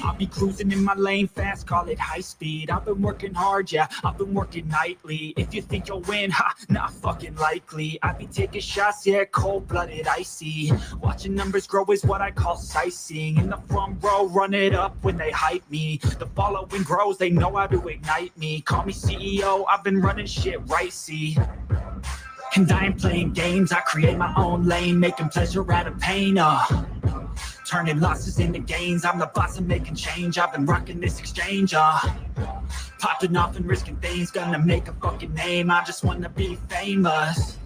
I'll be cruising in my lane fast, call it high speed. I've been working hard, yeah, I've been working nightly. If you think you'll win, ha, not fucking likely. I be taking shots, yeah, cold-blooded, icy. Watching numbers grow is what I call sightseeing. In the front row, run it up when they hype me. The following grows, they know how to ignite me. Call me CEO, I've been running shit right, see. And I ain't playing games, I create my own lane, making pleasure out of pain, turning losses into gains. I'm the boss, I'm making change. I've been rocking this exchange, popping off and risking things, gonna make a fucking name. I just wanna be famous,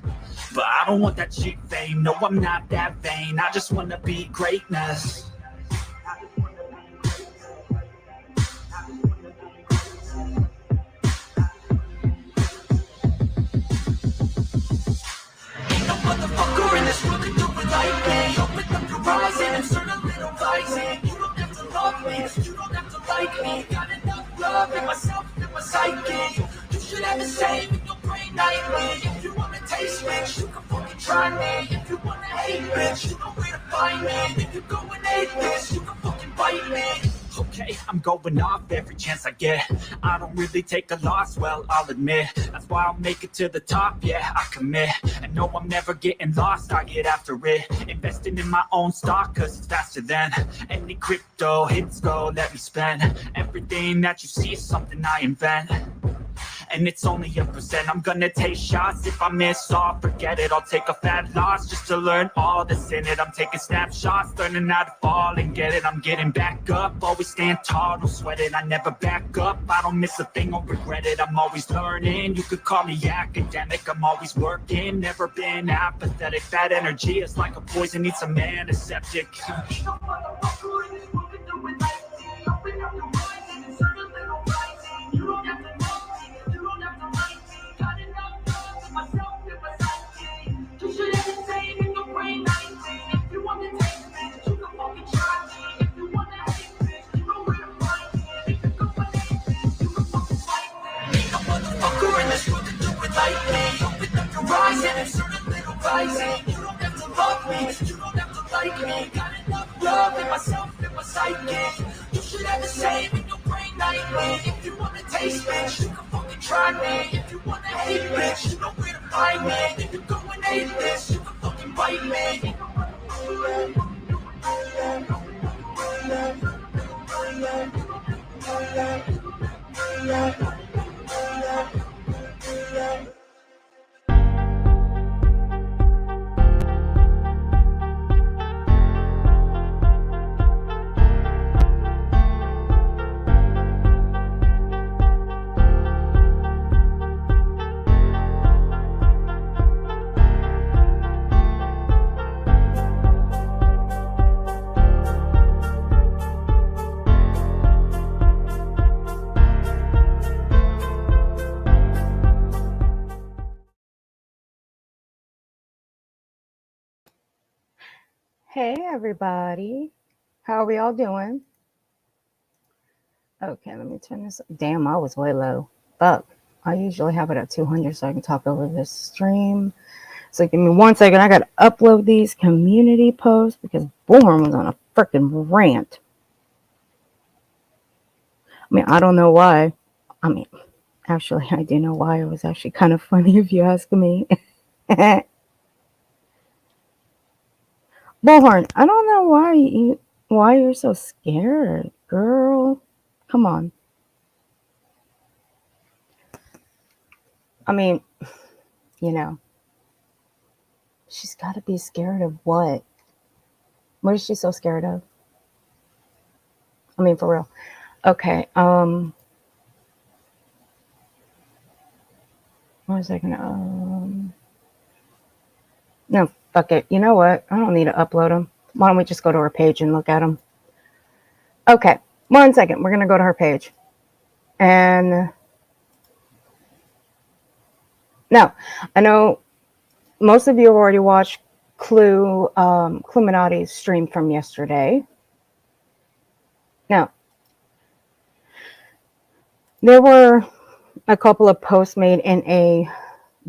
but I don't want that cheap fame. No, I'm not that vain, I just wanna be greatness. Motherfucker in this world can do it like me. Open up your eyes and insert a little rising. You don't have to love me, you don't have to like me. Got enough love in myself, in my psyche. You should have the same in your brain nightly. If you wanna taste bitch, you can fucking try me. If you wanna hate bitch, you know where to find me. If you go and hate this, you can fucking bite me. Okay, I'm going off every chance I get. I don't really take a loss, well, I'll admit. That's why I'll make it to the top, yeah, I commit. And no, I'm never getting lost, I get after it. Investing in my own stock, cause it's faster than any crypto hits go, let me spend. Everything that you see is something I invent. And it's only a percent. I'm gonna take shots. If I miss all, forget it. I'll take a fat loss just to learn all that's in it. I'm taking snapshots, learning how to fall and get it. I'm getting back up, always stand tall, don't sweat it. I never back up, I don't miss a thing or regret it. I'm always learning, you could call me academic. I'm always working, never been apathetic. That energy is like a poison, needs some antiseptic. And insert a little rising. You don't have to love me, you don't have to like me. Got enough love in myself, in my psyche. You should have the same in your brain nightly. If you wanna taste bitch, you can fucking try me. If you wanna hate bitch, you know where to find me. If you go and hate this, you can fucking bite me. Hey everybody, how are we all doing? Okay, let me turn this. Damn, I was way low. Fuck, I usually have it at 200 so I can talk over this stream. So give me 1 second. I gotta upload these community posts because Bullhorn was on a freaking rant. I mean, I don't know why. I mean, actually, I do know why. It was actually kind of funny if you ask me. Bullhorn, I don't know why you're so scared, girl. Come on. I mean, you know, she's got to be scared of what? What is she so scared of? I mean, for real. Okay. 1 second. No, fuck it. You know what? I don't need to upload them. Why don't we just go to her page and look at them? Okay. 1 second. We're gonna go to her page, and now I know most of you have already watched Cluminati's stream from yesterday. Now, there were a couple of posts made in a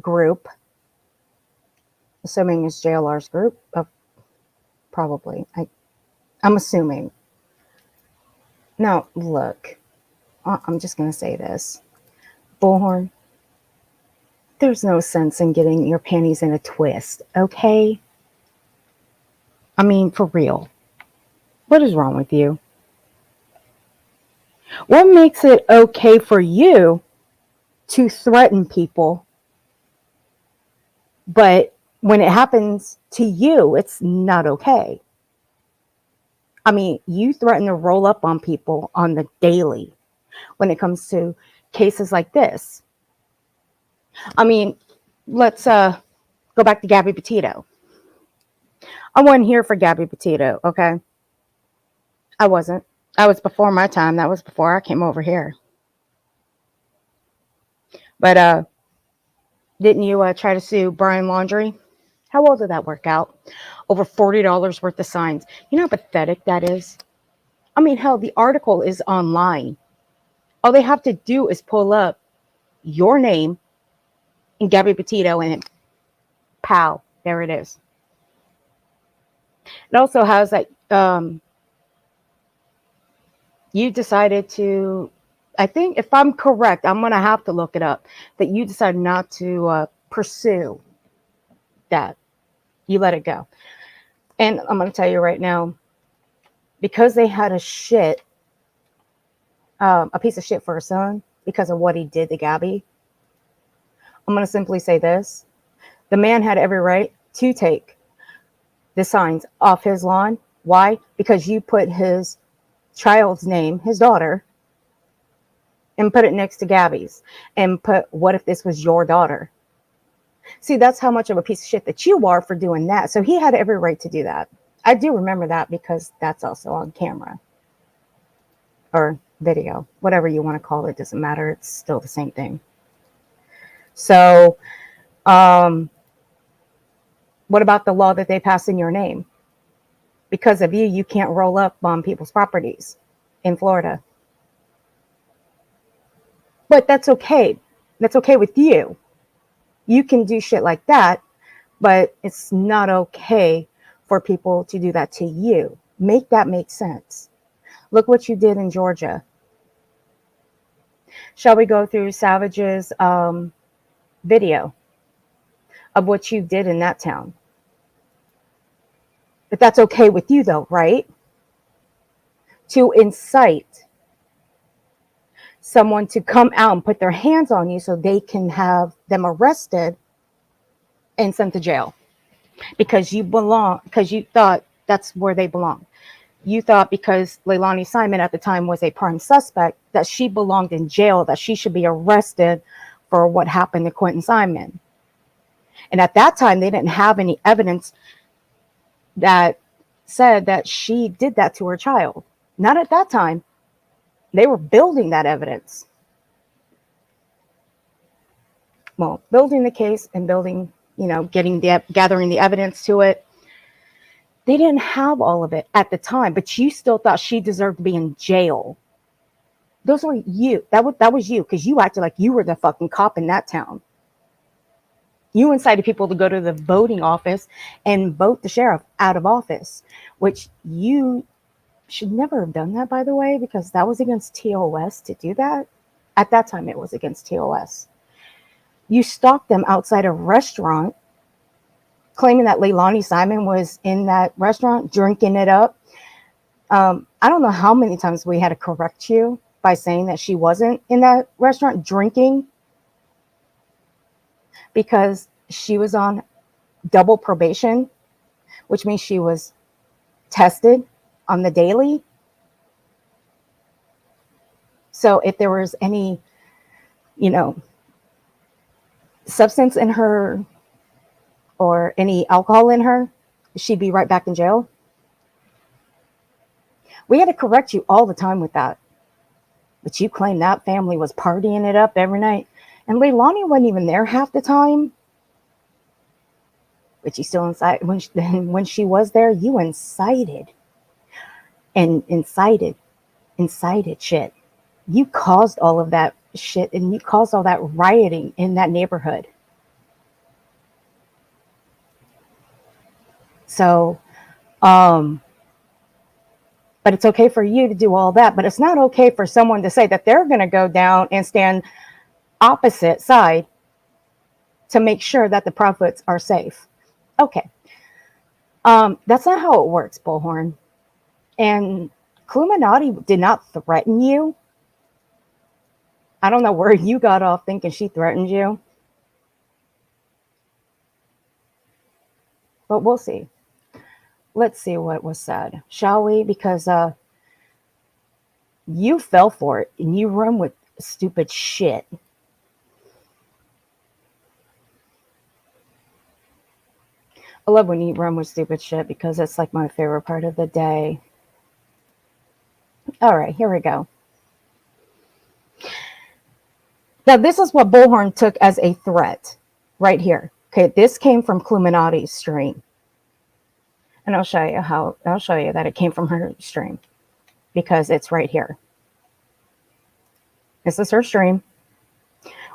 group, assuming it's JLR's group, probably. I'm assuming. Now, look, I'm just going to say this. Bullhorn, there's no sense in getting your panties in a twist, okay? I mean, for real. What is wrong with you? What makes it okay for you to threaten people, but when it happens to you, it's not okay? I mean, you threaten to roll up on people on the daily when it comes to cases like this. I mean, let's go back to Gabby Petito. I wasn't here for Gabby Petito, okay? I wasn't. That was before my time. That was before I came over here. But didn't you try to sue Brian Laundrie? How well did that work out? Over $40 worth of signs. You know how pathetic that is? I mean, hell, the article is online. All they have to do is pull up your name and Gabby Petito, and pow, there it is. It also has like you decided to, I think if I'm correct, I'm going to have to look it up, that you decided not to pursue that. You let it go. And I'm going to tell you right now, because they had a piece of shit for her son because of what he did to Gabby, I'm going to simply say this. The man had every right to take the signs off his lawn. Why? Because you put his child's name, his daughter, and put it next to Gabby's and put, what if this was your daughter? See, that's how much of a piece of shit that you are for doing that. So he had every right to do that. I do remember that because that's also on camera or video, whatever you want to call it, doesn't matter. It's still the same thing. So, what about the law that they passed in your name? Because of you, you can't roll up on people's properties in Florida. But that's okay. That's okay with you. You can do shit like that, but it's not okay for people to do that to you. Make that make sense. Look what you did in Georgia. Shall we go through Savage's video of what you did in that town? But that's okay with you though, right? To incite someone to come out and put their hands on you so they can have them arrested and sent to jail because you thought that's where they belong. You thought because Leilani Simon at the time was a prime suspect that she belonged in jail, that she should be arrested for what happened to Quentin Simon. And at that time, they didn't have any evidence that said that she did that to her child. Not at that time. They were building that evidence. Well, building the case and building, gathering the evidence to it. They didn't have all of it at the time, but you still thought she deserved to be in jail. Those were you. That was you, because you acted like you were the fucking cop in that town. You incited people to go to the voting office and vote the sheriff out of office, which you should never have done that, by the way, because that was against TOS to do that. At that time, it was against TOS. You stalked them outside a restaurant, claiming that Leilani Simon was in that restaurant drinking it up. I don't know how many times we had to correct you by saying that she wasn't in that restaurant drinking, because she was on double probation, which means she was tested on the daily. So if there was any, substance in her or any alcohol in her, she'd be right back in jail. We had to correct you all the time with that. But you claimed that family was partying it up every night. And Leilani wasn't even there half the time. But you still incited. When she was there, you incited shit. You caused all of that shit, and you caused all that rioting in that neighborhood. So, but it's okay for you to do all that, but it's not okay for someone to say that they're going to go down and stand opposite side to make sure that the profits are safe. Okay. That's not how it works, Bullhorn. And Cluminati did not threaten you. I don't know where you got off thinking she threatened you. But we'll see. Let's see what was said, shall we? Because you fell for it and you run with stupid shit. I love when you run with stupid shit because it's like my favorite part of the day. All right, here we go. Now, this is what Bullhorn took as a threat right here. Okay, this came from Cluminati's stream. And I'll show you that it came from her stream because it's right here. This is her stream.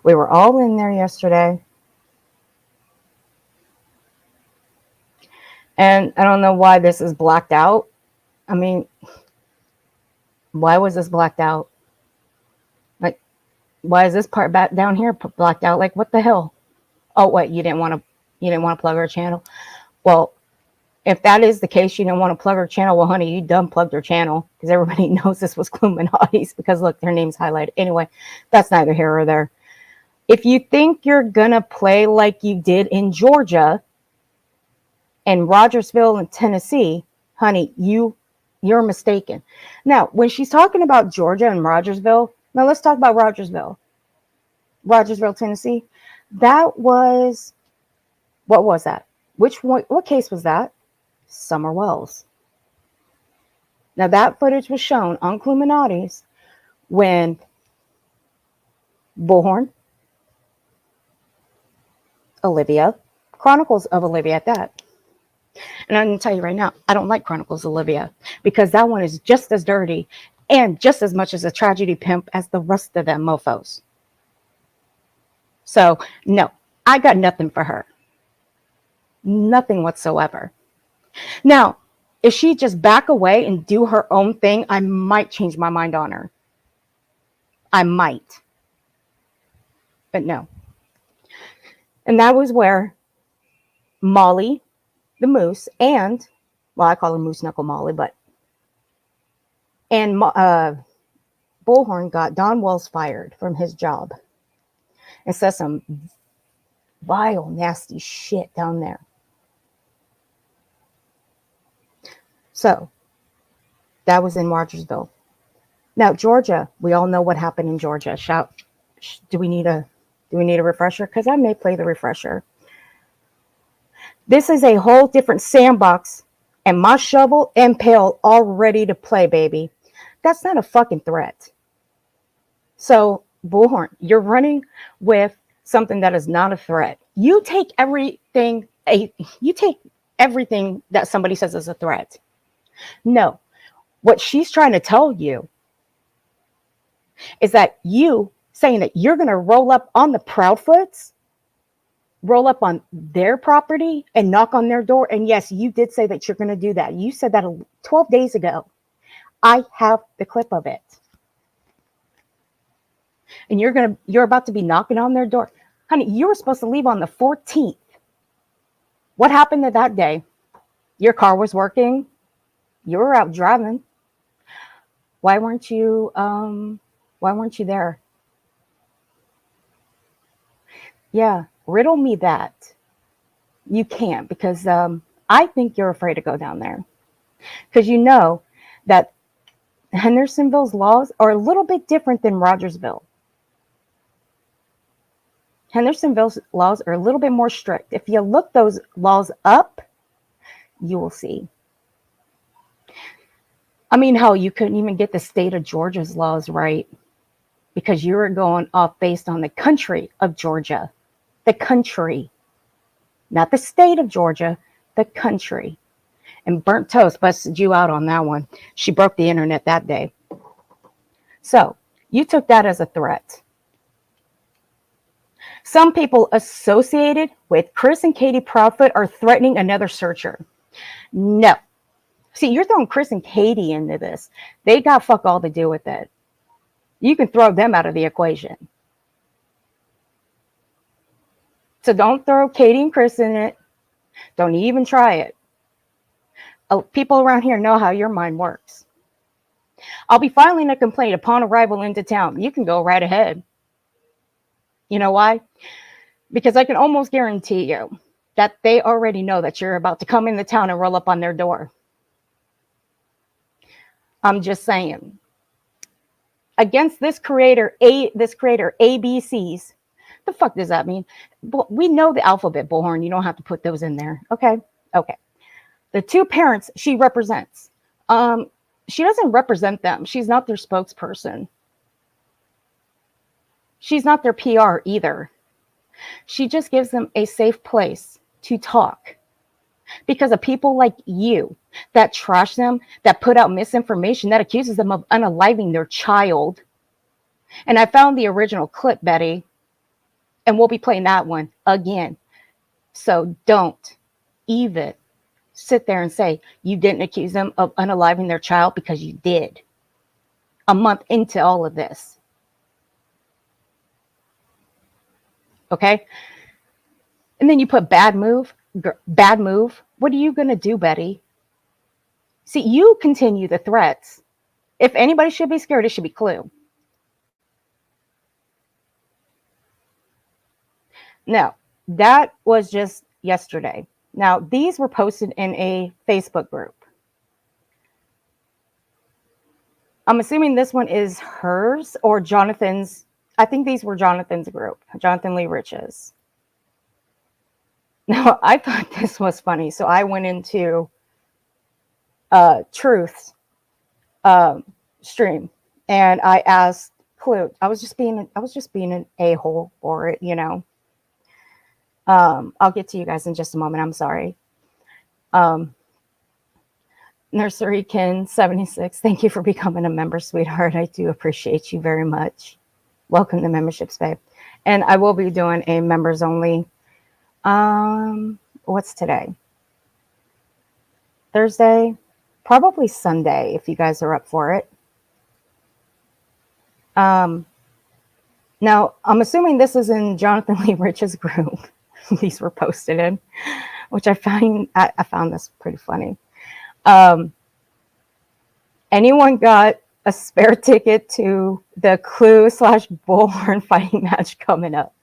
We were all in there yesterday. And I don't know why this is blacked out. I mean, why was this blacked out? Like, why is this part back down here blacked out? Like, what the hell? Oh, what, you didn't want to plug her channel? Well, if that is the case, you didn't want to plug her channel. Well, honey, you done plugged her channel because everybody knows this was Cluminati's because look, their name's highlighted. Anyway, that's neither here or there. If you think you're gonna play like you did in Georgia and Rogersville and Tennessee, honey, you're mistaken. Now, when she's talking about Georgia and Rogersville, now let's talk about Rogersville, Tennessee. That was, what was that? What case was that? Summer Wells. Now that footage was shown on Cluminati's when Bullhorn, Olivia, Chronicles of Olivia at that. And I'm going to tell you right now, I don't like Chronicles of Olivia because that one is just as dirty and just as much as a tragedy pimp as the rest of them mofos. So, no, I got nothing for her. Nothing whatsoever. Now, if she just back away and do her own thing, I might change my mind on her. I might. But no. And that was where Molly, the Moose, and, well, I call her Moose Knuckle Molly, and Bullhorn got Don Wells fired from his job and said some vile, nasty shit down there. So that was in Rogersville. Now, Georgia, we all know what happened in Georgia. Do we need a refresher? Because I may play the refresher. This is a whole different sandbox, and my shovel and pail all ready to play, baby. That's not a fucking threat. So, Bullhorn, you're running with something that is not a threat. You take everything. You take everything that somebody says is a threat. No, what she's trying to tell you is that you saying that you're going to roll up on the Proudfoots, roll up on their property and knock on their door. And yes, you did say that you're going to do that. You said that 12 days ago. I have the clip of it. And you're about to be knocking on their door. Honey, you were supposed to leave on the 14th. What happened to that day? Your car was working. You were out driving. Why weren't you there? Yeah, riddle me that. You can't, because I think you're afraid to go down there. Because you know that Hendersonville's laws are a little bit different than Rogersville. Hendersonville's laws are a little bit more strict. If you look those laws up, you will see. I mean, hell, you couldn't even get the state of Georgia's laws right because you were going off based on the country of Georgia. The country. Not the state of Georgia, the country. And Burnt Toast busted you out on that one. She broke the internet that day. So, you took that as a threat. Some people associated with Chris and Katie Proudfoot are threatening another searcher. No. See, you're throwing Chris and Katie into this. They got fuck all to do with it. You can throw them out of the equation. So don't throw Katie and Chris in it. Don't even try it. People around here know how your mind works. I'll be filing a complaint upon arrival into town. You can go right ahead. You know why? Because I can almost guarantee you that they already know that you're about to come into town and roll up on their door. I'm just saying. Against this creator ABCs, the fuck does that mean? We know the alphabet, Bullhorn. You don't have to put those in there. Okay. The two parents she represents. She doesn't represent them. She's not their spokesperson. She's not their PR either. She just gives them a safe place to talk. Because of people like you that trash them, that put out misinformation, that accuses them of unaliving their child. And I found the original clip, Betty, and we'll be playing that one again. So don't even sit there and say you didn't accuse them of unaliving their child, because you did. A month into all of this. Okay? And then you put bad move. What are you going to do, Betty? See, you continue the threats. If anybody should be scared, it should be Clue. Now, that was just yesterday. Now, these were posted in a Facebook group. I'm assuming this one is hers or Jonathan's. I think these were Jonathan's group, Jonathan Lee Rich's. Now, I thought this was funny, so I went into Truth's stream, and I asked Clue. I was just being an a-hole for it, you know. I'll get to you guys in just a moment. I'm sorry. Nursery Kin 76, thank you for becoming a member, sweetheart. I do appreciate you very much. Welcome to Memberships, babe. And I will be doing a members only. What's today? Thursday? Probably Sunday, if you guys are up for it. Now, I'm assuming this is in Jonathan Lee Rich's group. These were posted in, which I found this pretty funny. Anyone got a spare ticket to the Clue / Bullhorn fighting match coming up?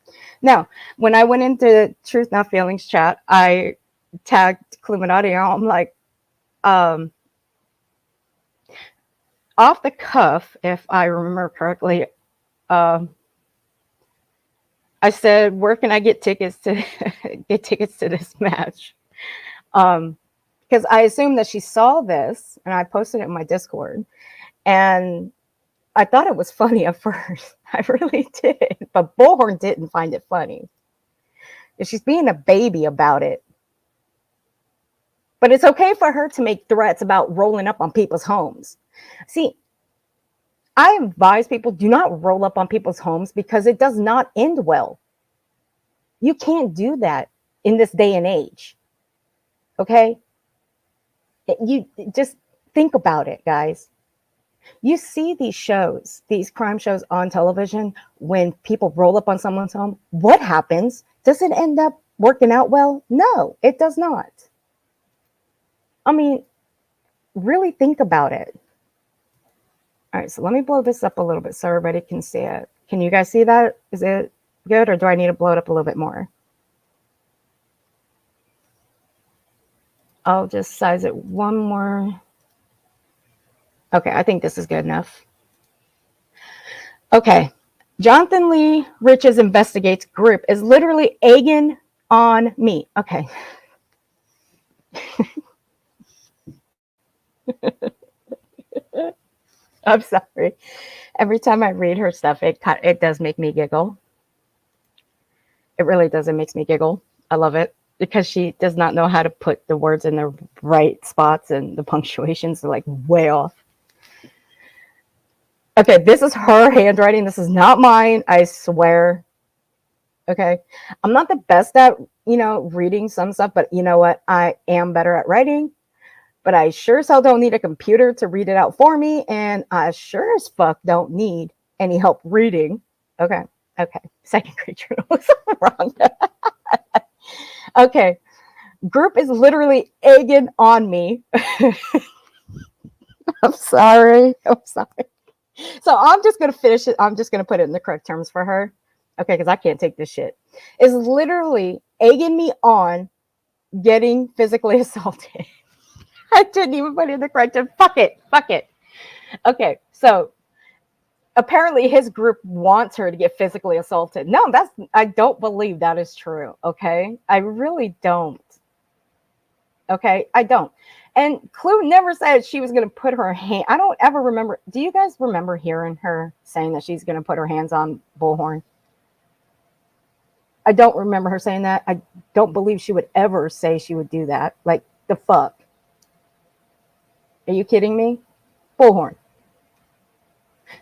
Now, when I went into Truth Not Feelings chat, I tagged Cluminati. I'm like, off the cuff, if I remember correctly, I said, "Where can I get tickets to this match?" Because I assumed that she saw this, and I posted it in my Discord, and I thought it was funny at first. I really did, but Bullhorn didn't find it funny. And she's being a baby about it. But it's okay for her to make threats about rolling up on people's homes. See, I advise people, do not roll up on people's homes because it does not end well. You can't do that in this day and age. Okay? You just think about it, guys. You see these shows, these crime shows on television, when people roll up on someone's home, what happens? Does it end up working out well? No, it does not. I mean, really think about it. All right, so let me blow this up a little bit so everybody can see it. Can you guys see that? Is it good, or do I need to blow it up a little bit more? I'll just size it one more. Okay, I think this is good enough. Okay, Jonathan Lee Rich's investigates group is literally egging on me. Okay. I'm sorry. Every time I read her stuff, it does make me giggle. It really does. It makes me giggle. I love it because she does not know how to put the words in the right spots, and the punctuations are like way off. Okay, this is her handwriting. This is not mine, I swear. Okay, I'm not the best at, reading some stuff, but you know what? I am better at writing. But I sure as hell don't need a computer to read it out for me, and I sure as fuck don't need any help reading. Okay. Second grade journalism. Wrong. Okay. Group is literally egging on me. I'm sorry. So I'm just going to finish it. I'm just going to put it in the correct terms for her. Okay, because I can't take this shit. Is literally egging me on getting physically assaulted. I didn't even put it in the correct term. Fuck it. Okay, so apparently his group wants her to get physically assaulted. No, I don't believe that is true. Okay, I really don't. Okay, I don't. And Clue never said she was going to put her hand. I don't ever remember. Do you guys remember hearing her saying that she's going to put her hands on Bullhorn? I don't remember her saying that. I don't believe she would ever say she would do that. Like, the fuck? Are you kidding me? Bullhorn.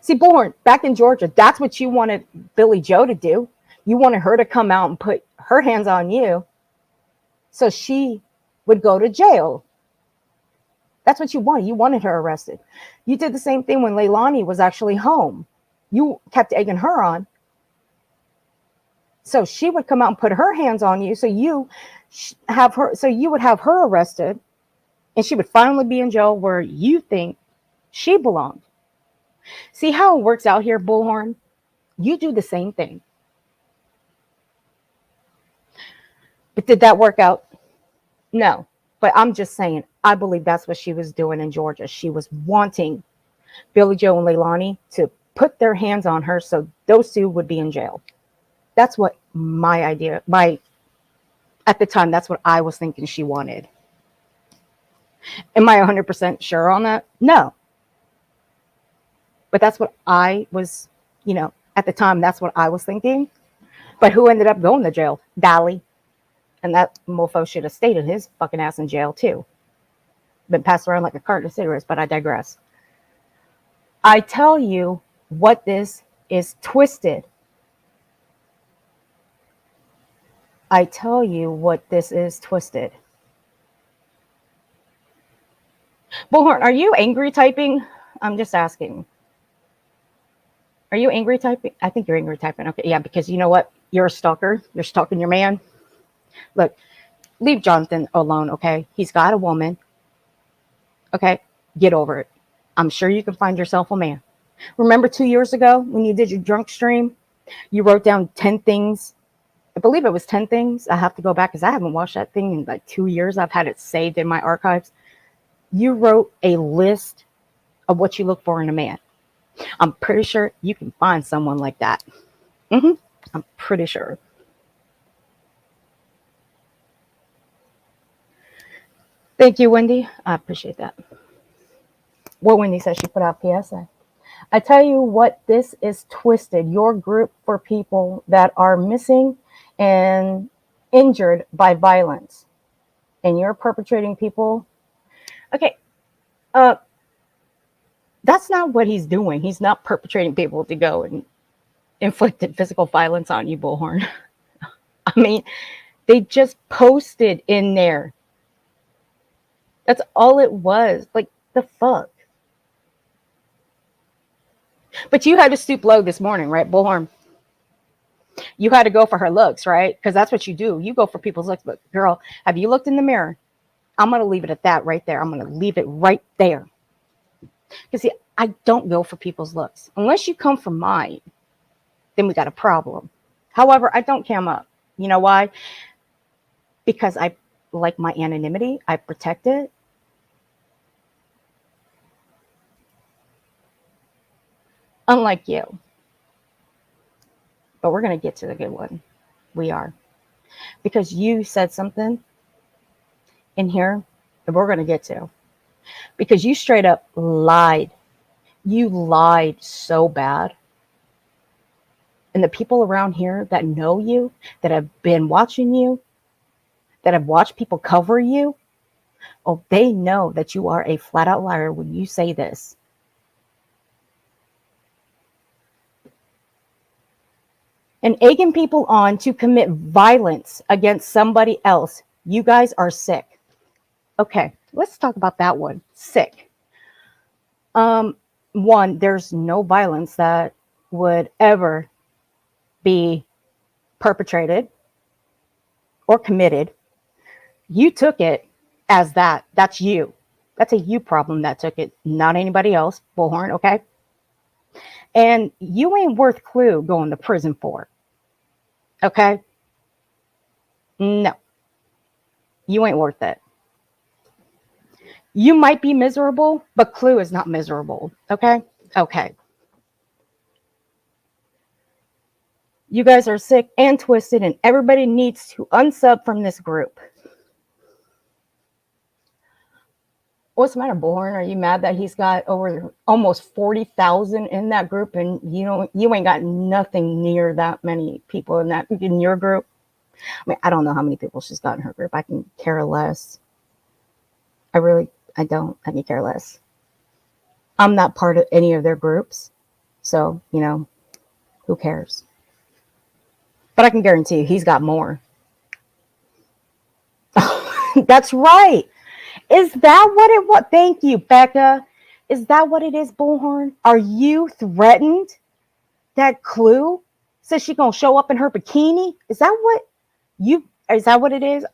See, Bullhorn, back in Georgia, that's what you wanted Billy Joe to do. You wanted her to come out and put her hands on you so she would go to jail. That's what you wanted. You wanted her arrested. You did the same thing when Leilani was actually home. You kept egging her on. So she would come out and put her hands on you so you would have her arrested, and she would finally be in jail where you think she belonged. See how it works out here, Bullhorn? You do the same thing. But did that work out? No. But I'm just saying, I believe that's what she was doing in Georgia. She was wanting Billy Joe and Leilani to put their hands on her so those two would be in jail. That's what at the time, that's what I was thinking she wanted. Am I 100% sure on that? No. But that's what I was, at the time, that's what I was thinking. But who ended up going to jail? Dolly. And that mofo should have stayed his fucking ass in jail, too. Been passed around like a carton of cigarettes, but I digress. I tell you what this is twisted. I tell you what this is twisted. Bullhorn, are you angry typing? I'm just asking. Are you angry typing? I think you're angry typing. Okay, yeah, because you know what? You're a stalker. You're stalking your man. Look, leave Jonathan alone, okay? He's got a woman. Okay, get over it. I'm sure you can find yourself a man. Remember 2 years ago when you did your drunk stream? You wrote down 10 things. I believe it was 10 things. I have to go back because I haven't watched that thing in like 2 years. I've had it saved in my archives. You wrote a list of what you look for in a man. I'm pretty sure you can find someone like that. I'm pretty sure. Thank you, Wendy. I appreciate that. What Wendy says, she put out PSA. I tell you what, this is twisted. Your group for people that are missing and injured by violence. and you're perpetrating people, okay, uh, that's not what he's doing. He's not perpetrating people to go and inflicted physical violence on you, Bullhorn. I mean, they just posted in there. That's all it was. Like, the fuck? But you had to stoop low this morning, right, Bullhorn? You had to go for her looks, right? Because that's what you do. You go for people's looks. But, girl, have you looked in the mirror? I'm going to leave it at that right there. I'm going to leave it right there. Because, see, I don't go for people's looks. Unless you come for mine, then we got a problem. However, I don't cam up. You know why? Because I like my anonymity. I protect it. Unlike you. But we're going to get to the good one. We are. Because you said something in here that we're going to get to. Because you straight up lied. You lied so bad. And the people around here that know you, that have been watching you, that have watched people cover you, oh, they know that you are a flat out liar when you say this. And egging people on to commit violence against somebody else. You guys are sick. Okay, let's talk about that one. Sick. One, there's no violence that would ever be perpetrated or committed. You took it as that. That's you. That's a you problem that took it, not anybody else. Bullhorn, okay? And you ain't worth clue going to prison for. Okay? No. You ain't worth it. You might be miserable, but Clue is not miserable. Okay? Okay. You guys are sick and twisted, and everybody needs to unsub from this group. What's the matter, Bullhorn? Are you mad that he's got over almost 40,000 in that group, and you ain't got nothing near that many people in your group? I mean, I don't know how many people she's got in her group. I can care less. I don't. I can care less. I'm not part of any of their groups. So, who cares? But I can guarantee you he's got more. That's right. Is that what it was? Thank you, Becca. Is that what it is, Bullhorn? Are you threatened that Clue says she's going to show up in her bikini? Is that what it is?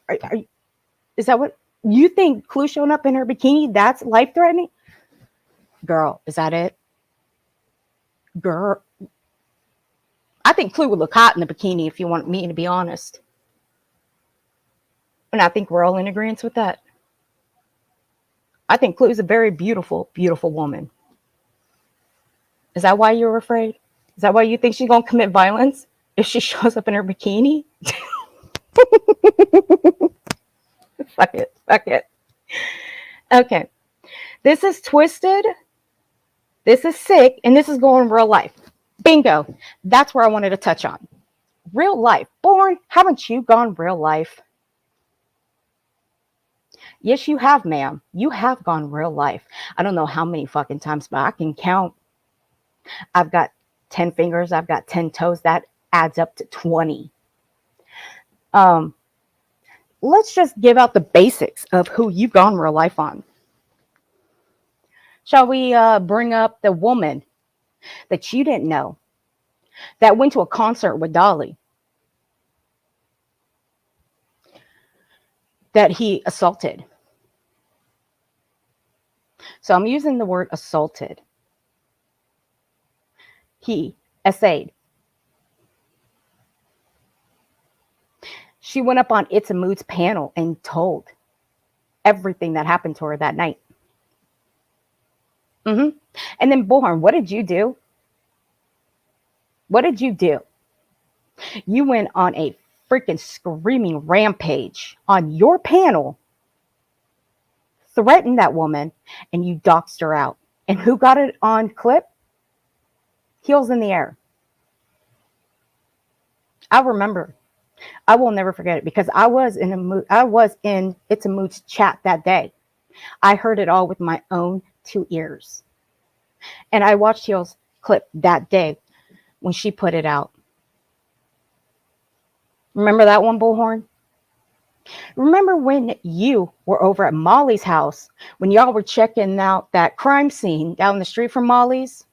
Is that what you think? Clue showing up in her bikini, that's life threatening? Girl, is that it? Girl, I think Clue would look hot in the bikini if you want me to be honest. And I think we're all in agreement with that. I think Clue is a very beautiful, beautiful woman. Is that why you're afraid? Is that why you think she's going to commit violence if she shows up in her bikini? Fuck it. Fuck it. Okay. This is twisted. This is sick. And this is going real life. Bingo. That's where I wanted to touch on. Real life. Bullhorn, haven't you gone real life? Yes, you have, ma'am. You have gone real life. I don't know how many fucking times, but I can count. I've got 10 fingers. I've got 10 toes. That adds up to 20. Let's just give out the basics of who you've gone real life on. Shall we bring up the woman that you didn't know that went to a concert with Dolly that he assaulted? So I'm using the word assaulted. He essayed. She went up on It's a Mood's panel and told everything that happened to her that night. And then, Bullhorn, what did you do? What did you do? You went on a freaking screaming rampage on your panel, threatened that woman, and you doxed her out. And who got it on clip? Heels in the air. I remember. I will never forget it because I was in a mood. I was in It's a Mood chat that day. I heard it all with my own two ears. And I watched Teal's clip that day when she put it out. Remember that one, Bullhorn? Remember when you were over at Molly's house when y'all were checking out that crime scene down the street from Molly's?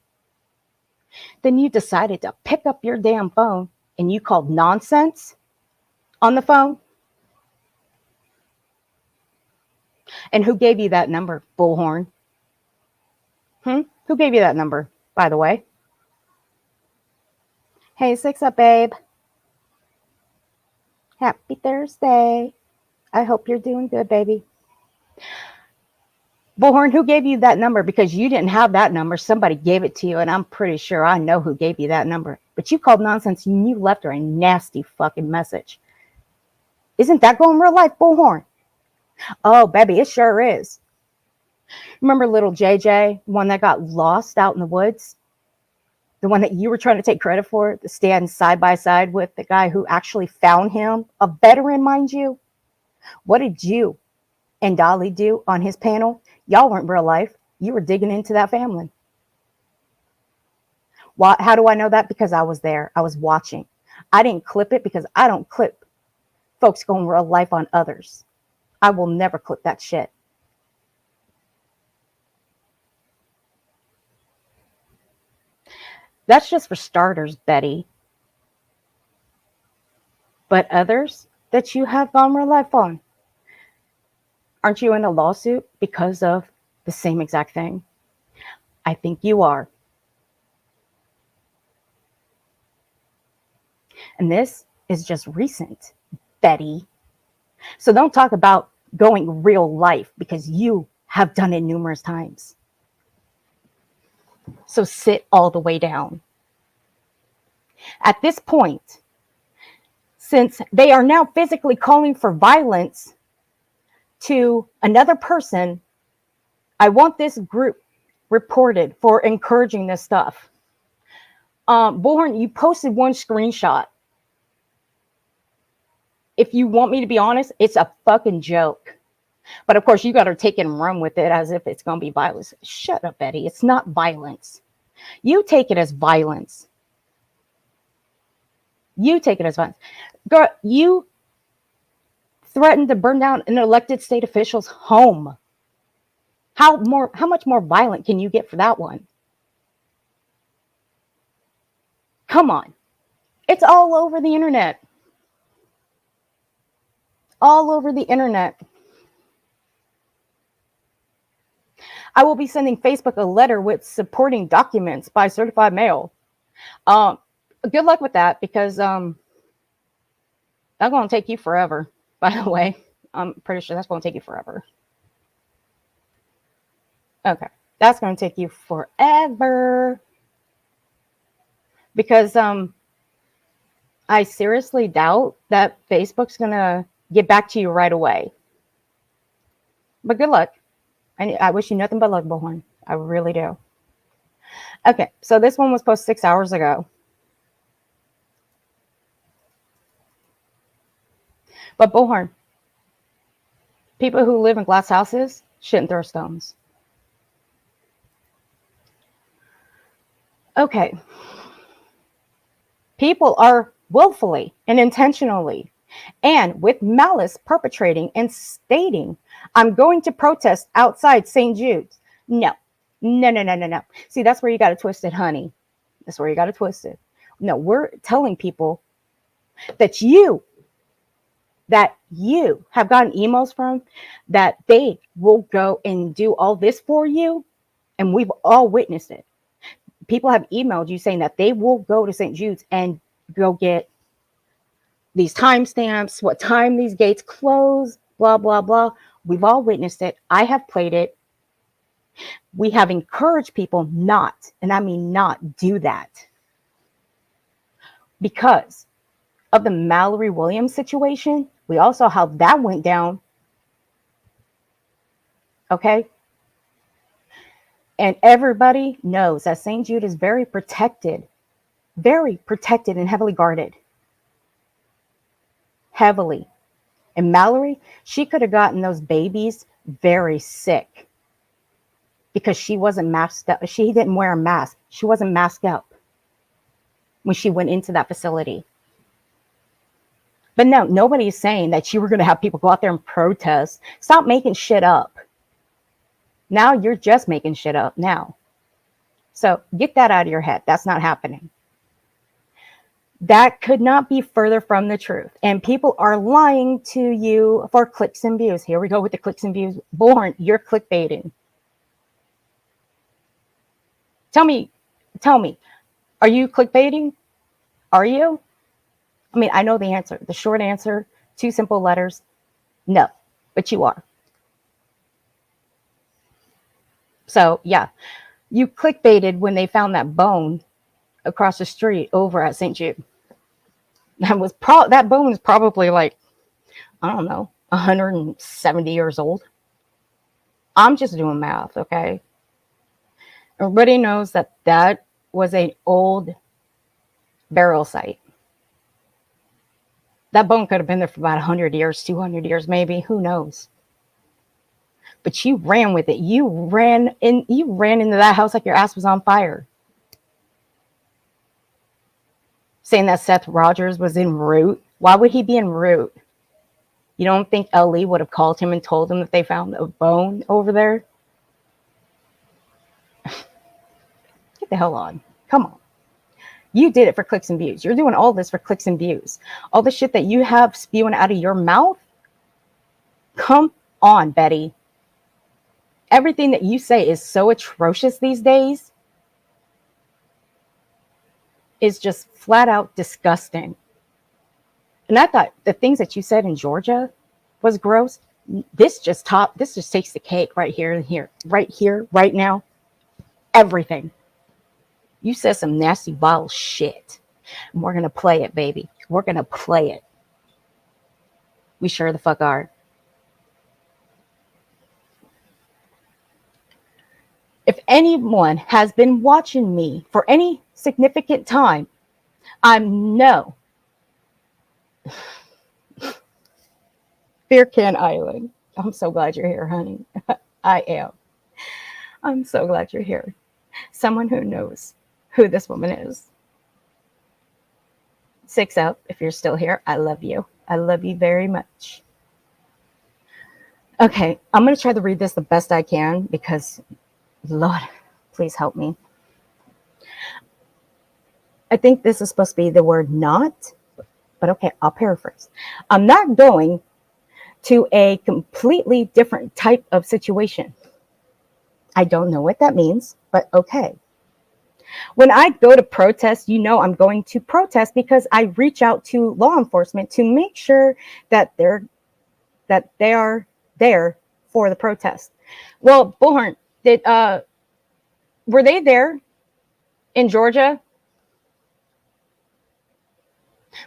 Then you decided to pick up your damn phone and you called nonsense on the phone? And who gave you that number, Bullhorn? Who gave you that number, by the way? Hey, six up, babe. Happy Thursday. I hope you're doing good, baby. Bullhorn, who gave you that number? Because you didn't have that number. Somebody gave it to you, and I'm pretty sure I know who gave you that number. But you called nonsense and you left her a nasty fucking message. Isn't that going real life, Bullhorn? Oh, baby, it sure is. Remember little JJ, one that got lost out in the woods? The one that you were trying to take credit for, to stand side by side with the guy who actually found him, a veteran, mind you? What did you and Dolly do on his panel? Y'all weren't real life. You were digging into that family. Why, how do I know that? Because I was there. I was watching. I didn't clip it because I don't clip folks going real life on others. I will never clip that shit. That's just for starters, Betty. But others that you have gone real life on, aren't you in a lawsuit because of the same exact thing? I think you are. And this is just recent, Betty. So don't talk about going real life because you have done it numerous times. So sit all the way down. At this point, since they are now physically calling for violence to another person, I want this group reported for encouraging this stuff. Bullhorn, you posted one screenshot. If you want me to be honest, it's a fucking joke. But of course, you got to take it and run with it as if it's going to be violence. Shut up, Betty. It's not violence. You take it as violence. You take it as violence. Girl, you threatened to burn down an elected state official's home. How much more violent can you get for that one? Come on. It's all over the internet. All over the internet. I will be sending Facebook a letter with supporting documents by certified mail. Good luck with that because that's going to take you forever, by the way. I'm pretty sure that's going to take you forever. Okay. That's going to take you forever. Because I seriously doubt that Facebook's going to get back to you right away. But good luck. I wish you nothing but luck, Bullhorn. I really do. Okay, so this one was posted 6 hours ago. But Bullhorn, people who live in glass houses shouldn't throw stones. Okay. People are willfully and intentionally and with malice perpetrating and stating, I'm going to protest outside St. Jude's. No. See, that's where you got to twist it, honey. That's where you got to twist it. No, we're telling people that you have gotten emails from, that they will go and do all this for you. And we've all witnessed it. People have emailed you saying that they will go to St. Jude's and go get these timestamps, what time these gates close, blah, blah, blah. We've all witnessed it. I have played it. We have encouraged people not, and I mean not, do that. Because of the Mallory Williams situation, we all saw how that went down. Okay? And everybody knows that St. Jude is very protected and heavily guarded. heavily. And Mallory, she could have gotten those babies very sick because she wasn't masked up. She didn't wear a mask. She wasn't masked up when she went into that facility. But no, nobody's saying that you were going to have people go out there and protest. Stop making shit up. Now you're just making shit up now. So get that out of your head. That's not happening. That could not be further from the truth. And people are lying to you for clicks and views. Here we go with the clicks and views. Bullhorn, you're clickbaiting. Tell me, are you clickbaiting? Are you? I mean, I know the answer. The short answer, 2 simple letters, no, but you are. So yeah, you clickbaited when they found that bone across the street over at St. Jude. That bone is probably like, I don't know, 170 years old. I'm just doing math, okay? Everybody knows that that was an old burial site. That bone could have been there for about 100 years, 200 years maybe, who knows? But you ran with it. You ran into that house like your ass was on fire. Saying that Seth Rogers was en route. Why would he be en route? You don't think Ellie would have called him and told him that they found a bone over there? Get the hell on. Come on. You did it for clicks and views. You're doing all this for clicks and views. All the shit that you have spewing out of your mouth? Come on, Betty. Everything that you say is so atrocious these days. Is just flat out disgusting. And I thought the things that you said in Georgia was gross. This just takes the cake right here, right now. Everything. You said some nasty, vile shit. And we're going to play it, baby. We're going to play it. We sure the fuck are. If anyone has been watching me for any significant time, I know Beer Can Island. I'm so glad you're here, honey. I am. I'm so glad you're here. Someone who knows who this woman is. 6 up, if you're still here, I love you. I love you very much. Okay, I'm going to try to read this the best I can because, Lord, please help me. I think this is supposed to be the word not, but okay, I'll paraphrase. I'm not going to a completely different type of situation. I don't know what that means, but okay. When I go to protest, you know I'm going to protest because I reach out to law enforcement to make sure that they are there for the protest. Well, Bullhorn, were they there in Georgia?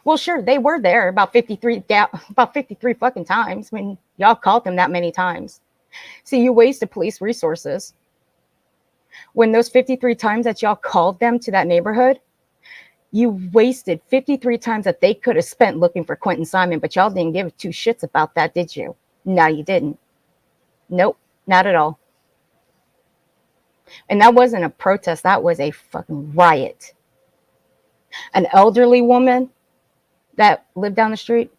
Well, sure, they were there about 53 fucking times when y'all called them that many times. See, you wasted police resources. When those 53 times that y'all called them to that neighborhood, you wasted 53 times that they could have spent looking for Quentin Simon, but y'all didn't give 2 shits about that, did you? No, you didn't. Nope, not at all. And that wasn't a protest. That was a fucking riot. An elderly woman that lived down the street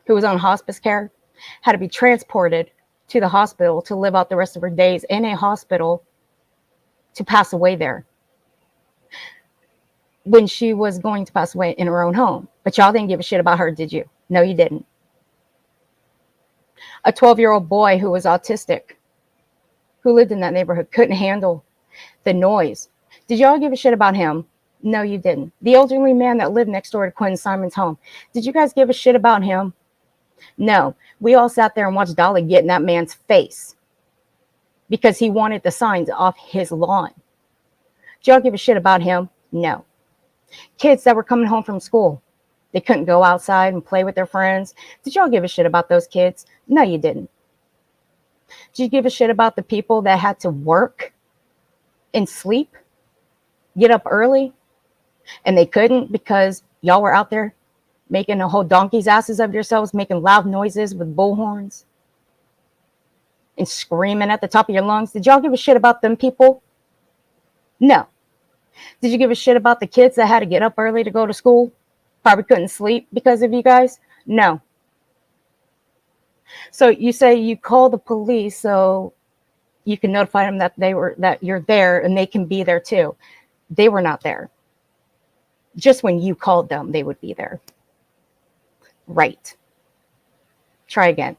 who was on hospice care had to be transported to the hospital to live out the rest of her days in a hospital to pass away there when she was going to pass away in her own home. But y'all didn't give a shit about her, did you? No, you didn't. A 12-year-old boy who was autistic, who lived in that neighborhood, couldn't handle the noise. Did y'all give a shit about him? No, you didn't. The elderly man that lived next door to Quentin Simon's home, did you guys give a shit about him? No. We all sat there and watched Dolly get in that man's face because he wanted the signs off his lawn. Did y'all give a shit about him? No. Kids that were coming home from school, they couldn't go outside and play with their friends. Did y'all give a shit about those kids? No, you didn't. Did you give a shit about the people that had to work and sleep, get up early, and they couldn't because y'all were out there making a whole donkey's asses of yourselves, making loud noises with bullhorns and screaming at the top of your lungs. Did y'all give a shit about them people? No. Did you give a shit about the kids that had to get up early to go to school? Probably couldn't sleep because of you guys? No. So you say you call the police so you can notify them that you're there and they can be there too. They were not there. Just when you called them, they would be there. Right. Try again.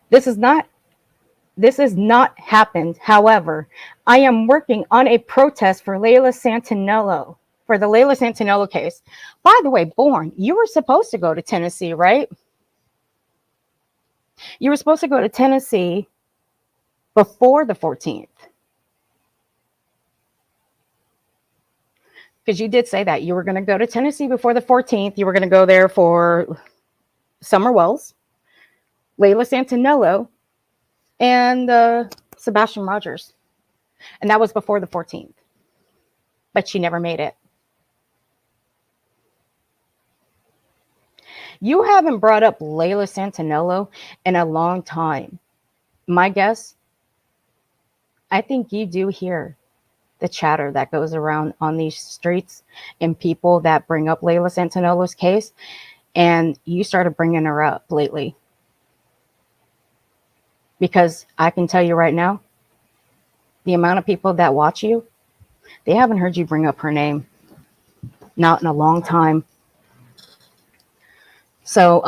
This has not happened. However, I am working on a protest for Layla Santinello, for the Layla Santinello case. By the way, Bullhorn, you were supposed to go to Tennessee, right? You were supposed to go to Tennessee before the 14th. Because you did say that you were going to go to Tennessee before the 14th. You were going to go there for Summer Wells, Layla Santinello, and Sebastian Rogers. And that was before the 14th. But she never made it. You haven't brought up Layla Santinello in a long time. My guess, I think you do hear the chatter that goes around on these streets and people that bring up Layla Santinello's case. And you started bringing her up lately. Because I can tell you right now, the amount of people that watch you, they haven't heard you bring up her name. Not in a long time. So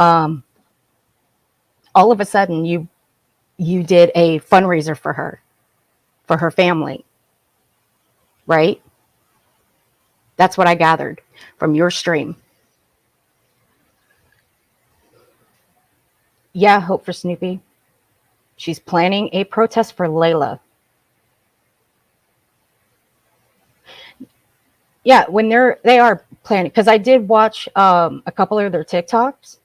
all of a sudden you did a fundraiser for her family, right? That's what I gathered from your stream. Yeah, Hope for Snoopy. She's planning a protest for Layla. Yeah, when they are planning, because I did watch a couple of their TikToks,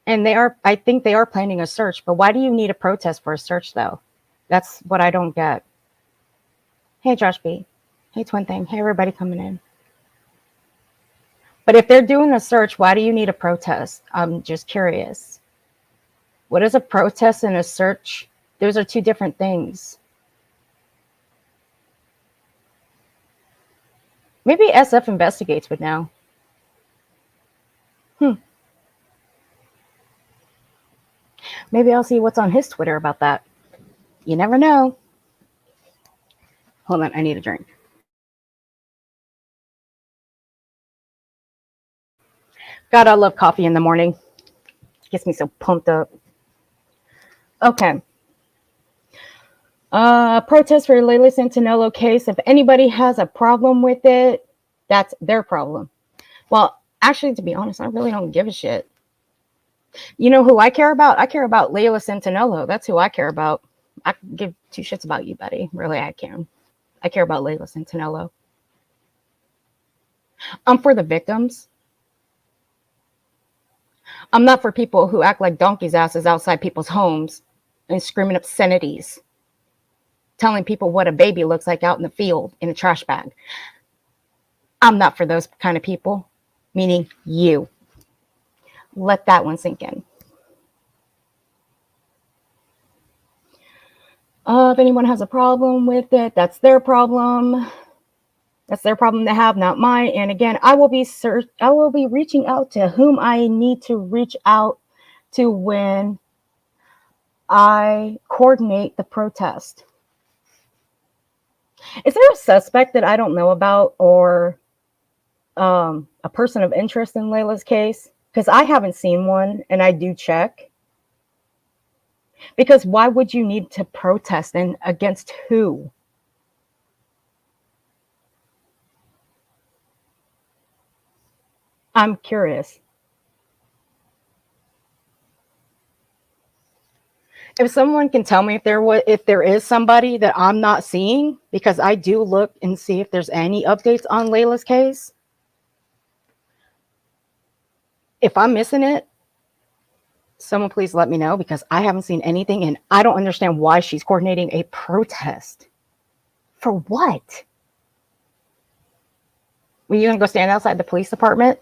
and I think they are planning a search. But why do you need a protest for a search, though? That's what I don't get. Hey, Josh B. Hey, Twin Thing. Hey, everybody coming in. But if they're doing a search, why do you need a protest? I'm just curious. What is a protest and a search? Those are two different things. Maybe SF Investigates would know. Maybe I'll see what's on his Twitter about that. You never know. Hold on, I need a drink. God, I love coffee in the morning. It gets me so pumped up. Okay. Protest for Layla Santinello case. If anybody has a problem with it, that's their problem. Well, actually, to be honest, I really don't give a shit. You know who I care about? I care about Layla Santinello. That's who I care about. I can give two shits about you, buddy. Really, I can. I care about Layla Santinello. I'm for the victims. I'm not for people who act like donkeys' asses outside people's homes and screaming obscenities, telling people what a baby looks like out in the field in a trash bag. I'm not for those kind of people, meaning you. Let that one sink in. If anyone has a problem with it, that's their problem. That's their problem to have, not mine. And again, I will be reaching out to whom I need to reach out to when I coordinate the protest. Is there a suspect that I don't know about, or a person of interest in Layla's case? Because I haven't seen one, and I do check. Because why would you need to protest, and against who? I'm curious. If someone can tell me if there is somebody that I'm not seeing, because I do look and see if there's any updates on Layla's case. If I'm missing it, someone please let me know, because I haven't seen anything, and I don't understand why she's coordinating a protest. For what? Were you going to go stand outside the police department?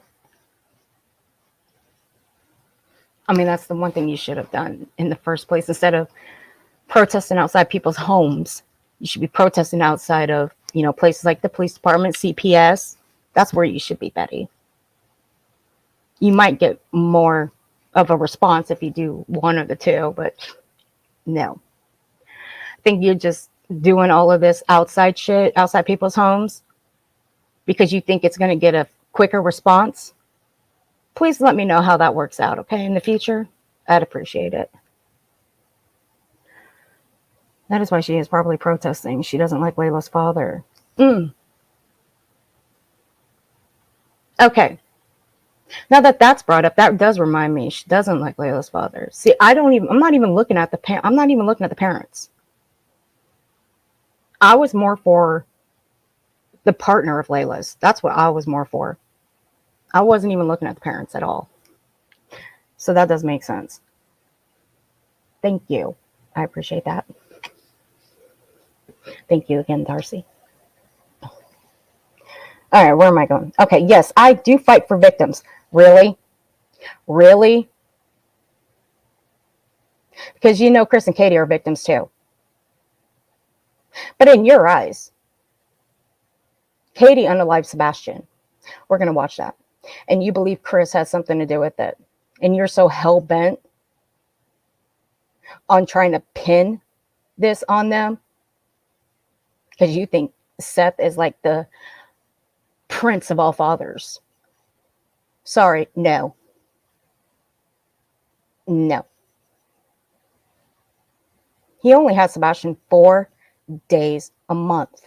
I mean, that's the one thing you should have done in the first place. Instead of protesting outside people's homes, you should be protesting outside of, you know, places like the police department, CPS. That's where you should be, Betty. You might get more of a response if you do one of the two, but no. I think you're just doing all of this outside shit, outside people's homes, because you think it's going to get a quicker response. Please let me know how that works out, okay, in the future. I'd appreciate it. That is why she is probably protesting. She doesn't like Layla's father. Okay. Now that that's brought up, that does remind me. She doesn't like Layla's father. See, I'm not even looking at the parents. I was more for the partner of Layla's. That's what I was more for. I wasn't even looking at the parents at all. So that does make sense. Thank you. I appreciate that. Thank you again, Darcy. All right, where am I going? Okay, yes, I do fight for victims. Really? Really? Because you know Chris and Katie are victims too. But in your eyes, Katie unalived Sebastian. We're going to watch that. And you believe Chris has something to do with it. And you're so hell-bent on trying to pin this on them because you think Seth is like the prince of all fathers. Sorry, no. No. He only has Sebastian 4 days a month.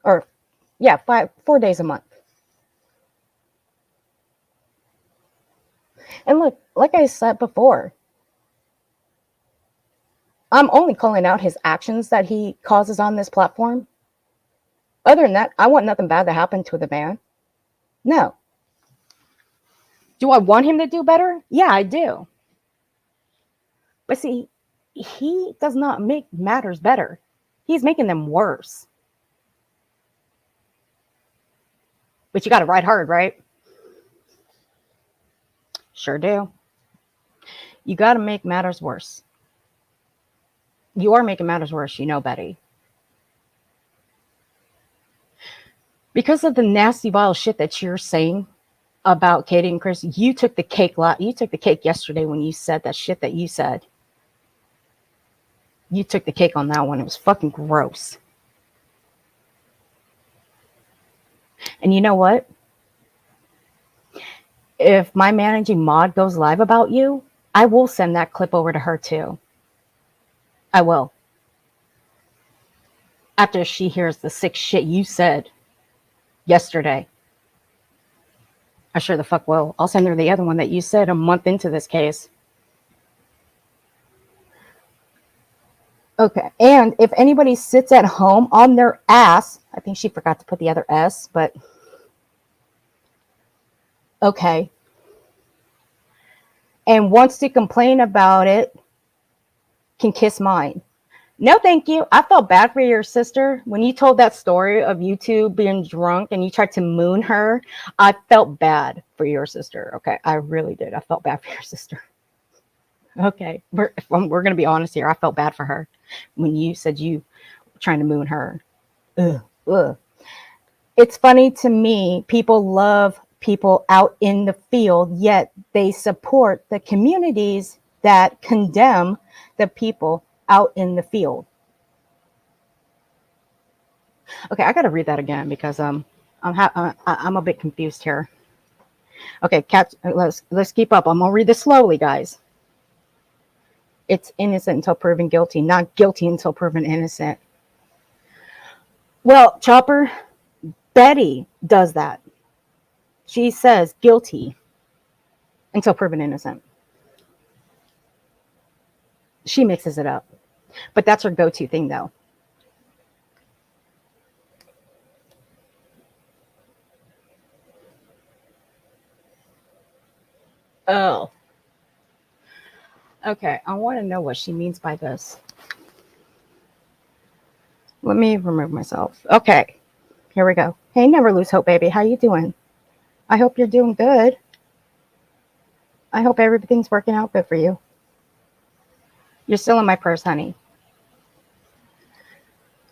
Or, yeah, 4 days a month. And look, like I said before, I'm only calling out his actions that he causes on this platform. Other than that, I want nothing bad to happen to the man. No. Do I want him to do better? Yeah, I do. But see, he does not make matters better. He's making them worse. But you got to ride hard, right? Sure do. You got to make matters worse. You are making matters worse, you know, Betty. Because of the nasty, vile shit that you're saying about Katie and Chris, you took the cake. You took the cake yesterday when you said that shit that you said. You took the cake on that one. It was fucking gross. And you know what? If my managing mod goes live about you, I will send that clip over to her too. I will. After she hears the sick shit you said yesterday. I sure the fuck will. I'll send her the other one that you said a month into this case. Okay. And if anybody sits at home on their ass, I think she forgot to put the other S, but okay. And wants to complain about it, can kiss mine. No, thank you. I felt bad for your sister. When you told that story of you two being drunk and you tried to moon her, I felt bad for your sister. Okay, I really did. I felt bad for your sister. Okay, we're going to be honest here. I felt bad for her when you said you were trying to moon her. Ugh, ugh. It's funny to me, people love people out in the field, yet they support the communities that condemn the people out in the field. Okay, I gotta read that again because I'm a bit confused here. Okay, let's keep up. I'm gonna read this slowly, guys. It's innocent until proven guilty, not guilty until proven innocent. Well, Chopper, Betty does that. She says guilty until proven innocent. She mixes it up. But that's her go-to thing, though. Oh. Okay, I want to know what she means by this. Let me remove myself. Okay, here we go. Hey, never lose hope, baby. How you doing? I hope you're doing good. I hope everything's working out good for you. You're still in my prayers, honey.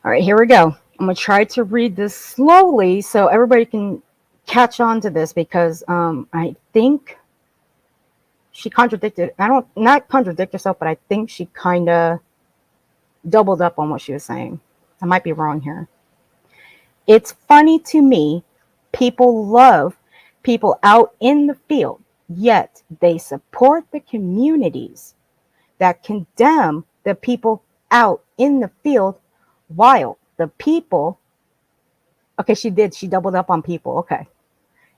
All right, here we go. I'm going to try to read this slowly so everybody can catch on to this, because I think she contradicted. Not contradict herself, but I think she kind of doubled up on what she was saying. I might be wrong here. It's funny to me, people love people out in the field, yet they support the communities that condemn the people out in the field, while the people, okay, she doubled up on people, okay,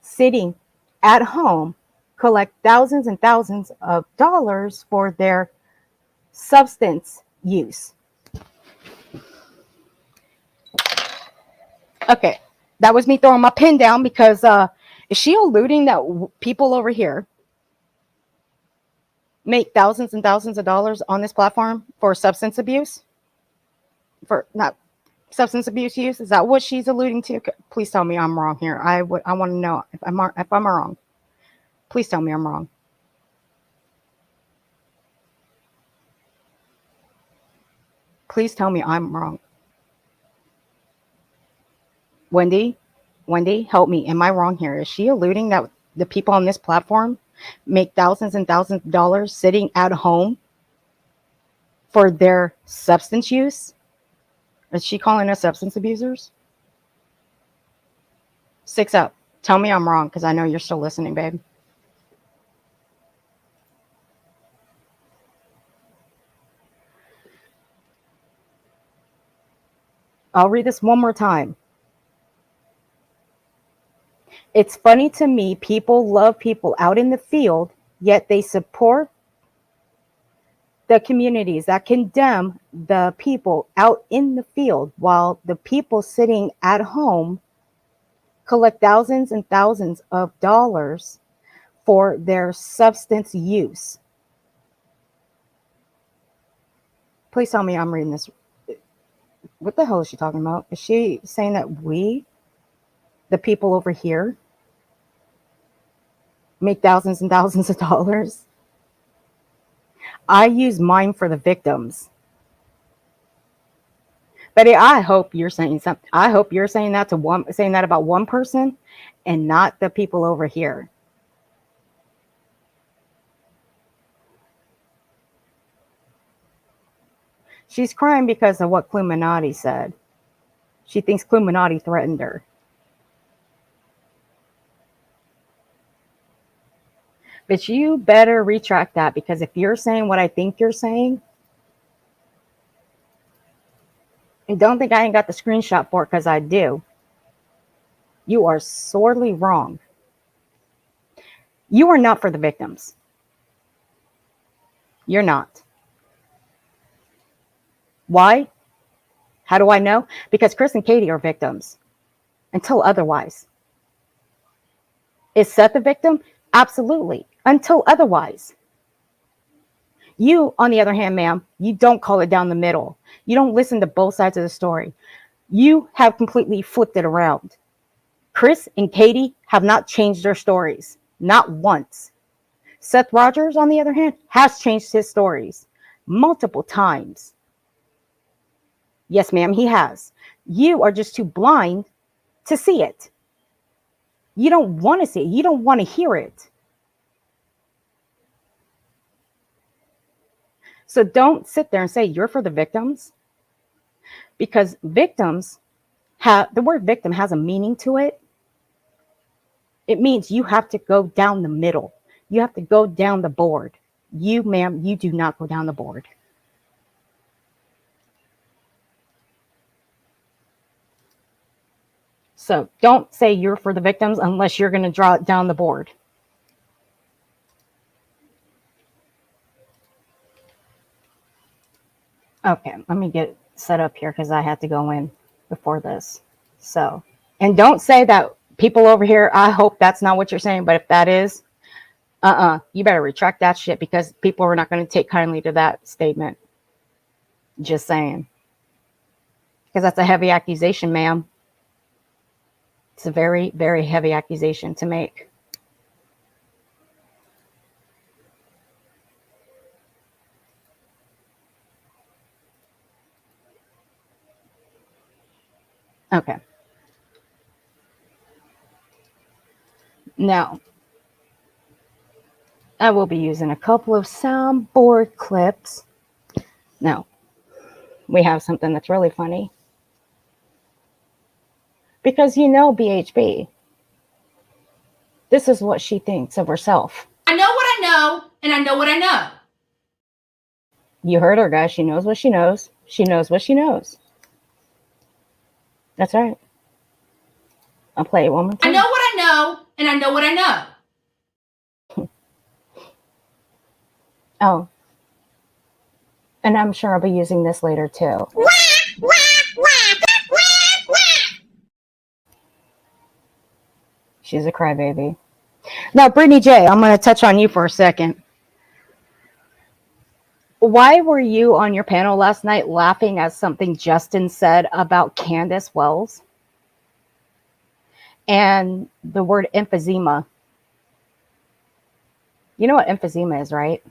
sitting at home collect thousands and thousands of dollars for their substance use. Okay, that was me throwing my pen down, because is she alluding that people over here make thousands and thousands of dollars on this platform for substance abuse? For not substance abuse use? Is that what she's alluding to? Please tell me I'm wrong here. I want to know if I'm wrong. Please tell me I'm wrong. Please tell me I'm wrong. Wendy, help me. Am I wrong here? Is she alluding that the people on this platform make thousands and thousands of dollars sitting at home for their substance use? Is she calling us substance abusers? 6 up. Tell me I'm wrong, because I know you're still listening, babe. I'll read this one more time. It's funny to me, people love people out in the field, yet they support the communities that condemn the people out in the field, while the people sitting at home collect thousands and thousands of dollars for their substance use. Please tell me I'm reading this. What the hell is she talking about? Is she saying that we, the people over here, make thousands and thousands of dollars? I use mine for the victims. Betty, I hope you're saying something. I hope you're saying that about one person and not the people over here. She's crying because of what Cluminati said. She thinks Cluminati threatened her. But you better retract that, because if you're saying what I think you're saying, and don't think I ain't got the screenshot for it, because I do, you are sorely wrong. You are not for the victims. You're not. Why? How do I know? Because Chris and Katie are victims until otherwise. Is Seth a victim? Absolutely. Until otherwise. You, on the other hand, ma'am, you don't call it down the middle. You don't listen to both sides of the story. You have completely flipped it around. Chris and Katie have not changed their stories. Not once. Seth Rogers, on the other hand, has changed his stories multiple times. Yes, ma'am, he has. You are just too blind to see it. You don't want to see it. You don't want to hear it. So don't sit there and say you're for the victims, because victims the word victim has a meaning to it. It means you have to go down the middle. You have to go down the board. You, ma'am, you do not go down the board. So don't say you're for the victims unless you're going to draw it down the board. Okay, let me get set up here, because I had to go in before this. So, and don't say that people over here, I hope that's not what you're saying, but if that is, you better retract that shit, because people are not going to take kindly to that statement. Just saying. Because that's a heavy accusation, ma'am. It's a very, very heavy accusation to make. Okay. Now, I will be using a couple of soundboard clips. Now, we have something that's really funny. Because you know BHB. This is what she thinks of herself. I know what I know, and I know what I know. You heard her, guys. She knows what she knows. She knows what she knows. That's right. I'll play it one more time. I know what I know, and I know what I know. Oh. And I'm sure I'll be using this later too. She's a crybaby. Now, Brittany J, I'm going to touch on you for a second. Why were you on your panel last night laughing at something Justin said about Candace Wells and the word emphysema? You know what emphysema is, right?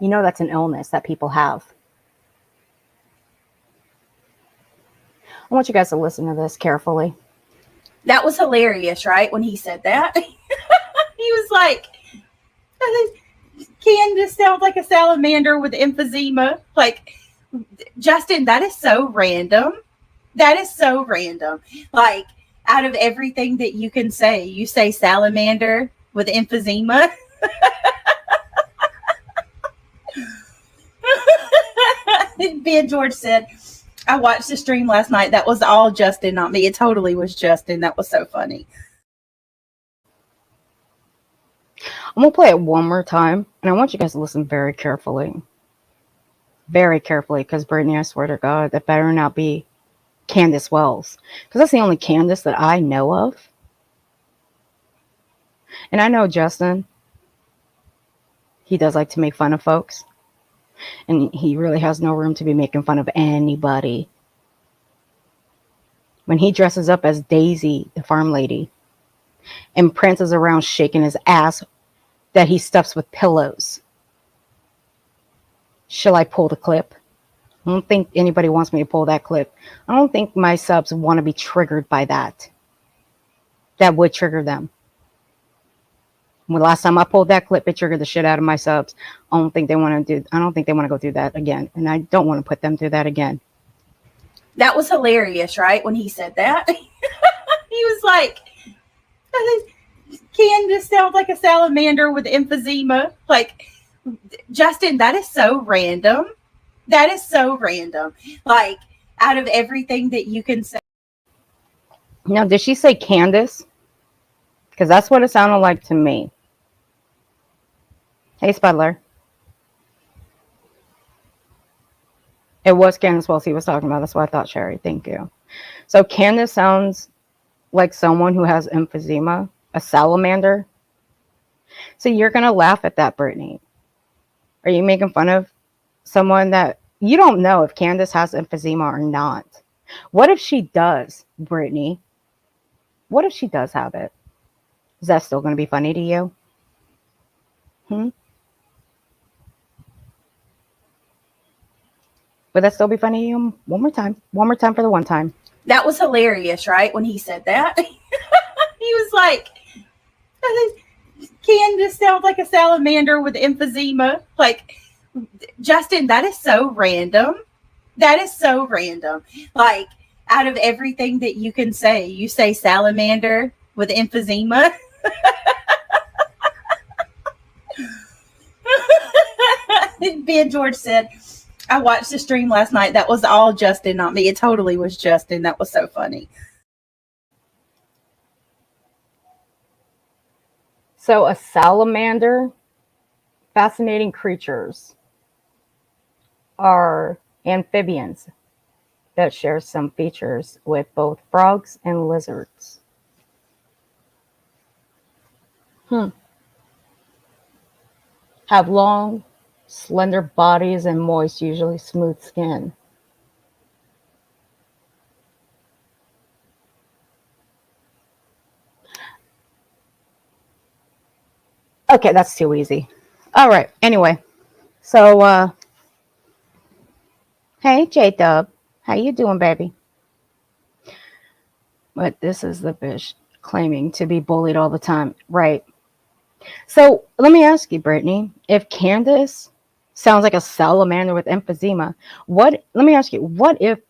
You know that's an illness that people have. I want you guys to listen to this carefully. That was hilarious, right? When he said that, he was like, Candace sounds like a salamander with emphysema. Like, Justin, that is so random. That is so random. Like, out of everything that you can say, you say salamander with emphysema. Ben George said, I watched the stream last night. That was all Justin, not me. It totally was Justin. That was so funny. I'm going to play it one more time, and I want you guys to listen very carefully. Very carefully, because Brittany, I swear to God, that better not be Candace Wells. Because that's the only Candace that I know of. And I know Justin, he does like to make fun of folks. And he really has no room to be making fun of anybody. When he dresses up as Daisy, the farm lady, and prances around shaking his ass that he stuffs with pillows. Shall I pull the clip? I don't think anybody wants me to pull that clip. I don't think my subs want to be triggered by that. That would trigger them. When last time I pulled that clip, it triggered the shit out of my subs. I don't think they want to go through that again. And I don't want to put them through that again. That was hilarious, right? When he said that, he was like, Candace sounds like a salamander with emphysema. Like, Justin, that is so random. That is so random. Like, out of everything that you can say. Now, did she say Candace? Because that's what it sounded like to me. Hey, Spudler. It was Candace Wells he was talking about. That's what I thought, Sherry. Thank you. So Candace sounds like someone who has emphysema, a salamander. So you're going to laugh at that, Brittany. Are you making fun of someone that you don't know if Candace has emphysema or not? What if she does, Brittany? What if she does have it? Is that still going to be funny to you? Would that still be funny to you? One more time. One more time for the one time. That was hilarious, right? When he said that, he was like, Candace sounds like a salamander with emphysema. Like, Justin, that is so random. That is so random. Like, out of everything that you can say, you say salamander with emphysema. Ben George said, I watched the stream last night. That was all Justin, not me. It totally was Justin. That was so funny. So a salamander, fascinating creatures, are amphibians that share some features with both frogs and lizards. Have long, slender bodies and moist, usually smooth skin. Okay, that's too easy. All right. Anyway, so hey J Dub, how you doing, baby? But this is the bitch claiming to be bullied all the time, right? So let me ask you, Brittany, if Candace sounds like a salamander with emphysema, what? Let me ask you, what if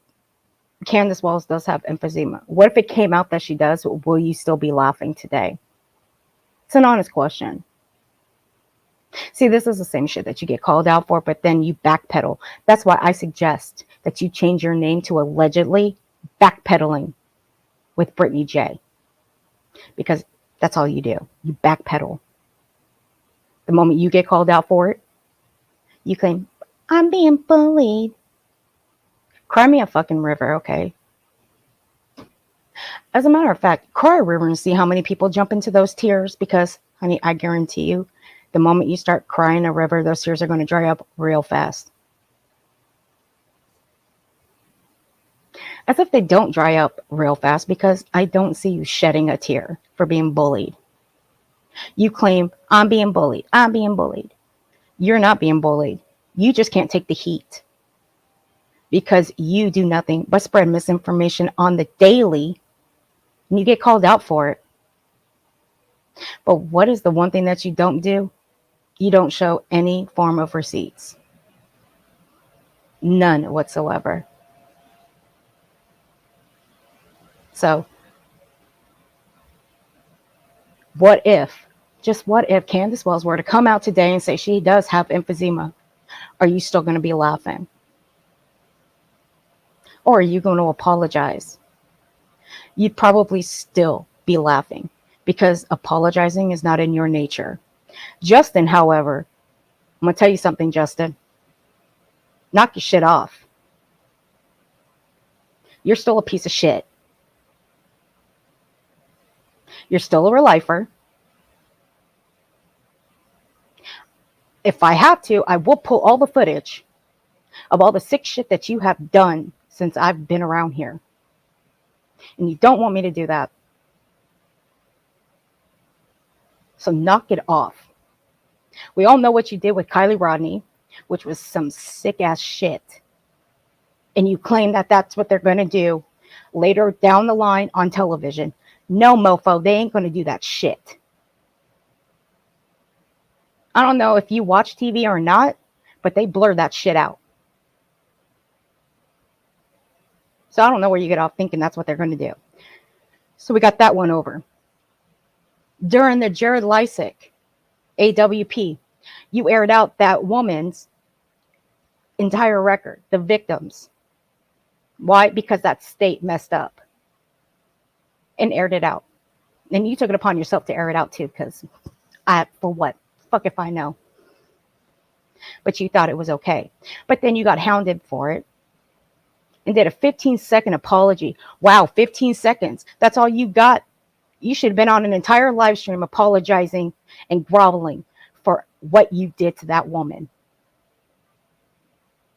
Candace Walls does have emphysema? What if it came out that she does? Will you still be laughing today? It's an honest question. See, this is the same shit that you get called out for, but then you backpedal. That's why I suggest that you change your name to allegedly backpedaling with Brittany J. Because that's all you do. You backpedal. The moment you get called out for it, you claim, I'm being bullied. Cry me a fucking river, okay? As a matter of fact, cry a river and see how many people jump into those tears because, honey, I guarantee you, the moment you start crying a river, those tears are going to dry up real fast. As if they don't dry up real fast because I don't see you shedding a tear for being bullied. You claim, I'm being bullied. I'm being bullied. You're not being bullied. You just can't take the heat because you do nothing but spread misinformation on the daily and you get called out for it. But what is the one thing that you don't do? You don't show any form of receipts. None whatsoever. So, what if, just what if Candace Wells were to come out today and say she does have emphysema? Are you still going to be laughing? Or are you going to apologize? You'd probably still be laughing because apologizing is not in your nature. Justin, however, I'm going to tell you something, Justin. Knock your shit off. You're still a piece of shit. You're still a real lifer. If I have to, I will pull all the footage of all the sick shit that you have done since I've been around here. And you don't want me to do that. So knock it off. We all know what you did with Kylie Rodney, which was some sick ass shit. And you claim that that's what they're going to do later down the line on television. No, mofo, they ain't going to do that shit. I don't know if you watch TV or not, but they blur that shit out. So I don't know where you get off thinking that's what they're going to do. So we got that one over. During the Jared Lysick AWP, you aired out that woman's entire record, the victims. Why? Because that state messed up and aired it out. And you took it upon yourself to air it out too, because for what? Fuck if I know. But you thought it was okay. But then you got hounded for it and did a 15-second apology. Wow, 15 seconds. That's all you got. You should have been on an entire live stream apologizing and groveling for what you did to that woman.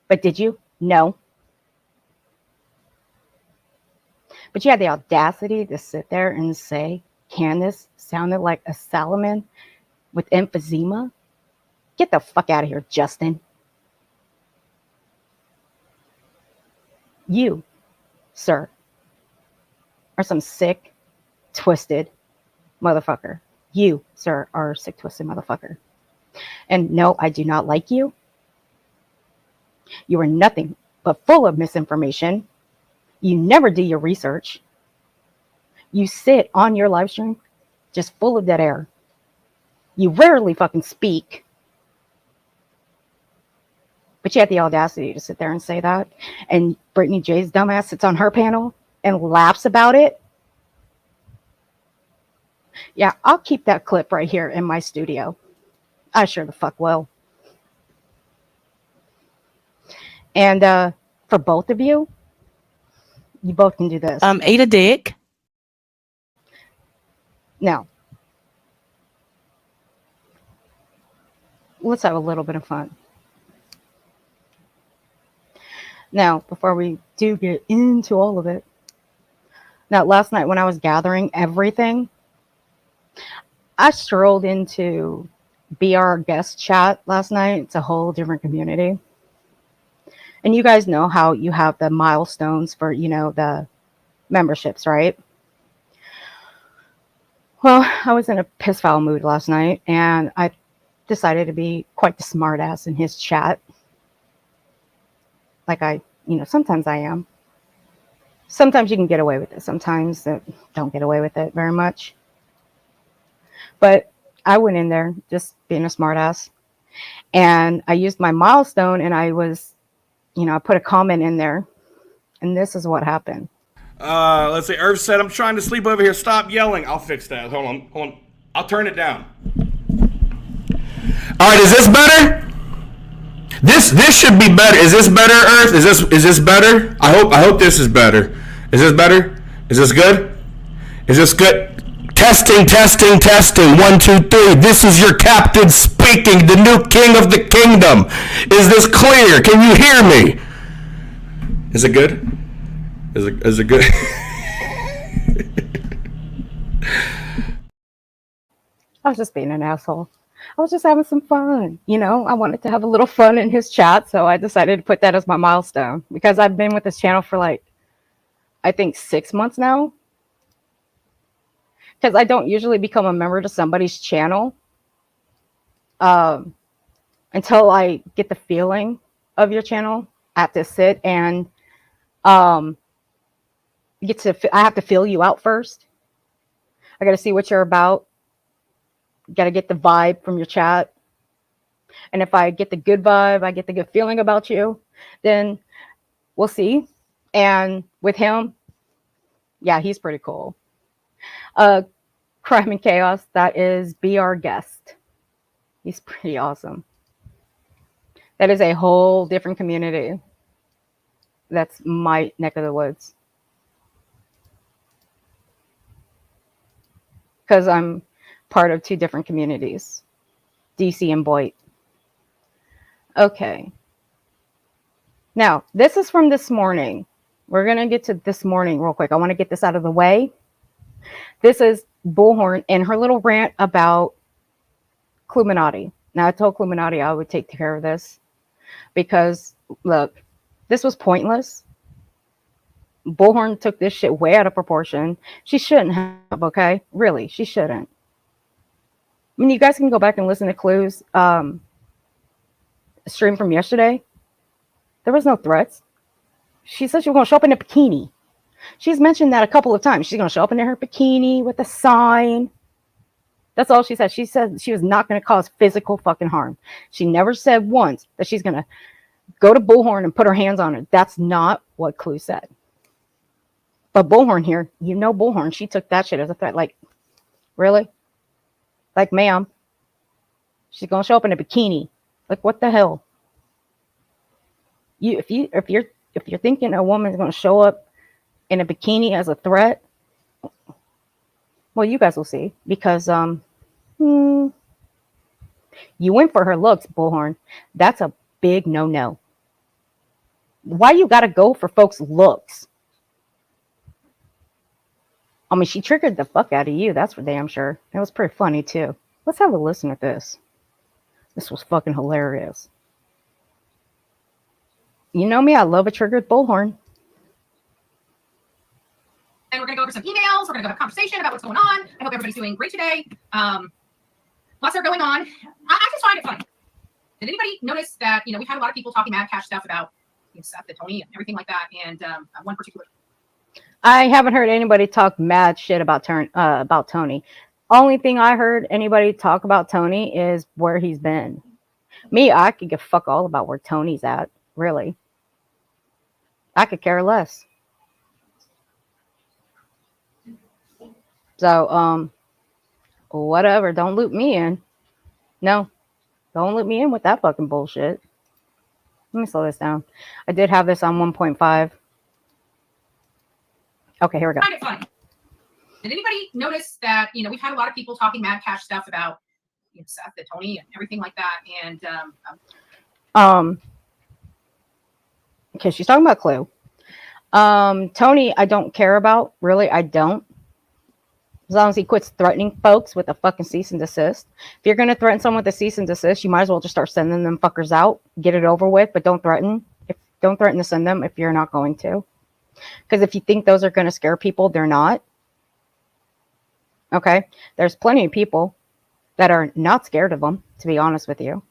But did you? No. But you had the audacity to sit there and say Candace sounded like a salamander with emphysema. Get the fuck out of here, Justin. You, sir, are some sick, twisted motherfucker. You, sir, are a sick, twisted motherfucker. And no, I do not like you. You are nothing but full of misinformation. You never do your research. You sit on your live stream just full of dead air. You rarely fucking speak. But you had the audacity to sit there and say that. And Brittany J's dumbass sits on her panel and laughs about it. Yeah, I'll keep that clip right here in my studio. I sure the fuck will. And for both of you, you both can do this. Eat a dick. Now, let's have a little bit of fun. Now, before we do get into all of it. Now, last night when I was gathering everything, I strolled into Be Our Guest chat last night. It's a whole different community. And you guys know how you have the milestones for, the memberships, right? Well, I was in a piss foul mood last night, and I decided to be quite the smartass in his chat. Like sometimes I am. Sometimes you can get away with it. Sometimes don't get away with it very much. But I went in there just being a smartass, and I used my milestone, and I was, I put a comment in there, and this is what happened. Let's see. Irv said, I'm trying to sleep over here. Stop yelling. I'll fix that. Hold on. I'll turn it down. All right, is this better? This should be better. Is this better, Earth? Is this better? I hope this is better. Is this better? Is this good? Is this good? Testing. 1, 2, 3. This is your captain speaking, the new king of the kingdom. Is this clear? Can you hear me? Is it good? Is it good? I was just being an asshole. I was just having some fun. I wanted to have a little fun in his chat, so I decided to put that as my milestone, because I've been with this channel for I think 6 months now. Because I don't usually become a member to somebody's channel until I get the feeling of your channel. I have to sit and I have to feel you out first. I got to see what you're about. Got to get the vibe from your chat. And if I get the good vibe, I get the good feeling about you, then we'll see. And with him, yeah, he's pretty cool. Crime and Chaos, that is Be Our Guest. He's pretty awesome. That is a whole different community. That's my neck of the woods. Because I'm part of 2 different communities, DC and Boyd. Okay. Now, this is from this morning. We're going to get to this morning real quick. I want to get this out of the way. This is Bullhorn and her little rant about Cluminati. Now, I told Cluminati I would take care of this because, look, this was pointless. Bullhorn took this shit way out of proportion. She shouldn't have, okay? Really, she shouldn't. I mean, you guys can go back and listen to Clue's stream from yesterday. There was no threats. She said she was going to show up in a bikini. She's mentioned that a couple of times. She's going to show up in her bikini with a sign. That's all she said. She said she was not going to cause physical fucking harm. She never said once that she's going to go to Bullhorn and put her hands on her. That's not what Clue said. But Bullhorn here, Bullhorn, she took that shit as a threat. Like, really? Like, ma'am, she's going to show up in a bikini. Like, what the hell? If you're thinking a woman's going to show up in a bikini as a threat, well, you guys will see, because you went for her looks, Bullhorn. That's a big no-no. Why you got to go for folks' looks? I mean, she triggered the fuck out of you. That's for damn sure. It was pretty funny, too. Let's have a listen at this. This was fucking hilarious. You know me, I love a triggered Bullhorn. And we're going to go over some emails. We're going to have a conversation about what's going on. I hope everybody's doing great today. Lots are going on. I just find it funny. Did anybody notice that, we've had a lot of people talking mad cash stuff about Seth and Tony and everything like that. And one particular. I haven't heard anybody talk mad shit about Tony. Only thing I heard anybody talk about Tony is where he's been. Me, I could give fuck all about where Tony's at. Really. I could care less. So, whatever. Don't loop me in. No, don't loop me in with that fucking bullshit. Let me slow this down. I did have this on 1.5. Okay, here we go. Kind of funny. Did anybody notice that, we've had a lot of people talking mad cash stuff about Seth and Tony and everything like that. And, okay, she's talking about Clue. Tony, I don't care about. Really, I don't. As long as he quits threatening folks with a fucking cease and desist. If you're going to threaten someone with a cease and desist, you might as well just start sending them fuckers out. Get it over with, but don't threaten. Don't threaten to send them if you're not going to. Because if you think those are going to scare people, they're not. Okay? There's plenty of people that are not scared of them, to be honest with you.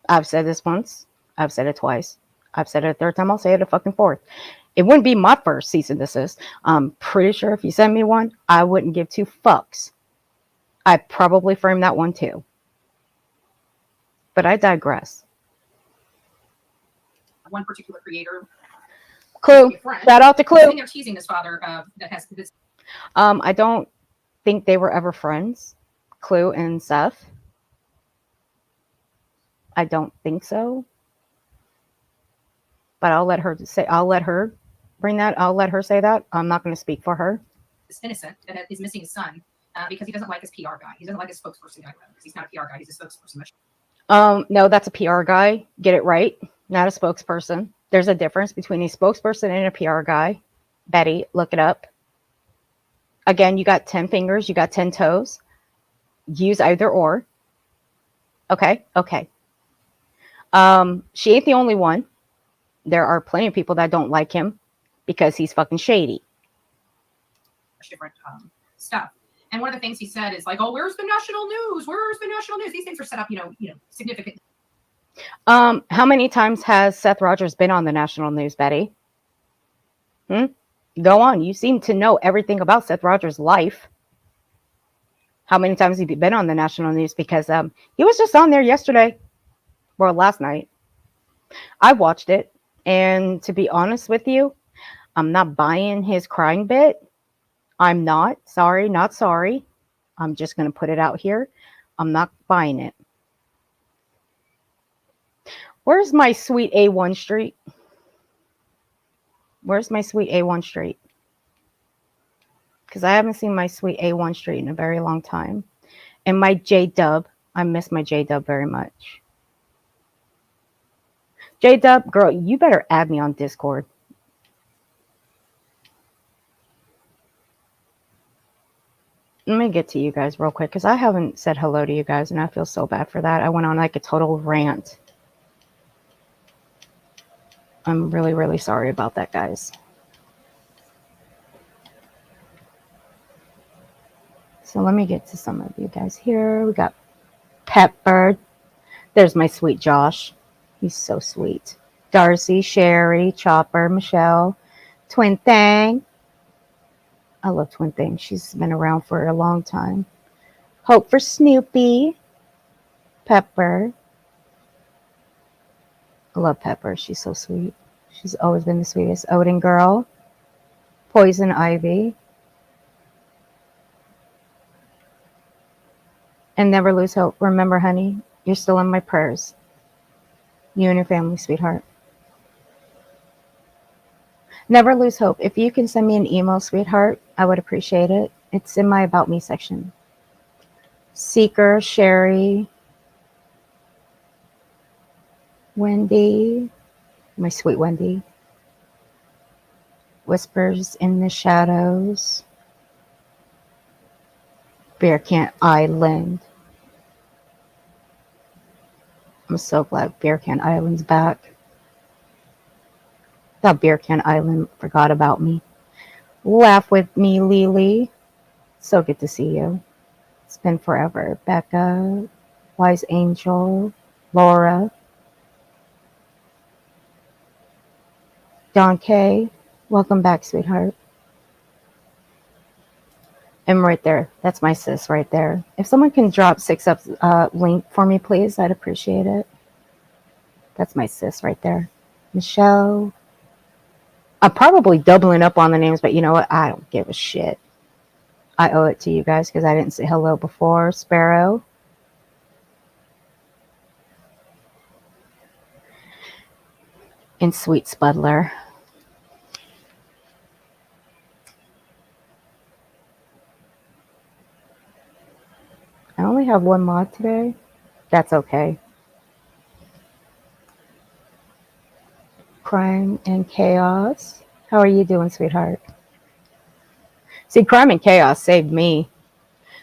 I've said this once. I've said it twice. I've said it a third time. I'll say it a fucking fourth. It wouldn't be my first cease and desist. I'm pretty sure if you send me one, I wouldn't give two fucks. I'd probably frame that one too. But I digress. One particular creator. Clue. Shout out to Clue. They're teasing this father that has this. I don't think they were ever friends. Clue and Seth. I don't think so. But I'll let her bring that. I'll let her say that. I'm not going to speak for her. This innocent that is missing his son because he doesn't like his PR guy. He doesn't like his spokesperson guy because he's not a PR guy. He's a spokesperson. No, that's a PR guy. Get it right. Not a spokesperson. There's a difference between a spokesperson and a PR guy. Betty, look it up. Again, you got 10 fingers. You got 10 toes. Use either or. Okay. She ain't the only one. There are plenty of people that don't like him because he's fucking shady. Different stuff. And one of the things he said is like, "Oh, where's the national news? Where's the national news?" These things are set up, significantly. How many times has Seth Rogers been on the national news, Betty? Go on. You seem to know everything about Seth Rogers' life. How many times have you been on the national news? Because he was just on there yesterday. Well, last night. I watched it. And to be honest with you, I'm not buying his crying bit. I'm not. Sorry, not sorry. I'm just going to put it out here. I'm not buying it. Where's my sweet A1 Street? Where's my sweet A1 Street? Because I haven't seen my sweet A1 Street in a very long time. And my J-Dub. I miss my J-Dub very much. J-Dub, girl, you better add me on Discord. Let me get to you guys real quick because I haven't said hello to you guys and I feel so bad for that. I went on like a total rant. I'm really, really sorry about that, guys. So let me get to some of you guys here. We got Pepper. There's my sweet Josh. He's so sweet. Darcy, Sherry, Chopper, Michelle, Twin Thang. I love Twin Thang. She's been around for a long time. Hope for Snoopy. Pepper. I love Pepper. She's so sweet. She's always been the sweetest. Odin Girl. Poison Ivy. And never lose hope. Remember, honey, you're still in my prayers. You and your family, sweetheart. Never lose hope. If you can send me an email, sweetheart, I would appreciate it. It's in my About Me section. Seeker, Sherry, Wendy, my sweet Wendy. Whispers in the Shadows. Bear Can Island. I'm so glad Bear Can Island's back. Thought Beer Can Island forgot about me. Laugh with me, Lily. So good to see you. It's been forever. Becca, Wise Angel, Laura, Don K. Welcome back, sweetheart. And right there, that's my sis right there. If someone can drop 6-Up's link for me, please, I'd appreciate it. That's my sis right there. Michelle. I'm probably doubling up on the names, but you know what? I don't give a shit. I owe it to you guys because I didn't say hello before. Sparrow. And Sweet Spudler. I only have one mod today. That's okay. Crime and Chaos. How are you doing, sweetheart? See, Crime and Chaos saved me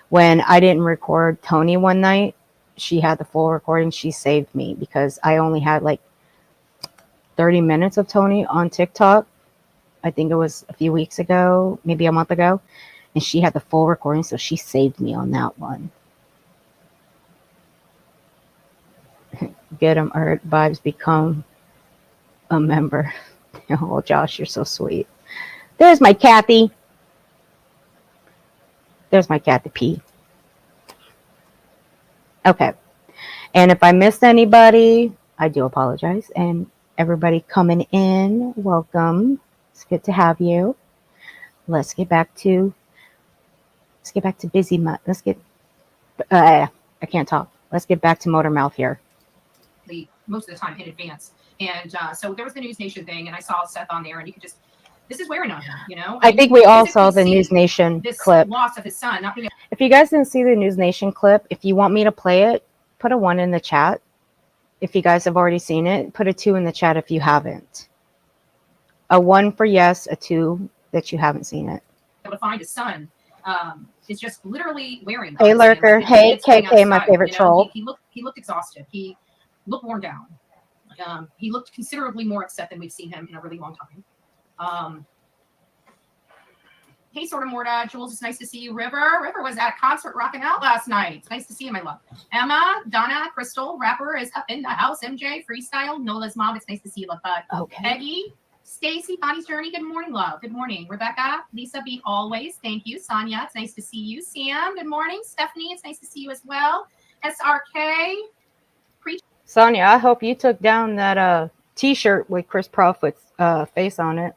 when I didn't record Tony one night. She had the full recording. She saved me because I only had like 30 minutes of Tony on TikTok. I think it was a few weeks ago, maybe a month ago. And she had the full recording, so she saved me on that one. Get 'em Earth vibes, become a member. Oh, Josh, you're so sweet. There's my Kathy. There's my Kathy P. Okay. And if I missed anybody, I do apologize. And everybody coming in, welcome. It's good to have you. Let's get back to busy. Let's get. I can't talk. Let's get back to motor mouth here. Most of the time in advance. And so there was the News Nation thing, and I saw Seth on there, and you could just, this is wearing on him, you know? I think we all saw the News Nation clip. Loss of his son. If you guys didn't see the News Nation clip, if you want me to play it, put a 1 in the chat. If you guys have already seen it, put a 2 in the chat if you haven't. A 1 for yes, a 2 that you haven't seen it. Able to find his son is just literally wearing. Hey, Lurker. Hey, KK, my favorite troll. He looked exhausted. He looked worn down. He looked considerably more upset than we've seen him in a really long time. Hey, sort of Morta. Jules, it's nice to see you. River was at a concert rocking out last night. It's nice to see you, my love. Emma, Donna, Crystal, Rapper is up in the house. MJ, Freestyle, Nola's mom. It's nice to see you, love bud. Okay. Peggy, Stacy, Bonnie's Journey. Good morning, love. Good morning. Rebecca, Lisa B. Always. Thank you. Sonia, it's nice to see you. Sam, good morning. Stephanie, it's nice to see you as well. SRK. Sonia, I hope you took down that t-shirt with Chris Profit's face on it.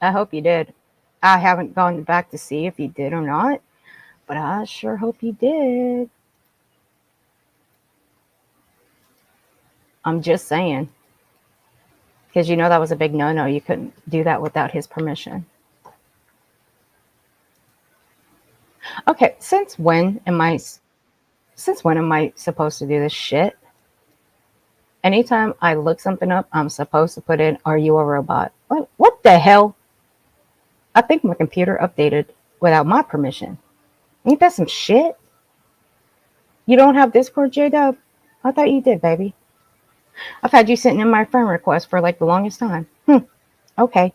I hope you did. I haven't gone back to see if you did or not, but I sure hope you did. I'm just saying. Because you know that was a big no-no. You couldn't do that without his permission. Okay, since when am I supposed to do this shit? Anytime I look something up, I'm supposed to put in, are you a robot? What the hell? I think my computer updated without my permission. Ain't that some shit? You don't have Discord, J-Dub? I thought you did, baby. I've had you sitting in my friend request for like the longest time. Okay.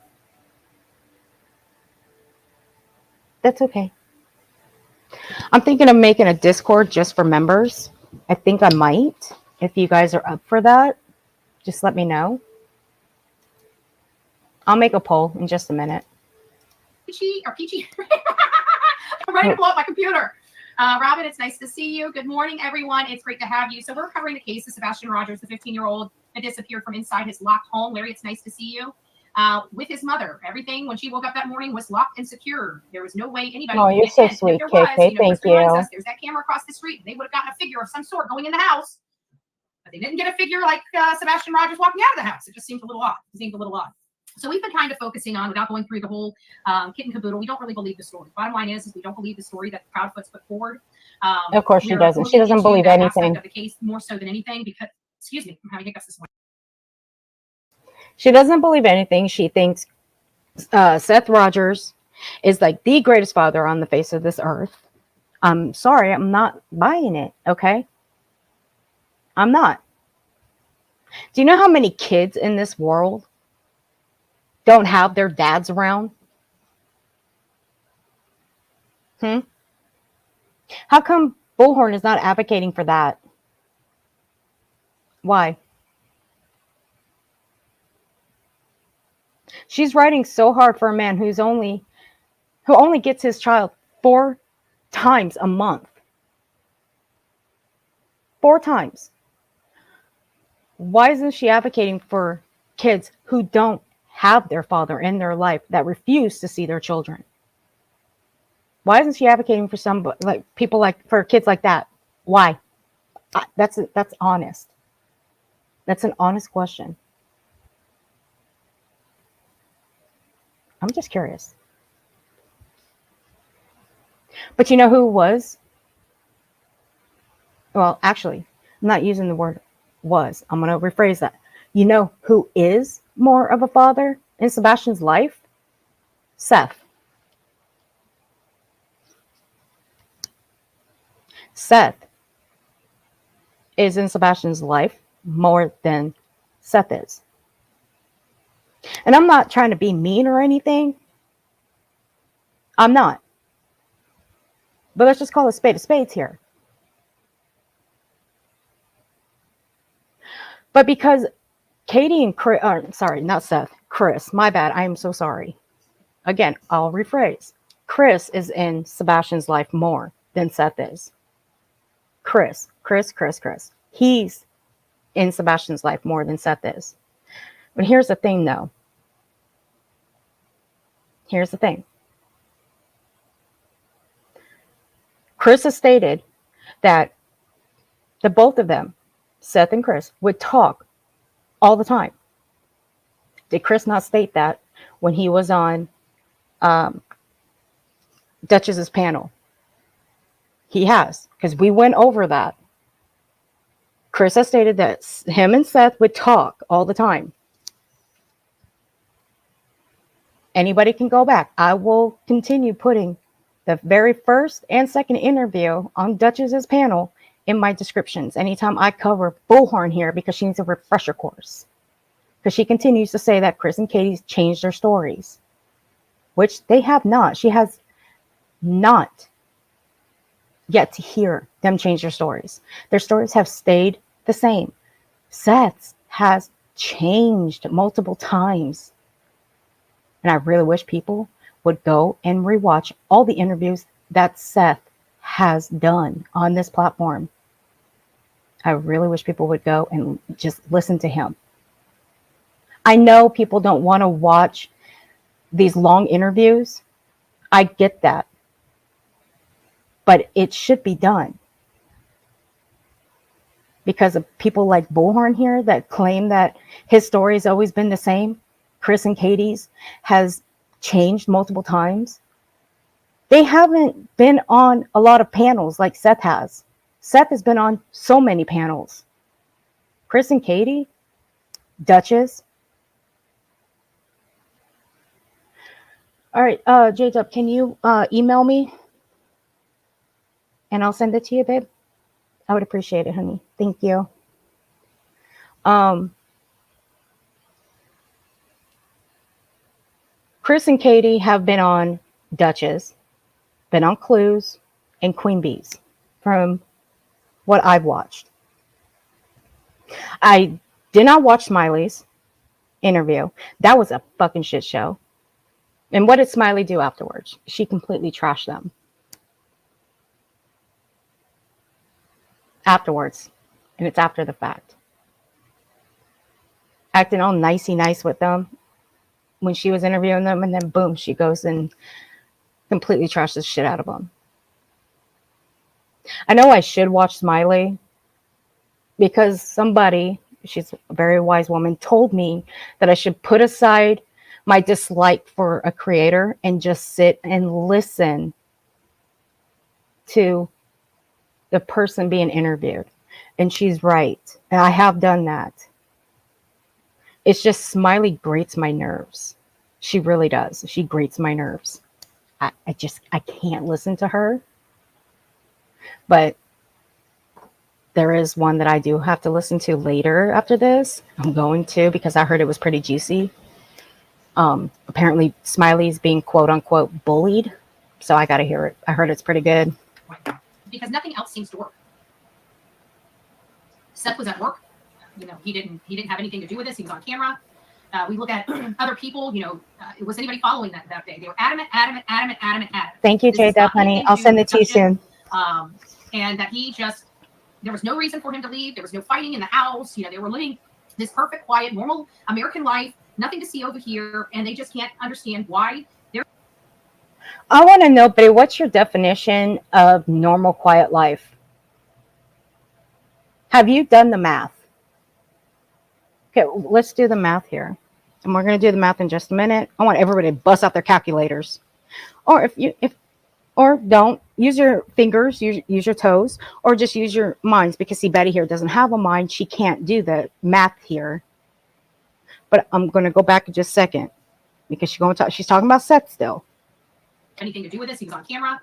That's okay. I'm thinking of making a Discord just for members. I think I might. If you guys are up for that, just let me know. I'll make a poll in just a minute. Peachy. I'm ready to blow up my computer. Robin, it's nice to see you. Good morning, everyone. It's great to have you. So we're covering the case of Sebastian Rogers, the 15-year-old that disappeared from inside his locked home. Larry, it's nice to see you. With his mother. Everything, when she woke up that morning, was locked and secured. There was no way anybody could you're so sweet, KK. Thank you. There's that camera across the street. They would have gotten a figure of some sort going in the house. But they didn't get a figure like Sebastian Rogers walking out of the house. It just seemed a little odd. So we've been kind of focusing on, without going through the whole kit and caboodle, we don't really believe the story. Bottom line is we don't believe the story that Proudfoot's put forward. Of course she doesn't. She doesn't believe anything. Of the case more so than anything because, excuse me, I'm having hiccups this morning. She doesn't believe anything. She thinks Seth Rogers is like the greatest father on the face of this earth. I'm sorry, I'm not buying it, okay? I'm not. Do you know how many kids in this world don't have their dads around? How come Bullhorn is not advocating for that? Why? She's writing so hard for a man who only gets his child 4 times a month. 4 times. Why isn't she advocating for kids who don't have their father in their life, that refuse to see their children? Why isn't she advocating for for kids like that? Why? That's honest. That's an honest question. I'm just curious. But you know who was? Well, actually, I'm not using the word was. I'm going to rephrase that. You know who is more of a father in Sebastian's life? Seth. Seth is in Sebastian's life more than Seth is. And I'm not trying to be mean or anything. I'm not. But let's just call a spades here. But because Katie and Chris, sorry, not Seth, Chris, my bad. I am so sorry. Again, I'll rephrase. Chris is in Sebastian's life more than Seth is. Chris. He's in Sebastian's life more than Seth is. But here's the thing, though. Here's the thing. Chris has stated that the both of them, Seth and Chris, would talk all the time. Did Chris not state that when he was on Duchess's panel? He has, because we went over that. Chris has stated that him and Seth would talk all the time. Anybody can go back. I will continue putting the very first and second interview on Duchess's panel in my descriptions anytime I cover Bullhorn here, because she needs a refresher course. Because she continues to say that Chris and Katie's changed their stories, which they have not. She has not yet to hear them change their stories. Their stories have stayed the same. Seth's has changed multiple times. And I really wish people would go and rewatch all the interviews that Seth has done on this platform. I really wish people would go and just listen to him. I know people don't want to watch these long interviews. I get that. But it should be done. Because of people like Bullhorn here that claim that his story has always been the same. Chris and Katie's has changed multiple times. They haven't been on a lot of panels like Seth has. Seth has been on so many panels. Chris and Katie, Duchess. All right, J-Dub, can you email me? And I'll send it to you, babe. I would appreciate it, honey. Thank you. Chris and Katie have been on Duchess, been on Clues, and Queen Bees from what I've watched. I did not watch Smiley's interview. That was a fucking shit show. And what did Smiley do afterwards? She completely trashed them. Afterwards. And it's after the fact. Acting all nicey nice with them when she was interviewing them, and then boom, she goes and completely trashes the shit out of them. I know I should watch Smiley because somebody, she's a very wise woman, told me that I should put aside my dislike for a creator and just sit and listen to the person being interviewed. And she's right. And I have done that. It's just Smiley grates my nerves. She really does. She grates my nerves. I can't listen to her. But there is one that I do have to listen to later after this. I'm going to, because I heard it was pretty juicy. Apparently Smiley's being quote unquote bullied. So I got to hear it. I heard it's pretty good. Because nothing else seems to work. Seth was at work. You know, he didn't have anything to do with this. He was on camera. We look at other people, was anybody following that day? They were adamant. Thank you, J-Dub, honey. I'll send it to you soon. And that there was no reason for him to leave. There was no fighting in the house. They were living this perfect, quiet, normal American life. Nothing to see over here. And they just can't understand why they're. I want to know, Betty, what's your definition of normal, quiet life? Have you done the math? Okay, let's do the math here. And we're going to do the math in just a minute. I want everybody to bust out their calculators. Or or don't use your fingers, use your toes, or just use your minds, because see, Betty here doesn't have a mind. She can't do the math here. But I'm going to go back in just a second because she's talking about Seth still. Anything to do with this. He was on camera.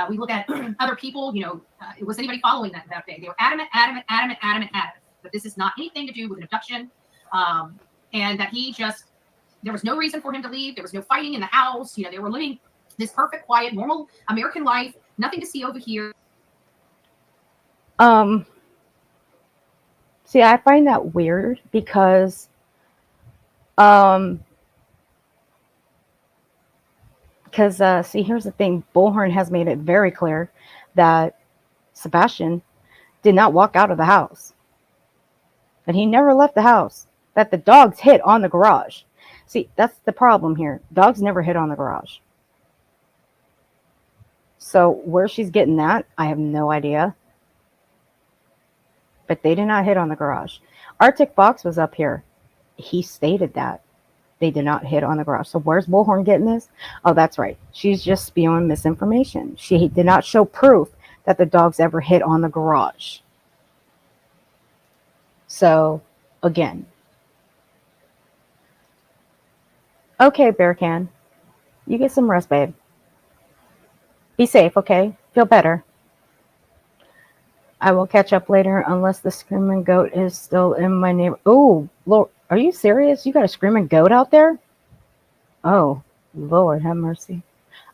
We look at other people, was anybody following that day? They were adamant that this is not anything to do with an abduction, and that there was no reason for him to leave. There was no fighting in the house. They were living this perfect, quiet, normal American life. Nothing to see over here. See, I find that weird because, see, here's the thing. Bullhorn has made it very clear that Sebastian did not walk out of the house. That he never left the house. That the dogs hit on the garage. See, that's the problem here. Dogs never hit on the garage. So where she's getting that, I have no idea. But they did not hit on the garage. Arctic Fox was up here. He stated that they did not hit on the garage. So where's Bullhorn getting this? Oh, that's right. She's just spewing misinformation. She did not show proof that the dogs ever hit on the garage. So, again. Okay, Bearcan. You get some rest, babe. Be safe, okay? Feel better. I will catch up later unless the screaming goat is still in my neighbor. Oh, Lord. Are you serious? You got a screaming goat out there? Oh, Lord, have mercy.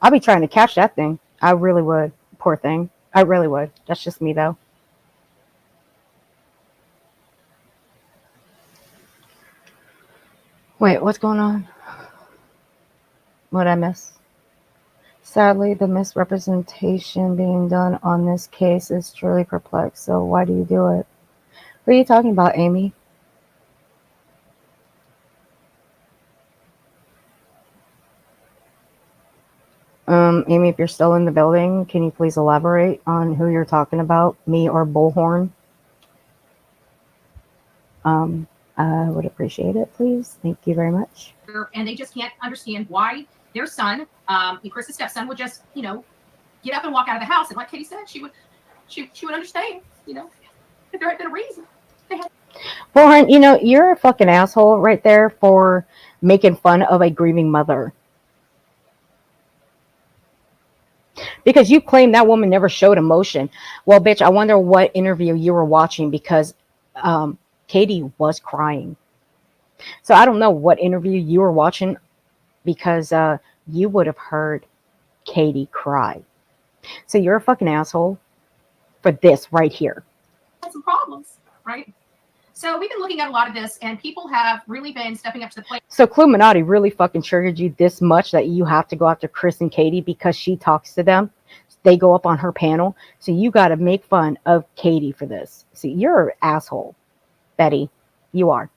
I'll be trying to catch that thing. I really would. Poor thing. I really would. That's just me, though. Wait, what's going on? What'd I miss? Sadly, the misrepresentation being done on this case is truly perplexed. So why do you do it? What are you talking about, Amy? Amy, if you're still in the building, can you please elaborate on who you're talking about, me or Bullhorn? I would appreciate it, please. Thank you very much. And they just can't understand why their son, Chris's stepson, would just, get up and walk out of the house. And like Katie said, she would understand, if there had been a reason. Bullhorn, you're a fucking asshole right there for making fun of a grieving mother. Because you claim that woman never showed emotion. Well, bitch, I wonder what interview you were watching because Katie was crying. So I don't know what interview you were watching because you would have heard Katie cry. So you're a fucking asshole for this right here. Some problems, right? So we've been looking at a lot of this, and people have really been stepping up to the plate. So Cluminati really fucking triggered you this much that you have to go after Chris and Katie because she talks to them. They go up on her panel. So you got to make fun of Katie for this. See, you're an asshole, Betty. You are.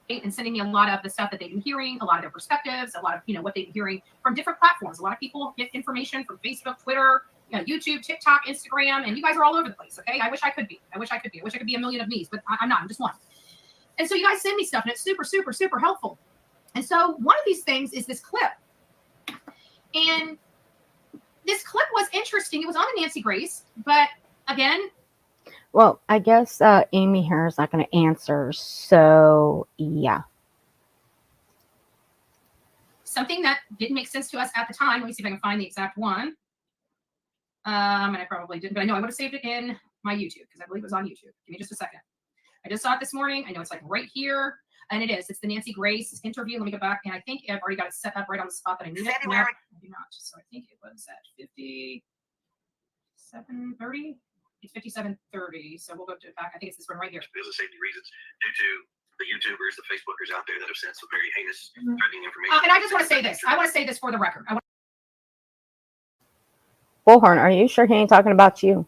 And sending me a lot of the stuff that they've been hearing, a lot of their perspectives, a lot of, what they've been hearing from different platforms. A lot of people get information from Facebook, Twitter, YouTube, TikTok, Instagram, and you guys are all over the place, okay? I wish I could be. I wish I could be a million of me's, but I'm not. I'm just one. And so you guys send me stuff, and it's super, super, super helpful. And so one of these things is this clip. And this clip was interesting. It was on a Nancy Grace, but again... Well, I guess Amy here is not going to answer, so yeah. Something that didn't make sense to us at the time. Let me see if I can find the exact one. And I probably didn't, but I know I would have saved it in my YouTube because I believe it was on YouTube. Give me just a second. I just saw it this morning. I know it's like right here, and it is. It's the Nancy Grace interview. Let me go back, and I think I've already got it set up right on the spot that I need it. No, I do not. So I think it was at 57:30. It's 57:30. So we'll go to it back. I think it's this one right here. Because of safety reasons, due to the YouTubers, the Facebookers out there that have sent some very heinous, threatening information. And I just want to say this. I want to say this for the record. Bullhorn, are you sure he ain't talking about you?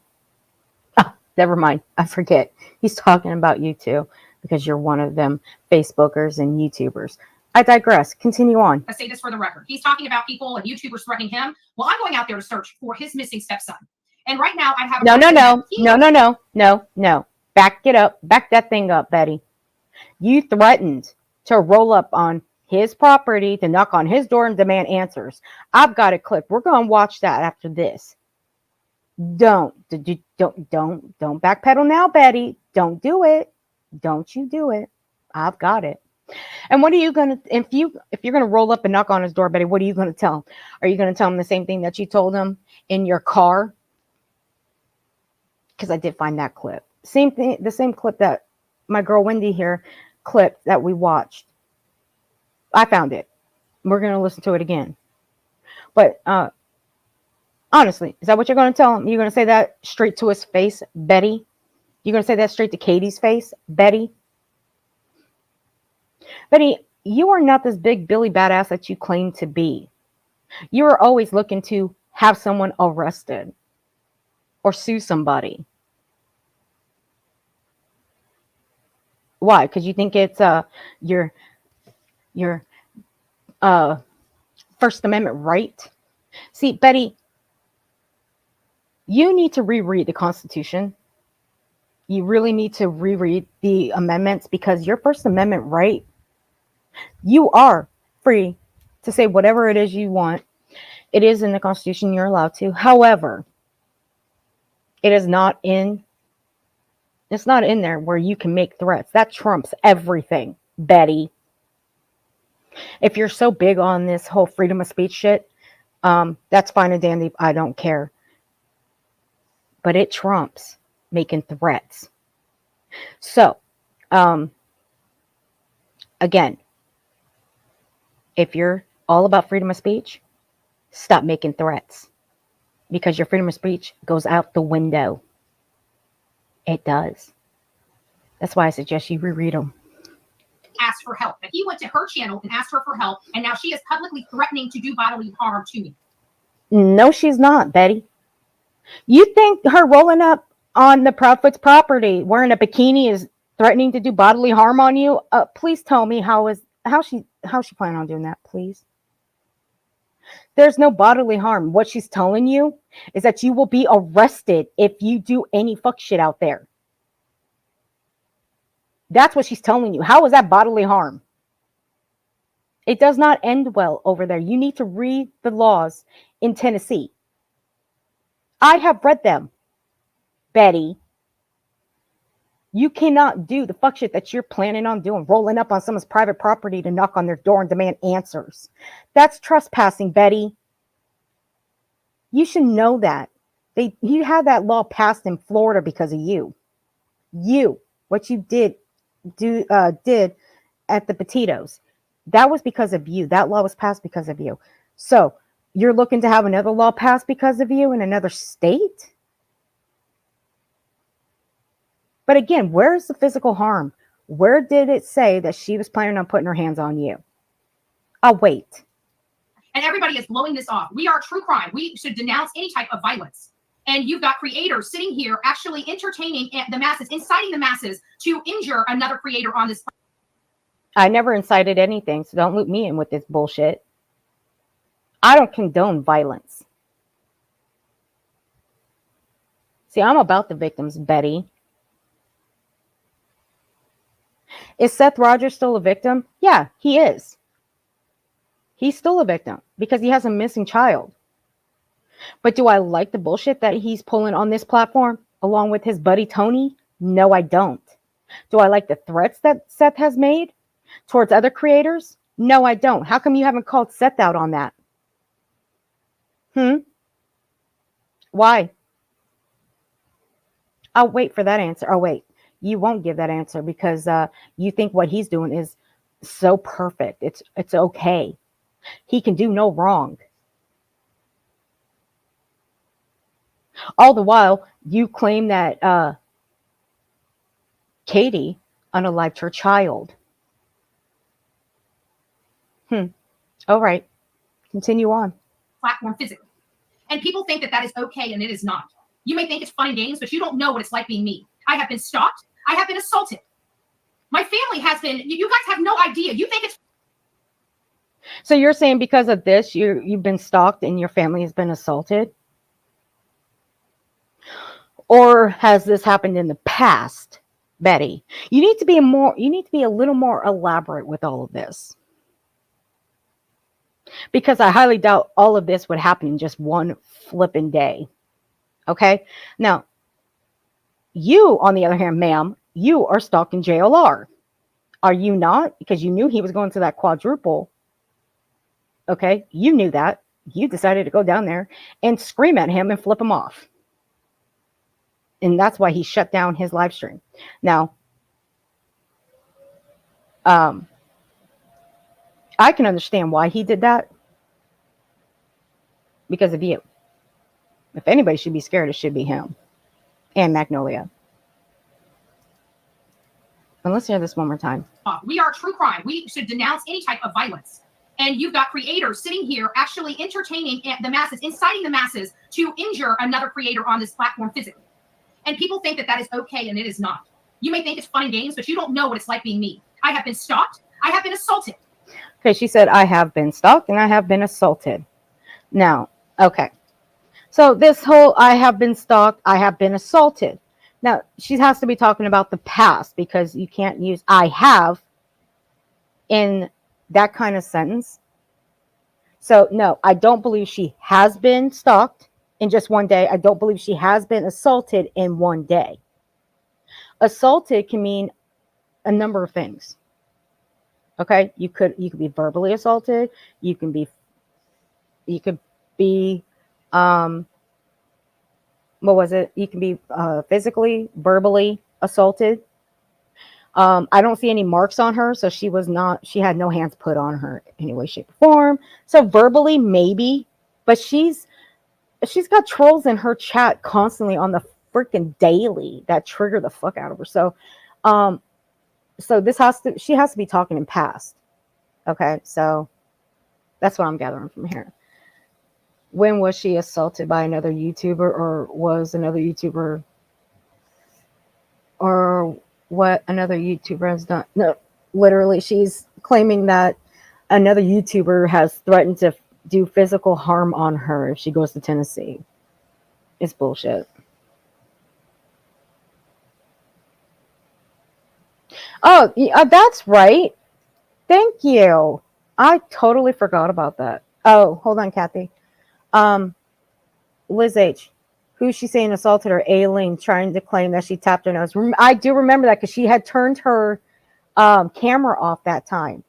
Oh, never mind. I forget. He's talking about you too because you're one of them Facebookers and YouTubers. I digress. Continue on. I say this for the record. He's talking about people and YouTubers threatening him. Well, I'm going out there to search for his missing stepson. And right now I have... No. Back it up. Back that thing up, Betty. You threatened to roll up on his property, to knock on his door and demand answers. I've got it clipped. We're going to watch that after this. Don't backpedal now, Betty. Don't do it. Don't you do it. I've got it. And what are you gonna if you're gonna roll up and knock on his door, Betty? What are you gonna tell him? Are you gonna tell him the same thing that you told him in your car? Because I did find that clip. Same thing, the same clip that my girl Wendy here clipped that we watched. I found it. We're gonna listen to it again. But honestly, is that what you're gonna tell him? You're gonna say that straight to his face, Betty? You're gonna say that straight to Katie's face, Betty? Betty, you are not this big Billy badass that you claim to be. You are always looking to have someone arrested or sue somebody. Why? Because you think it's your First Amendment right? See, Betty, you need to reread the Constitution. You really need to reread the amendments, because your First Amendment right, you are free to say whatever it is you want. It is in the Constitution. You're allowed to. However, it is not in. It's not in there where you can make threats. That trumps everything, Betty. If you're so big on this whole freedom of speech shit, that's fine and dandy. I don't care. But it trumps making threats. So, again, if you're all about freedom of speech, stop making threats, because your freedom of speech goes out the window. It does. That's why I suggest you reread them. Asked for help. But he went to her channel and asked her for help, and now she is publicly threatening to do bodily harm to me. No, she's not, Betty. You think her rolling up on the Proudfoot's property wearing a bikini is threatening to do bodily harm on you? Please tell me how she planning on doing that, please. There's no bodily harm. What she's telling you is that you will be arrested if you do any fuck shit out there. That's what she's telling you. How is that bodily harm? It does not end well over there. You need to read the laws in Tennessee. I have read them, Betty. You cannot do the fuck shit that you're planning on doing, rolling up on someone's private property to knock on their door and demand answers. That's trespassing, Betty. You should know that. You had that law passed in Florida because of you. What you did at the Petitos. That was because of you. That law was passed because of you. So you're looking to have another law passed because of you in another state? But again, where's the physical harm? Where did it say that she was planning on putting her hands on you? I'll wait. And everybody is blowing this off. We are true crime. We should denounce any type of violence. And you've got creators sitting here actually entertaining the masses, inciting the masses to injure another creator on this. I never incited anything, so don't loop me in with this bullshit. I don't condone violence. See, I'm about the victims, Betty. Is Seth Rogers still a victim? Yeah, he is. He's still a victim because he has a missing child. But do I like the bullshit that he's pulling on this platform along with his buddy Tony? No, I don't. Do I like the threats that Seth has made towards other creators? No, I don't. How come you haven't called Seth out on that? Why? I'll wait for that answer. Oh, wait. You won't give that answer because you think what he's doing is so perfect. It's okay. He can do no wrong. All the while, you claim that Katie unalived her child. All right. Continue on. Platform physically. And people think that that is okay, and it is not. You may think it's fun and games, but you don't know what it's like being me. I have been stalked. I have been assaulted. My family has been, you guys have no idea. You think it's. So you're saying because of this, you've been stalked and your family has been assaulted? Or has this happened in the past, Betty? You need to be a little more elaborate with all of this. Because I highly doubt all of this would happen in just one flipping day. Okay? Now, you, on the other hand, ma'am, you are stalking JLR. Are you not? Because you knew he was going to that quadruple. Okay, you knew that. You decided to go down there and scream at him and flip him off. And that's why he shut down his live stream. Now, I can understand why he did that. Because of you. If anybody should be scared, it should be him. And Magnolia. And let's hear this one more time. We are true crime. We should denounce any type of violence. And you've got creators sitting here actually entertaining the masses, inciting the masses to injure another creator on this platform physically. And people think that that is okay, and it is not. You may think it's fun and games, but you don't know what it's like being me. I have been stalked. I have been assaulted. Okay, she said, I have been stalked and I have been assaulted. Now, okay. So this whole I have been stalked, I have been assaulted. Now, she has to be talking about the past because you can't use I have in that kind of sentence. So, no, I don't believe she has been stalked in just one day. I don't believe she has been assaulted in one day. Assaulted can mean a number of things. Okay? You could be verbally assaulted. You could be what was it? You can be physically, verbally assaulted. I don't see any marks on her, so she had no hands put on her in any way, shape, or form. So verbally, maybe, but she's got trolls in her chat constantly on the freaking daily that trigger the fuck out of her. So, she has to be talking in past. Okay, so that's what I'm gathering from here. When was she assaulted by another YouTuber, or was another YouTuber, or what another YouTuber has done? No, literally, she's claiming that another YouTuber has threatened to do physical harm on her if she goes to Tennessee. It's bullshit. Oh, yeah, that's right. Thank you. I totally forgot about that. Oh, hold on, Kathy. Liz H. Who's she saying assaulted her? Aileen, trying to claim that she tapped her nose. I do remember that because she had turned her camera off that time.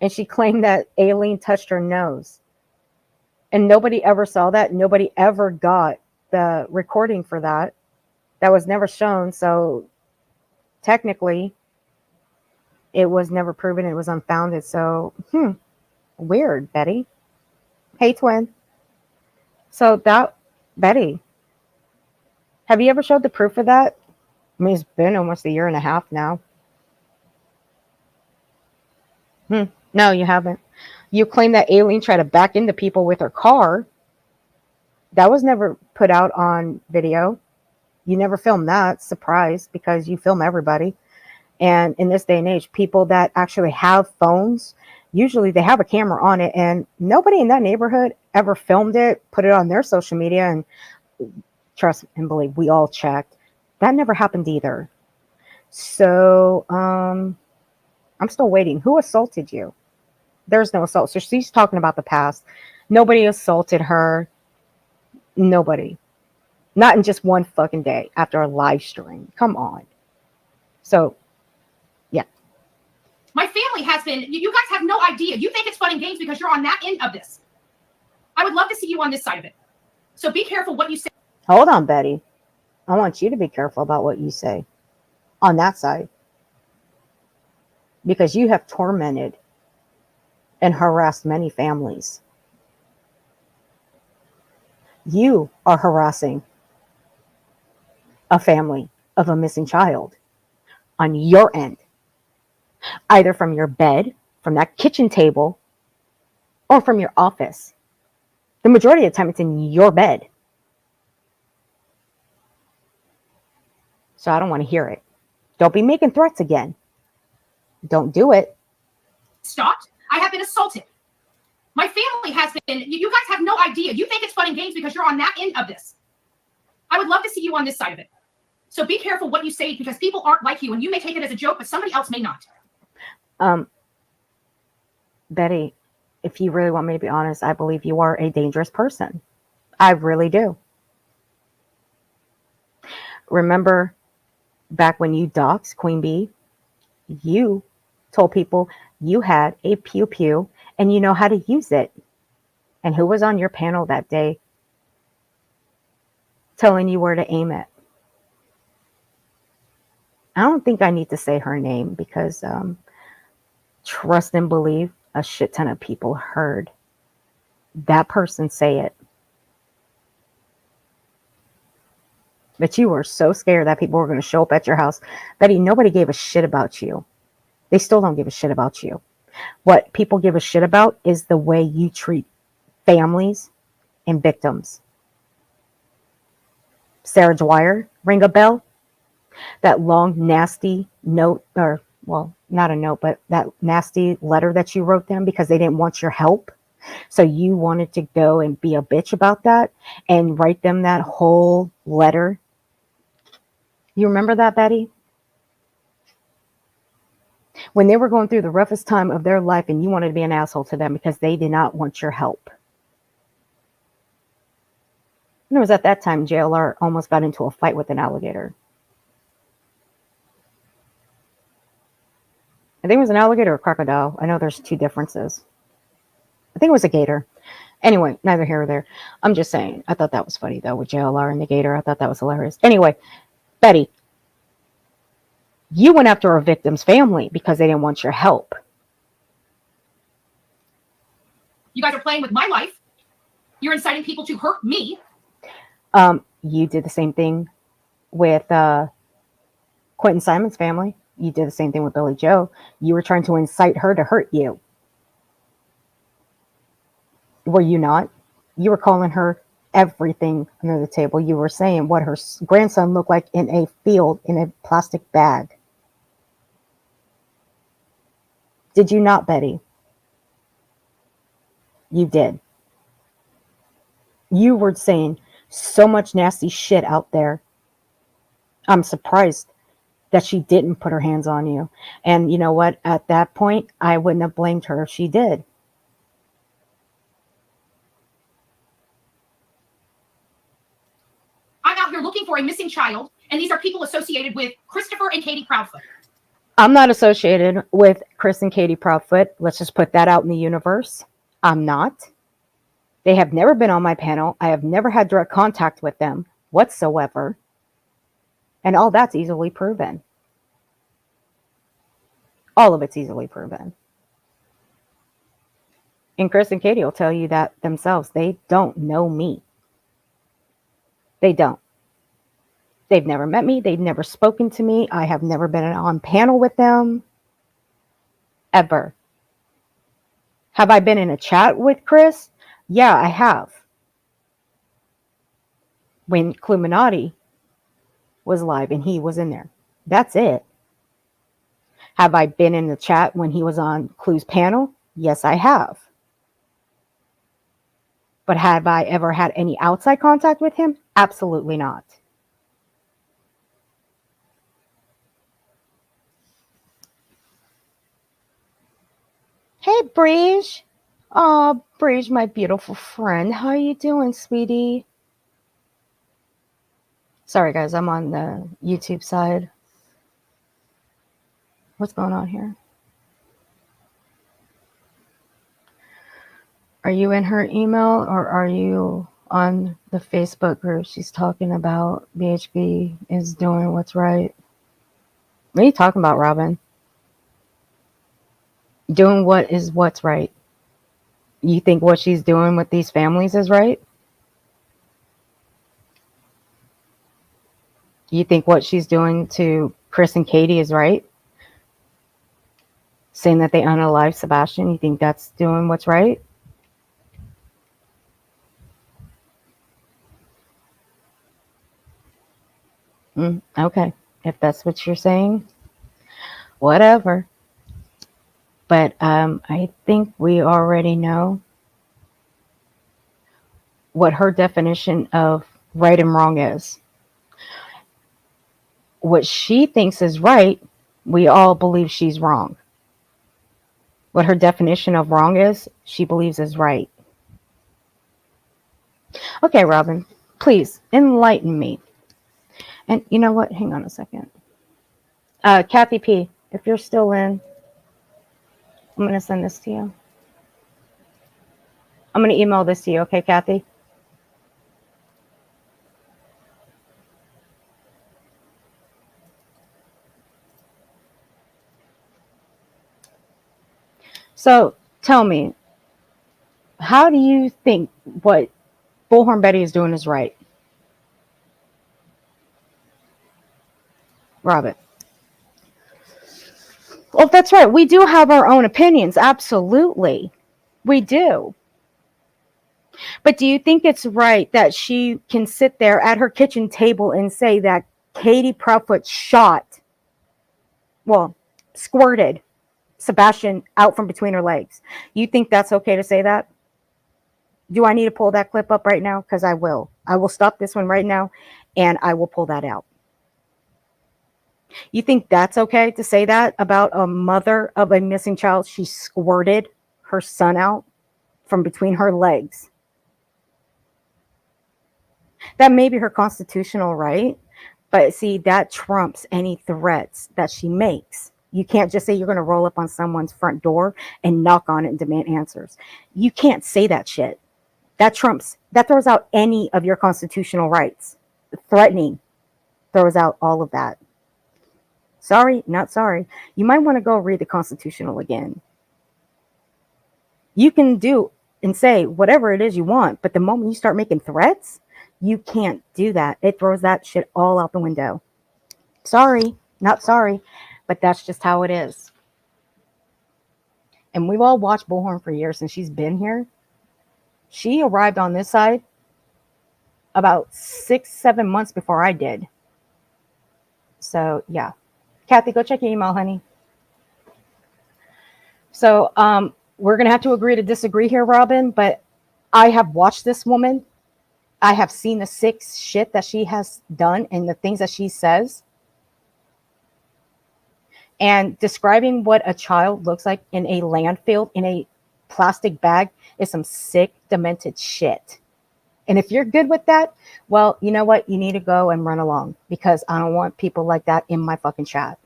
And she claimed that Aileen touched her nose. And nobody ever saw that. Nobody ever got the recording for that. That was never shown. So technically, it was never proven. It was unfounded. So, weird, Betty. Hey, twin. So Betty, have you ever showed the proof of that? I mean, it's been almost a year and a half now. No, you haven't. You claim that Aileen tried to back into people with her car. That was never put out on video. You never filmed that. Surprise, because you film everybody. And in this day and age, people that actually have phones, usually they have a camera on it, and nobody in that neighborhood ever filmed it, put it on their social media, and trust and believe, we all checked. That never happened either. So, I'm still waiting. Who assaulted you? There's no assault. So she's talking about the past. Nobody assaulted her. Nobody. Not in just one fucking day after a live stream. Come on. So, yeah. My family has been, you guys have no idea. You think it's fun and games because you're on that end of this. I would love to see you on this side of it. So be careful what you say. Hold on, Betty. I want you to be careful about what you say on that side. Because you have tormented and harassed many families. You are harassing a family of a missing child on your end. Either from your bed, from that kitchen table, or from your office. The majority of the time, it's in your bed. So I don't want to hear it. Don't be making threats again. Don't do it. Stalked. I have been assaulted. My family has been, you guys have no idea. You think it's fun and games because you're on that end of this. I would love to see you on this side of it. So be careful what you say because people aren't like you and you may take it as a joke, but somebody else may not. Betty, if you really want me to be honest, I believe you are a dangerous person. I really do. Remember back when you doxed Queen Bee You told people you had a pew pew and you know how to use it. And who was on your panel that day telling you where to aim it? I don't think I need to say her name because trust and believe a shit ton of people heard that person say it. But you were so scared that people were going to show up at your house. Betty, nobody gave a shit about you. They still don't give a shit about you. What people give a shit about is the way you treat families and victims. Sarah Dwyer, ring a bell? That long, nasty note, or, well, not a note, but that nasty letter that you wrote them because they didn't want your help. So you wanted to go and be a bitch about that and write them that whole letter. You remember that, Betty? When they were going through the roughest time of their life and you wanted to be an asshole to them because they did not want your help. And it was at that time JLR almost got into a fight with an alligator. I think it was an alligator or a crocodile. I know there's two differences. I think it was a gator. Anyway, neither here or there. I'm just saying. I thought that was funny, though, with JLR and the gator. I thought that was hilarious. Anyway, Betty, you went after a victim's family because they didn't want your help. You guys are playing with my life. You're inciting people to hurt me. You did the same thing with Quentin Simon's family. You did the same thing with Billy Joe. You were trying to incite her to hurt you. Were you not? You were calling her everything under the table. You were saying what her grandson looked like in a field in a plastic bag. Did you not, Betty? You did. You were saying so much nasty shit out there. I'm surprised that she didn't put her hands on you. And you know what? At that point, I wouldn't have blamed her if she did. I'm out here looking for a missing child, and these are people associated with Christopher and Katie Proudfoot. I'm not associated with Chris and Katie Proudfoot. Let's just put that out in the universe. I'm not. They have never been on my panel. I have never had direct contact with them whatsoever. And all that's easily proven. All of it's easily proven. And Chris and Katie will tell you that themselves. They don't know me. They don't. They've never met me. They've never spoken to me. I have never been on panel with them. Ever. Have I been in a chat with Chris? Yeah, I have. When Cluminati was live and he was in there. That's it. Have I been in the chat when he was on Clu's panel? Yes, I have. But have I ever had any outside contact with him? Absolutely not. Hey, Breege. Oh, Breege, my beautiful friend. How you doing, sweetie? Sorry, guys. I'm on the YouTube side. What's going on here? Are you in her email or are you on the Facebook group? She's talking about BHB is doing what's right. What are you talking about, Robin? Doing what's right. You think what she's doing with these families is right? You think what she's doing to Chris and Katie is right? Saying that they unalive Sebastian, you think that's doing what's right? Okay, if that's what you're saying, whatever. But I think we already know what her definition of right and wrong is. What she thinks is right, we all believe she's wrong. What her definition of wrong is, she believes is right. Okay, Robin, please enlighten me. And you know what? Hang on a second. Kathy P., If you're still in, I'm going to send this to you. I'm going to email this to you, okay, Kathy? So tell me, how do you think what Bullhorn Betty is doing is right? Robin. Well, that's right. We do have our own opinions. Absolutely. We do. But do you think it's right that she can sit there at her kitchen table and say that Katie Proudfoot squirted Sebastian out from between her legs? You think that's okay to say that? Do I need to pull that clip up right now? Because I will. I will stop this one right now and I will pull that out. You think that's okay to say that about a mother of a missing child? She squirted her son out from between her legs. That may be her constitutional right, but see, that trumps any threats that she makes. You can't just say you're going to roll up on someone's front door and knock on it and demand answers. You can't say that shit. That throws out any of your constitutional rights. Threatening throws out all of that. Sorry, not sorry. You might want to go read the Constitutional again. You can do and say whatever it is you want, but the moment you start making threats, you can't do that. It throws that shit all out the window. Sorry, not sorry, but that's just how it is. And we've all watched Bullhorn for years since she's been here. She arrived on this side about 6-7 months before I did. So, yeah. Kathy, go check your email, honey. So, we're going to have to agree to disagree here, Robin, but I have watched this woman. I have seen the sick shit that she has done and the things that she says. And describing what a child looks like in a landfill, in a plastic bag, is some sick, demented shit. And if you're good with that, well, you know what? You need to go and run along, because I don't want people like that in my fucking chat.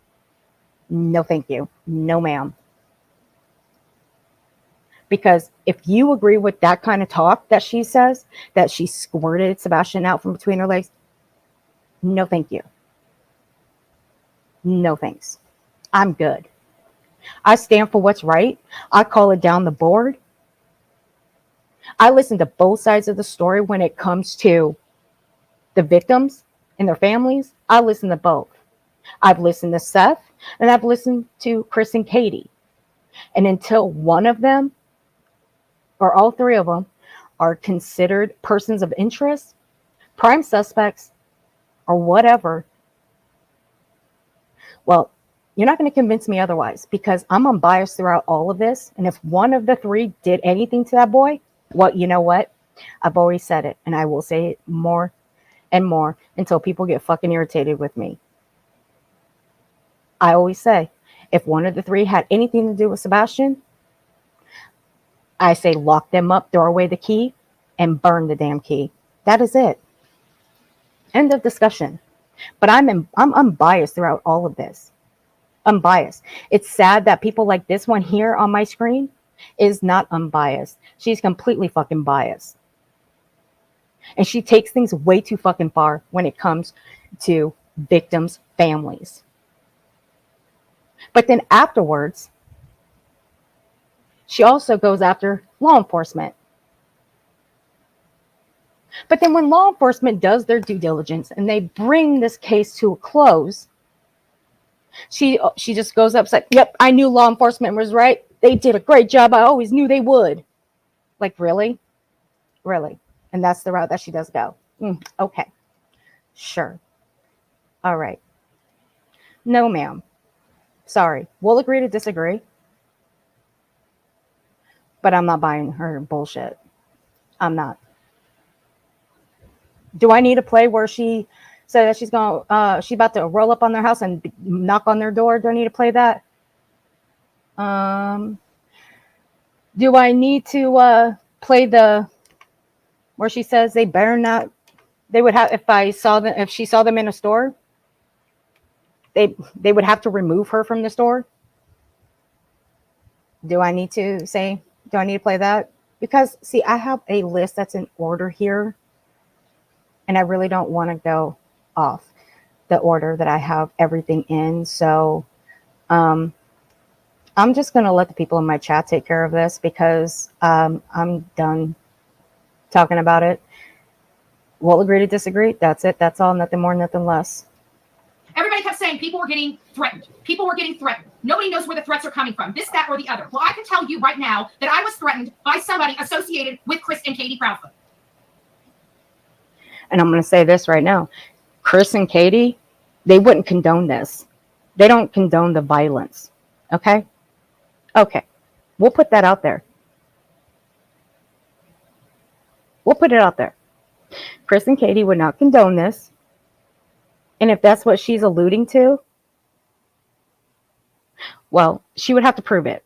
No, thank you. No, ma'am. Because if you agree with that kind of talk that she says, that she squirted Sebastian out from between her legs, no, thank you. No, thanks. I'm good. I stand for what's right. I call it down the board. I listen to both sides of the story when it comes to the victims and their families. I listen to both. I've listened to Seth and I've listened to Chris and Katie. And until one of them or all three of them are considered persons of interest, prime suspects, or whatever, well, you're not going to convince me otherwise, because I'm unbiased throughout all of this. And if one of the three did anything to that boy, well, you know what? I've always said it, and I will say it more and more until people get fucking irritated with me. I always say, if one of the three had anything to do with Sebastian, I say lock them up, throw away the key, and burn the damn key. That is it. End of discussion. But I'm unbiased throughout all of this. Unbiased. It's sad that people like this one here on my screen is not unbiased. She's completely fucking biased. And she takes things way too fucking far when it comes to victims' families. But then afterwards, she also goes after law enforcement. But then when law enforcement does their due diligence and they bring this case to a close, she just goes up, like, yep, I knew law enforcement was right. They did a great job. I always knew they would. Like, really? Really? And that's the route that she does go. Okay. Sure. All right. No, ma'am. Sorry. We'll agree to disagree. But I'm not buying her bullshit. I'm not. Do I need to play where she said that she's about to roll up on their house and knock on their door? Do I need to play that? Do I need to play the where she says they better not? They would have if she saw them in a store. they would have to remove her from the store. Do I need to play that? Because see, I have a list that's in order here, and I really don't want to go off the order that I have everything in. So I'm just going to let the people in my chat take care of this, because I'm done talking about it. We'll agree to disagree. That's it. That's all. Nothing more, nothing less. Everybody kept saying people were getting threatened. People were getting threatened. Nobody knows where the threats are coming from, this, that, or the other. Well, I can tell you right now that I was threatened by somebody associated with Chris and Katie Proudfoot. And I'm going to say this right now. Chris and Katie, they wouldn't condone this. They don't condone the violence. Okay? Okay. We'll put that out there. We'll put it out there. Chris and Katie would not condone this. And if that's what she's alluding to, well, she would have to prove it.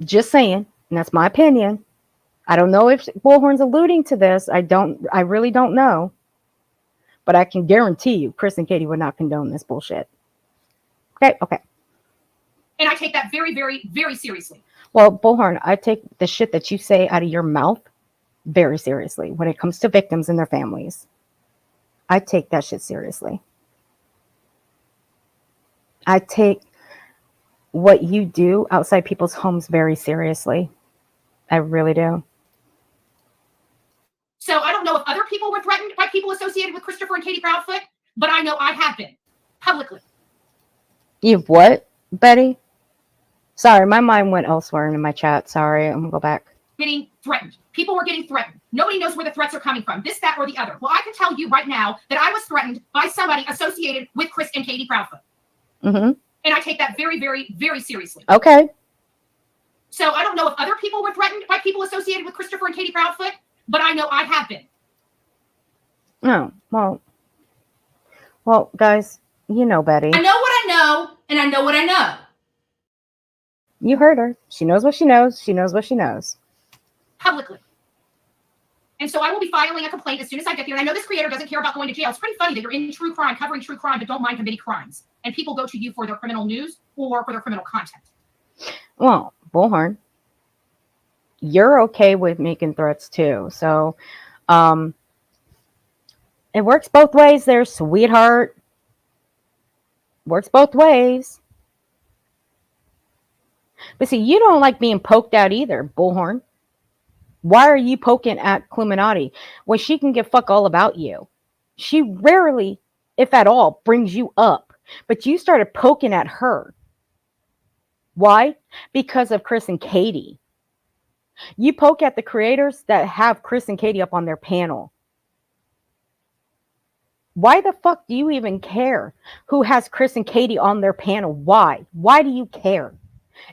Just saying. And that's my opinion. I don't know if Bullhorn's alluding to this. I really don't know. But I can guarantee you, Chris and Katie would not condone this bullshit. Okay, okay. And I take that very, very, very seriously. Well, Bullhorn, I take the shit that you say out of your mouth very seriously when it comes to victims and their families. I take that shit seriously. I take what you do outside people's homes very seriously. I really do. So I don't know if other people were threatened by people associated with Christopher and Katie Proudfoot, but I know I have been publicly. You've what, Betty? Sorry, my mind went elsewhere in my chat. Sorry, I'm gonna go back. Getting threatened. People were getting threatened. Nobody knows where the threats are coming from, this, that, or the other. Well, I can tell you right now that I was threatened by somebody associated with Chris and Katie Proudfoot. Mm-hmm. And I take that very, very, very seriously. Okay. So I don't know if other people were threatened by people associated with Christopher and Katie Proudfoot, but I know I have been. Oh, well, guys, you know Betty. I know what I know, and I know what I know. You heard her. She knows what she knows. She knows what she knows. Publicly. And so I will be filing a complaint as soon as I get there. And I know this creator doesn't care about going to jail. It's pretty funny that you're in true crime, covering true crime, but don't mind committing crimes. And people go to you for their criminal news or for their criminal content. Well, Bullhorn, you're okay with making threats too. So it works both ways there, sweetheart. Works both ways. But see, you don't like being poked at either, Bullhorn. Why are you poking at Cluminati when she can give fuck all about you? She rarely, if at all, brings you up. But you started poking at her. Why? Because of Chris and Katie. You poke at the creators that have Chris and Katie up on their panel. Why the fuck do you even care who has Chris and Katie on their panel? Why? Why do you care?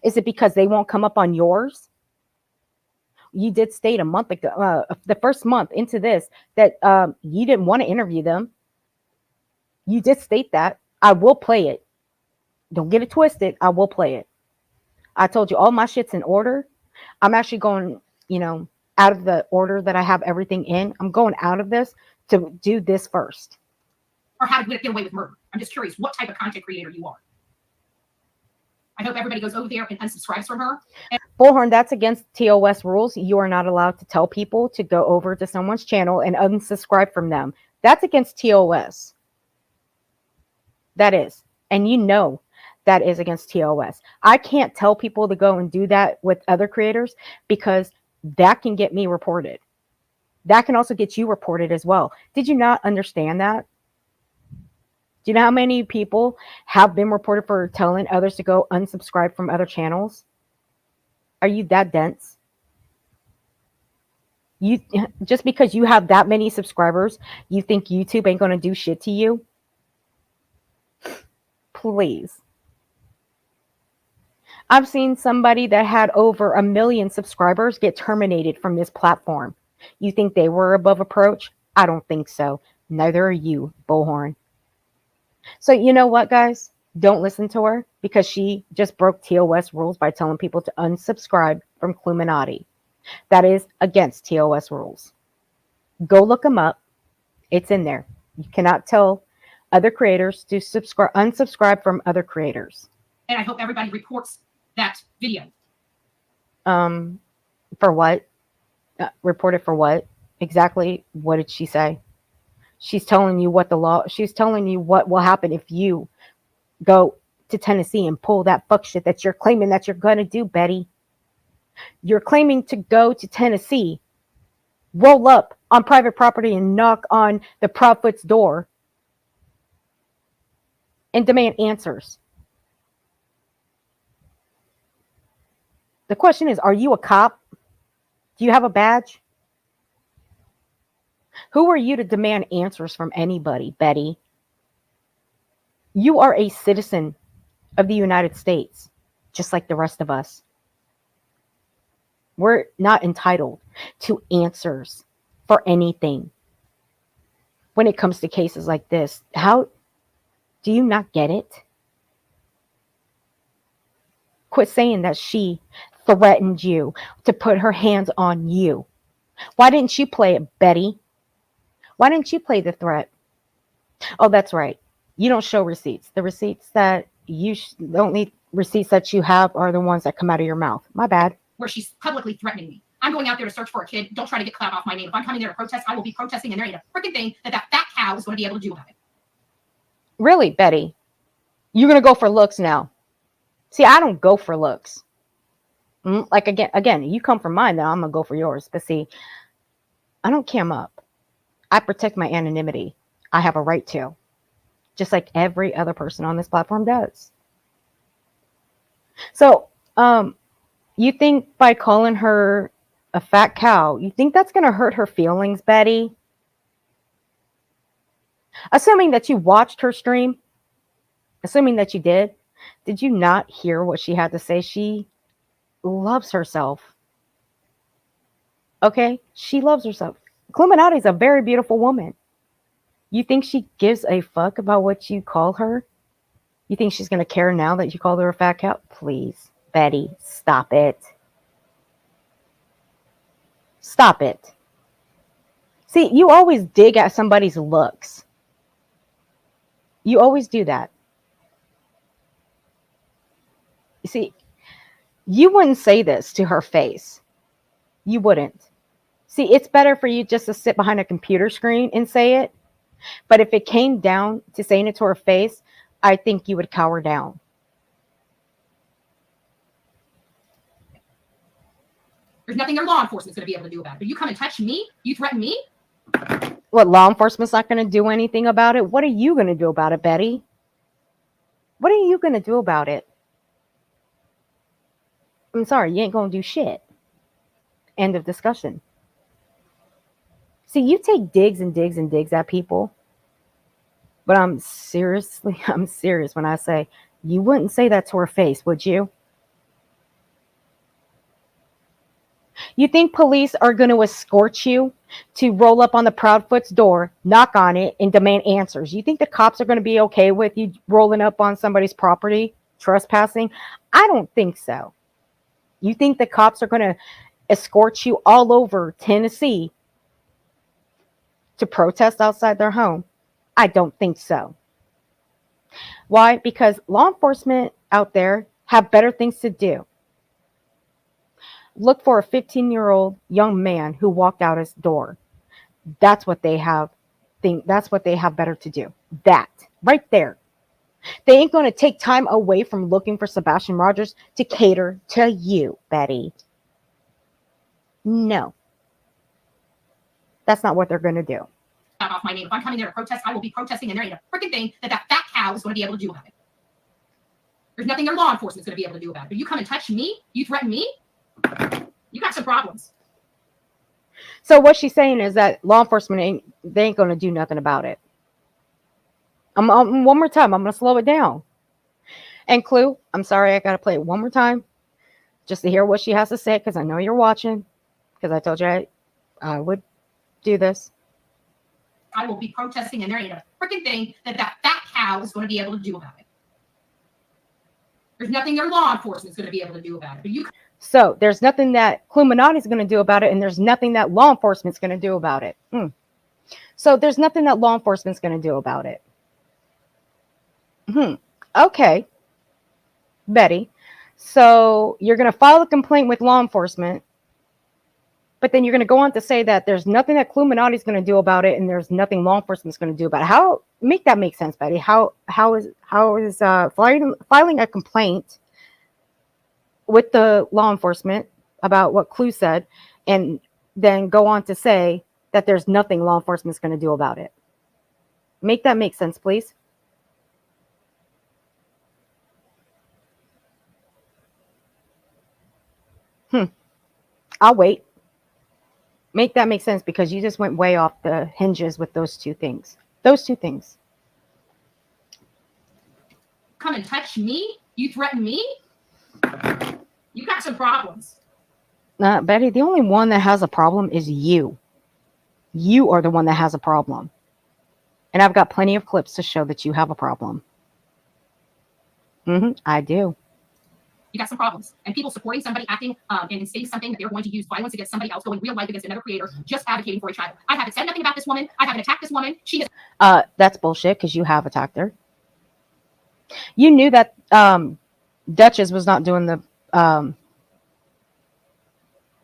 Is it because they won't come up on yours? You did state a month ago, the first month into this, that you didn't want to interview them. You did state that. I will play it. Don't get it twisted. I will play it. I told you all my shit's in order. I'm actually going, out of the order that I have everything in. I'm going out of this to do this first. Or how to get away with murder. I'm just curious what type of content creator you are. I hope everybody goes over there and unsubscribes from her. Bullhorn, that's against TOS rules. You are not allowed to tell people to go over to someone's channel and unsubscribe from them. That's against TOS. That is. And you know that is against TOS. I can't tell people to go and do that with other creators because that can get me reported. That can also get you reported as well. Did you not understand that? Do you know how many people have been reported for telling others to go unsubscribe from other channels? Are you that dense? You just because you have that many subscribers, you think YouTube ain't going to do shit to you? Please. I've seen somebody that had over 1 million subscribers get terminated from this platform. You think they were above reproach? I don't think so. Neither are you, Bullhorn. So you know what, guys? Don't listen to her because she just broke TOS rules by telling people to unsubscribe from Cluminati. That is against TOS rules. Go look them up. It's in there. You cannot tell other creators to unsubscribe from other creators. And I hope everybody reports that video. For what? Reported for what? Exactly what did she say? She's telling you she's telling you what will happen if you go to Tennessee and pull that fuck shit that you're claiming that you're going to do, Betty. You're claiming to go to Tennessee, roll up on private property and knock on the Proudfoot's door and demand answers. The question is, are you a cop? Do you have a badge? Who are you to demand answers from anybody, Betty? You are a citizen of the United States, just like the rest of us. We're not entitled to answers for anything. When it comes to cases like this, how do you not get it? Quit saying that she threatened you to put her hands on you. Why didn't you play it, Betty? Why didn't you play the threat? Oh, that's right. You don't show receipts. The receipts that the only receipts that you have are the ones that come out of your mouth. My bad. Where she's publicly threatening me. I'm going out there to search for a kid. Don't try to get clout off my name. If I'm coming there to protest, I will be protesting, and there ain't a freaking thing that fat cow is going to be able to do about it. Really, Betty? You're going to go for looks now. See, I don't go for looks. Like, again, you come for mine, then I'm going to go for yours. But see, I don't cam up. I protect my anonymity. I have a right to. Just like every other person on this platform does. So, you think by calling her a fat cow, you think that's going to hurt her feelings, Betty? Assuming that you watched her stream, assuming that you did you not hear what she had to say? She loves herself. Okay? She loves herself. Cluminati is a very beautiful woman. You think she gives a fuck about what you call her? You think she's going to care now that you called her a fat cow? Please, Betty, stop it. Stop it. See, you always dig at somebody's looks. You always do that. You see, you wouldn't say this to her face. You wouldn't. See, it's better for you just to sit behind a computer screen and say it. But if it came down to saying it to her face, I think you would cower down. There's nothing their law enforcement's going to be able to do about it. But you come and touch me? You threaten me? What, law enforcement's not going to do anything about it? What are you going to do about it, Betty? What are you going to do about it? I'm sorry, you ain't going to do shit. End of discussion. See, you take digs and digs and digs at people. But I'm serious when I say you wouldn't say that to her face, would you? You think police are going to escort you to roll up on the Proudfoot's door, knock on it, and demand answers? You think the cops are going to be okay with you rolling up on somebody's property, trespassing? I don't think so. You think the cops are going to escort you all over Tennessee to protest outside their home? I don't think so. Why? Because law enforcement out there have better things to do. Look for a 15-year-old young man who walked out his door. That's what they have. That's what they have better to do. That right there. They ain't going to take time away from looking for Sebastian Rogers to cater to you, Betty. No. That's not what they're going to do. Off my name. If I'm coming there to protest, I will be protesting, and there ain't a freaking thing that fat cow is going to be able to do about it. There's nothing their law enforcement's going to be able to do about it. But you come and touch me? You threaten me? You got some problems. So what she's saying is that law enforcement ain't going to do nothing about it. One more time. I'm going to slow it down. And Clue, I'm sorry, I got to play it one more time just to hear what she has to say, because I know you're watching, because I told you I would do this. I will be protesting, and there ain't a freaking thing that fat cow is going to be able to do about it. There's nothing their law enforcement's going to be able to do about it. But so there's nothing that Cluminati is going to do about it, and there's nothing that law enforcement's going to do about it. So there's nothing that law enforcement's going to do about it. Okay, Betty. So you're going to file a complaint with law enforcement, but then you're going to go on to say that there's nothing that Cluminati is going to do about it, and there's nothing law enforcement is going to do about it. How make that make sense, Betty? How is filing a complaint with the law enforcement about what Clue said, and then go on to say that there's nothing law enforcement is going to do about it? Make that make sense, please. I'll wait. Make that make sense, because you just went way off the hinges with those two things. Those two things. Come and touch me? You threaten me? You got some problems. Betty, the only one that has a problem is you. You are the one that has a problem. And I've got plenty of clips to show that you have a problem. I do. You got some problems. And people supporting somebody acting and saying something that they're going to use violence against somebody else, going real life against another creator, just advocating for a child. I haven't said nothing about this woman. I haven't attacked this woman. She has. That's bullshit, because you have attacked her. You knew that Duchess was not doing the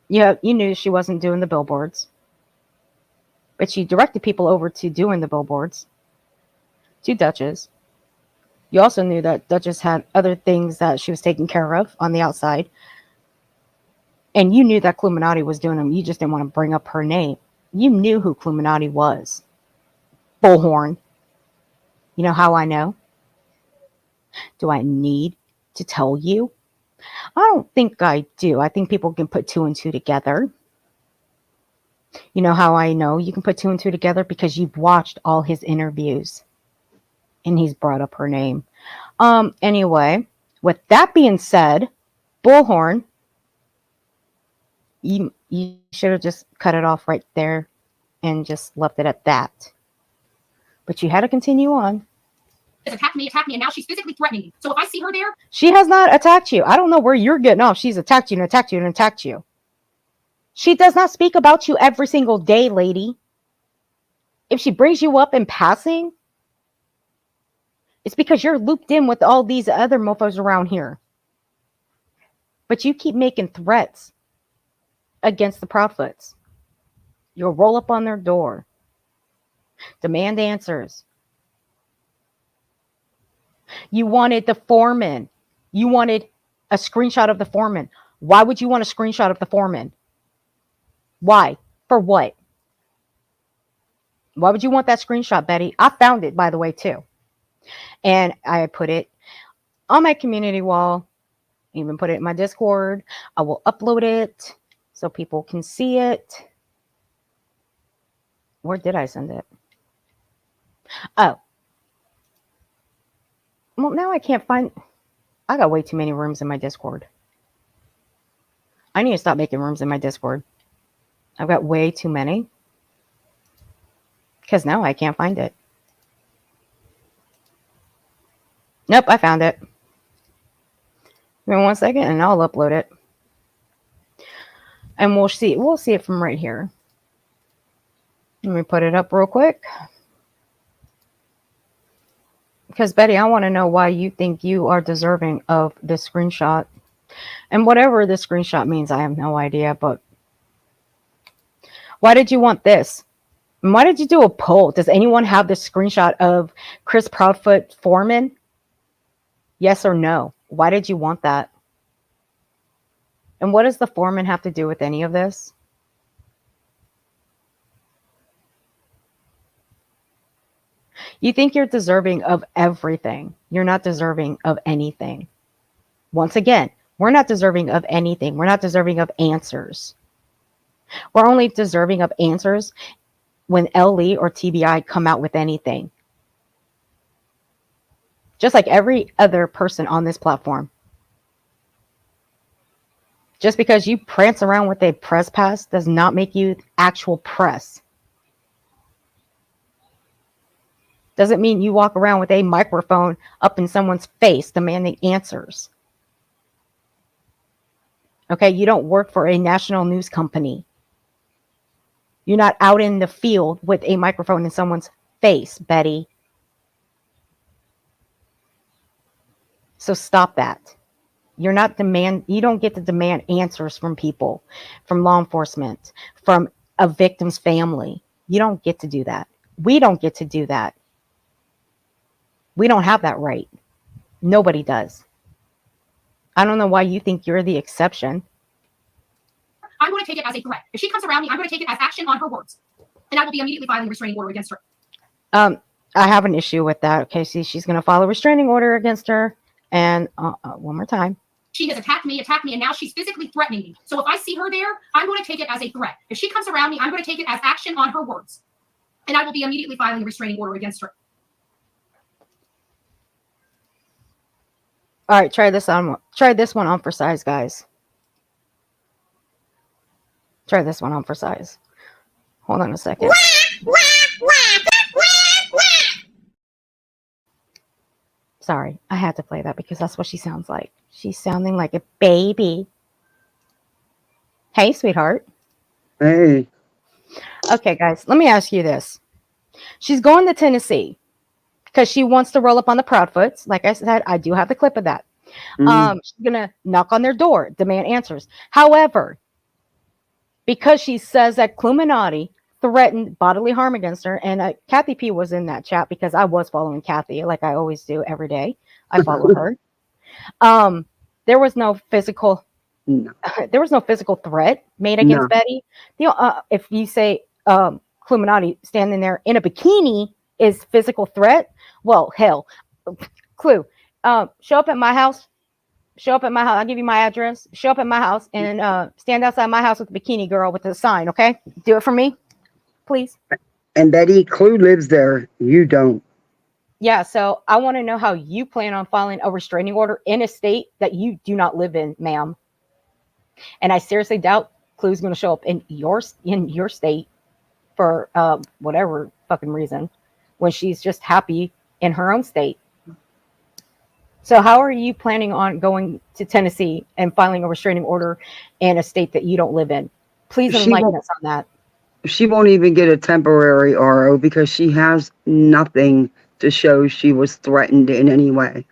you knew she wasn't doing the billboards, but she directed people over to doing the billboards to Duchess. You also knew that Duchess had other things that she was taking care of on the outside, and you knew that Cluminati was doing them. You just didn't want to bring up her name. You knew who Cluminati was. Bullhorn. You know how I know? Do I need to tell you? I don't think I do. I think people can put two and two together. You know how I know you can put two and two together? Because you've watched all his interviews and he's brought up her name. Anyway, with that being said, Bullhorn, you should have just cut it off right there and just left it at that. But you had to continue on. Attacked me, and now she's physically threatening me. So if I see her there, she has not attacked you. I don't know where you're getting off. She's attacked you and attacked you and attacked you. She does not speak about you every single day, lady. If she brings you up in passing, it's because you're looped in with all these other mofos around here. But you keep making threats against the Proudfoots. You'll roll up on their door, demand answers. You wanted the foreman. You wanted a screenshot of the foreman. Why would you want a screenshot of the foreman? Why? For what? Why would you want that screenshot, Betty? I found it, by the way, too. And I put it on my community wall. Even put it in my Discord. I will upload it so people can see it. Where did I send it? Oh. Well, now I can't find. I got way too many rooms in my Discord. I need to stop making rooms in my Discord. I've got way too many. Because now I can't find it. Nope, I found it. Give me 1 second and I'll upload it. And we'll see. We'll see it from right here. Let me put it up real quick. Because, Betty, I want to know why you think you are deserving of this screenshot. And whatever this screenshot means, I have no idea. But why did you want this? And why did you do a poll? Does anyone have this screenshot of Chris Proudfoot Foreman? Yes or no? Why did you want that? And what does the foreman have to do with any of this? You think you're deserving of everything. You're not deserving of anything. Once again, we're not deserving of anything. We're not deserving of answers. We're only deserving of answers when LE or TBI come out with anything. Just like every other person on this platform. Just because you prance around with a press pass does not make you actual press. Doesn't mean you walk around with a microphone up in someone's face demanding answers. Okay, you don't work for a national news company. You're not out in the field with a microphone in someone's face, Betty. So stop that. You don't get to demand answers from people, from law enforcement, from a victim's family. You don't get to do that. We don't get to do that. We don't have that right. Nobody does. I don't know why you think you're the exception. I'm going to take it as a threat. If she comes around me, I'm going to take it as action on her words. And I will be immediately filing a restraining order against her. I have an issue with that. Okay, see, she's going to file a restraining order against her. And one more time. She has attacked me, and now she's physically threatening me. So if I see her there, I'm going to take it as a threat. If she comes around me, I'm going to take it as action on her words. And I will be immediately filing a restraining order against her. All right, try this one on for size, guys. Try this one on for size. Hold on a second. Sorry, I had to play that because that's what she sounds like. She's sounding like a baby. Hey, sweetheart. Hey. Okay, guys, let me ask you this. She's going to Tennessee because she wants to roll up on the Proudfoots. Like I said, I do have the clip of that. She's going to knock on their door, demand answers. However, because she says that Cluminati threatened bodily harm against her, and Kathy P was in that chat because I was following Kathy like I always do every day. I follow her. There was no physical threat made against Betty. If you say Cluminati standing there in a bikini is physical threat, well, hell, Clue, show up at my house. I'll give you my address. Show up at my house and stand outside my house with a bikini girl with a sign. Okay, do it for me, please. And Betty, Clue lives there. You don't. Yeah, so I want to know how you plan on filing a restraining order in a state that you do not live in, ma'am. And I seriously doubt Clue's going to show up in your state for whatever fucking reason when she's just happy in her own state. So how are you planning on going to Tennessee and filing a restraining order in a state that you don't live in? Please enlighten us on that. She won't even get a temporary RO because she has nothing to show she was threatened in any way.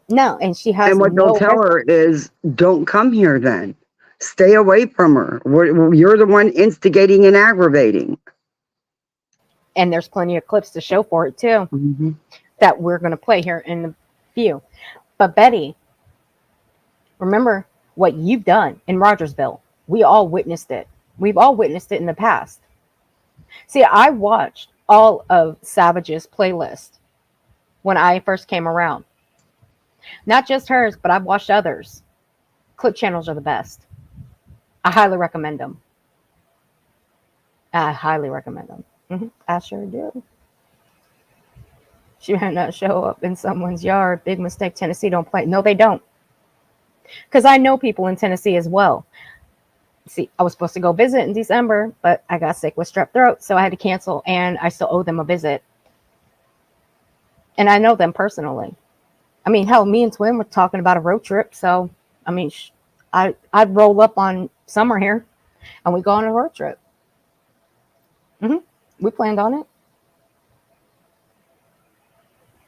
No, and she has. And what they'll tell her is, don't come here then. Stay away from her. You're the one instigating and aggravating. And there's plenty of clips to show for it too, that we're going to play here in a few. But Betty, remember what you've done in Rogersville. We all witnessed it. We've all witnessed it in the past. See, I watched all of Savage's playlist when I first came around. Not just hers, but I've watched others. Clip channels are the best. I highly recommend them. I sure do. She might not show up in someone's yard. Big mistake. Tennessee don't play. No, they don't. Because I know people in Tennessee as well. See, I was supposed to go visit in December, but I got sick with strep throat, so I had to cancel, and I still owe them a visit. And I know them personally. I mean, hell, me and Twin were talking about a road trip, so, I mean, I'd roll up on Summer here, and we go on a road trip. We planned on it.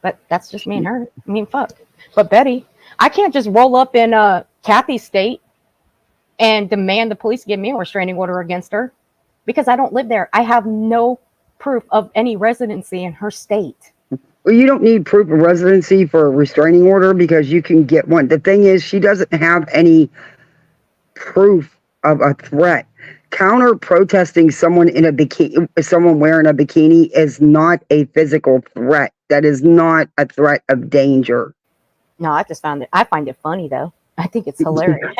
But that's just me and her. I mean, fuck. But Betty, I can't just roll up in Kathy's state and demand the police give me a restraining order against her because I don't live there. I have no proof of any residency in her state. Well, you don't need proof of residency for a restraining order because you can get one. The thing is, she doesn't have any proof of a threat. Counter protesting someone in a bikini, someone wearing a bikini, is not a physical threat. That is not a threat of danger. No, I find it funny though. I think it's hilarious.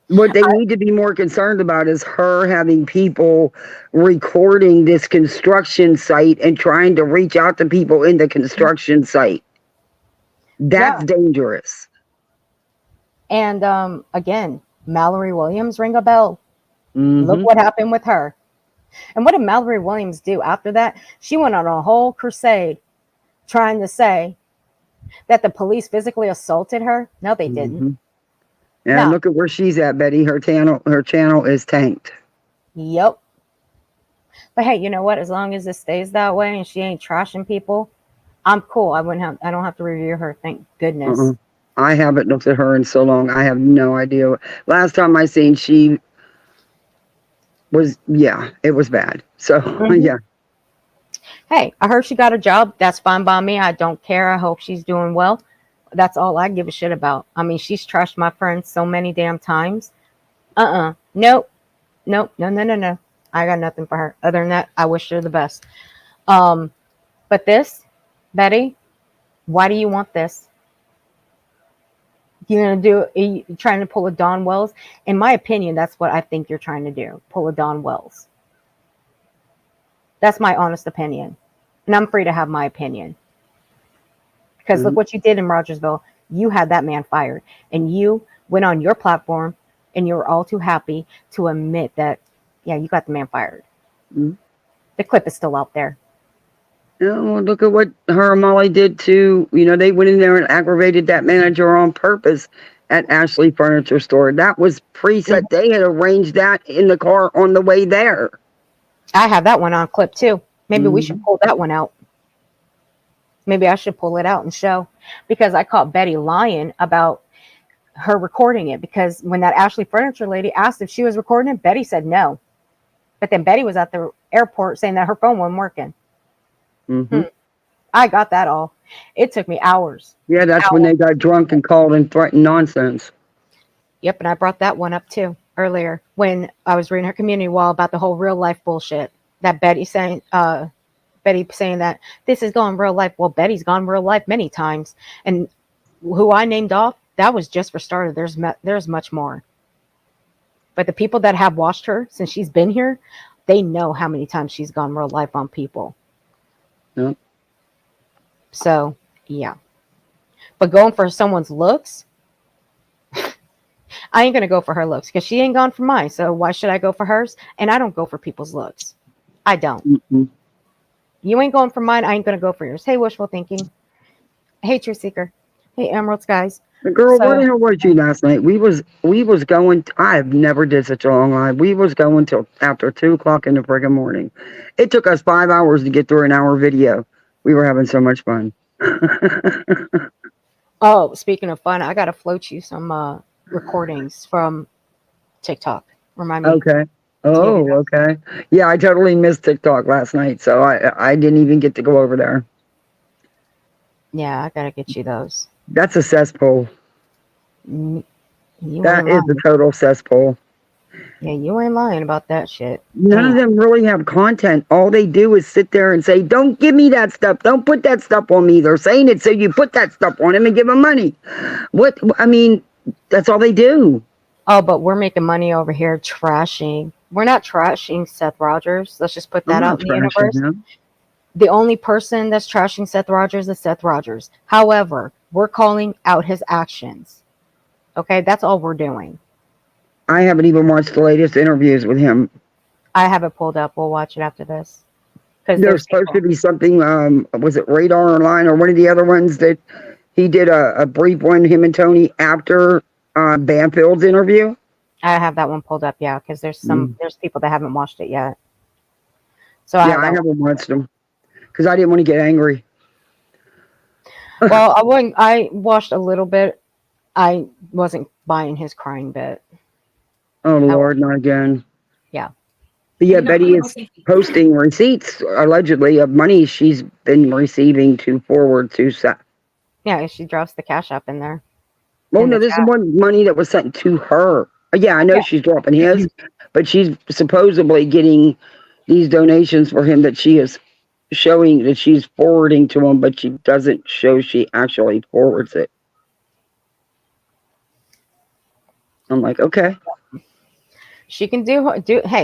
What they need to be more concerned about is her having people recording this construction site and trying to reach out to people in the construction site. That's dangerous. And again, Mallory Williams, ring a bell. Look what happened with her. And what did Mallory Williams do after that? She went on a whole crusade trying to say that the police physically assaulted her. No, they didn't. Yeah, look at where she's at, Betty. Her channel is tanked. Yep. But hey, you know what? As long as it stays that way and she ain't trashing people, I'm cool. I don't have to review her. Thank goodness. Uh-uh. I haven't looked at her in so long. I have no idea. Last time I seen she was, yeah, it was bad. So yeah. Hey, I heard she got a job. That's fine by me. I don't care. I hope she's doing well. That's all I give a shit about. I mean, she's trashed my friends so many damn times. Nope. No. I got nothing for her. Other than that, I wish her the best. But this, Betty, why do you want this? You're trying to pull a Dawn Wells? In my opinion, that's what I think you're trying to do. Pull a Dawn Wells. That's my honest opinion. And I'm free to have my opinion. Because look what you did in Rogersville. You had that man fired. And you went on your platform and you were all too happy to admit that, yeah, you got the man fired. The clip is still out there. Oh, look at what her and Molly did to, they went in there and aggravated that manager on purpose at Ashley Furniture Store. That was preset. They had arranged that in the car on the way there. I have that one on clip too. Maybe we should pull that one out. Maybe I should pull it out and show, because I caught Betty lying about her recording it, because when that Ashley Furniture lady asked if she was recording it, Betty said no. But then Betty was at the airport saying that her phone wasn't working. I got that all. It took me hours. Yeah, that's when they got drunk and called and threatened nonsense. Yep, and I brought that one up too earlier when I was reading her community wall about the whole real life bullshit that Betty saying that this is going real life. Well, Betty's gone real life many times, and who I named off, that was just for starter. There's much more. But the people that have watched her since she's been here, they know how many times she's gone real life on people. Yep. So, yeah. But going for someone's looks, I ain't going to go for her looks because she ain't gone for mine. So why should I go for hers? And I don't go for people's looks. I don't. You ain't going for mine. I ain't going to go for yours. Hey, wishful thinking. Hey, Truth Seeker. Hey, Emeralds, guys. Girl, where the hell was you last night? We was going. I have never did such a long live. We was going till after 2:00 in the friggin' morning. It took us 5 hours to get through an hour video. We were having so much fun. Oh, speaking of fun, I gotta float you some recordings from TikTok. Remind me. Okay. Oh, okay. Yeah, I totally missed TikTok last night, so I didn't even get to go over there. Yeah, I gotta get you those. That's a cesspool. That is a total cesspool. Yeah, you ain't lying about that shit. None of them really have content. All they do is sit there and say, don't give me that stuff. Don't put that stuff on me. They're saying it so you put that stuff on them and give them money. That's all they do. Oh, but we're making money over here trashing. We're not trashing Seth Rogers. Let's just put that out in the universe. The only person that's trashing Seth Rogers is Seth Rogers. However, we're calling out his actions. Okay, that's all we're doing. I haven't even watched the latest interviews with him. I have it pulled up. We'll watch it after this. There's supposed to be something, was it Radar Online or one of the other ones that he did a brief one, him and Tony, after Banfield's interview? I have that one pulled up, yeah, because there's people that haven't watched it yet. So yeah, I haven't watched them because I didn't want to get angry. Well, I watched a little bit. I wasn't buying his crying bit. Oh, Lord, not again. Yeah. But yeah, Betty is posting receipts, allegedly, of money she's been receiving to forward to Seth. Yeah, she drops the cash up in there. Well, no, this is one money that was sent to her. Yeah, I know she's dropping his, but she's supposedly getting these donations for him that she is showing that she's forwarding to him, but she doesn't show she actually forwards it. I'm like, okay. She can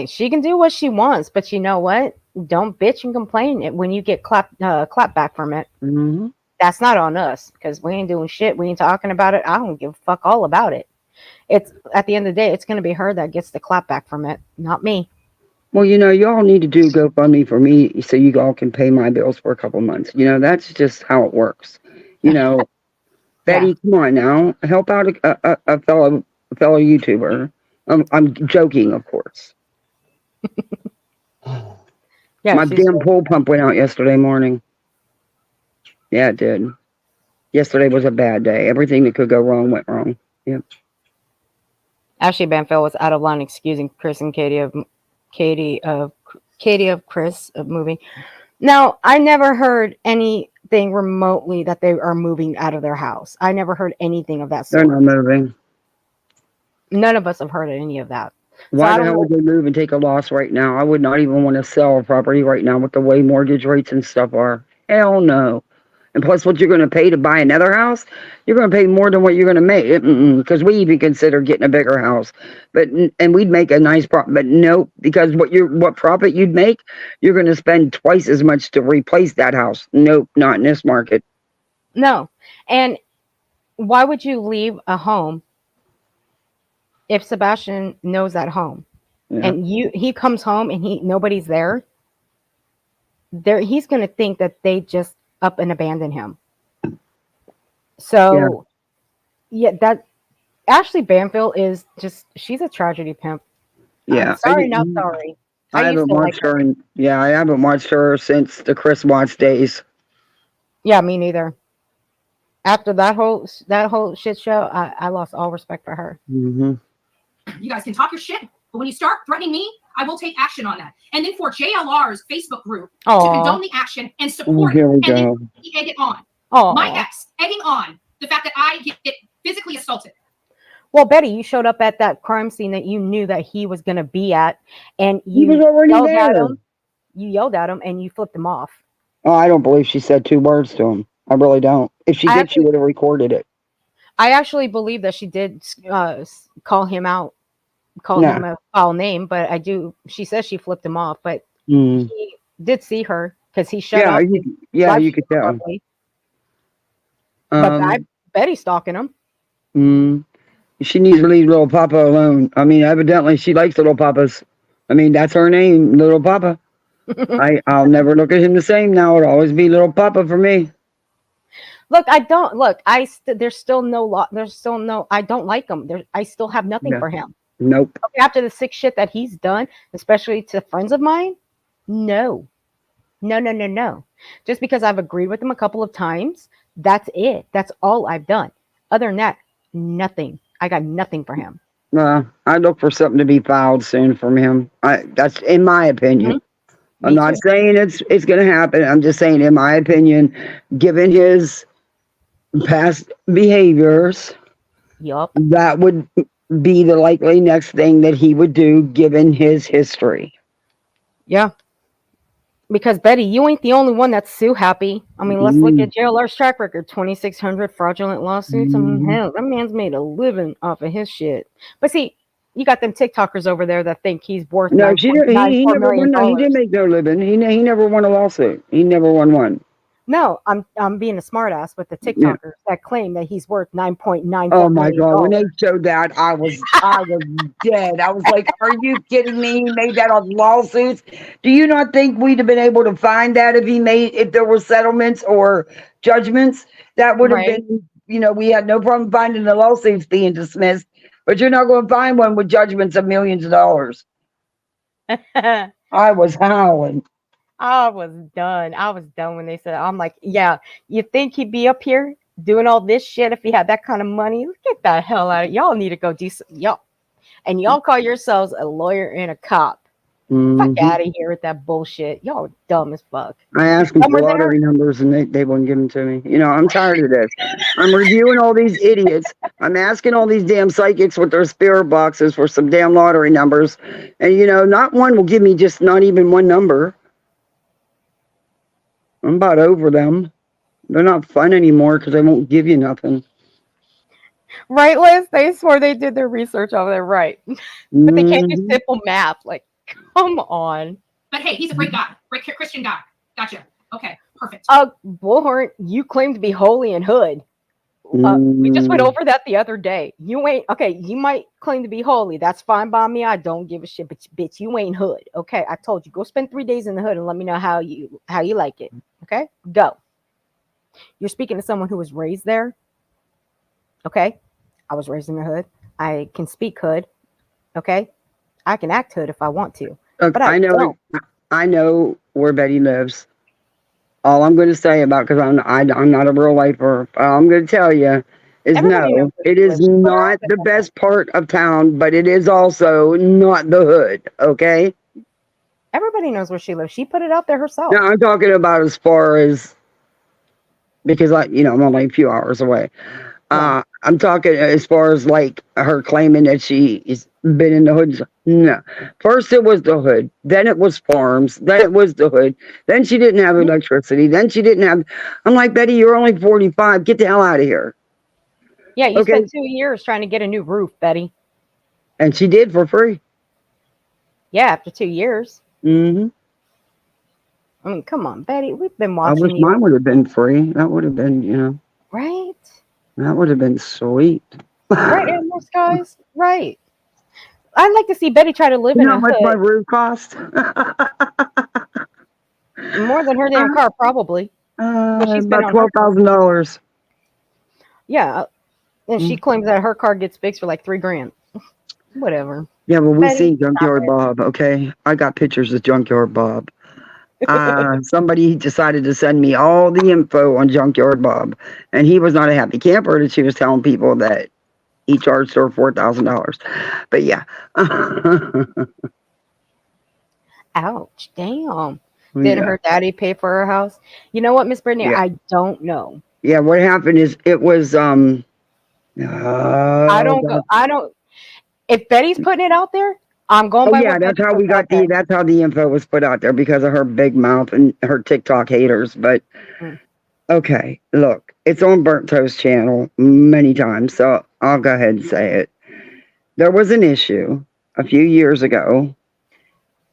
she can do what she wants, but you know what? Don't bitch and complain when you get clap back from it. Mm-hmm. That's not on us because we ain't doing shit. We ain't talking about it. I don't give a fuck all about it. It's at the end of the day, it's going to be her that gets the clap back from it, not me. Well, y'all need to do GoFundMe for me so you all can pay my bills for a couple months. That's just how it works. Betty, come on now, help out a fellow YouTuber. I'm joking, of course. Yeah, my damn pool pump went out yesterday morning. Yeah, it did. Yesterday was a bad day. Everything that could go wrong went wrong. Yep. Ashley Banfield was out of line excusing Chris and Katie of Chris of moving. Now, I never heard anything remotely that they are moving out of their house. I never heard anything of that They're sort. not moving. None of us have heard any of that. Why I the don't hell know. would they move and take a loss right now? I would not even want to sell a property right now with the way mortgage rates and stuff are. Hell no. And plus, what you're going to pay to buy another house, you're going to pay more than what you're going to make. Because we even consider getting a bigger house, and we'd make a nice profit. But no, because what profit you'd make, you're going to spend twice as much to replace that house. Nope, not in this market. No. And why would you leave a home if Sebastian knows that home? Yeah. And he comes home and nobody's there? He's going to think that they just up and abandon him. So yeah, that Ashley Banfield is just, she's a tragedy pimp. Yeah. Sorry, not sorry. I haven't watched her. I haven't watched her since the Chris Watts days. Yeah, me neither. After that whole shit show, I lost all respect for her. Mm-hmm. You guys can talk your shit, but when you start threatening me, I will take action on that. And then for JLR's Facebook group to condone the action and support it, and then egg it on. My ex egging on the fact that I get physically assaulted. Well, Betty, you showed up at that crime scene that you knew that he was going to be at, and he was already yelled there. At him. You yelled at him, and you flipped him off. Oh, I don't believe she said 2 words to him. I really don't. If she did, she would have recorded it. I actually believe that she did call him out, him a foul name, but she says she flipped him off, but he did see her because he showed up. You could tell. But Betty's stalking him. She needs to leave little Papa alone. I mean, evidently she likes little Papas. I mean, that's her name, little Papa. I'll never look at him the same now. It'll always be little Papa for me. Look, there's still no, I don't like him. I still have nothing for him. Nope. After the sick shit that he's done, especially to friends of mine, no. Just because I've agreed with him a couple of times, that's it. That's all I've done. Other than that, nothing. I got nothing for him. I look for something to be filed soon from him. That's in my opinion. Mm-hmm. I'm not saying it's going to happen. I'm just saying, in my opinion, given his past behaviors, that would be the likely next thing that he would do, given his history. Yeah. Because Betty, you ain't the only one that's sue happy. I mean, let's look at JLR's track record: 2,600 fraudulent lawsuits. I mean, hell, that man's made a living off of his shit. But see, you got them TikTokers over there that think he's worth. No, he never won. No, he didn't make no living. He never won a lawsuit. He never won one. No, I'm being a smartass with the TikTokers that claim that he's worth $9.9. Oh my God! When they showed that, I was dead. I was like, "Are you kidding me? He made that on lawsuits? Do you not think we'd have been able to find that if there were settlements or judgments? That would have been, we had no problem finding the lawsuits being dismissed. But you're not going to find one with judgments of millions of dollars." I was howling. I was done. When they said, I'm like, yeah, you think he'd be up here doing all this shit if he had that kind of money? Get the hell out of y'all. Need to go do y'all. And y'all call yourselves a lawyer and a cop. Fuck out of here with that bullshit. Y'all dumb as fuck. I asked them for lottery numbers and they wouldn't give them to me. I'm tired of this. I'm reviewing all these idiots. I'm asking all these damn psychics with their spirit boxes for some damn lottery numbers. And, not one will give me just not even one number. I'm about over them. They're not fun anymore because they won't give you nothing. Right, Liz? They swore they did their research over there, right? But they can't do simple math. Like, come on. But hey, he's a great guy. Great Christian guy. Gotcha. Okay, perfect. Bullhorn, you claim to be holy and hood. We just went over that the other day. You ain't okay. You might claim to be holy. That's fine by me. I don't give a shit. But bitch, you ain't hood. Okay, I told you. Go spend 3 days in the hood and let me know how you like it. Okay, go. You're speaking to someone who was raised there. Okay, I was raised in the hood. I can speak hood. Okay, I can act hood if I want to. But I know where Betty lives. All I'm going to say about, because I'm not a real lifer, all I'm going to tell you is Everybody knows no, where it she is lives. She put her not out there. the best part of town, but it is also not the hood, okay? Everybody knows where she lives. She put it out there herself. Now, I'm talking about as far as, because I'm only a few hours away. Yeah. I'm talking as far as like her claiming that she's been in the hood. No. First it was the hood, then it was farms, then it was the hood, then she didn't have electricity, then she didn't have. I'm like, Betty, you're only 45. Get the hell out of here. Yeah, you Okay. spent 2 years trying to get a new roof, Betty. And she did for free. Yeah, after 2 years. Mm-hmm. I mean, come on, Betty. We've been I wish watching you. mine would have been free. That would have been, Right? that would have been sweet. Right, Animals, guys? Right. I'd like to see Betty try to live You in know a how much my hood. roof cost? More than her damn car, probably. What she spent About on her car. $12,000. Yeah. And she claims that her car gets fixed for like $3,000. Whatever. Yeah, well, we Betty, seen stop Junkyard it. Bob, okay? I got pictures of Junkyard Bob. Somebody decided to send me all the info on Junkyard Bob, and he was not a happy camper that she was telling people that he charged her $4,000. But yeah. Ouch. Damn. Did Yeah. her daddy pay for her house? You know what, Miss Brittany? Yeah. I don't know. Yeah, what happened is it was I don't go. If Betty's putting it out there, I'm going oh by yeah, what Betty puts out there. that's how the info was put out there because of her big mouth and her TikTok haters. But Mm. okay, look, it's on Burnt Toast channel many times, so I'll go ahead and say it. There was an issue a few years ago,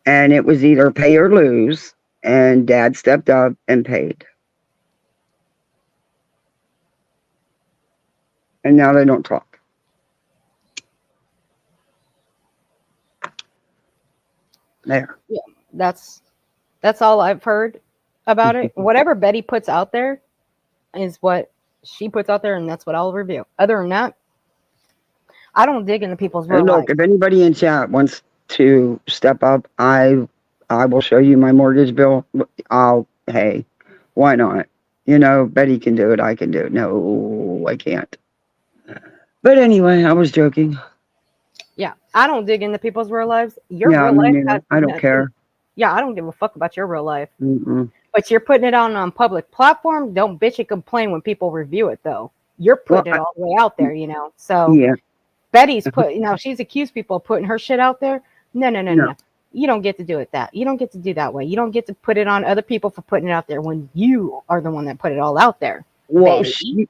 and it was either pay or lose, and Dad stepped up and paid. And now they don't talk. There. Yeah, that's all I've heard about it. Whatever Betty puts out there is what she puts out there, and that's what I'll review. Other than that, I don't dig into people's real And life. look, if anybody in chat wants to step up, I will show you my mortgage bill. Hey, why not? Betty can do it. I can do it. No, I can't. But anyway, I was joking. Yeah, I don't dig into people's real lives. Your Yeah, real me life neither. has I don't nothing- care. Yeah, I don't give a fuck about your real life. Mm-mm. But you're putting it on public platform. Don't bitch and complain when people review it, though. You're putting it all the way out there, So Yeah. Betty's she's accused people of putting her shit out there. No. You don't get to do it that. You don't get to do that way. You don't get to put it on other people for putting it out there when you are the one that put it all out there. Well, Betty.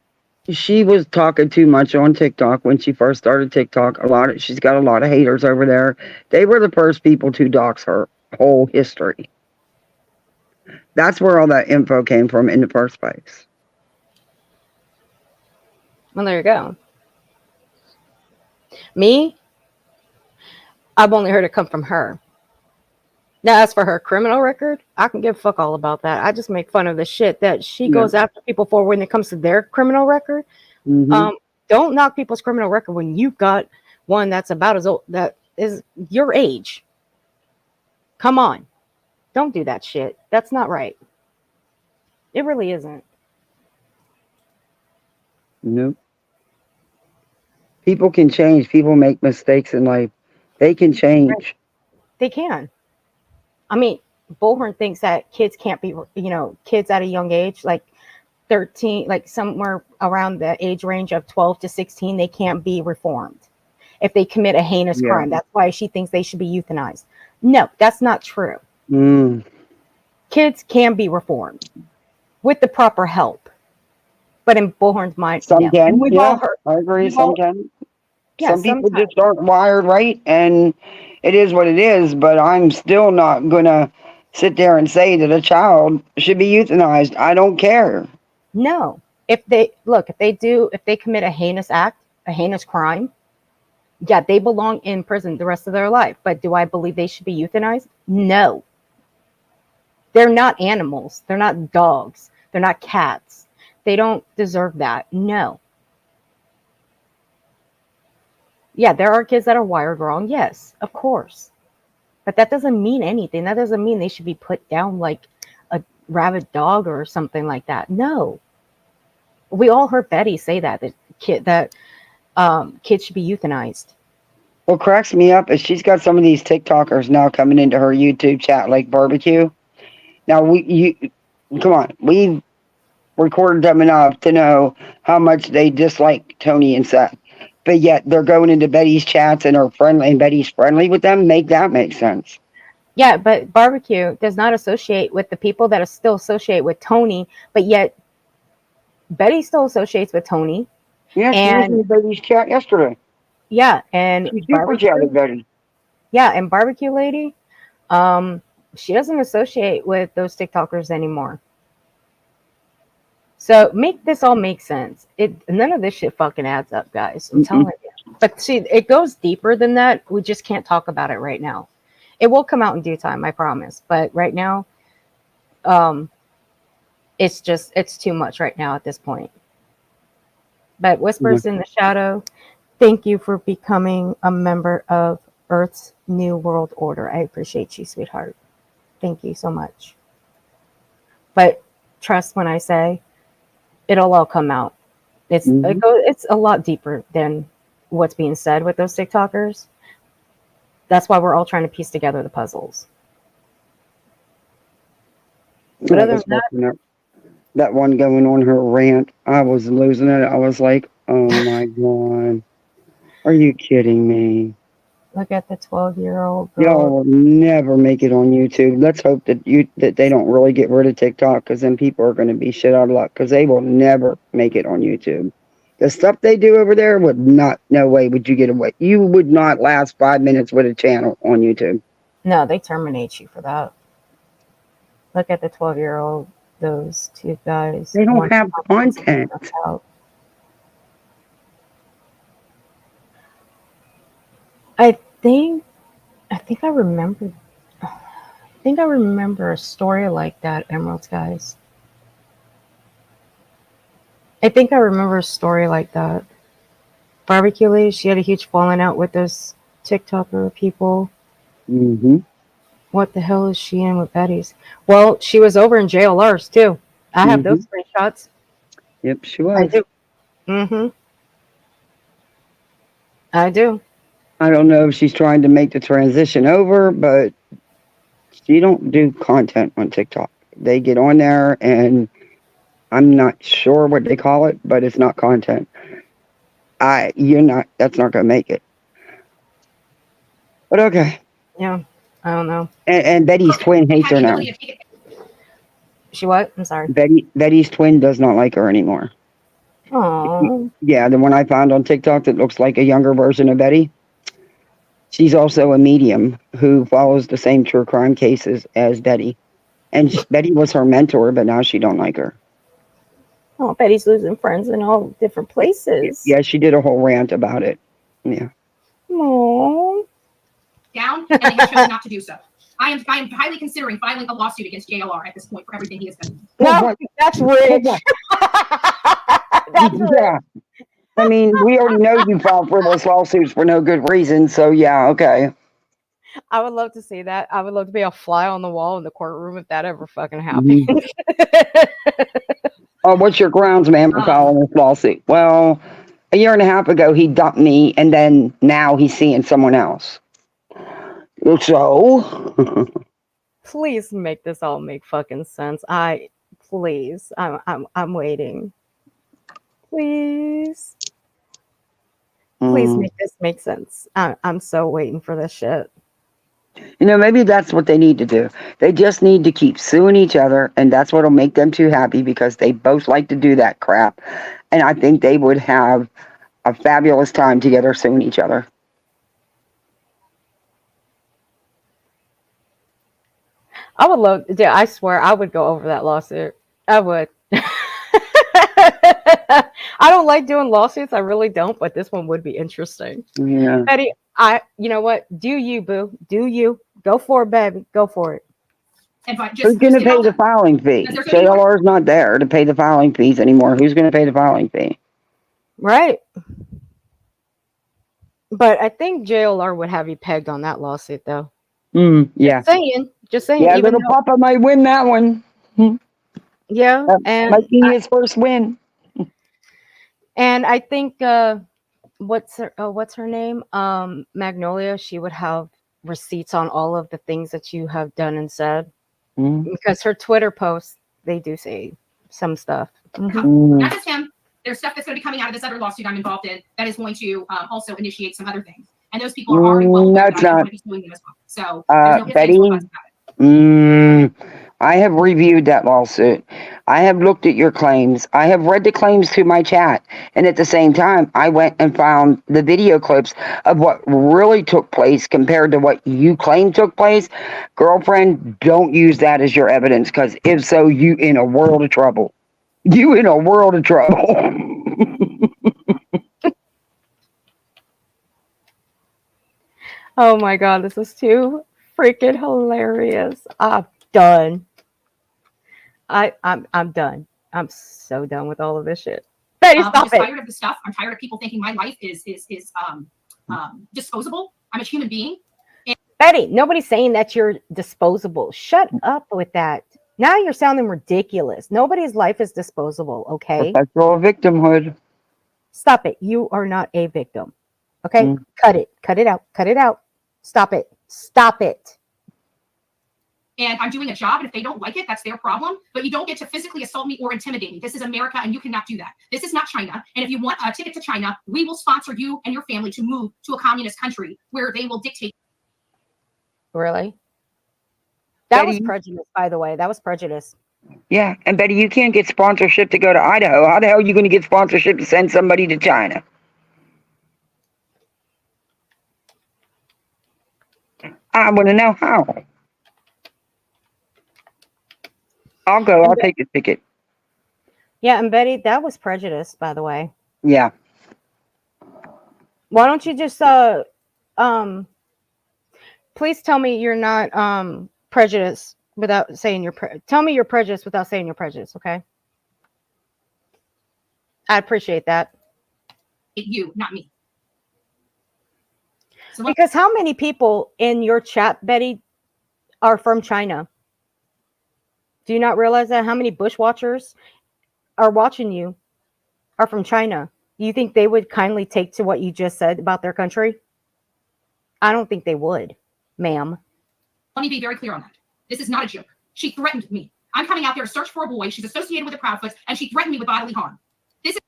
she was talking too much on TikTok when she first started TikTok. She's got a lot of haters over there. They were the first people to dox her whole history. That's where all that info came from in the first place. Well, there you go. Me, I've only heard it come from her. Now, as for her criminal record, I can give a fuck all about that. I just make fun of the shit that she goes after people for when it comes to their criminal record. Mm-hmm. Don't knock people's criminal record when you've got one that's about as old, that is your age. Come on. Don't do that shit. That's not right. It really isn't. Nope. People can change. People make mistakes in life. They can change. Right. They can. I mean, Bullhorn thinks that kids can't be, kids at a young age, like 13, like somewhere around the age range of 12 to 16, they can't be reformed if they commit a heinous crime. That's why she thinks they should be euthanized. No, that's not true. Kids can be reformed with the proper help. But in Bullhorn's mind, some can. We've all heard. I agree. Some can. Yeah, some people just aren't wired right, and it is what it is. But I'm still not gonna sit there and say that a child should be euthanized. I don't care. No, if they commit a heinous act, a heinous crime, yeah, they belong in prison the rest of their life. But do I believe they should be euthanized? No. They're not animals. They're not dogs. They're not cats. They don't deserve that. No. Yeah, there are kids that are wired wrong. Yes, of course. But that doesn't mean anything. That doesn't mean they should be put down like rabid dog or something like that. No. We all heard Betty say that kids should be euthanized. What cracks me up is she's got some of these TikTokers now coming into her YouTube chat like barbecue. Now come on, we've recorded them enough to know how much they dislike Tony and Seth, but yet they're going into Betty's chats and are friendly, and Betty's friendly with them. Make sense? Yeah, but barbecue does not associate with the people that are still associate with Tony, but yet Betty still associates with Tony. Yeah, she was in Betty's chat yesterday. Yeah, and she super chatted Betty. Yeah, and barbecue lady, she doesn't associate with those TikTokers anymore. So make this all make sense. None of this shit fucking adds up, guys. I'm telling you. But see, it goes deeper than that. We just can't talk about it right now. It will come out in due time, I promise. But right now, it's too much right now at this point. But Whispers in the Shadow, thank you for becoming a member of Earth's New World Order. I appreciate you, sweetheart. Thank you so much. But trust when I say it'll all come out. It's a lot deeper than what's being said with those TikTokers. That's why we're all trying to piece together the puzzles. But other than that one going on her rant, I was losing it. I was like, oh my God. Are you kidding me? Look at the 12-year-old girl. Y'all will never make it on YouTube. Let's hope that they don't really get rid of TikTok, because then people are going to be shit out of luck, because they will never make it on YouTube. The stuff they do over there would not, no way would you get away. You would not last 5 minutes with a channel on YouTube. No, they terminate you for that. Look at the 12-year-old, those two guys. They don't have content. I think I remember a story like that, Emeralds, guys. I think I remember a story like that. Barbecue Lady, she had a huge falling out with those TikToker people. What the hell is she in with Betty's? Well, she was over in JLR's too. I have those screenshots. Yep, she was. I do. I do. I don't know if she's trying to make the transition over, but she don't do content on TikTok. They get on there, and I'm not sure what they call it, but it's not content. That's not going to make it. But okay. Yeah, I don't know. And Betty's twin hates her now. She what? I'm sorry. Betty's twin does not like her anymore. Oh. Yeah, the one I found on TikTok that looks like a younger version of Betty. She's also a medium who follows the same true crime cases as Betty. And Betty was her mentor, but now she don't like her. Oh, Betty's losing friends in all different places. Yeah, she did a whole rant about it. Yeah. Aww. Down, and they have chosen not to do so. I am highly considering filing a lawsuit against JLR at this point for everything he has done. No, that's rich. That's rich. Yeah. I mean, we already know you filed frivolous lawsuits for no good reason, so yeah, okay. I would love to see that. I would love to be a fly on the wall in the courtroom if that ever fucking happens. Oh, what's your grounds, man, for filing this lawsuit? Well, a year and a half ago, he dumped me, and then now he's seeing someone else. So, please make this all make fucking sense. I'm waiting. Please make this make sense. I'm so waiting for this shit. You know, maybe that's what they need to do. They just need to keep suing each other, and that's what'll make them too happy, because they both like to do that crap. And I think they would have a fabulous time together suing each other. I would love, yeah, I swear I would go over that lawsuit. I would. I don't like doing lawsuits. I really don't, but this one would be interesting. Yeah. Betty, you know what? Do you, boo? Do you? Go for it, baby. Go for it. Who's going to pay the filing fee? JLR is not there to pay the filing fees anymore. Who's going to pay the filing fee? Right. But I think JLR would have you pegged on that lawsuit, though. Yeah. Just saying. Yeah, little Papa might win that one. Yeah, and Might be his first win. I think what's her name? Magnolia. She would have receipts on all of the things that you have done and said because her Twitter posts they do say some stuff. Not just him. There's stuff that's going to be coming out of this other lawsuit I'm involved in that is going to also initiate some other things. And those people are already well aware that I'm going to be suing them as well. So there's no ifs, ands, or buts about it. I have reviewed that lawsuit. I have looked at your claims. I have read the claims to my chat. And at the same time, I went and found the video clips of what really took place compared to what you claim took place. Girlfriend, don't use that as your evidence, because if so, you in a world of trouble. You in a world of trouble. Oh my god, this is too freaking hilarious. I'm done. I'm done. I'm so done with all of this shit. Betty, I'm stop just it. tired of the stuff. I'm tired of people thinking my life is disposable. I'm a human being. Betty, nobody's saying that you're disposable. Shut up with that. Now you're sounding ridiculous. Nobody's life is disposable, okay? Perpetual victimhood. Stop it. You are not a victim. Okay? Cut it. Cut it out. Cut it out. Stop it. Stop it. And I'm doing a job, and if they don't like it, that's their problem. But you don't get to physically assault me or intimidate me. This is America, and you cannot do that. This is not China. And if you want a ticket to China, we will sponsor you and your family to move to a communist country where they will dictate. Really? That was Betty? prejudice, by the way. That was prejudice. Yeah, and Betty, you can't get sponsorship to go to Idaho. How the hell are you going to get sponsorship to send somebody to China? I want to know how. I'll go. I'll take the ticket. Yeah, and Betty, that was prejudice, by the way. Yeah. Why don't you just please tell me you're not prejudiced without saying tell me you're prejudiced without saying you're prejudiced, okay? I appreciate that. You, not me. So Because how many people in your chat, Betty, are from China? Do you not realize that? How many bush watchers are watching you are from China? You think they would kindly take to what you just said about their country? I don't think they would, ma'am. let me be very clear on that. This is not a joke. She threatened me. I'm coming out there to search for a boy. She's associated with the Proudfoots, and she threatened me with bodily harm. This is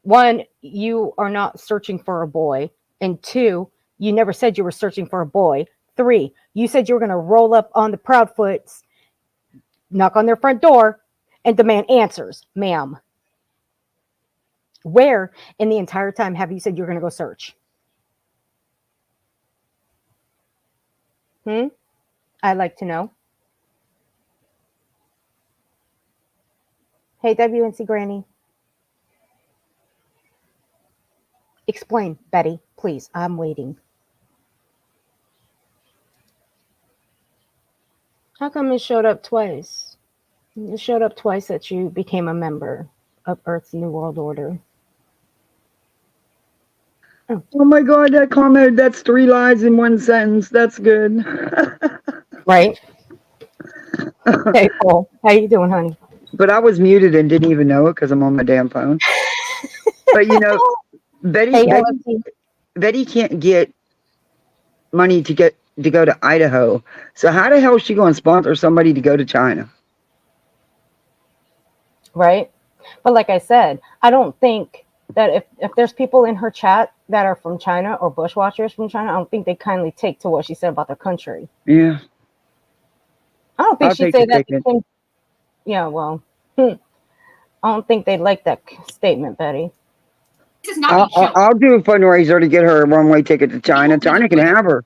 One, you are not searching for a boy. And two, you never said you were searching for a boy. Three, you said you were going to roll up on the Proudfoots, knock on their front door, and demand answers, ma'am. Where in the entire time have you said you're going to go search? I'd like to know. Hey, WNC Granny. Explain, Betty, please. I'm waiting. How come it showed up twice? It showed up twice that you became a member of Earth's New World Order. Oh my God, that comment, that's 3 lies in 1 sentence. That's good. Right? Hey, Paul. How you doing, honey? But I was muted and didn't even know it because I'm on my damn phone. But you know, Betty can't get money to go to Idaho. So how the hell is she going to sponsor somebody to go to China? Right? But like I said, I don't think that if there's people in her chat that are from China or bushwatchers from China, I don't think they kindly take to what she said about their country. Yeah. I don't think I'll she'd take say the that. ticket. Yeah, well, I don't think they'd like that statement, Betty. this is not a joke. I'll do a fundraiser to get her a one-way ticket to China. China can have her.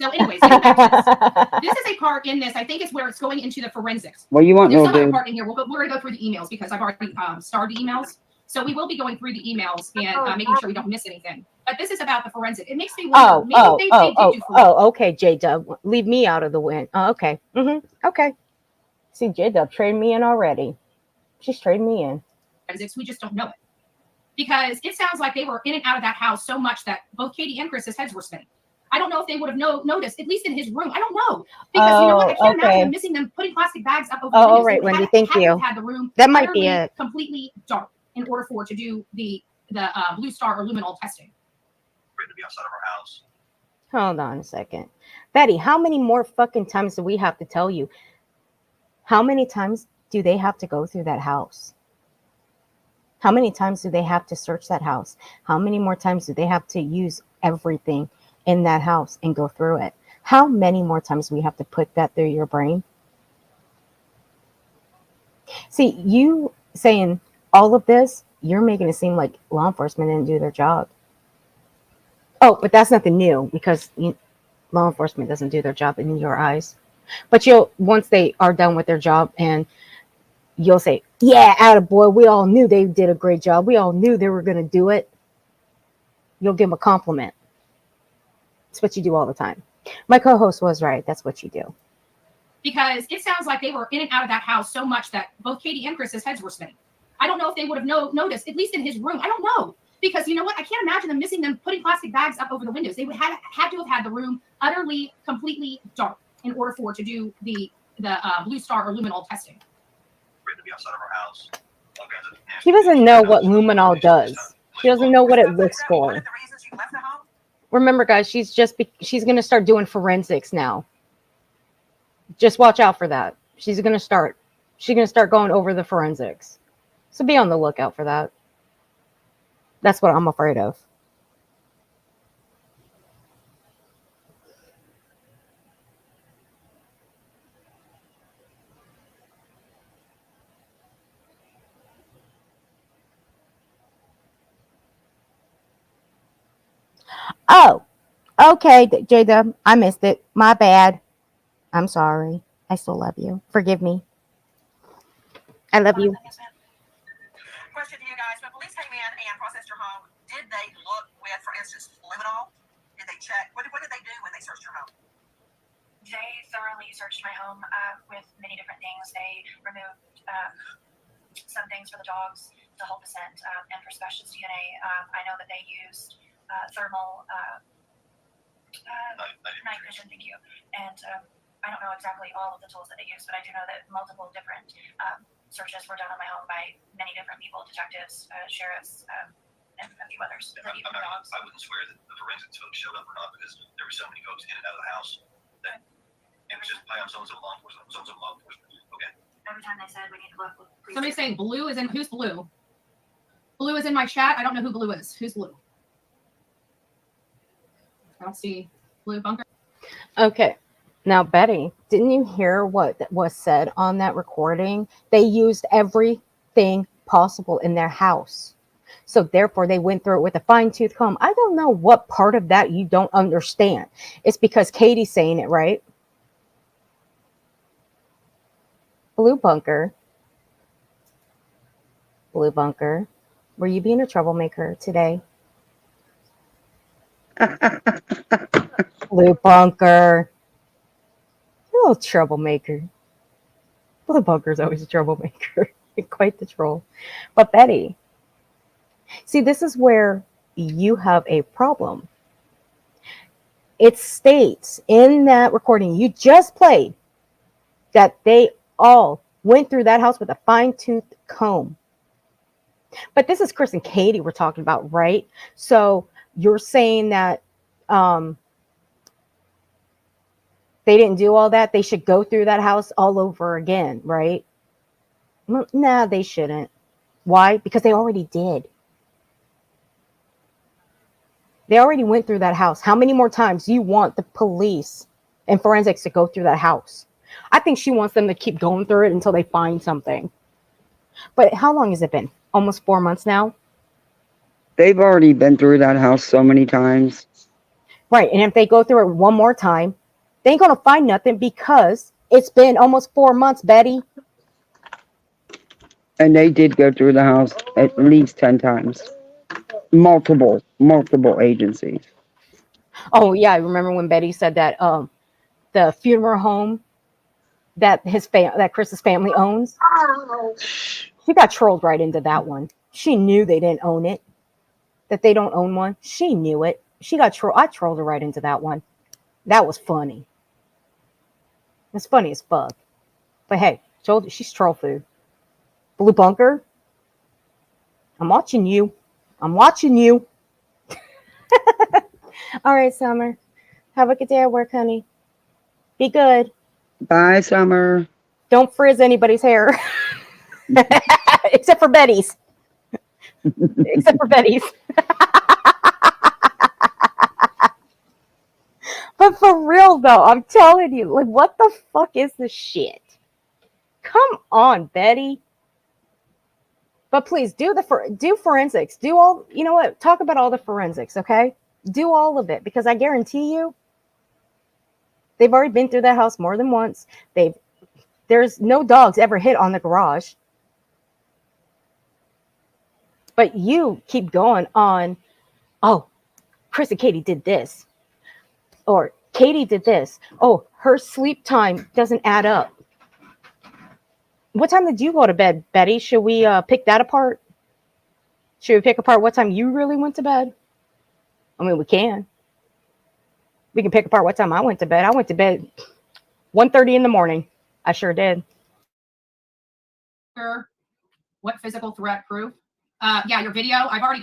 So anyways, getting back to this is a part in this. I think it's where it's going into the forensics. What do you want, There's little some other dude? part in here. We're going to go through the emails because I've already starred the emails. So we will be going through the emails and making sure we don't miss anything. But this is about the forensic. It makes me wonder. Maybe they did do forensic. Okay, J-Dub. Leave me out of the win. Okay. Okay. See, J-Dub traded me in already. She's trading me in. Forensics. We just don't know it. Because it sounds like they were in and out of that house so much that both Katie and Chris's heads were spinning. I don't know if they would have noticed, at least in his room. I don't know. Because you know what? I can't imagine them missing them, putting plastic bags up over the windows. All right, They would Wendy, have thank had to you. have had the room That might be utterly, it. completely dark in order for to do the blue star or luminol testing. Ready to be outside of our house. Hold on a second. Betty, how many more fucking times do we have to tell you? How many times do they have to go through that house? How many times do they have to search that house? How many more times do they have to use everything in that house and go through it? How many more times do we have to put that through your brain? See, you saying all of this, you're making it seem like law enforcement didn't do their job. Oh, but that's nothing new because law enforcement doesn't do their job in your eyes. But once they are done with their job and you'll say, yeah, attaboy, we all knew they did a great job. We all knew they were going to do it. You'll give them a compliment. It's what you do all the time. My co-host was right. That's what you do. Because it sounds like they were in and out of that house so much that both Katie and Chris's heads were spinning. I don't know if they would have noticed, at least in his room. I don't know. Because you know what? I can't imagine them missing them, putting plastic bags up over the windows. They would have had to have had the room utterly, completely dark in order for to do the blue star or luminol testing. Ready to be outside of our house. All kinds of nasty She doesn't things. know what luminol does. She doesn't know what it looks for. One of the reasons you left the home? Remember, guys, she's going to start doing forensics now. Just watch out for that. She's going to start going over the forensics. So be on the lookout for that. That's what I'm afraid of. Oh, okay, Jada, I missed it. My bad. I'm sorry. I still love you. Forgive me. I love you. Question to you guys. When police came in and processed your home, did they look with, for instance, luminol? Did they check? What did they do when they searched your home? They thoroughly searched my home with many different things. They removed some things for the dogs to hold the scent and for specialist DNA. I know that they used thermal night vision, thank you. And I don't know exactly all of the tools that they used, but I do know that multiple different searches were done on my home by many different people, detectives, sheriffs, and a few others. I wouldn't swear that the forensics folks showed up or not because there were so many folks in and out of the house that it was just, hi, I'm so-and-so law enforcement, so-and-so law enforcement. Okay. Every time they said we need to look. Somebody's saying Blue is in. Who's Blue? Blue is in my chat. I don't know who Blue is. Who's Blue? I don't see Blue Bunker. Okay. Now, Betty, didn't you hear what was said on that recording? They used everything possible in their house. So therefore, they went through it with a fine-tooth comb. I don't know what part of that you don't understand. It's because Katie's saying it, right? Blue Bunker. Blue Bunker. Were you being a troublemaker today? Blue Bunker. You're a little troublemaker. Blue Bunker's always a troublemaker. Quite the troll. But Betty, see, this is where you have a problem. It states in that recording you just played that they all went through that house with a fine-tooth comb. But this is Chris and Katie we're talking about, right? So you're saying that they didn't do all that. They should go through that house all over again, right? Well, nah, they shouldn't. Why? Because they already did. They already went through that house. How many more times do you want the police and forensics to go through that house? I think she wants them to keep going through it until they find something. But how long has it been? Almost 4 months now? They've already been through that house so many times. Right. And if they go through it one more time, they ain't going to find nothing because it's been almost 4 months, Betty. And they did go through the house at least 10 times. Multiple agencies. Oh, yeah. I remember when Betty said that the funeral home that that Chris's family owns, she got trolled right into that one. She knew they didn't own it, that they don't own one. She knew it. I trolled her right into that one. That was funny. It's funny as fuck. But hey, she's troll food. Blue Bunker, I'm watching you. I'm watching you. All right, Summer. Have a good day at work, honey. Be good. Bye, Summer. Don't frizz anybody's hair. Except for Betty's. Except for Betty's. But for real though, I'm telling you, like, what the fuck is this shit? Come on, Betty. But please do forensics. Do all, you know what? Talk about all the forensics, okay? Do all of it, because I guarantee you, they've already been through that house more than once. There's no dogs ever hit on the garage. But you keep going on, oh, Chris and Katie did this. Or Katie did this. Oh, her sleep time doesn't add up. What time did you go to bed, Betty? Should we pick that apart? Should we pick apart what time you really went to bed? I mean, we can. We can pick apart what time I went to bed. I went to bed 1:30 in the morning. I sure did. What physical threat proof? Yeah, your video. I've already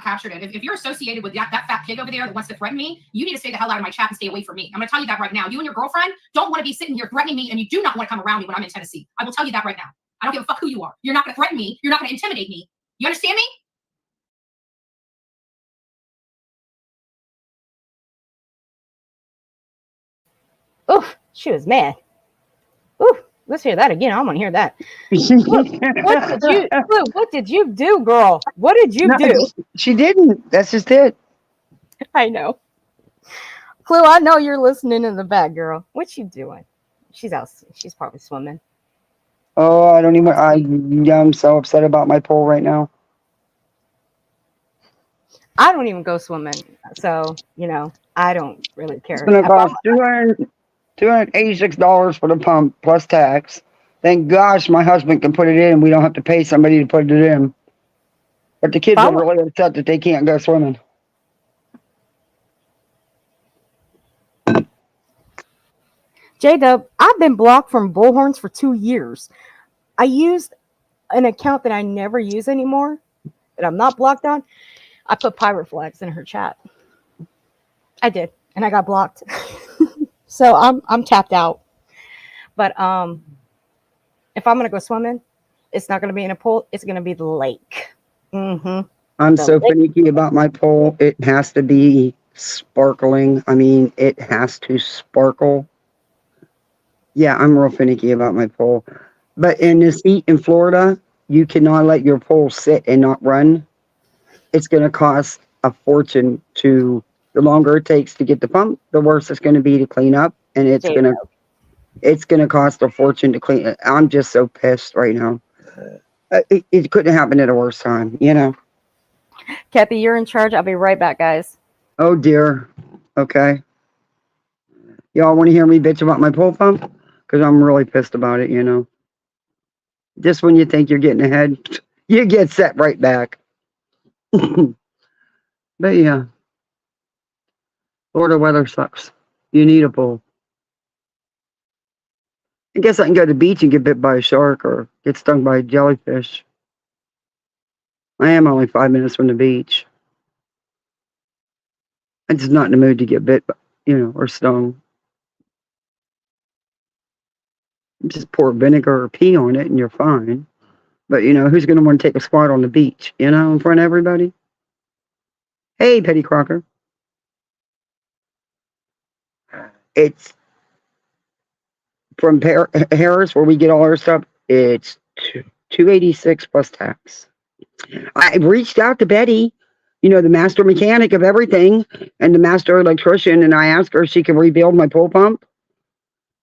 captured it. If you're associated with that fat pig over there that wants to threaten me, you need to stay the hell out of my chat and stay away from me. I'm gonna tell you that right now. You and your girlfriend don't want to be sitting here threatening me, and you do not want to come around me when I'm in Tennessee. I will tell you that right now. I don't give a fuck who you are. You're not gonna threaten me. You're not gonna intimidate me. You understand me? Oof, she was mad. Oof, let's hear that again. I want to hear that. What did you do, girl? What did you do? She didn't. That's just it. I know. Clue, I know you're listening in the back, girl. What you doing? She's out. She's probably swimming. Oh, I don't even. I'm so upset about my pole right now. I don't even go swimming, so I don't really care. It's gonna cost $286 for the pump plus tax. Thank gosh my husband can put it in. We don't have to pay somebody to put it in. But the kids are really upset that they can't go swimming. J-Dub, I've been blocked from Bullhorns for 2 years. I used an account that I never use anymore, that I'm not blocked on. I put pirate flags in her chat. I did, and I got blocked. So I'm tapped out. But if I'm gonna go swimming, it's not gonna be in a pool. It's gonna be the lake. I'm so finicky about my pole. It has to be sparkling. I mean, it has to sparkle. Yeah, I'm real finicky about my pole. But in this heat in Florida, you cannot let your pole sit and not run. It's going to cost a fortune to. The longer it takes to get the pump, the worse it's going to be to clean up, and it's going to cost a fortune to clean it. I'm just so pissed right now. It couldn't happen at a worse time, Kathy, you're in charge. I'll be right back, guys. Oh dear. Okay. Y'all want to hear me bitch about my pole pump? Because I'm really pissed about it, Just when you think you're getting ahead, you get set right back. But yeah. Florida weather sucks. You need a pole. I guess I can go to the beach and get bit by a shark or get stung by a jellyfish. I am only 5 minutes from the beach. I'm just not in the mood to get bit, or stung. Just pour vinegar or pee on it and you're fine. But, who's going to want to take a squat on the beach, in front of everybody? Hey, Petty Crocker. It's from Harris, where we get all our stuff. It's $286 plus tax. I reached out to Betty, the master mechanic of everything, and the master electrician, and I asked her if she could rebuild my pole pump.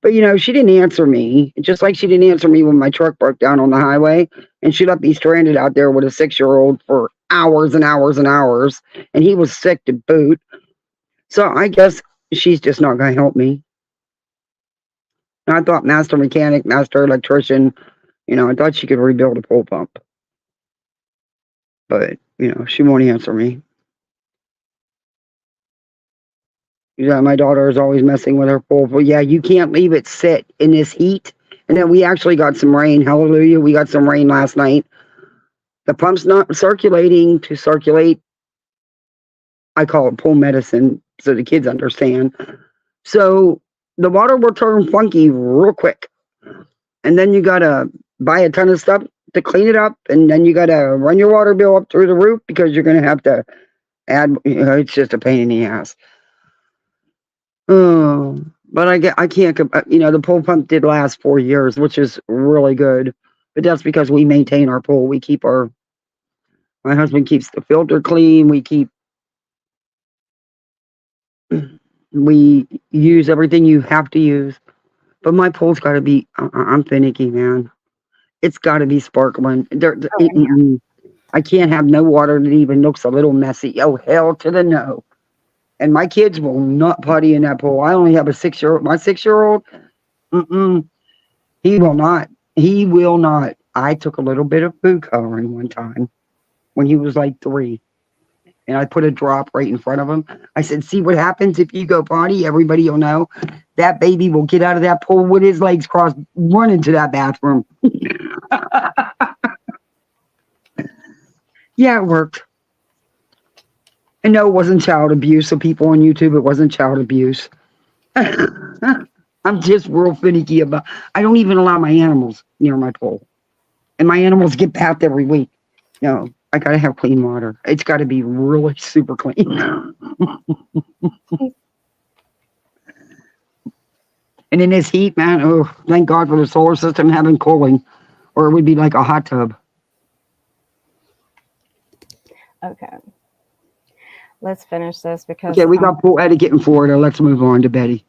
But, she didn't answer me, just like she didn't answer me when my truck broke down on the highway, and she left me stranded out there with a 6-year-old for hours and hours and hours, and he was sick to boot. So I guess she's just not going to help me. I thought master mechanic, master electrician, I thought she could rebuild a pole pump. But, she won't answer me. Yeah, my daughter is always messing with her pool. But yeah, you can't leave it sit in this heat. And then we actually got some rain. Hallelujah. We got some rain last night. The pump's not circulating to circulate. I call it pool medicine so the kids understand. So the water will turn funky real quick. And then you got to buy a ton of stuff to clean it up. And then you got to run your water bill up through the roof because you're going to have to add, it's just a pain in the ass. Oh, but I can't, the pool pump did last 4 years, which is really good. But that's because we maintain our pool. My husband keeps the filter clean. We use everything you have to use. But my pool's got to be, I'm finicky, man. It's got to be sparkling. I can't have no water that even looks a little messy. Oh, hell to the no. And my kids will not potty in that pool. I only have a 6-year-old. My 6-year-old, he will not. He will not. I took a little bit of food coloring one time when he was like 3. And I put a drop right in front of him. I said, see what happens if you go potty? Everybody will know. That baby will get out of that pool with his legs crossed, run into that bathroom. Yeah, it worked. And no, it wasn't child abuse. So people on YouTube, it wasn't child abuse. I'm just real finicky about. I don't even allow my animals near my pool, and my animals get bathed every week. No, I gotta have clean water. It's got to be really super clean. And in this heat, man, oh, thank God for the solar system having cooling, or it would be like a hot tub. Okay. Let's finish this because. Okay, we got pool etiquette in Florida. Let's move on to Betty.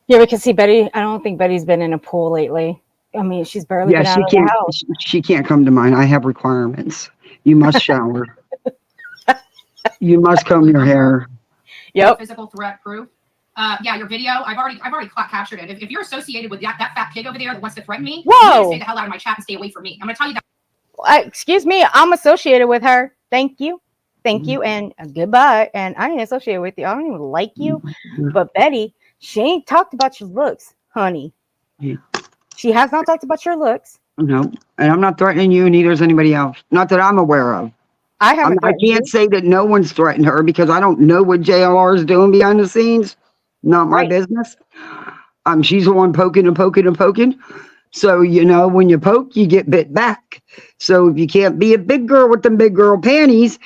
Yeah, because see, Betty, I don't think Betty's been in a pool lately. I mean, she's barely been out of the house. She can't come to mine. I have requirements. You must shower. You must comb your hair. Yep. Physical threat proof. Yeah, your video. I've already captured it. If you're associated with that fat pig over there that wants to threaten me, whoa, you need to stay the hell out of my chat and stay away from me. I'm gonna tell you that. Excuse me, I'm associated with her. Thank you, and goodbye. And I ain't associated with you. I don't even like you. But Betty, she ain't talked about your looks, honey. Yeah. She has not talked about your looks. No, and I'm not threatening you, neither is anybody else. Not that I'm aware of. I can't say that no one's threatened her because I don't know what JLR is doing behind the scenes. Not my business. She's the one poking and poking and poking. So, when you poke, you get bit back. So if you can't be a big girl with them big girl panties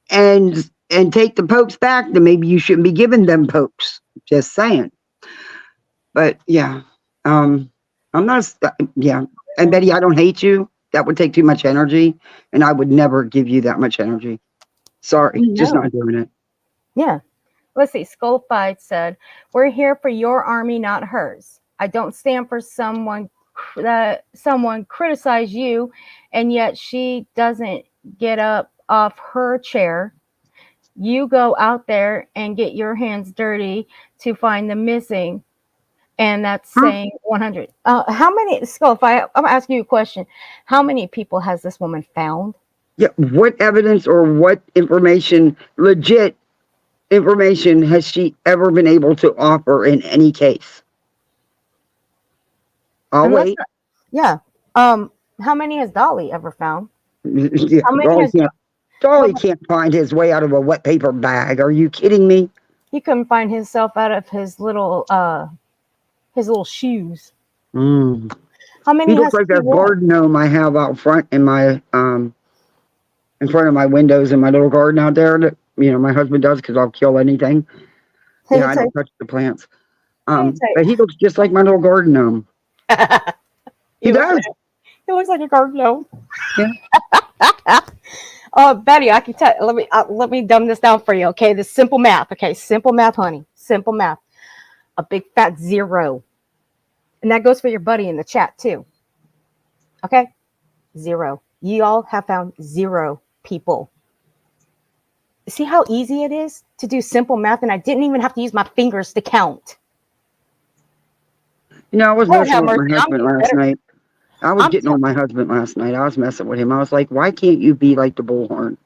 and take the pokes back, then maybe you shouldn't be giving them pokes. Just saying. But yeah, I'm not. Yeah, and Betty, I don't hate you. That would take too much energy, and I would never give you that much energy. Sorry, just not doing it. Yeah. Let's see. Skullfight said, "We're here for your army, not hers. I don't stand for someone criticize you, and yet she doesn't get up off her chair. You go out there and get your hands dirty to find the missing." And that's saying 100. How many, Skullfight, I'm asking you a question. How many people has this woman found? Yeah. What evidence or what information, legit information, has she ever been able to offer in any case? I'll wait. Yeah. How many has Dolly ever found? Yeah, Dolly can't find his way out of a wet paper bag. Are you kidding me? He couldn't find himself out of his little shoes. How many? He looks like a garden gnome I have out front in my in front of my windows in my little garden out there that my husband does because I'll kill anything. Yeah, I don't touch the plants. But he looks just like my little garden gnome. He does. He looks like a garden gnome. Yeah. Betty, I can tell. Let me dumb this down for you. Okay, this simple math. Okay, simple math, honey. Simple math. A big fat 0, and that goes for your buddy in the chat too. Okay, 0. You all have found 0 people. See how easy it is to do simple math, and I didn't even have to use my fingers to count. I was messing with my husband last night. I was getting on my husband last night. I was messing with him. I was like, why can't you be like the Bullhorn?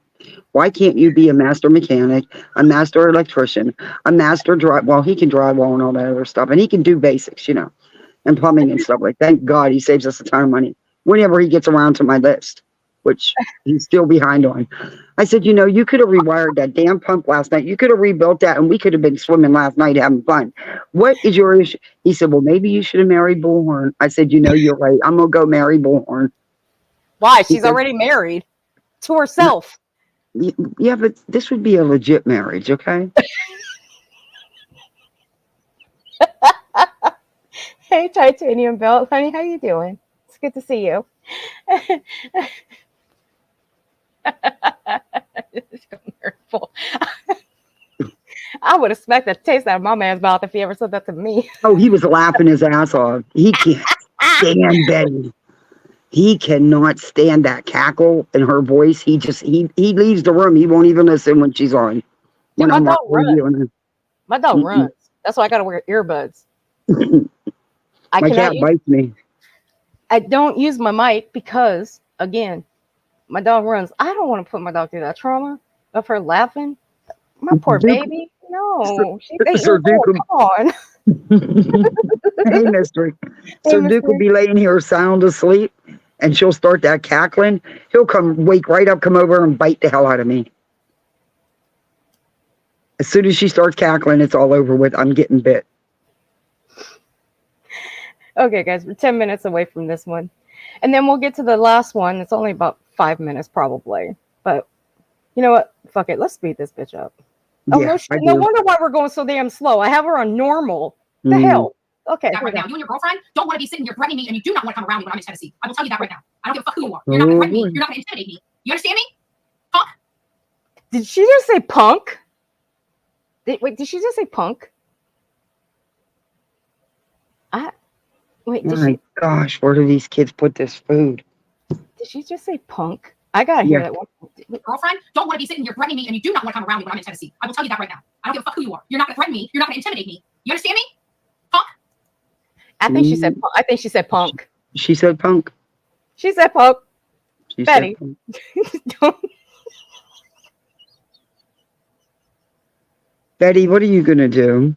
Why can't you be a master mechanic, a master electrician, a master drive? Well, he can drywall and all that other stuff, and he can do basics, and plumbing and stuff like that. Thank God he saves us a ton of money whenever he gets around to my list, which he's still behind on. I said, you could have rewired that damn pump last night. You could have rebuilt that, and we could have been swimming last night having fun. What is your issue? He said, well, maybe you should have married Bullhorn. I said, you're right. I'm going to go marry Bullhorn. Why? She's already married to herself. Yeah, but this would be a legit marriage, okay? Hey, Titanium Belt, honey, how you doing? It's good to see you. I would have smacked the taste out of my man's mouth if he ever said that to me. Oh, he was laughing his ass off. He can't stand Betty. He cannot stand that cackle in her voice. He leaves the room. He won't even listen when she's on. Dude, my dog runs. My dog runs. That's why I gotta wear earbuds. My cat bites me. I don't use my mic because, again, my dog runs. I don't want to put my dog through that trauma of her laughing. My poor baby. No, she's 8 years old. Come on. Hey, Mystery. So Duke will be laying here sound asleep, and she'll start that cackling. He'll wake right up, come over, and bite the hell out of me. As soon as she starts cackling, it's all over with. I'm getting bit. Okay, guys, we're 10 minutes away from this one. And then we'll get to the last one. It's only about 5 minutes, probably. But you know what? Fuck it. Let's speed this bitch up. Oh, yeah, no wonder why we're going so damn slow. I have her on normal. The hell? Okay. Right now, you and your girlfriend don't want to be sitting here threatening me, and you do not want to come around me when I'm in Tennessee. I will tell you that right now. I don't give a fuck who you are. You're not going to threaten me. You're not going to intimidate me. You understand me? Punk? Did she just say punk? Wait, did she just say punk? My gosh, where do these kids put this food? Did she just say punk? I gotta hear that one. Girlfriend, don't want to be sitting here threatening me, and you do not want to come around me when I'm in Tennessee. I will tell you that right now. I don't give a fuck who you are. You're not going to threaten me. You're not going to intimidate me. You understand me? Punk? I think she said punk. I think she said punk. She said punk. She said punk. She Betty. Said punk. Betty, what are you going to do?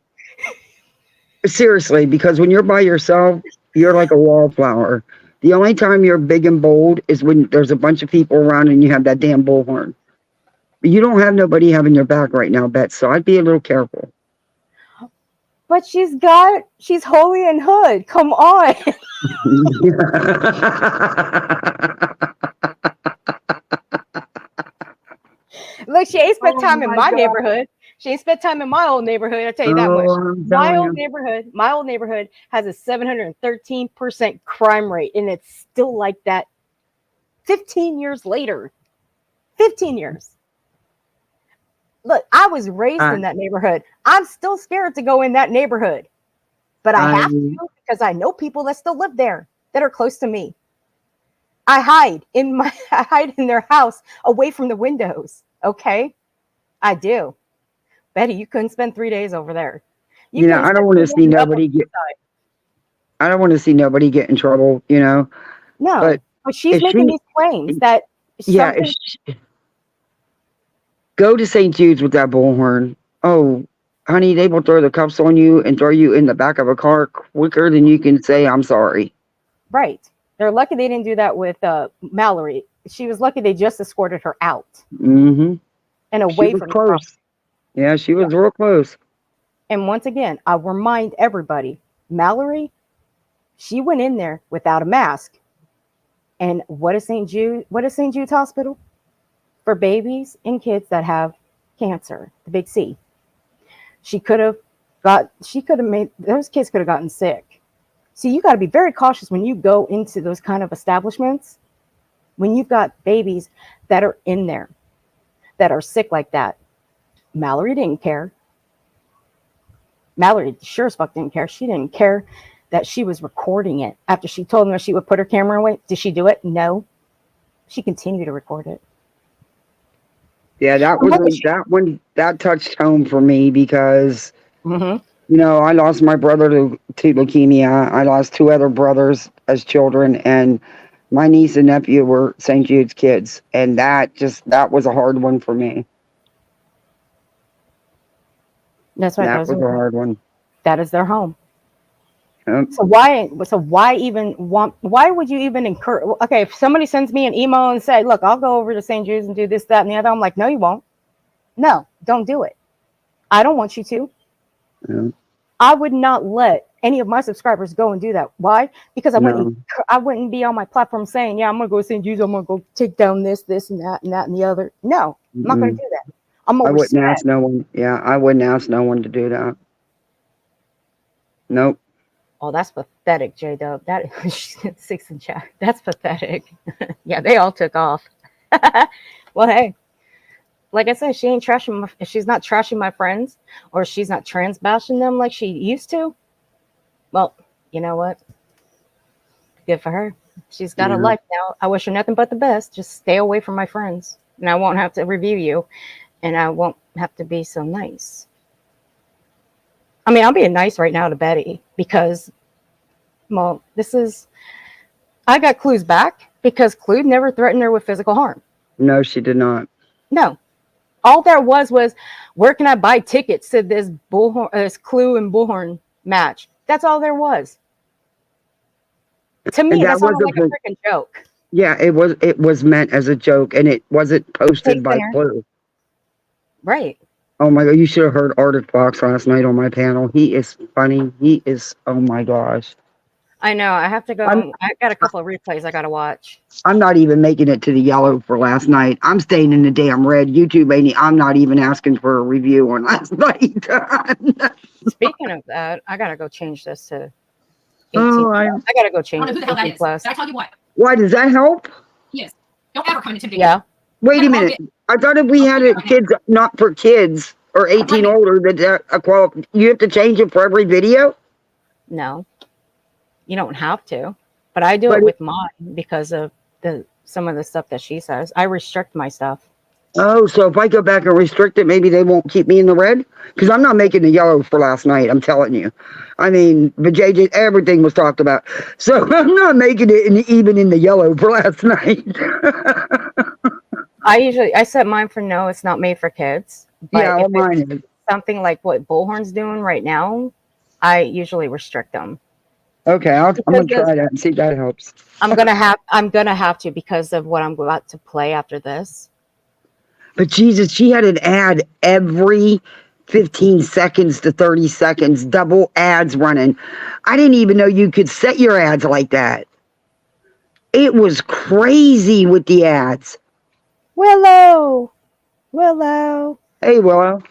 Seriously, because when you're by yourself, you're like a wallflower. The only time you're big and bold is when there's a bunch of people around and you have that damn bullhorn. But you don't have nobody having your back right now, Bet, so I'd be a little careful. But she's holy and hood. Come on. Look, she ain't spent time in my neighborhood. She ain't spent time in my old neighborhood. I'll tell you that much. My old neighborhood has a 713% crime rate, and it's still like that 15 years later. 15 years. Look, I was raised in that neighborhood. I'm still scared to go in that neighborhood, but I have to because I know people that still live there that are close to me. I hide in their house away from the windows. Okay, I do. Betty, you couldn't spend 3 days over there. I don't want to see nobody get. I don't want to see nobody get in trouble. No, but she's making these claims that. Yeah. Go to St. Jude's with that bullhorn. Oh, honey, they will throw the cuffs on you and throw you in the back of a car quicker than you can say, I'm sorry. Right. They're lucky they didn't do that with Mallory. She was lucky they just escorted her out. Mm-hmm. And away from close. Her. Yeah, she was real close. And once again, I'll remind everybody, Mallory, she went in there without a mask. And what is St. Jude's Hospital? For babies and kids that have cancer, the big C. Those kids could have gotten sick. So you got to be very cautious when you go into those kind of establishments, when you've got babies that are in there, that are sick like that. Mallory didn't care. Mallory sure as fuck didn't care. She didn't care that she was recording it after she told them that she would put her camera away. Did she do it? No. She continued to record it. Yeah, that touched home for me because, I lost my brother to leukemia. I lost 2 other brothers as children, and My niece and nephew were St. Jude's kids, and that was a hard one for me. That's right. That was a hard one. That is their home. Yep. So why would you even encourage? Okay, if somebody sends me an email and say, look, I'll go over to St. Jude's and do this, that, and the other, I'm like, no, you won't. No, don't do it. I don't want you to. Yeah. I would not let any of my subscribers go and do that. Why? Because I wouldn't be on my platform saying, yeah, I'm going to go to St. Jude's. I'm going to go take down this, and that, and the other. No, I'm not going to do that. I wouldn't ask no one. Yeah, I wouldn't ask no one to do that. Nope. Oh, that's pathetic, J-Dub. That is 6 in chat. That's pathetic. Yeah, they all took off. Well, hey, like I said, she's not trashing my friends, or she's not trans bashing them like she used to. Well, you know what? Good for her. She's got a life now. I wish her nothing but the best. Just stay away from my friends, and I won't have to review you, and I won't have to be so nice. I mean, I'm being nice right now to Betty because, well, I got Clue's back because Clue never threatened her with physical harm. No, she did not. No. All there was, where can I buy tickets to this Clue and Bullhorn match? That's all there was. To me, that sounded like a freaking joke. Yeah, it was meant as a joke, and it wasn't posted by Clue. Right. Oh my God, you should have heard Arctic Fox last night on my panel. He is funny. He is, oh my gosh. I know. I have to go. I got a couple of replays I got to watch. I'm not even making it to the yellow for last night. I'm staying in the damn red. YouTube I'm not even asking for a review on last night. Speaking of that, I got to go change this to 18. I got to go change it who the hell to that 18 is. plus. Did I tell you what? Why, does that help? Yes. Don't ever come and intimidate Yeah. me. Wait a minute. I thought if we had it kids, not for kids or 18 older, that you have to change it for every video? No, you don't have to, but I do it with mine because of some of the stuff that she says. I restrict my stuff. Oh, so if I go back and restrict it, maybe they won't keep me in the red? Because I'm not making the yellow for last night, I'm telling you. I mean, but JJ, everything was talked about. So I'm not making it even in the yellow for last night. I set mine for no, it's not made for kids. But yeah, if mine is. Something like what Bullhorn's doing right now, I usually restrict them. Okay, I'm gonna try that and see if that helps. I'm gonna have to because of what I'm about to play after this. But Jesus, she had an ad every 15 seconds to 30 seconds, double ads running. I didn't even know you could set your ads like that. It was crazy with the ads. Willow. Hey, Willow.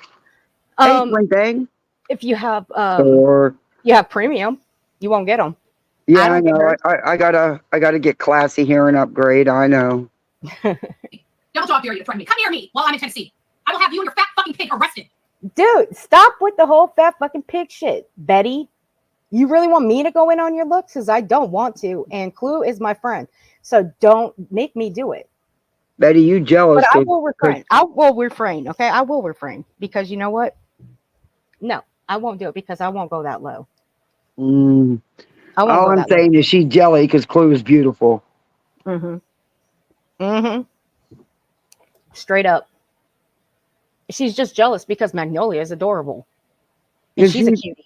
Hey, Swing Thing. If you have or you have premium, you won't get them. Yeah, I know. I gotta get classy here and upgrade. I know. Don't talk dare you to threaten me. Come near me while I'm in Tennessee. I will have you and your fat fucking pig arrested. Dude, stop with the whole fat fucking pig shit, Betty. You really want me to go in on your looks? Because I don't want to. And Clue is my friend. So don't make me do it. Betty, you jealous. But I will refrain. Okay? I will refrain. Because you know what? No, I won't do it because I won't go that low. All I'm saying is she's jelly because Clue is beautiful. Straight up. She's just jealous because Magnolia is adorable. And she's a cutie.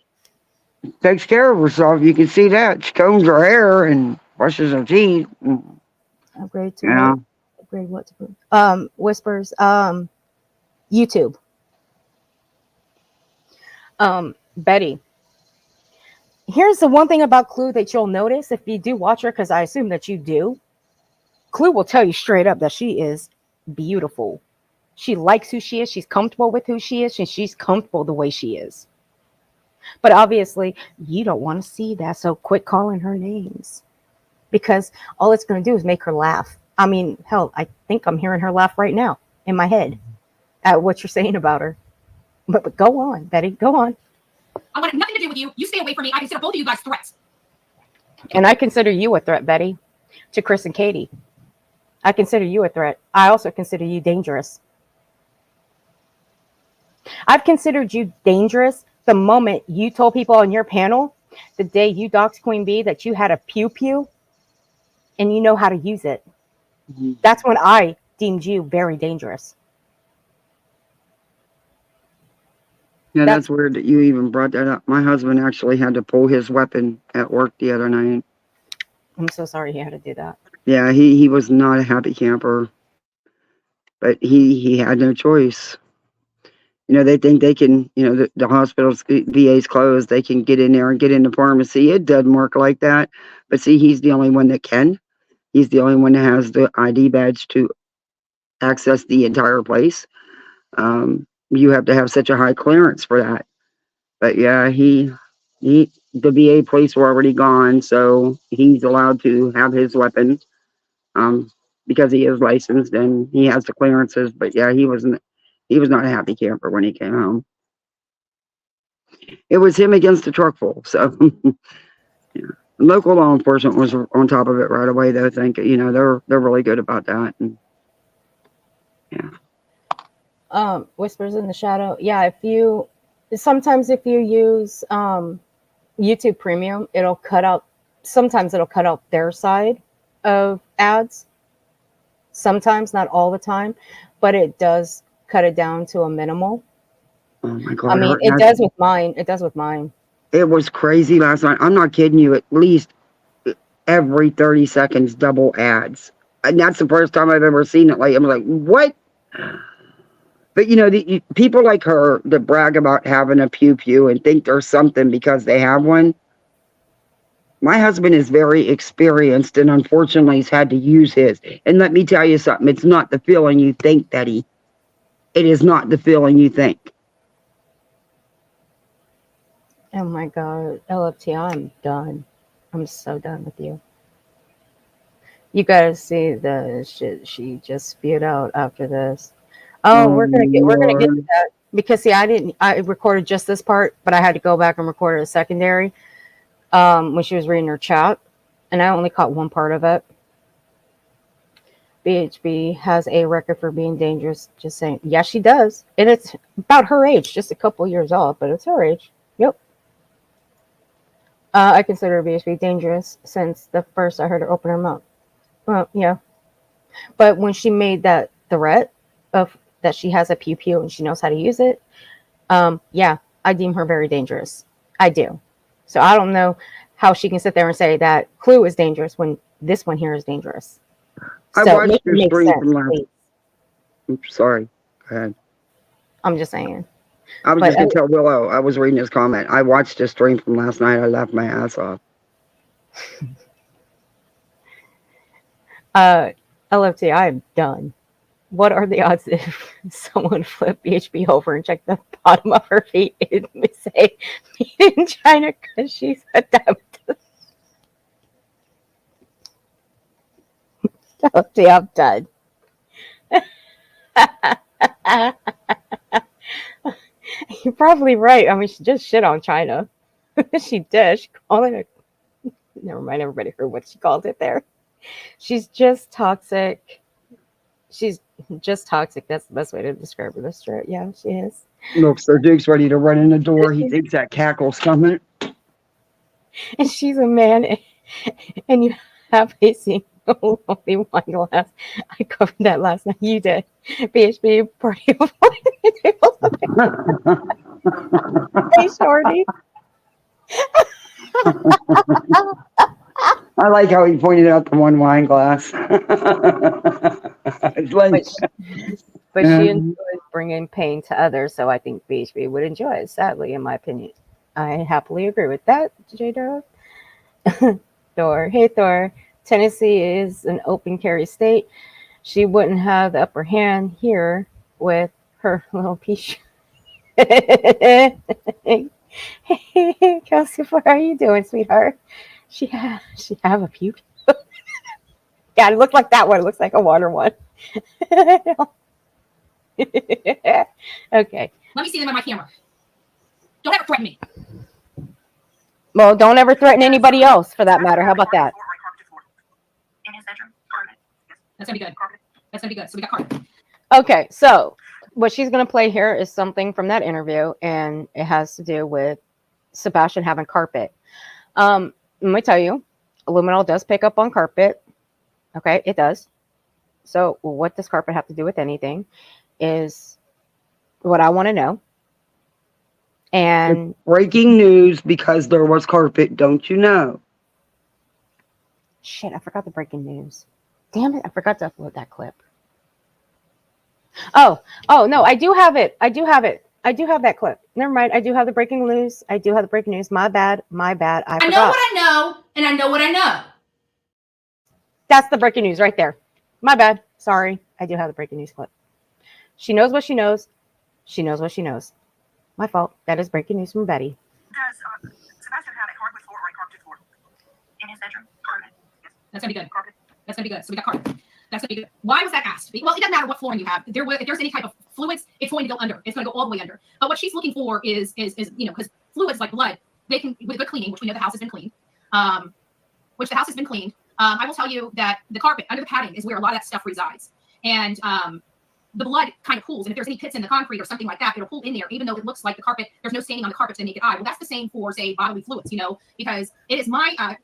Takes care of herself. You can see that. She combs her hair and brushes her teeth. Upgrade to upgrade what to Whispers. YouTube. Betty. Here's the one thing about Clue that you'll notice if you do watch her, because I assume that you do. Clue will tell you straight up that she is beautiful. She likes who she is. She's comfortable with who she is. And she's comfortable the way she is. But obviously, you don't want to see that. So quit calling her names. Because all it's going to do is make her laugh. I mean, hell, I think I'm hearing her laugh right now in my head at what you're saying about her. But go on, Betty. Go on. I want nothing to do with you. You stay away from me. I consider both of you guys threats. And I consider you a threat, Betty, to Chris and Katie. I consider you a threat. I also consider you dangerous. I've considered you dangerous the moment you told people on your panel, the day you doxed Queen Bee, that you had a pew-pew. and you know how to use it. Mhm. That's when I deemed you very dangerous. Yeah, That's that's weird that you even brought that up. My husband actually had to pull his weapon at work the other night. I'm so sorry he had to do that. Yeah, he was not a happy camper, but he had no choice. You know, they think they can, you know, the hospital's VA's closed. They can get in there and get in the pharmacy. It doesn't work like that. But see, he's the only one that can. He's the only one that has the ID badge to access the entire place. You have to have such a high clearance for that. But yeah, the VA police were already gone, so he's allowed to have his weapon, because he is licensed and he has the clearances. But yeah, he was not a happy camper when he came home. It was him against the truck full. So yeah. Local law enforcement was on top of it right away, though. You know, they're really good about that. And yeah. Whispers in the shadow. Yeah, sometimes if you use YouTube Premium, sometimes it'll cut out their side of ads. Sometimes, not all the time, but it does cut it down to a minimal. Oh my God. I mean, it does with mine. It does with mine. It was crazy last night. I'm not kidding you. At least every 30 seconds, double ads. And that's the first time I've ever seen it. Like, I'm like, what? But you know, people like her that brag about having a pew pew and think there's something because they have one. My husband is very experienced, and unfortunately, he's had to use his. And let me tell you something: it's not the feeling you think, Betty. It is not the feeling you think. Oh my God, LFT, I'm done. I'm so done with you. You gotta see the shit she just spewed out after this. Oh, we're gonna get to that because see, I recorded just this part, but I had to go back and record a secondary when she was reading her chat, and I only caught one part of it. BHB has a record for being dangerous. Just saying, yeah, she does, and it's about her age, just a couple years off, but it's her age. Yep. I consider BHB dangerous since the first I heard her open her mouth. Well, yeah, but when she made that threat of that she has a pew pew and she knows how to use it, yeah, I deem her very dangerous. I do. So I don't know how she can sit there and say that Clue is dangerous when this one here is dangerous. I So watched your stream from last. please. Oops, sorry. Go ahead. I'm just saying. I was just gonna tell Willow. I was reading his comment. I watched his stream from last night. I laughed my ass off. LFT, I am done. What are the odds if someone flipped BHB over and checked the bottom of her feet and say made in China because she's a adapted? LFT, I'm done. You're probably right. I mean, she just shit on China. She did. She called it never mind, everybody heard what she called it there. She's just toxic. She's just toxic. That's the best way to describe her. That's true. Yeah, she is. Look, Sir Duke's ready to run in the door. He thinks that cackle's coming. And she's a man, and you have a single only wine glass. I covered that last night. You did. BHB party of Hey, Shorty. I like how he pointed out the one wine glass. It's like, but she enjoys bringing pain to others, so I think BHB would enjoy it, sadly, in my opinion. I happily agree with that, J-Dog. Thor. Hey, Thor. Tennessee is an open carry state. She wouldn't have the upper hand here with her little piece. Hey, Kelsey, what are you doing, sweetheart? She have a puke. Yeah, it looked like that one. It looks like a water one. Okay. Let me see them on my camera. Don't ever threaten me. Well, don't ever threaten anybody else, for that matter. How about that? In his bedroom. That's gonna be good. That's gonna be good. So we got carpet. Okay, so what she's going to play here is something from that interview, and it has to do with Sebastian having carpet. Let me tell you, luminol does pick up on carpet. Okay, it does. So what does carpet have to do with anything is what I want to know. And Breaking news because there was carpet, don't you know? shit, I forgot the breaking news. Damn it, I forgot to upload that clip. Oh no, I do have it. I do have that clip. Never mind. I do have the breaking news. My bad. I I forgot. know what I know, and I know what I know. That's the breaking news right there. My bad. Sorry. I do have the breaking news clip. She knows what she knows. She knows what she knows. My fault. That is breaking news from Betty. Does Sebastian have a hardwood floor or a carpeted floor? In his bedroom. Carpet. That's gonna be good. Carpet. That's gonna be good. So we got carpet. That's gonna be good. Why was that asked? Well, it doesn't matter what flooring you have. If there's any type of fluids, it's going to go under. It's going to go all the way under. But what she's looking for is because fluids like blood, they can with good cleaning, which we know the house has been cleaned. I will tell you that the carpet under the padding is where a lot of that stuff resides, and the blood kind of pools. And if there's any pits in the concrete or something like that, it'll pool in there, even though it looks like the carpet. There's no staining on the carpet to the naked eye. Well, that's the same for say bodily fluids, because it is my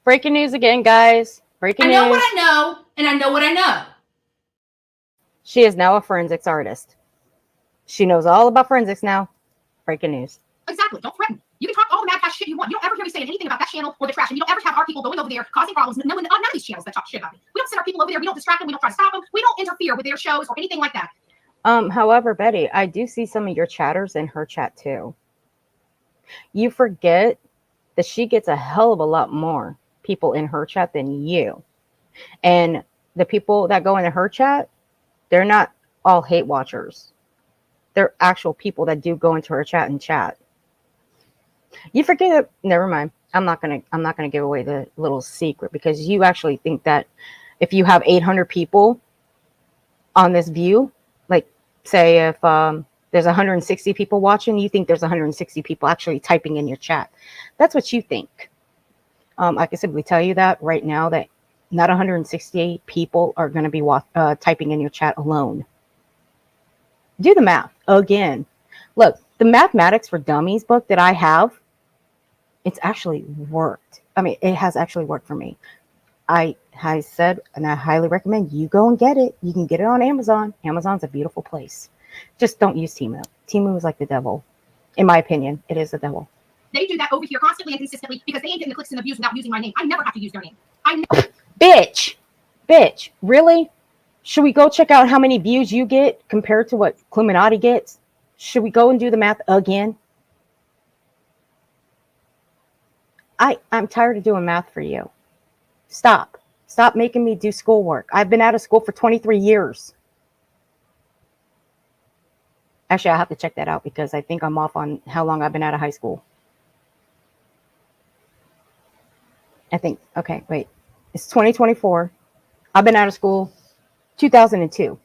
Breaking news again, guys. Breaking news. I know what I know, and I know what I know. She is now a forensics artist. She knows all about forensics now. Breaking news. Exactly. Don't threaten. You can talk all the mad cash shit you want. You don't ever hear me saying anything about that channel or the trash, and you don't ever have our people going over there causing problems. None of these channels that talk shit about me. We don't send our people over there. We don't distract them. We don't try to stop them. We don't interfere with their shows or anything like that. However, Betty, I do see some of your chatters in her chat too. You forget that she gets a hell of a lot more people in her chat than you. And the people that go into her chat, they're not all hate watchers. They're actual people that do go into her chat and chat. You forget it. Never mind. I'm not gonna give away the little secret, because you actually think that if you have 800 people on this view, like say if there's 160 people watching, you think there's 160 people actually typing in your chat. That's what you think. I can simply tell you that right now that not 168 people are going to be typing in your chat alone. Do the math again. Look, the Mathematics for Dummies book that I have, it's actually worked. I mean, it has actually worked for me. I said, and I highly recommend you go and get it. You can get it on Amazon. Amazon's a beautiful place. Just don't use Temu. Temu is like the devil. In my opinion, it is the devil. They do that over here constantly and consistently because they ain't getting the clicks and the views without using my name. I never have to use their name. Bitch, really? Should we go check out how many views you get compared to what Cluminati gets? Should we go and do the math again? I'm tired of doing math for you. Stop making me do schoolwork. I've been out of school for 23 years. Actually, I have to check that out because I think I'm off on how long I've been out of high school. I think, okay, wait. It's 2024. I've been out of school 2002.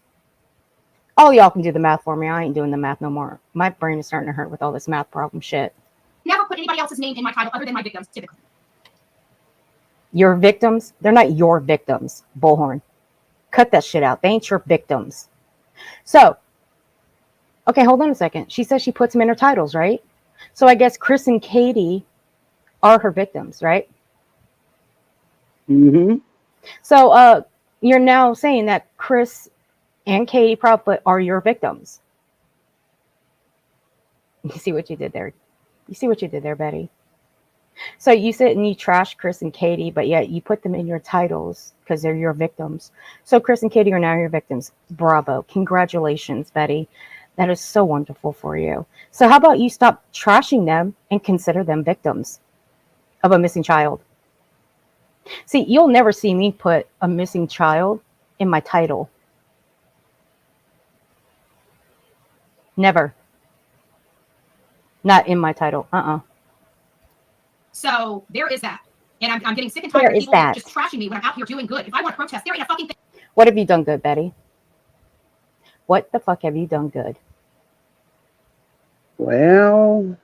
All y'all can do the math for me. I ain't doing the math no more. My brain is starting to hurt with all this math problem shit. Never put anybody else's name in my title other than my victims, typically. Your victims? They're not your victims, Bullhorn. Cut that shit out. They ain't your victims. So, okay, hold on a second. She says she puts them in her titles, right? So I guess Chris and Katie are her victims, right? Mm-hmm. So you're now saying that Chris and Katie probably are your victims. You see what you did there? You see what you did there, Betty? So you sit and you trash Chris and Katie, but yet you put them in your titles because they're your victims. So Chris and Katie are now your victims. Bravo. Congratulations, Betty. That is so wonderful for you. So how about you stop trashing them and consider them victims of a missing child? See, you'll never see me put a missing child in my title. Never. Not in my title. So there is that. And I'm getting sick and tired of people just trashing me when I'm out here doing good. If I want to protest, there ain't a fucking thing. What have you done good, Betty? What the fuck have you done good? Well,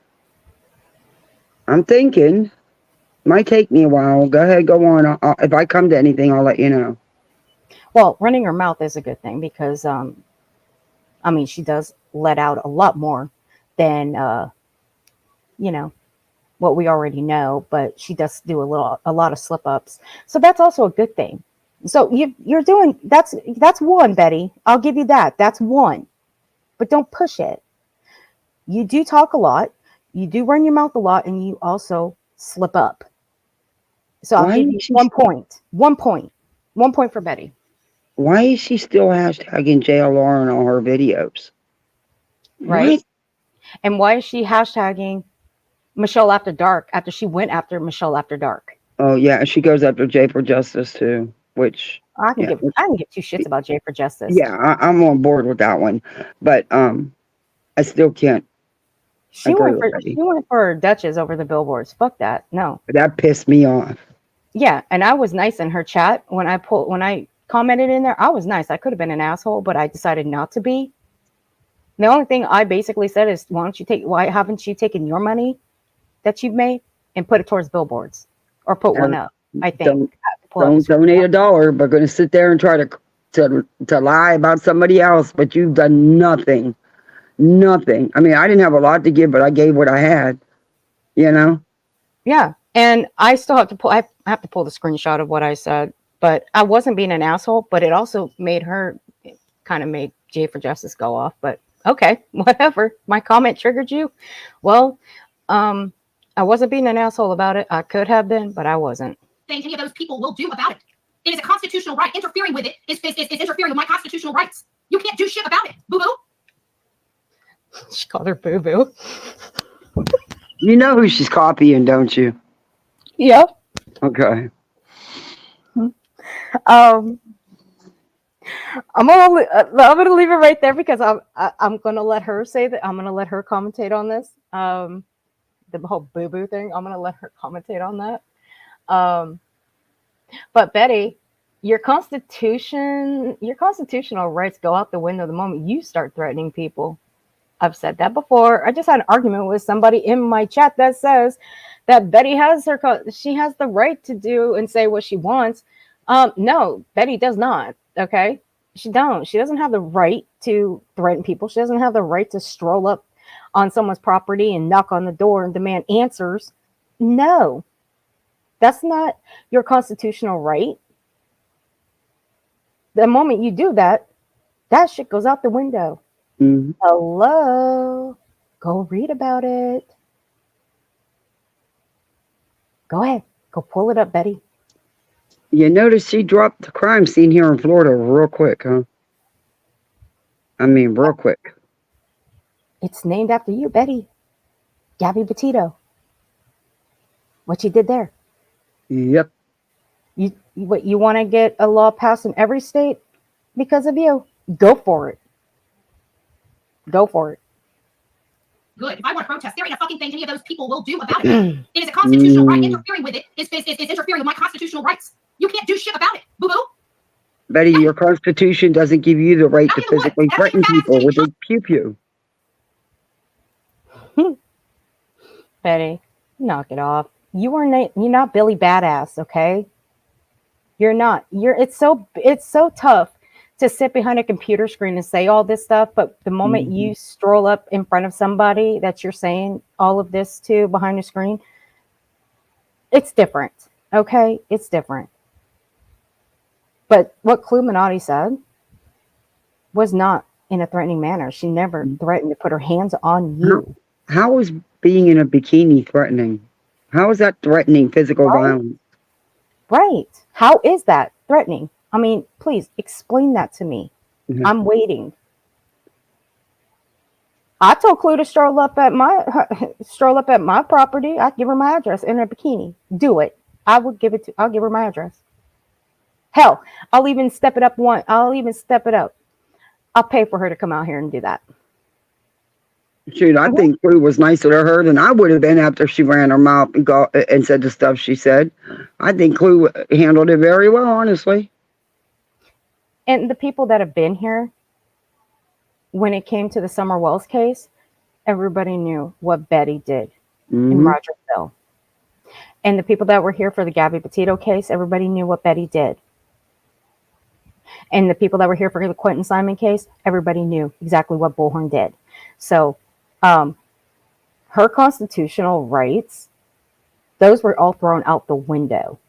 I'm thinking. Might take me a while. Go ahead, go on. If I come to anything, I'll let you know. Well, running her mouth is a good thing because, I mean, she does let out a lot more than, you know, what we already know, but she does do a lot of slip ups. So that's also a good thing. So you're doing that's one, Betty. I'll give you that. That's one. But don't push it. You do talk a lot. You do run your mouth a lot, and you also slip up. So I'll Why give is you she 1 point. 1 point. 1 point for Betty. Why is she still hashtagging JLR in all her videos? Right? What? And why is she hashtagging Michelle After Dark after she went after Michelle After Dark? Oh yeah, she goes after Jay for Justice too, which I can yeah, give two shits about Jay for Justice. yeah, I'm on board with that one, but I still can't She agree went with for Betty. Duchess over the billboards. Fuck that. No. That pissed me off. Yeah, and I was nice in her chat when I commented in there. I was nice. I could have been an asshole, but I decided not to be. The only thing I basically said is, why haven't you taken your money that you've made and put it towards billboards or put one up? I think. Don't donate $1, but going to sit there and try to lie about somebody else, but you've done nothing. Nothing. I mean, I didn't have a lot to give, but I gave what I had. You know. Yeah, and I still have to pull. I have to pull the screenshot of what I said, but I wasn't being an asshole. But it also made her kind of made Jay for Justice go off. But okay, whatever. My comment triggered you. Well, I wasn't being an asshole about it. I could have been, but I wasn't. Thing any of those people will do about it. It is a constitutional right. Interfering with it is interfering with my constitutional rights. You can't do shit about it, boo boo. She called her boo boo. You know who she's copying, don't you? Yep. Okay. I'm gonna leave it right there because I'm gonna let her say that. I'm gonna let her commentate on this. The whole boo boo thing. I'm gonna let her commentate on that. But Betty, your constitutional rights go out the window the moment you start threatening people. I've said that before. I just had an argument with somebody in my chat that says that Betty has the right to do and say what she wants. No, Betty does not. Okay, she doesn't have the right to threaten people. She doesn't have the right to stroll up on someone's property and knock on the door and demand answers. No, that's not your constitutional right. The moment you do that, that shit goes out the window. Mm-hmm. Hello, go read about it. Go ahead, go pull it up, Betty. You notice she dropped the crime scene here in Florida real quick, huh? I mean, real quick. It's named after you, Betty. Gabby Petito. What you did there. Yep. You want to get a law passed in every state because of you? Go for it. Go for it. Good. If I want to protest, there ain't a fucking thing any of those people will do about it. It is a constitutional right. Interfering with it is interfering with my constitutional rights. You can't do shit about it, boo boo. Betty, your constitution doesn't give you the right to physically threaten people with a pew-pew. Betty, knock it off. You're not Billy Badass, okay? You're not. It's so tough to sit behind a computer screen and say all this stuff, but the moment you stroll up in front of somebody that you're saying all of this to behind the screen, it's different. Okay? It's different. But what Cluminati said was not in a threatening manner. She never threatened to put her hands on you. How is being in a bikini threatening? How is that threatening physical violence? Right. How is that threatening? I mean, please explain that to me. Mm-hmm. I'm waiting. I told Clue to stroll up at my property. I'd give her my address in a bikini. Do it. I'll give her my address. Hell, I'll even step it up. I'll pay for her to come out here and do that. Shoot, I think Clue was nicer to her than I would have been after she ran her mouth and said the stuff she said. I think Clue handled it very well, honestly. And the people that have been here, when it came to the Summer Wells case, everybody knew what Betty did in Rogersville. And the people that were here for the Gabby Petito case, everybody knew what Betty did. And the people that were here for the Quentin Simon case, everybody knew exactly what Bullhorn did. So her constitutional rights Those were all thrown out the window.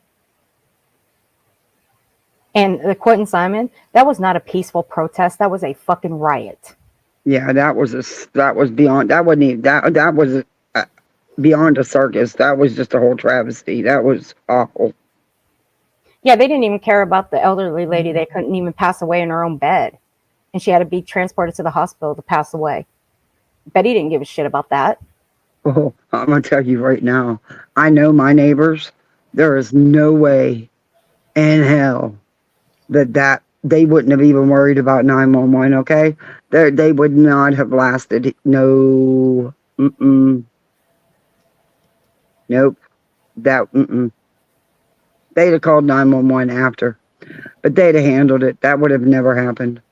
And the Quentin Simon, that was not a peaceful protest. That was a fucking riot. Yeah, that was beyond. That wasn't even that was beyond a circus. That was just a whole travesty. That was awful. Yeah, they didn't even care about the elderly lady. They couldn't even pass away in her own bed. And she had to be transported to the hospital to pass away. Betty didn't give a shit about that. Oh, I'm gonna tell you right now. I know my neighbors. There is no way in hell that they wouldn't have even worried about 911. Okay, they would not have lasted. No, nope. They'd have called 911 after, but they'd have handled it. That would have never happened.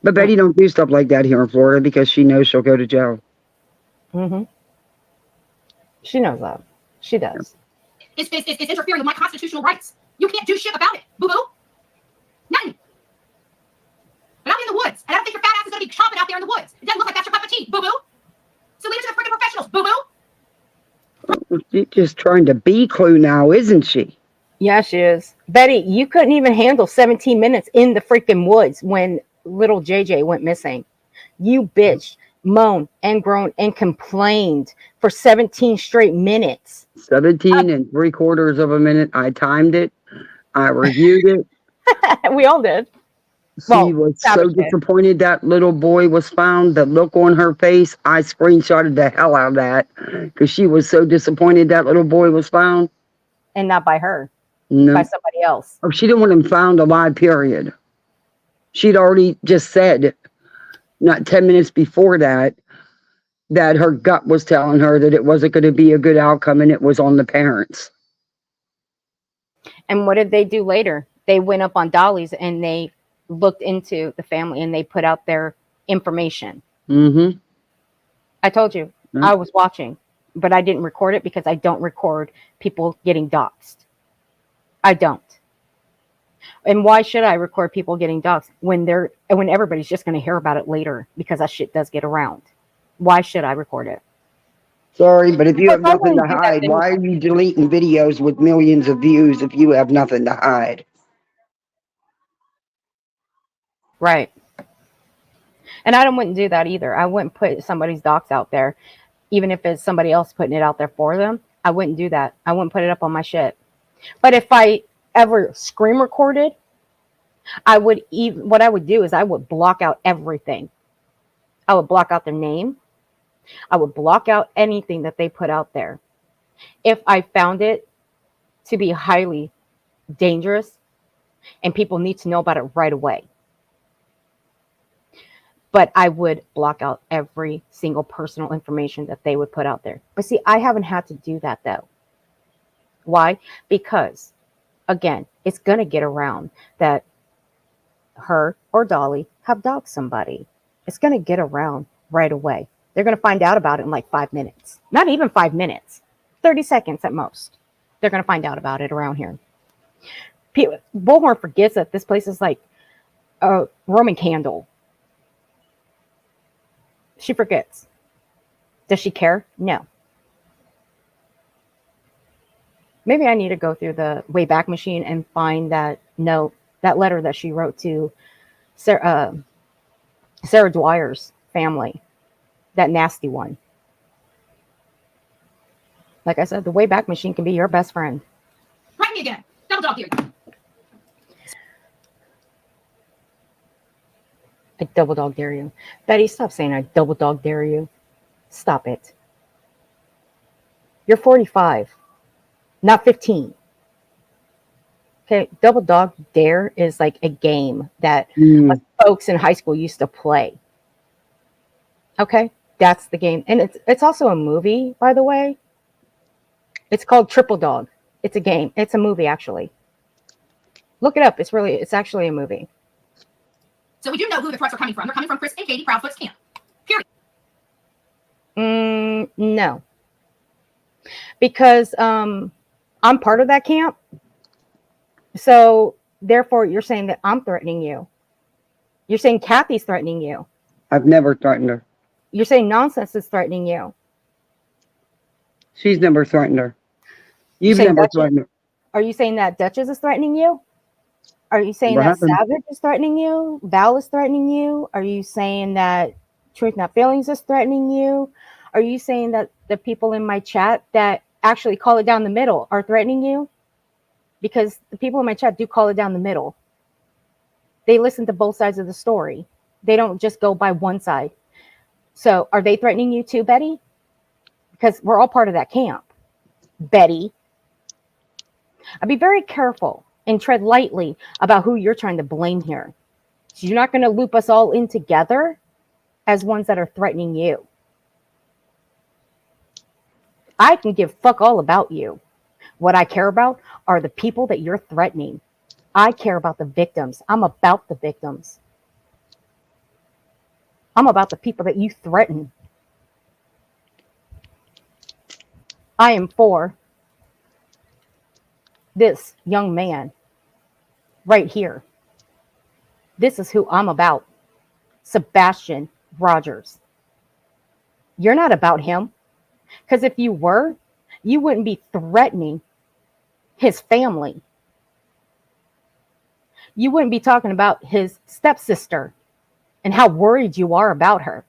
But Betty don't do stuff like that here in Florida because she knows she'll go to jail. Mm-hmm. She knows that. She does. It's interfering with my constitutional rights. You can't do shit about it, boo-boo. Nothing. But I'm in the woods, and I don't think your fat ass is going to be chomping out there in the woods. It doesn't look like that's your cup of tea, boo-boo. So leave it to the freaking professionals, boo-boo. She's just trying to be clue now, isn't she? Yeah, she is. Betty, you couldn't even handle 17 minutes in the freaking woods when little JJ went missing. You bitch moaned and groaned and complained for 17 straight minutes. 17 and 3/4 of a minute. I timed it. I reviewed it. We all did. She was so disappointed that little boy was found. The look on her face, I screenshotted the hell out of that because she was so disappointed that little boy was found. And not by her. No. By somebody else. Oh, she didn't want him found alive, period. She'd already just said, not 10 minutes before that her gut was telling her that it wasn't going to be a good outcome and it was on the parents. And what did they do later? They went up on dollies and they looked into the family and they put out their information. Mm-hmm. I told you, I was watching, but I didn't record it because I don't record people getting doxxed. I don't. And why should I record people getting doxxed when everybody's just going to hear about it later because that shit does get around? Why should I record it? Sorry, but if you have nothing to hide, why are you deleting videos with millions of views if you have nothing to hide? Right. And I wouldn't do that either. I wouldn't put somebody's docs out there, even if it's somebody else putting it out there for them. I wouldn't do that. I wouldn't put it up on my shit. But if I ever screen recorded, what I would do is I would block out everything. I would block out their name. I would block out anything that they put out there. If I found it to be highly dangerous and people need to know about it right away. But I would block out every single personal information that they would put out there. But see, I haven't had to do that though. Why? Because, again, it's going to get around that her or Dolly have dogged somebody. It's going to get around right away. They're going to find out about it in like 5 minutes. Not even 5 minutes. 30 seconds at most. They're going to find out about it around here. Bullhorn forgets that this place is like a Roman candle. She forgets. Does she care? No. Maybe I need to go through the Wayback Machine and find that note, that letter that she wrote to Sarah Dwyer's family. That nasty one. Like I said, the Wayback Machine can be your best friend. Write me again. Double dog here. I double dog dare you. Betty, stop saying I double dog dare you. Stop it. You're 45, not 15. Okay, double dog dare is like a game that folks in high school used to play. Okay, that's the game. And it's also a movie, by the way. It's called Triple Dog. It's a game. It's a movie, actually. Look it up. It's actually a movie. So we do know who the threats are coming from. They're coming from Chris and Katie Proudfoot's camp. Period. No. Because I'm part of that camp. So therefore, you're saying that I'm threatening you. You're saying Kathy's threatening you. I've never threatened her. You're saying Nonsense is threatening you. She's never threatened her. You've saying never Duchess? threatened her. Are you saying that Duchess is threatening you? Are you saying What that happened? Savage is threatening you? Val is threatening you? Are you saying that Truth Not Feelings is threatening you? Are you saying that the people in my chat that actually call it down the middle are threatening you? Because the people in my chat do call it down the middle. They listen to both sides of the story. They don't just go by one side. So are they threatening you too, Betty? Because we're all part of that camp. Betty. I'd be very careful and tread lightly about who you're trying to blame here. So you're not going to loop us all in together as ones that are threatening you. I can give fuck all about you. What I care about are the people that you're threatening. I care about the victims. I'm about the victims. I'm about the people that you threaten. I am for this young man right here. This is who I'm about. Sebastian Rogers. You're not about him. Because if you were, you wouldn't be threatening his family. You wouldn't be talking about his stepsister and how worried you are about her.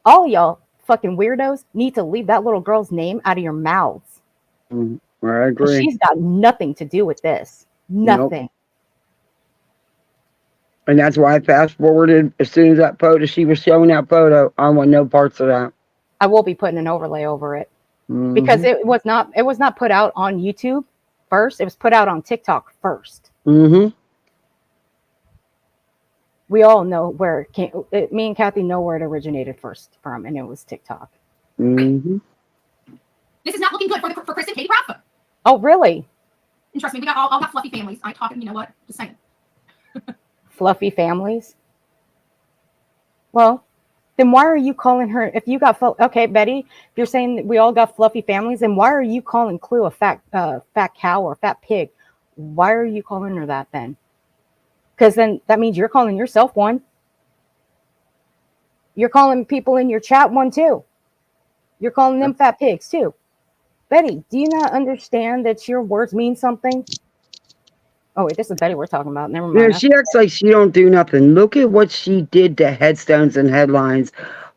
All y'all fucking weirdos need to leave that little girl's name out of your mouths. I agree. She's got nothing to do with this. Nothing. Nope. And that's why I fast forwarded as soon as that photo, she was showing that photo. I want no parts of that. I will be putting an overlay over it Mhm. because it was not put out on YouTube first. It was put out on TikTok first. Mm-hmm. We all know where it came. Me and Kathy know where it originated first from, and it was TikTok. Mm-hmm. This is not looking good for Chris and Katie Bradford. Oh, really? And trust me, we got all got fluffy families. I talking, you know what? Just saying. Fluffy families? Well, then why are you calling her, if you got, okay, Betty, if you're saying that we all got fluffy families, then why are you calling Clue a fat cow or fat pig? Why are you calling her that then? Because then that means you're calling yourself one. You're calling people in your chat one too. You're calling them fat pigs too. Betty, do you not understand that your words mean something? Oh, wait, this is Betty we're talking about. Never mind. Yeah, she acts like she don't do nothing. Look at what she did to headstones and headlines.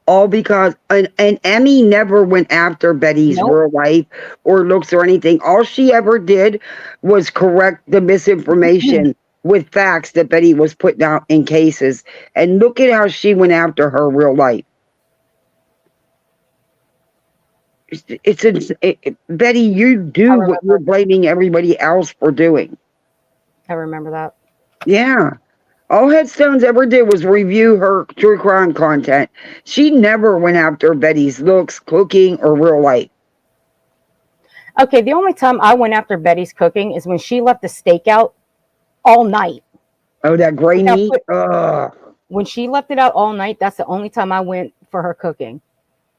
All because and Emmy never went after Betty's real life or looks or anything. All she ever did was correct the misinformation with facts that Betty was putting out in cases. And look at how she went after her real life. Betty, you do what you're blaming everybody else for doing. I remember that. Yeah. All Headstones ever did was review her true crime content. She never went after Betty's looks, cooking, or real life. Okay, the only time I went after Betty's cooking is when she left the steak out all night. Oh, that gray meat? When she left it out all night, that's the only time I went for her cooking.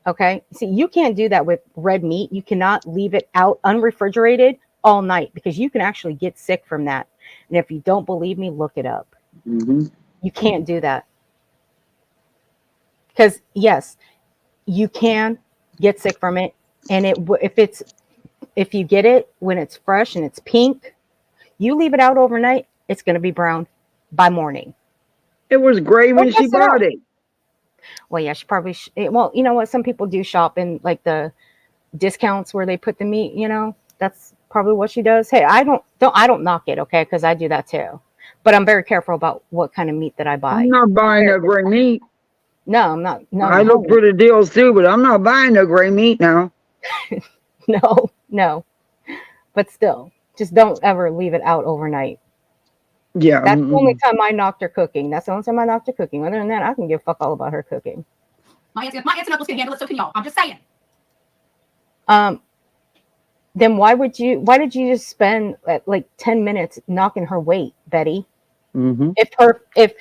Okay? See, you can't do that with red meat. You cannot leave it out unrefrigerated all night because you can actually get sick from that. And if you don't believe me, look it up. Mm-hmm. You can't do that. Because, yes, you can get sick from it. And if you get it when it's fresh and it's pink, you leave it out overnight, it's going to be brown by morning. It was gray when she bought it. Well, yeah, she probably, well, you know what? Some people do shop in like the discounts where they put the meat, you know, that's probably what she does. Hey, I don't knock it. Okay. Cause I do that too, but I'm very careful about what kind of meat that I buy. I'm not buying no gray meat. No, I'm not. No, I look for the deals too, but I'm not buying no gray meat now. No, but still, just don't ever leave it out overnight. Yeah. That's the only time I knocked her cooking. That's the only time I knocked her cooking. Other than that, I can give fuck all about her cooking. My aunts and uncles can handle it, so can y'all. I'm just saying. Then why did you just spend like 10 minutes knocking her weight, Betty? Mm-hmm. If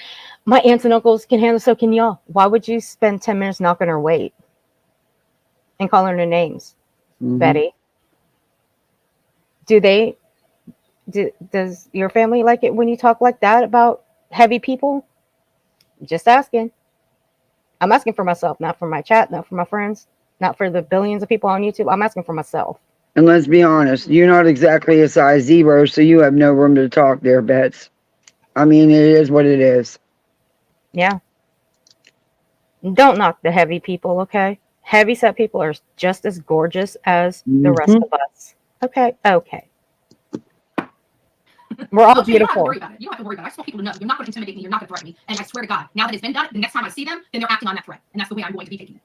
my aunts and uncles can handle it, so can y'all. Why would you spend 10 minutes knocking her weight and calling her names, Betty? Does your family like it when you talk like that about heavy people? Just asking. I'm asking for myself, not for my chat, not for my friends. not for the billions of people on YouTube. I'm asking for myself. And let's be honest, you're not exactly a size 0, so you have no room to talk there, Bets. I mean, it is what it is. Yeah. Don't knock the heavy people, okay? Heavy set people are just as gorgeous as the rest of us. Okay? Okay. We're all Oh, Jay, you don't have to beautiful. worry about it. You don't have to worry about it. I just want people to know you're not going to intimidate me. You're not going to threaten me. And I swear to God, now that it's been done, the next time I see them, then they're acting on that threat. And that's the way I'm going to be taking it.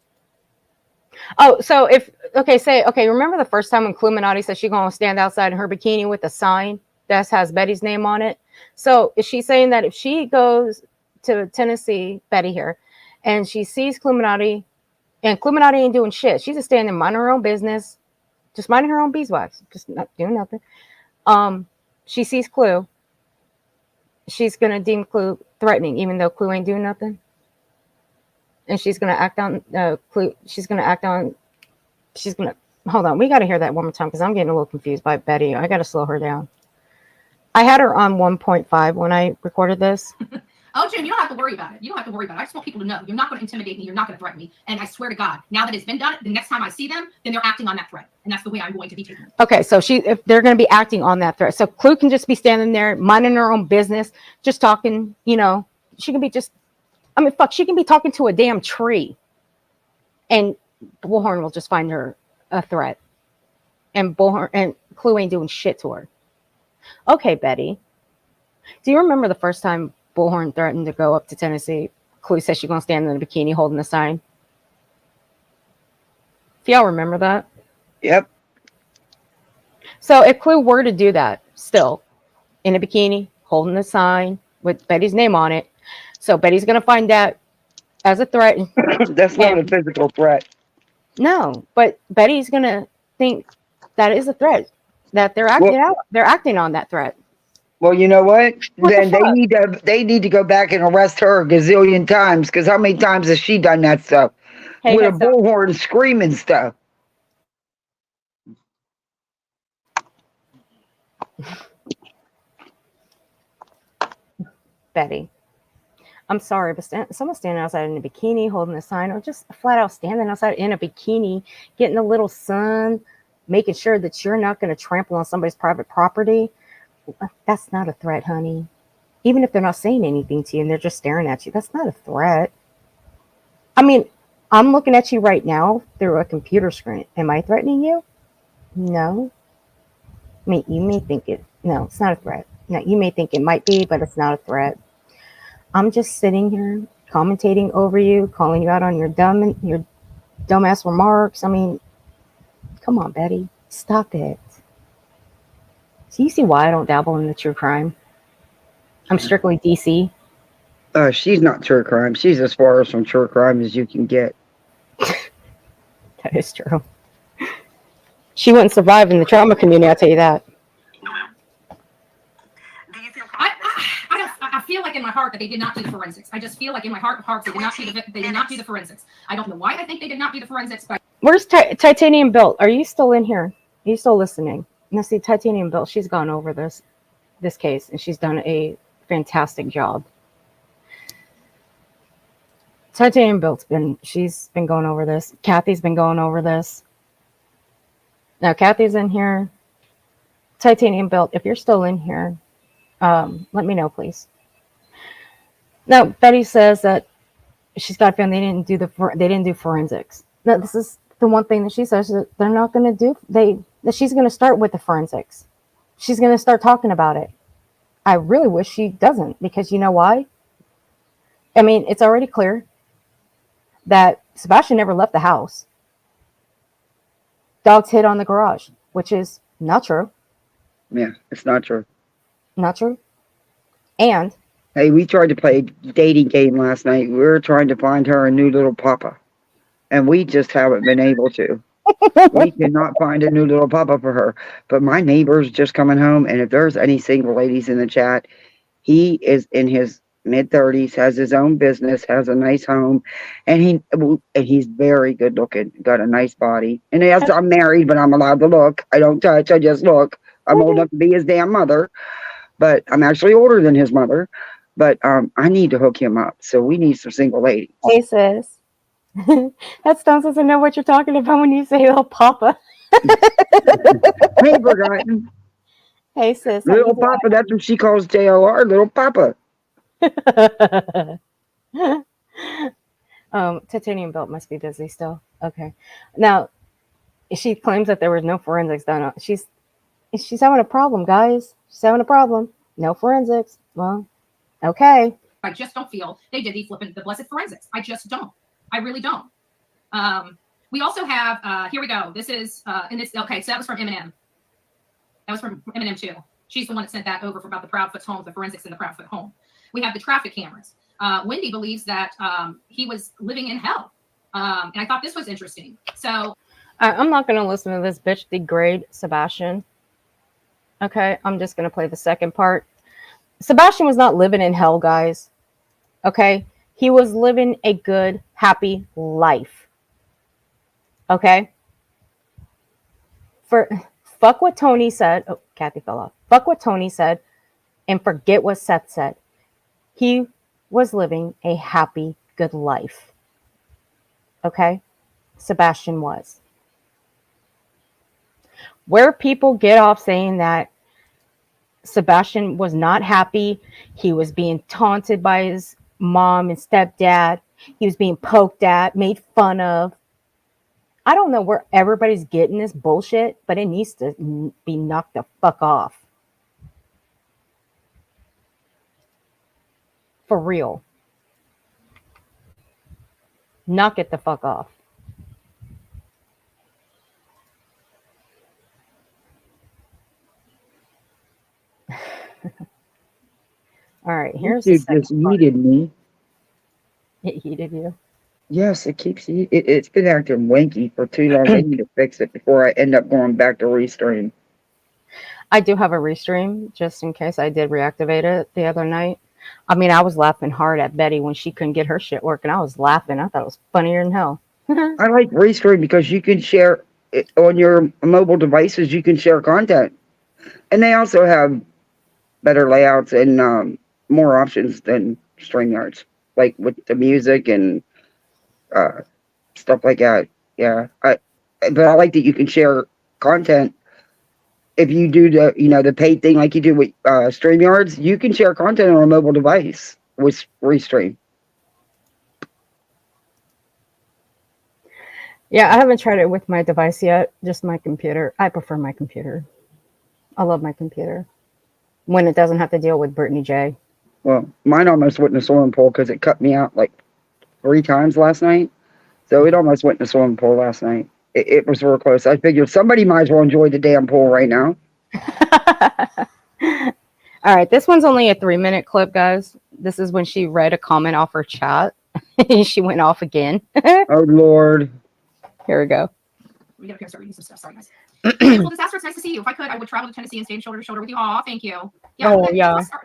Oh, so if, okay, remember the first time when Cluminati said she's going to stand outside in her bikini with a sign that has Betty's name on it? So is she saying that if she goes to Tennessee, Betty here, and she sees Cluminati, and Cluminati ain't doing shit, she's just standing minding her own business, just minding her own beeswax, just not doing nothing. She sees Clue, she's going to deem Clue threatening, even though Clue ain't doing nothing. And she's going to act on Clue. Hold on. We got to hear that one more time because I'm getting a little confused by Betty. I got to slow her down. I had her on 1.5 when I recorded this. Oh, Jim, you don't have to worry about it. You don't have to worry about it. I just want people to know you're not going to intimidate me. You're not going to threaten me. And I swear to God, now that it's been done, the next time I see them, then they're acting on that threat. And that's the way I'm going to be taking it. Okay, so if they're going to be acting on that threat. So Clue can just be standing there, minding her own business, just talking, she can be she can be talking to a damn tree. And Bullhorn will just find her a threat. And Clue ain't doing shit to her. Okay, Betty. Do you remember the first time Bullhorn threatened to go up to Tennessee? Clue said she's going to stand in a bikini holding a sign. If y'all remember that? Yep. So if Clue were to do that, still, in a bikini, holding a sign with Betty's name on it, so Betty's going to find that as a threat. That's not a physical threat. No, but Betty's going to think that is a threat, that they're acting on that threat. Well, you know what? Then the they need to go back and arrest her a gazillion times, because how many times has she done that stuff with a bullhorn screaming stuff? Betty, I'm sorry, but someone standing outside in a bikini holding a sign, or just flat out standing outside in a bikini, getting a little sun, making sure that you're not going to trample on somebody's private property, that's not a threat, honey. Even if they're not saying anything to you and they're just staring at you, that's not a threat. I mean, I'm looking at you right now through a computer screen. Am I threatening you? No. I mean, you may think no, it's not a threat. No, you may think it might be, but it's not a threat. I'm just sitting here commentating over you, calling you out on your dumbass remarks. I mean, come on, Betty, stop it. So you see why I don't dabble in the true crime? I'm strictly DC. She's not true crime. She's as far as from true crime as you can get. That is true. She wouldn't survive in the trauma community, I'll tell you that. Do you feel I feel like in my heart that they did not do the forensics. I just feel like in my heart of hearts they did not do the forensics. I don't know why I think they did not do the forensics, but where's Titanium Built? Are you still in here? Are you still listening? Now see, Titanium Built, she's gone over this case and she's done a fantastic job. Titanium Built's she's been going over this. Kathy's been going over this. Now Kathy's in here. Titanium Built, if you're still in here, let me know, please. Now Betty says that she's got a feeling they didn't do forensics. Now this is the one thing that she says that they're not going to do. That she's going to start with the forensics. She's going to start talking about it. I really wish she doesn't, because you know why? I mean, it's already clear that Sebastian never left the house. Dogs hid on the garage, which is not true. Yeah, it's not true. Not true. And hey, we tried to play a dating game last night. We were trying to find her a new little papa, and we just haven't been able to. We cannot find a new little papa for her. But my neighbor's just coming home, and if there's any single ladies in the chat, he is in his mid-30s, has his own business, has a nice home, and he's very good looking, got a nice body. And yes, I'm married, but I'm allowed to look. I don't touch, I just look. I'm old enough to be his damn mother, but I'm actually older than his mother. But I need to hook him up, so we need some single ladies. Hey sis, Headstones doesn't know what you're talking about when you say little papa. I ain't forgotten. Hey sis, how Little you Papa, that's what she calls JLR, Little Papa. doing? Titanium Belt must be busy still. Okay. Now she claims that there was no forensics done. She's having a problem, guys. She's having a problem. No forensics. Well, okay. I just don't feel they did the blessed forensics. I just don't. I really don't. We also have, here we go. This is, and this, okay, so that was from Eminem. That was from Eminem too. She's the one that sent that over for about the Proudfoot's home, the forensics in the Proudfoot home. We have the traffic cameras. Wendy believes that he was living in hell. And I thought this was interesting. So I'm not going to listen to this bitch degrade Sebastian. Okay, I'm just going to play the second part. Sebastian was not living in hell, guys. Okay, he was living a good, happy life. Okay? Fuck what Tony said. Oh, Kathy fell off. Fuck what Tony said and forget what Seth said. He was living a happy, good life. Okay? Sebastian was. Where people get off saying that Sebastian was not happy, he was being taunted by his mom and stepdad, he was being poked at, made fun of. I don't know where everybody's getting this bullshit, but it needs to be knocked the fuck off. For real. Knock it the fuck off. All right, here's the It second just part. yeeted me. It heated you. Yes, it keeps it's been acting wanky for too long. They need to fix it before I end up going back to restream. I do have a restream just in case. I did reactivate it the other night. I mean, I was laughing hard at Betty when she couldn't get her shit working. I was laughing. I thought it was funnier than hell. I like restream because you can share it on your mobile devices. You can share content, and they also have better layouts and more options than StreamYards, like with the music and stuff like that. Yeah, but I like that you can share content. If you do the paid thing like you do with StreamYards, you can share content on a mobile device with Restream. Yeah, I haven't tried it with my device yet. Just my computer. I prefer my computer. I love my computer when it doesn't have to deal with Brittany J. Well, mine almost went in a swimming pool because it cut me out like 3 times last night. So it almost went in a swimming pool last night. It was real close. I figured somebody might as well enjoy the damn pool right now. All right, this one's only a 3-minute clip, guys. This is when she read a comment off her chat and she went off again. Oh, Lord. Here we go. we gotta start reading some stuff. Sorry, guys. Well, disaster, it's nice to see you. If I could, I would travel to Tennessee and stand shoulder to shoulder with you. Aw, thank you. Yeah, Oh, yeah. How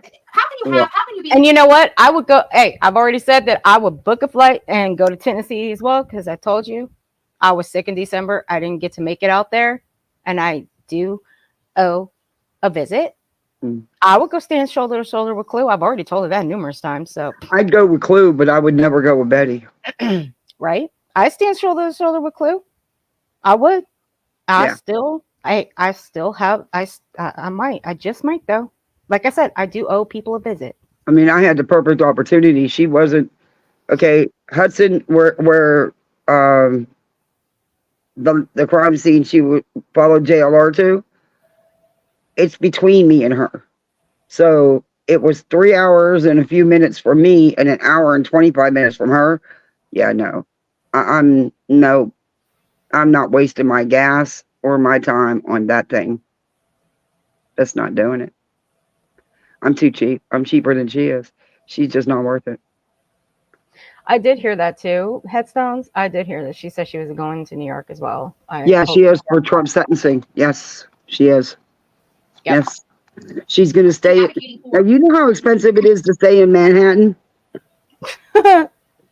can you be? And you know what? I would go. Hey, I've already said that I would book a flight and go to Tennessee as well because I told you I was sick in December. I didn't get to make it out there, and I do owe a visit. I would go stand shoulder to shoulder with Clue. I've already told her that numerous times. So I'd go with Clue, but I would never go with Betty. right? I stand shoulder to shoulder with Clue. I would. I just might though. Like I said, I do owe people a visit. I mean, I had the perfect opportunity. She wasn't okay. Hudson, where the crime scene she would follow JLR to. It's between me and her, so it was 3 hours and a few minutes from me, and an hour and 25 minutes from her. Yeah, no, I'm not wasting my gas or my time on that thing. That's not doing it. I'm too cheap. I'm cheaper than she is. She's just not worth it. I did hear that too. Headstones. I did hear that. She said she was going to New York as well. Yeah, she is for Trump sentencing. Yes, she is. Yep. Yes. She's going to stay. Now, you know how expensive it is to stay in Manhattan?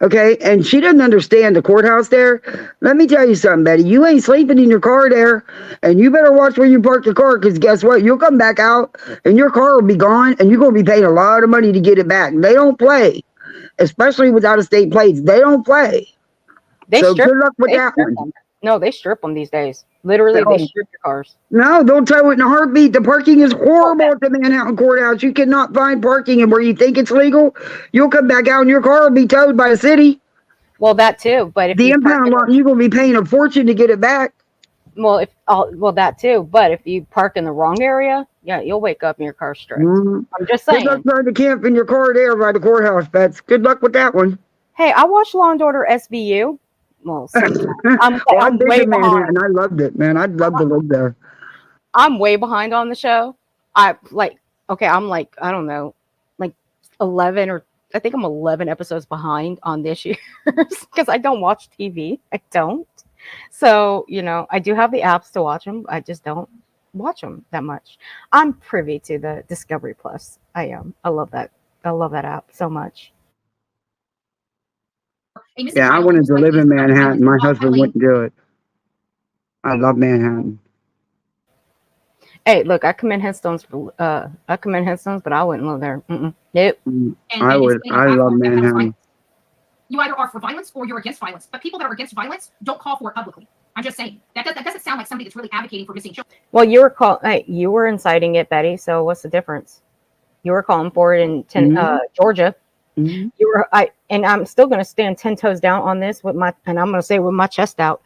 Okay, and she doesn't understand the courthouse there. Let me tell you something, Betty. You ain't sleeping in your car there, and you better watch where you park your car, because guess what? You'll come back out, and your car will be gone, and you're going to be paying a lot of money to get it back. They don't play, especially with out-of-state plates. They don't play. They So strip. good luck with They that strip one. them. No, they strip them these days. Literally, No. they strip your cars. No, they'll tow it in a heartbeat. The parking is horrible at the Manhattan Courthouse. You cannot find parking, and where you think it's legal, you'll come back out and your car will be towed by the city. Well, that too. But if The you park impound in lot, you're going to be paying a fortune to get it back. well, that too. But if you park in the wrong area, yeah, you'll wake up and your car's stripped. Mhm. I'm just Good luck saying. trying to camp in your car there by the courthouse, Bets. Good luck with that one. Hey, I watched Law and Order SVU. Well, sometimes. I'm I've been way to behind. Manhattan. I loved it, man. I'd love to live there. I'm way behind on the show. I'm like, I don't know, like 11 or I think I'm 11 episodes behind on this year because I don't watch TV. I don't. So, I do have the apps to watch them. I just don't watch them that much. I'm privy to the Discovery Plus. I am. I love that. I love that app so much. A missing Yeah, I child wanted most to live likely in is not Manhattan. related My to husband Ellie. wouldn't do it. I love Manhattan. Hey, look, I commend headstones, but I wouldn't live there. Nope. And I it's would. in a I love platform that peddles Manhattan. violence. You either are for violence or you're against violence. But people that are against violence don't call for it publicly. I'm just saying that doesn't sound like somebody that's really advocating for missing children. Well, you were inciting it, Betty. So what's the difference? You were calling for it in Georgia. Mm-hmm. And I'm still going to stand 10 toes down on this and I'm going to say with my chest out,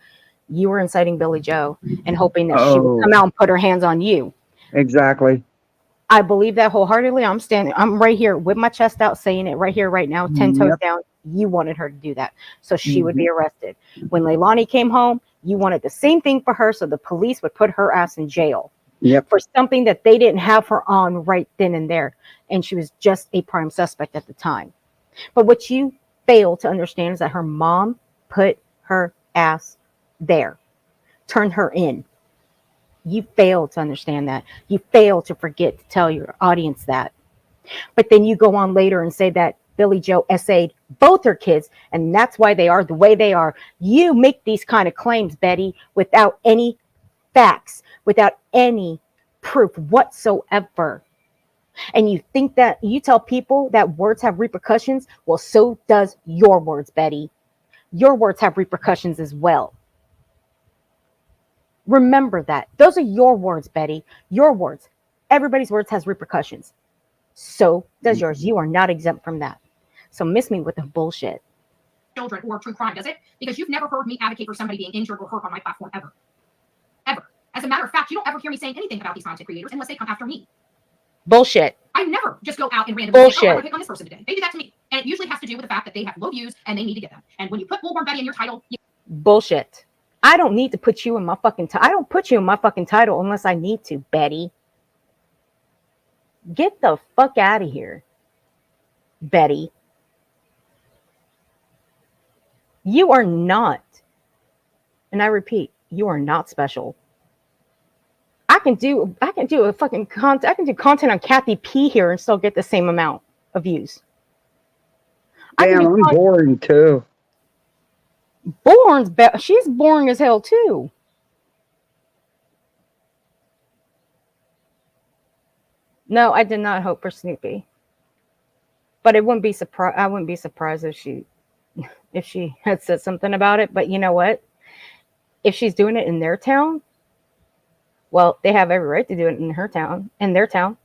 you were inciting Billy Joe and hoping that she would come out and put her hands on you. Exactly. I believe that wholeheartedly. I'm right here with my chest out saying it right here, right now, 10 toes down. You wanted her to do that. So she would be arrested. When Leilani came home, you wanted the same thing for her. So the police would put her ass in jail for something that they didn't have her on right then and there. And she was just a prime suspect at the time. But what you fail to understand is that her mom put her ass there, turned her in. You fail to understand that. You fail to forget to tell your audience that. But then you go on later and say that Billy Joe essayed both her kids, and that's why they are the way they are. You make these kind of claims, Betty, without any facts, without any proof whatsoever. And you think that you tell people that words have repercussions? Well, so does your words, Betty. Your words have repercussions as well. Remember that. Those are your words, Betty. Your words. Everybody's words has repercussions. So does yours. You are not exempt from that. So miss me with the bullshit. Children or true crime, does it? Because you've never heard me advocate for somebody being injured or hurt on my platform ever. Ever. As a matter of fact, you don't ever hear me saying anything about these content creators unless they come after me. Bullshit. I never just go out and randomly Bullshit. say, oh, I want to pick on this person today. They do that to me. And it usually has to do with the fact that they have low views and they need to get them. And when you put Bullhorn Betty in your title, Bullshit. I don't need to put you in my fucking title. I don't put you in my fucking title unless I need to, Betty. Get the fuck out of here, Betty. You are not, and I repeat, you are not special. I can do a fucking content. I can do content on Kathy P here and still get the same amount of views. Damn, I'm boring too. She's boring as hell too. No, I did not hope for Snoopy. But I wouldn't be surprised if she had said something about it. But you know what? If she's doing it in their town, well, they have every right to do it in their town.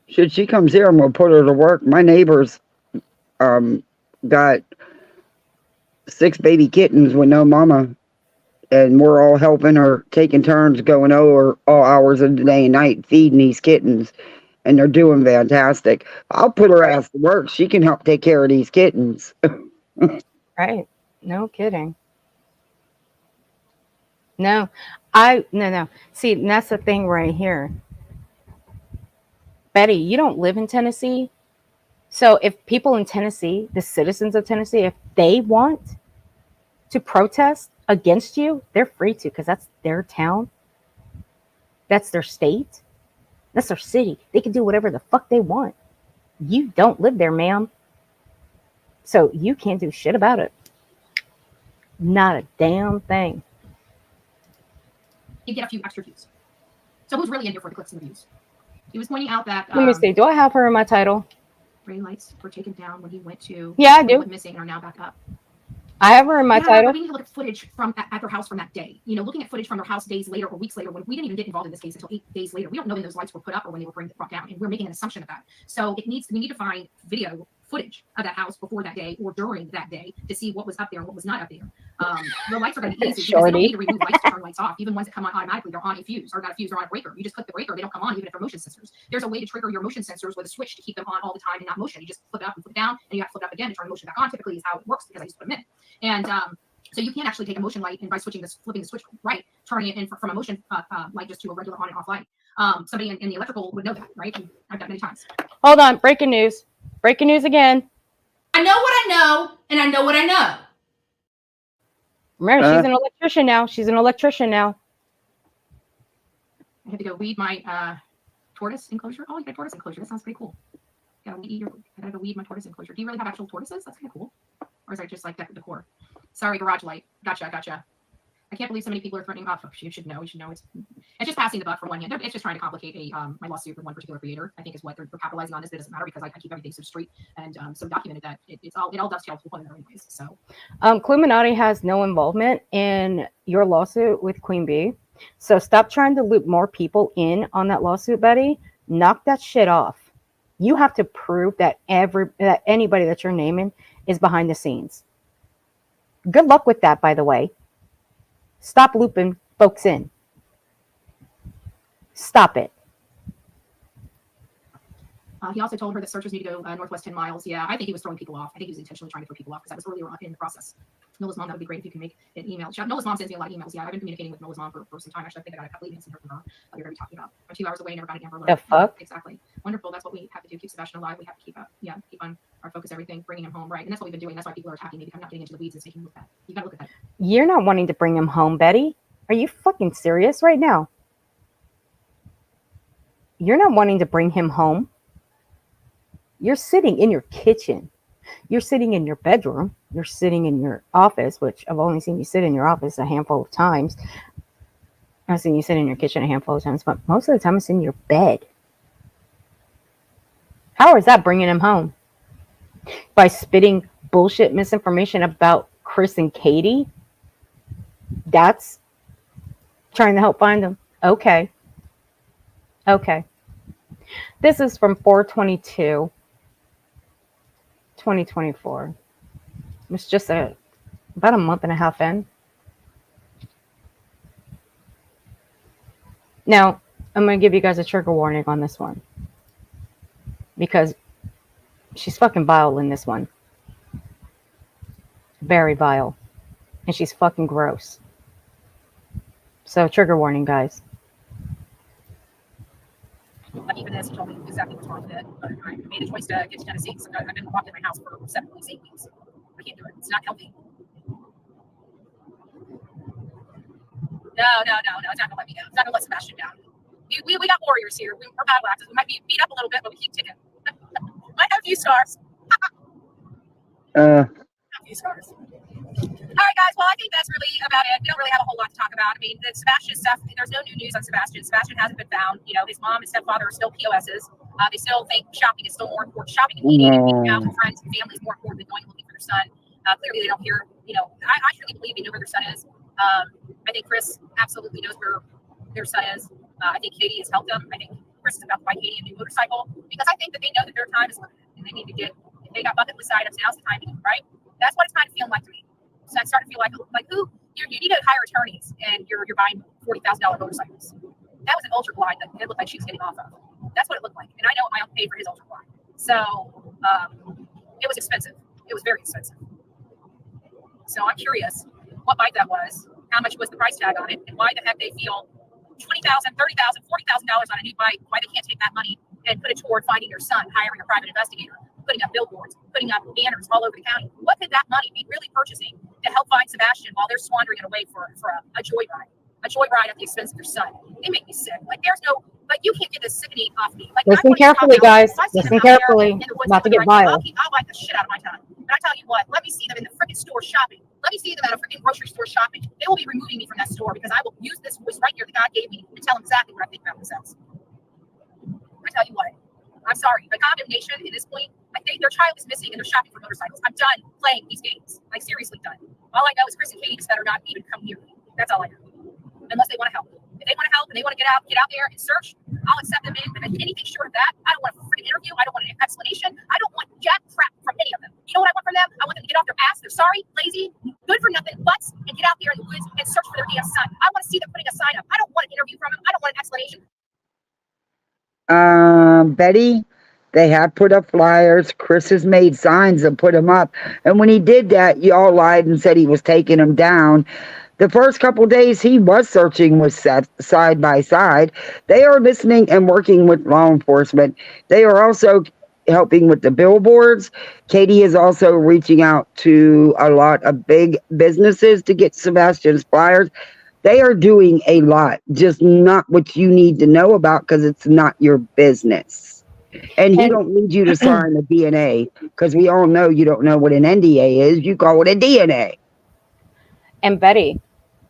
Shit, she comes here and we'll put her to work. My neighbors got 6 baby kittens with no mama. And we're all helping her, taking turns going over all hours of the day and night feeding these kittens. And they're doing fantastic. I'll put her ass to work. She can help take care of these kittens. Right. No kidding. No. See, that's the thing right here. Betty, you don't live in Tennessee. So if people in Tennessee, the citizens of Tennessee, if they want to protest against you, they're free to, because that's their town. That's their state. That's their city. They can do whatever the fuck they want. You don't live there, ma'am. So you can't do shit about it. Not a damn thing. you get a few extra views. So who's really in here for the clicks and the views? He was pointing out that Let me see. Do I have her in my title? ray lights were taken down when he went to Yeah, I do. went missing and are now back up. I have her in my Yeah, title. but we need to look at footage from at their house from that day. You know, looking at footage from their house days later or weeks later, when we didn't even get involved in this case until 8 days later. We don't know when those lights were put up or when they were brought down, and we're making an assumption of that. So we need to find video footage of that house before that day or during that day to see what was up there and what was not up there. The lights are going to be easy because they don't need to remove lights to turn lights off. Even ones that come on automatically, they're on a fuse or not a fuse or on a breaker. You just click the breaker, they don't come on even if they're motion sensors. There's a way to trigger your motion sensors with a switch to keep them on all the time and not motion. You just flip it up and flip it down, and you have to flip it up again to turn motion back on. Typically is how it works because I just put them in. And so you can actually take a motion light and by flipping the switch right, turning it in from a motion light just to a regular on and off light. Somebody in the electrical would know that, right? And I've done many times. Hold on, breaking news. Breaking news again. I know what I know, and I know what I know. Remember, she's an electrician now. She's an electrician now. I had to go weed my tortoise enclosure. Oh, you got a tortoise enclosure. That sounds pretty cool. I gotta go weed my tortoise enclosure. Do you really have actual tortoises? That's kind of cool. Or is that just like decor? Sorry, garage light. Gotcha. I can't believe so many people are threatening. Oh, you should know. It's just passing the buck from one hand. It's just trying to complicate my lawsuit with one particular creator. I think is what they're capitalizing on this. It doesn't matter because I keep everything so straight and so documented that it all dovetails with one another anyways. So, Cluminati has no involvement in your lawsuit with Queen Bee. So stop trying to loop more people in on that lawsuit, Betty. Knock that shit off. You have to prove that anybody that you're naming is behind the scenes. Good luck with that, by the way. Stop looping folks in. Stop it. He also told her that searchers need to go northwest 10 miles. Yeah, I think he was throwing people off. I think he was intentionally trying to throw people off because that was earlier on in the process. Nola's mom, that would be great if you can make an email. Nola's mom sends me a lot of emails. Yeah, I've been communicating with Nola's mom for some time. Actually, I think I got a couple emails from her. We're going to be talking about. I'm 2 hours away, never got an Amber alert. The fuck? Exactly. Wonderful. That's what we have to do. Keep Sebastian alive. We have to keep on our focus, everything, bringing him home, right? And that's what we've been doing. That's why people are attacking me because I'm not getting into the weeds and taking a look at that. You got to look at that. You're not wanting to bring him home, Betty. Are you fucking serious right now? You're not wanting to bring him home. You're sitting in your kitchen. You're sitting in your bedroom. You're sitting in your office, which I've only seen you sit in your office a handful of times. I've seen you sit in your kitchen a handful of times, but most of the time it's in your bed. How is that bringing him home? By spitting bullshit misinformation about Chris and Katie? That's trying to help find them. Okay. This is from 4/22, 2024. It's just about a month and a half in. Now, I'm going to give you guys a trigger warning on this one. Because she's fucking vile in this one. Very vile. And she's fucking gross. So, trigger warning, guys. Even as he told me exactly what's wrong with it, but I made a choice to get to Tennessee. So I've been locked in my house for 7 weeks, 8 weeks. I can't do it. It's not healthy. No. It's not going to let me down. It's not going to let Sebastian down. We got warriors here. We're battle axes. We might be beat up a little bit, but we keep ticking. Might have a few scars. A few scars. All right, guys. Well, I think that's really about it. We don't really have a whole lot to talk about. I mean, the Sebastian stuff, there's no new news on Sebastian. Sebastian hasn't been found. You know, his mom and stepfather are still POSs. They still think shopping is still more important. Shopping and eating and being out with friends and family is more important than going looking for their son. Clearly, they don't hear, you know, I truly believe they know where their son is. I think Chris absolutely knows where their son is. I think Katie has helped them. I think Chris is about to buy Katie a new motorcycle because I think that they know that their time is limited and they need to get, if they got bucket list items, now's the time to do it, right? That's what it's kind of feeling like to me. So I start to feel like who you need to hire attorneys and you're buying $40,000 motorcycles. That was an ultra glide that it looked like she was getting off of. That's what it looked like. And I know I don't pay for his ultra glide. So it was expensive. It was very expensive. So I'm curious what bike that was, how much was the price tag on it, and why the heck they feel $20,000, $30,000, $40,000 on a new bike, why they can't take that money and put it toward finding their son, hiring a private investigator, putting up billboards, putting up banners all over the county. What could that money be really purchasing to help find Sebastian while they're squandering it away for a joyride? A joyride at the expense of their son. They make me sick. Like there's no, like you can't get this sickening off me. Like listen carefully, guys. Listen carefully. Not to get vile. I'll bite the shit out of my time. But I tell you what, let me see them in the freaking store shopping. Let me see them at a freaking grocery store shopping. They will be removing me from that store because I will use this voice right here that God gave me and tell them exactly what I think about themselves. I tell you what, I'm sorry, but condemnation at this point, I think their child is missing and they're shopping for motorcycles. I'm done playing these games. Like seriously done. All I know is Chris and Katie just better not even come near me. That's all I know. Unless they want to help. If they want to help and they want to get out there and search, I'll accept them in. But anything short of that, I don't want a freaking interview. I don't want an explanation. I don't want jack crap from any of them. You know what I want from them? I want them to get off their ass. They're sorry, lazy, good for nothing, butts, and get out there in the woods and search for their damn son. I want to see them putting a sign up. I don't want an interview from them. I don't want an explanation. Betty, they have put up flyers. Chris has made signs and put them up. And when he did that, y'all lied and said he was taking them down. The first couple days he was searching with Seth side by side. They are listening and working with law enforcement. They are also helping with the billboards. Katie is also reaching out to a lot of big businesses to get Sebastian's flyers. They are doing a lot, just not what you need to know about because it's not your business. And he don't need you to sign the DNA because we all know you don't know what an NDA is. You call it a DNA. And Betty,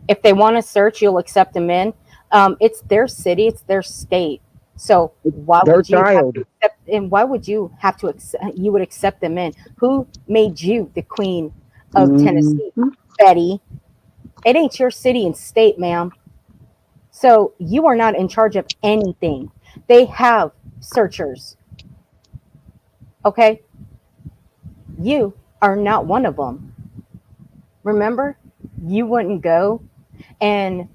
if they want to search, you'll accept them in. It's their city, it's their state. So why would you have to accept, and why would you have to accept, you would accept them in? Who made you the queen of Tennessee, Betty? It ain't your city and state, ma'am. So you are not in charge of anything. They have searchers. Okay? You are not one of them. Remember, you wouldn't go and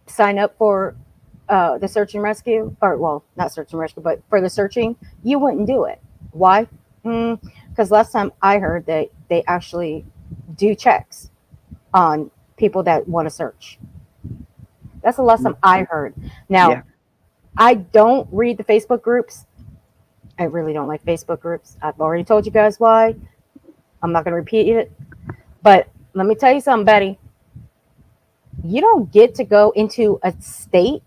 sign up for the search and rescue, or well, not search and rescue, but for the searching. You wouldn't do it. Why? Because last time I heard that they actually do checks on people that want to search. That's the last time I heard. Now, I don't read the Facebook groups. I really don't like Facebook groups. I've already told you guys why. I'm not going to repeat it. But let me tell you something, Betty. You don't get to go into a state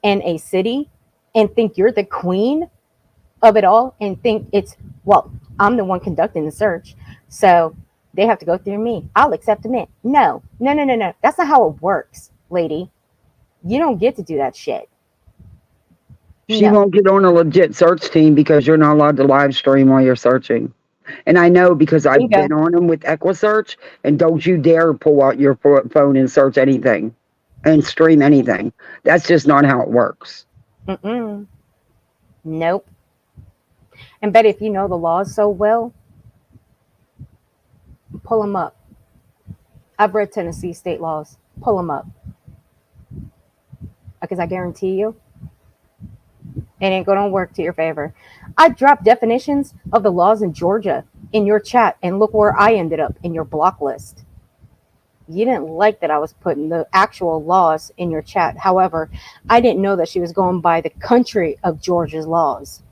and a city and think you're the queen of it all and think it's, well, I'm the one conducting the search. So they have to go through me. I'll accept them in. No. That's not how it works, lady. You don't get to do that shit. She won't get on a legit search team because you're not allowed to live stream while you're searching. And I know because I've been on them with EquiSearch, and don't you dare pull out your phone and search anything and stream anything. That's just not how it works. Nope. And Betty, if you know the laws so well, pull them up. I've read Tennessee state laws. Pull them up. Because I guarantee you, it ain't going to work to your favor. I dropped definitions of the laws in Georgia in your chat, and look where I ended up in your block list. You didn't like that I was putting the actual laws in your chat. However, I didn't know that she was going by the country of Georgia's laws.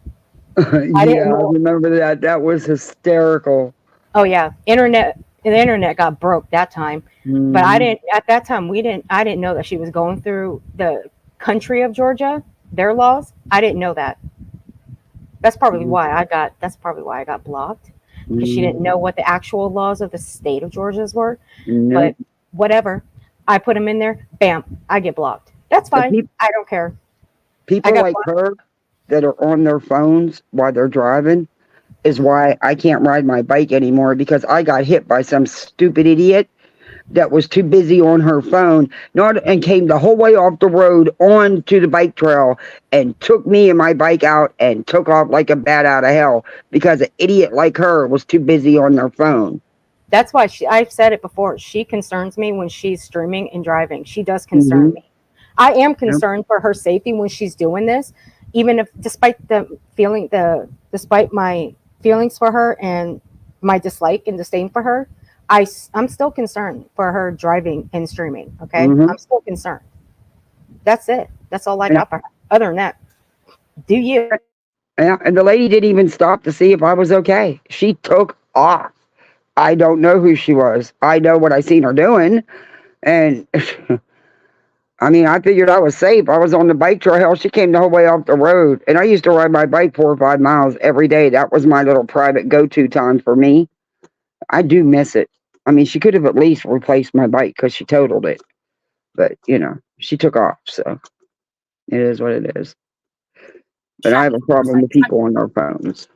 I remember that. That was hysterical. Oh yeah, the internet got broke that time. But I didn't at that time. I didn't know that she was going through the country of Georgia, their laws. I didn't know that. That's probably why I got blocked, because she didn't know what the actual laws of the state of Georgia's were. But whatever, I put them in there. Bam, I get blocked. That's fine. I don't care. People like her that are on their phones while they're driving is why I can't ride my bike anymore, because I got hit by some stupid idiot that was too busy on her phone, and came the whole way off the road onto the bike trail and took me and my bike out and took off like a bat out of hell because an idiot like her was too busy on their phone. That's why I've said it before. She concerns me when she's streaming and driving. She does concern me. I am concerned for her safety when she's doing this, even if, despite my feelings for her and my dislike and disdain for her, I'm still concerned for her driving and streaming. Okay. I'm still concerned. That's it. That's all I got for her. Other than that, do you? Yeah. And the lady didn't even stop to see if I was okay. She took off. I don't know who she was. I know what I seen her doing. And I mean, I figured I was safe. I was on the bike trail. She came the whole way off the road. And I used to ride my bike 4 or 5 miles every day. That was my little private go-to time for me. I do miss it. I mean, she could have at least replaced my bike because she totaled it. But, she took off. So it is what it is. But I have a problem with people on their phones.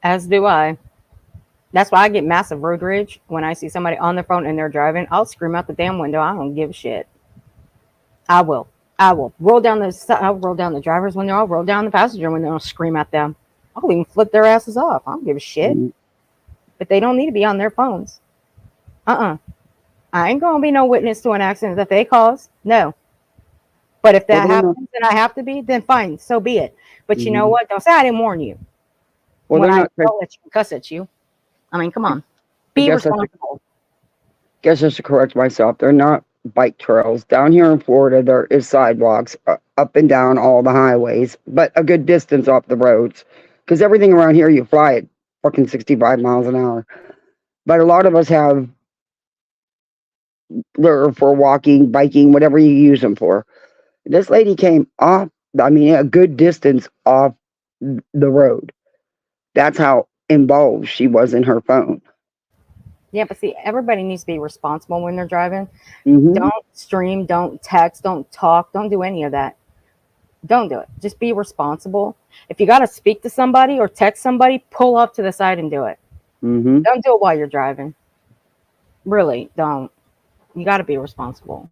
As do I. That's why I get massive road rage when I see somebody on their phone and they're driving. I'll scream out the damn window. I don't give a shit. I will. I'll roll down the driver's window. I'll roll down the passenger window. I'll scream at them. I'll even flip their asses off. I don't give a shit. But they don't need to be on their phones. I ain't gonna be no witness to an accident that they caused. No. But if that happens and I have to be, then fine, so be it. But you know what? Don't say I didn't warn you. Well, when they're I not. yell at you, cuss at you. I mean, come on. Be responsible. Guess I should correct myself. They're not bike trails. Down here in Florida, there is sidewalks up and down all the highways, but a good distance off the roads. Because everything around here, you fly at fucking 65 miles an hour. But a lot of us have, they're for walking, biking, whatever you use them for. This lady came off, I mean, a good distance off the road. That's how involved she was in her phone. Yeah, but see, everybody needs to be responsible when they're driving. Mm-hmm. Don't stream, don't text, don't talk, don't do any of that. Don't do it. Just be responsible. If you got to speak to somebody or text somebody, pull up to the side and do it. Mm-hmm. Don't do it while you're driving. Really, don't. You got to be responsible.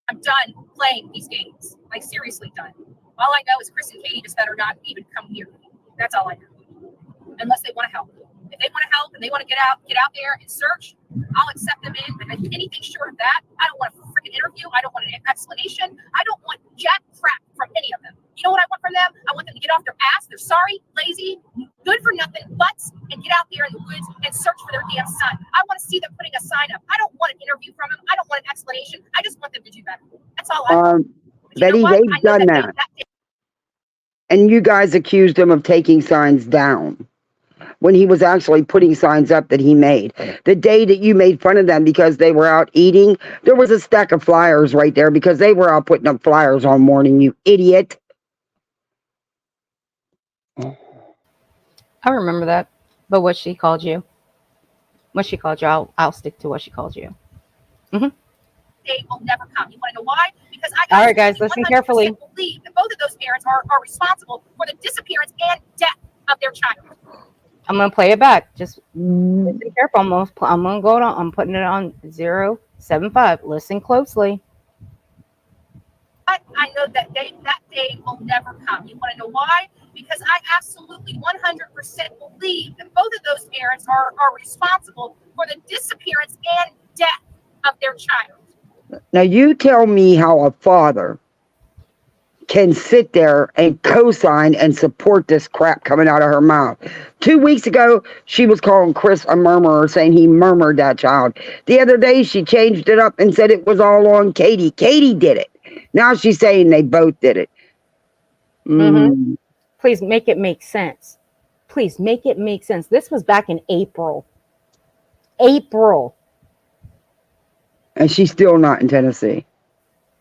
I'm done playing these games. Like, seriously done. All I know is Chris and Katie just better not even come near me. That's all I know. Unless they want to help. If they want to help and they want to get out there and search, I'll accept them in. But anything short of that, I don't want a freaking interview. I don't want an explanation. I don't want jack crap from any of them. You know what I want from them? I want them to get off their ass. They're sorry, lazy, good for nothing butts, and get out there in the woods and search for their damn son. I want to see them putting a sign up. I don't want an interview from them. I don't want an explanation. I just want them to do better. That's all I want. Betty, they've done that. And you guys accused him of taking signs down when he was actually putting signs up that he made. The day that you made fun of them because they were out eating, there was a stack of flyers right there because they were out putting up flyers all morning, you idiot. I remember that. But what she called you, I'll stick to what she called you. Mm-hmm. They will never come. You want to know why? Because all right, guys, listen carefully. Believe that both of those parents are responsible for the disappearance and death of their child. I'm gonna play it back. Just listen careful. I'm gonna go on. I'm putting it on 075. Listen closely. I know that day will never come. You want to know why? Because I absolutely 100% believe that both of those parents are responsible for the disappearance and death of their child. Now you tell me how a father can sit there and co-sign and support this crap coming out of her mouth. 2 weeks ago, she was calling Chris a murmurer, saying he murmured that child. The other day, she changed it up and said it was all on Katie. Katie did it. Now she's saying they both did it. Mm-hmm. Please make it make sense. Please make it make sense. This was back in April. And she's still not in Tennessee.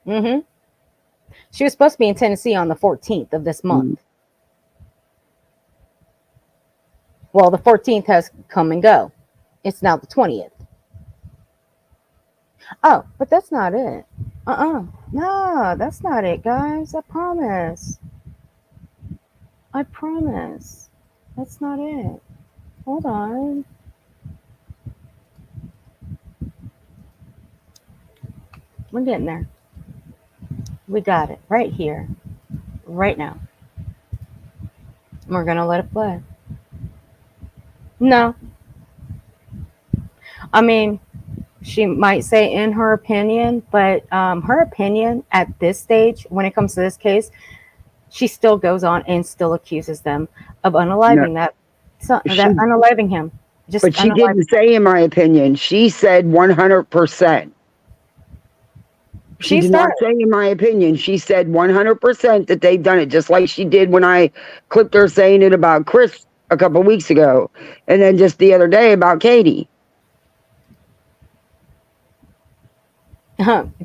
Mm-hmm. She was supposed to be in Tennessee on the 14th of this month. Well, the 14th has come and go. It's now the 20th. Oh, but that's not it. No, that's not it, guys. I promise. That's not it. Hold on. We're getting there. We got it right here, right now. We're going to let it play. No. I mean, she might say in her opinion, but her opinion at this stage, when it comes to this case, she still goes on and still accuses them of unaliving unaliving him. But she didn't say, in my opinion. She said 100%. She did not say, in my opinion. She said 100% that they've done it, just like she did when I clipped her saying it about Chris a couple of weeks ago, and then just the other day about Katie.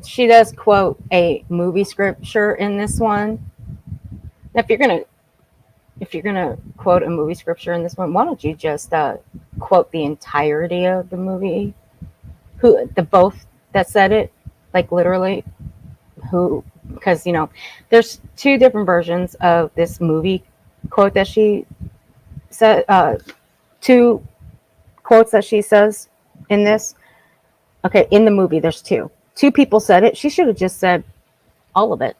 She does quote a movie scripture in this one. If you're gonna quote a movie scripture in this one, why don't you just quote the entirety of the movie? Both that said it, like literally, because there's two different versions of this movie quote that she said two quotes that she says in this. Okay, in the movie, there's two. Two people said it. She should have just said all of it.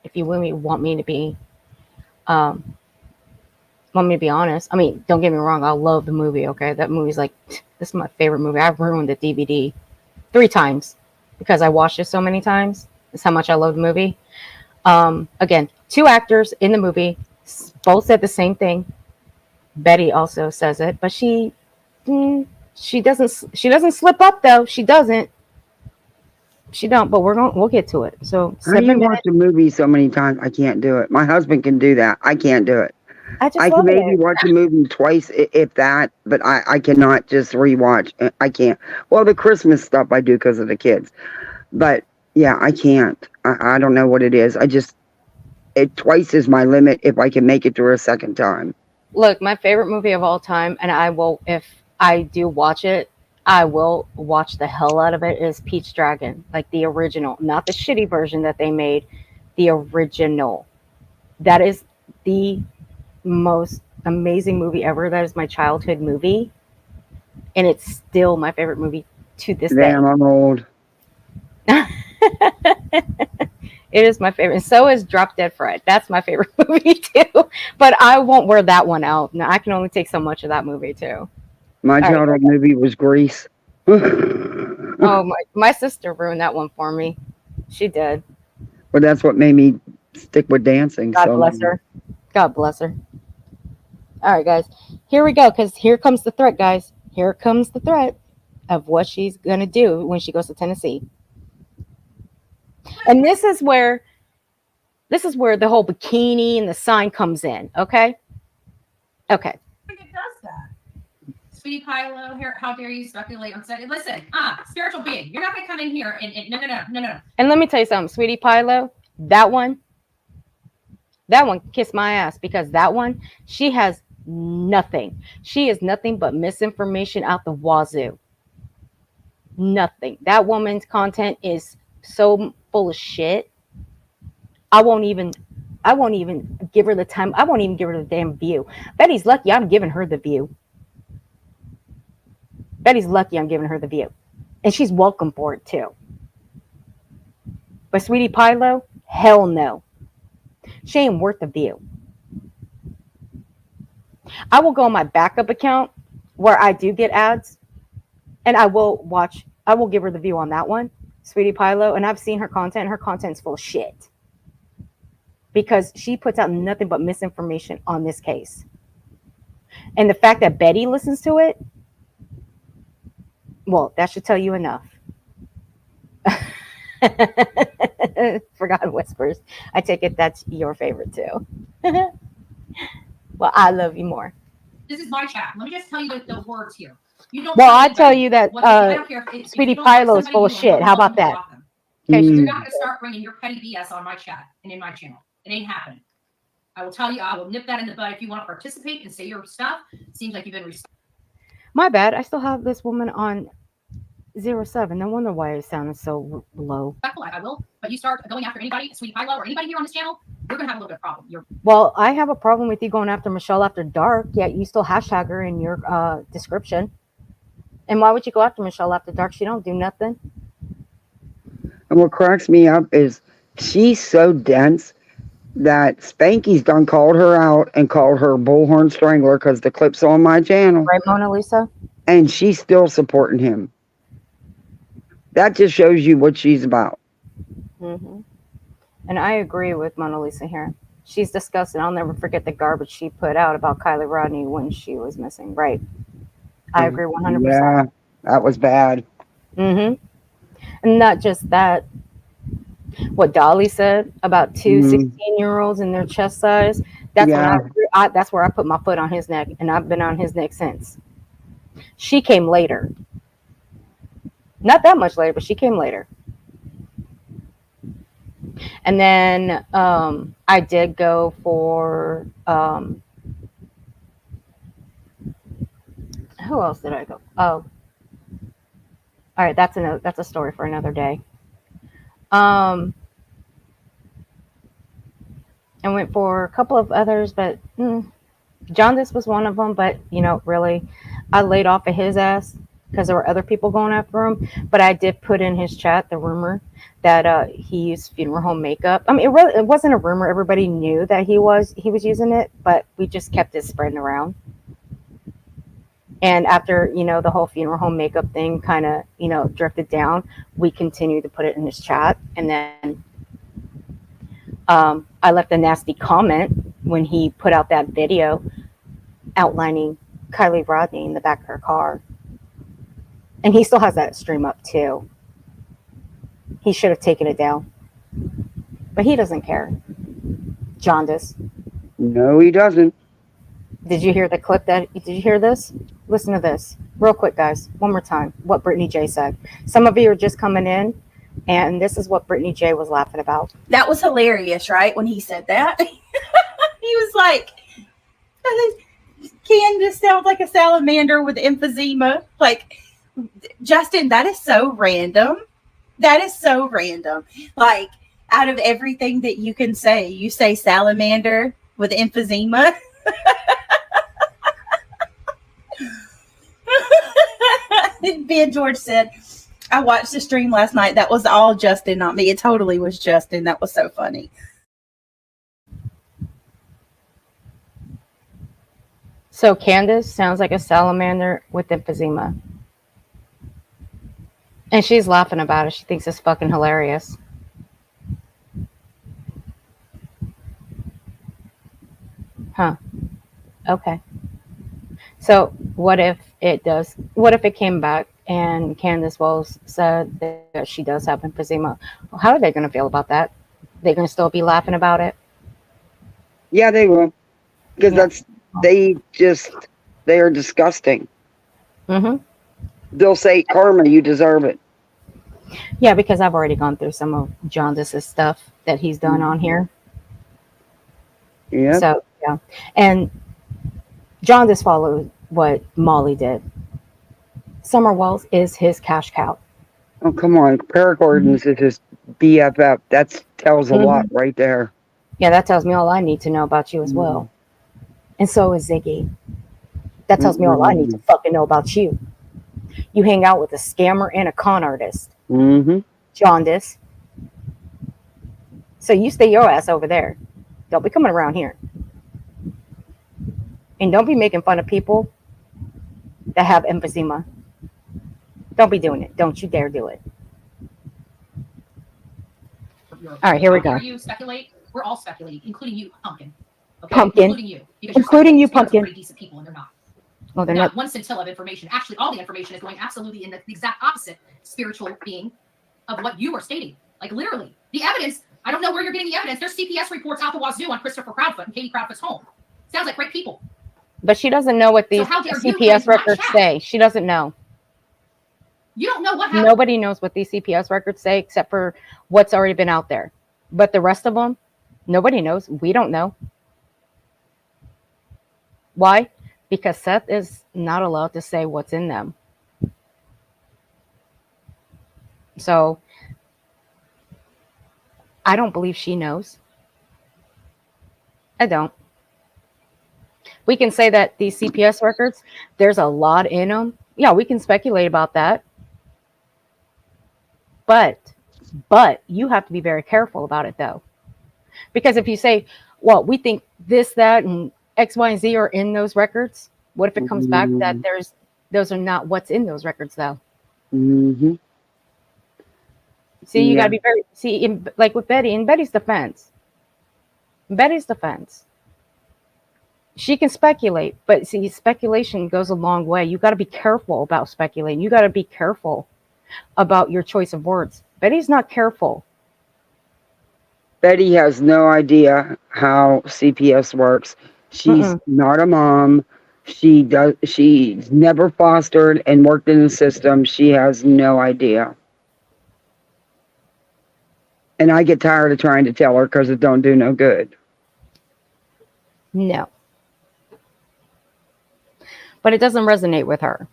If you really want me to be, want me to be honest. I mean, don't get me wrong. I love the movie. Okay, that movie's like, this is my favorite movie. I've ruined the DVD 3 times because I watched it so many times. That's how much I love the movie. Again, 2 actors in the movie both said the same thing. Betty also says it, but she doesn't slip up though. She don't, but we'll get to it. So How do you watch a movie so many times? I can't do it. My husband can do that. I can't do it. I just I love can maybe it. watch a movie twice, if that, but I cannot just rewatch. I can't. Well, the Christmas stuff I do because of the kids. But yeah, I can't. I don't know what it is. Twice is my limit if I can make it through a second time. Look, my favorite movie of all time, and I will, if I do watch it, I will watch the hell out of it, is Peach Dragon. Like the original, not the shitty version that they made, the original. That is the most amazing movie ever. That is my childhood movie. And it's still my favorite movie to this day. Damn, I'm old. It is my favorite. And so is Drop Dead Fred. That's my favorite movie too. But I won't wear that one out. No, I can only take so much of that movie too. My childhood movie was Grease. Oh, my sister ruined that one for me. She did. But that's what made me stick with dancing. God bless her. God bless her. All right, guys. Here we go, because here comes the threat, guys. Here comes the threat of what she's going to do when she goes to Tennessee. And this is where the whole bikini and the sign comes in, okay? Okay. It does that. Sweetie Kylo, here, how dare you speculate on setting? Listen, spiritual being, you're not going to come in here and no. And let me tell you something, Sweetie Kylo, that one kissed my ass, because that one, she has nothing. She is nothing but misinformation out the wazoo. Nothing. That woman's content is so full of shit. I won't even give her the time. I won't even give her the damn view. Betty's lucky I'm giving her the view. Betty's lucky I'm giving her the view. And she's welcome for it too. But Sweetie Kylo, hell no. She ain't worth the view. I will go on my backup account where I do get ads, and I will give her the view on that one, Sweetie Kylo, and I've seen her content. Her content's full of shit. Because she puts out nothing but misinformation on this case. And the fact that Betty listens to it, well, that should tell you enough. Forgotten Whispers. I take it that's your favorite too. Well, I love you more. This is my chat. Let me just tell you the words here. You don't. Well, I tell you that I don't care if Sweetie Kylo is full of shit. How about that? Okay, so you're not going to start bringing your petty BS on my chat and in my channel. It ain't happening. I will tell you, I will nip that in the bud if you want to participate and say your stuff. Seems like you've been. My bad. I still have this woman on 07. No wonder why it sounded so low. I will, but you start going after anybody, Sweetie Kylo, or anybody here on this channel, you're going to have a little bit of problem. Well, I have a problem with you going after Michelle After Dark, yet you still hashtag her in your description. And why would you go after Michelle After Dark? She don't do nothing. And what cracks me up is she's so dense that Spanky's done called her out and called her Bullhorn Strangler, because the clip's on my channel. Right, Mona Lisa? And she's still supporting him. That just shows you what she's about. Mm-hmm. And I agree with Mona Lisa here. She's disgusting. I'll never forget the garbage she put out about Kylie Rodney when she was missing. Right. I agree 100%. Yeah, that was bad. Mm-hmm. And not just that. What Dolly said about two 16-year-olds and their chest size. That's when that's where I put my foot on his neck, and I've been on his neck since. She came later. Not that much later, but she came later. And then I did go for who else did I go? Oh, all right. That's a story for another day. I went for a couple of others, but Jaundice was one of them, but really, I laid off of his ass because there were other people going after him. But I did put in his chat the rumor that he used funeral home makeup. I mean, it wasn't a rumor. Everybody knew that he was using it, but we just kept it spreading around. And after the whole funeral home makeup thing kind of drifted down, we continued to put it in his chat, and then I left a nasty comment when he put out that video outlining Kylie Rodney in the back of her car. And he still has that stream up too. He should have taken it down. But he doesn't care. Jaundice. No, he doesn't. Did you hear the clip did you hear this? Listen to this. Real quick, guys. One more time. What Brittany J said. Some of you are just coming in, and this is what Brittany J was laughing about. That was hilarious, right? When he said that. He was like, Candace sounds like a salamander with emphysema. Like, Justin, that is so random. That is so random. Like, out of everything that you can say, you say salamander with emphysema. Ben George said, I watched the stream last night. That was all Justin, not me. It totally was Justin. That was so funny. So Candace sounds like a salamander with emphysema. And she's laughing about it. She thinks it's fucking hilarious. Huh. Okay. So what if it came back and Candace Wells said that she does have emphysema? Well, how are they going to feel about that? They're going to still be laughing about it? Yeah, they will. Because they are disgusting. Mm-hmm. They'll say, karma, you deserve it. Yeah, because I've already gone through some of Jaundice's stuff that he's done on here. Yeah. So, yeah. And Jaundice followed what Molly did. Summer Wells is his cash cow. Oh, come on. Paragordon's is his BFF. That tells a lot right there. Yeah, that tells me all I need to know about you as well. And so is Ziggy. That tells me all I need to fucking know about you. You hang out with a scammer and a con artist. Jaundice. So you stay your ass over there. Don't be coming around here. And don't be making fun of people that have emphysema. Don't be doing it. Don't you dare do it. All right, here we go. You speculate. We're all speculating, including you, Pumpkin. Okay? Pumpkin. Including you. Including you, Pumpkin. Pretty decent people, and they're not. Well, they're not not. one scintilla of information. Actually, all the information is going absolutely in the exact opposite spiritual being of what you are stating. Like, literally. The evidence, I don't know where you're getting the evidence. There's CPS reports out the wazoo on Christopher Proudfoot and Katie Proudfoot's home. Sounds like great people. But she doesn't know what these CPS records say. She doesn't know. You don't know what happened. Nobody knows what these CPS records say except for what's already been out there. But the rest of them, nobody knows. We don't know. Why? Because Seth is not allowed to say what's in them. So I don't believe she knows. I don't. We can say that these CPS records, there's a lot in them. Yeah, we can speculate about that. But you have to be very careful about it, though. Because if you say, well, we think this, that, and X, Y, and Z are in those records, what if it comes back that those are not what's in those records, though? See, you got to be very, like with Betty, in Betty's defense, she can speculate, but see, speculation goes a long way. You got to be careful about speculating. You got to be careful about your choice of words. Betty's not careful. Betty has no idea how CPS works. She's not a mom. She's never fostered and worked in the system. She has no idea. And I get tired of trying to tell her because it don't do no good. No. But it doesn't resonate with her.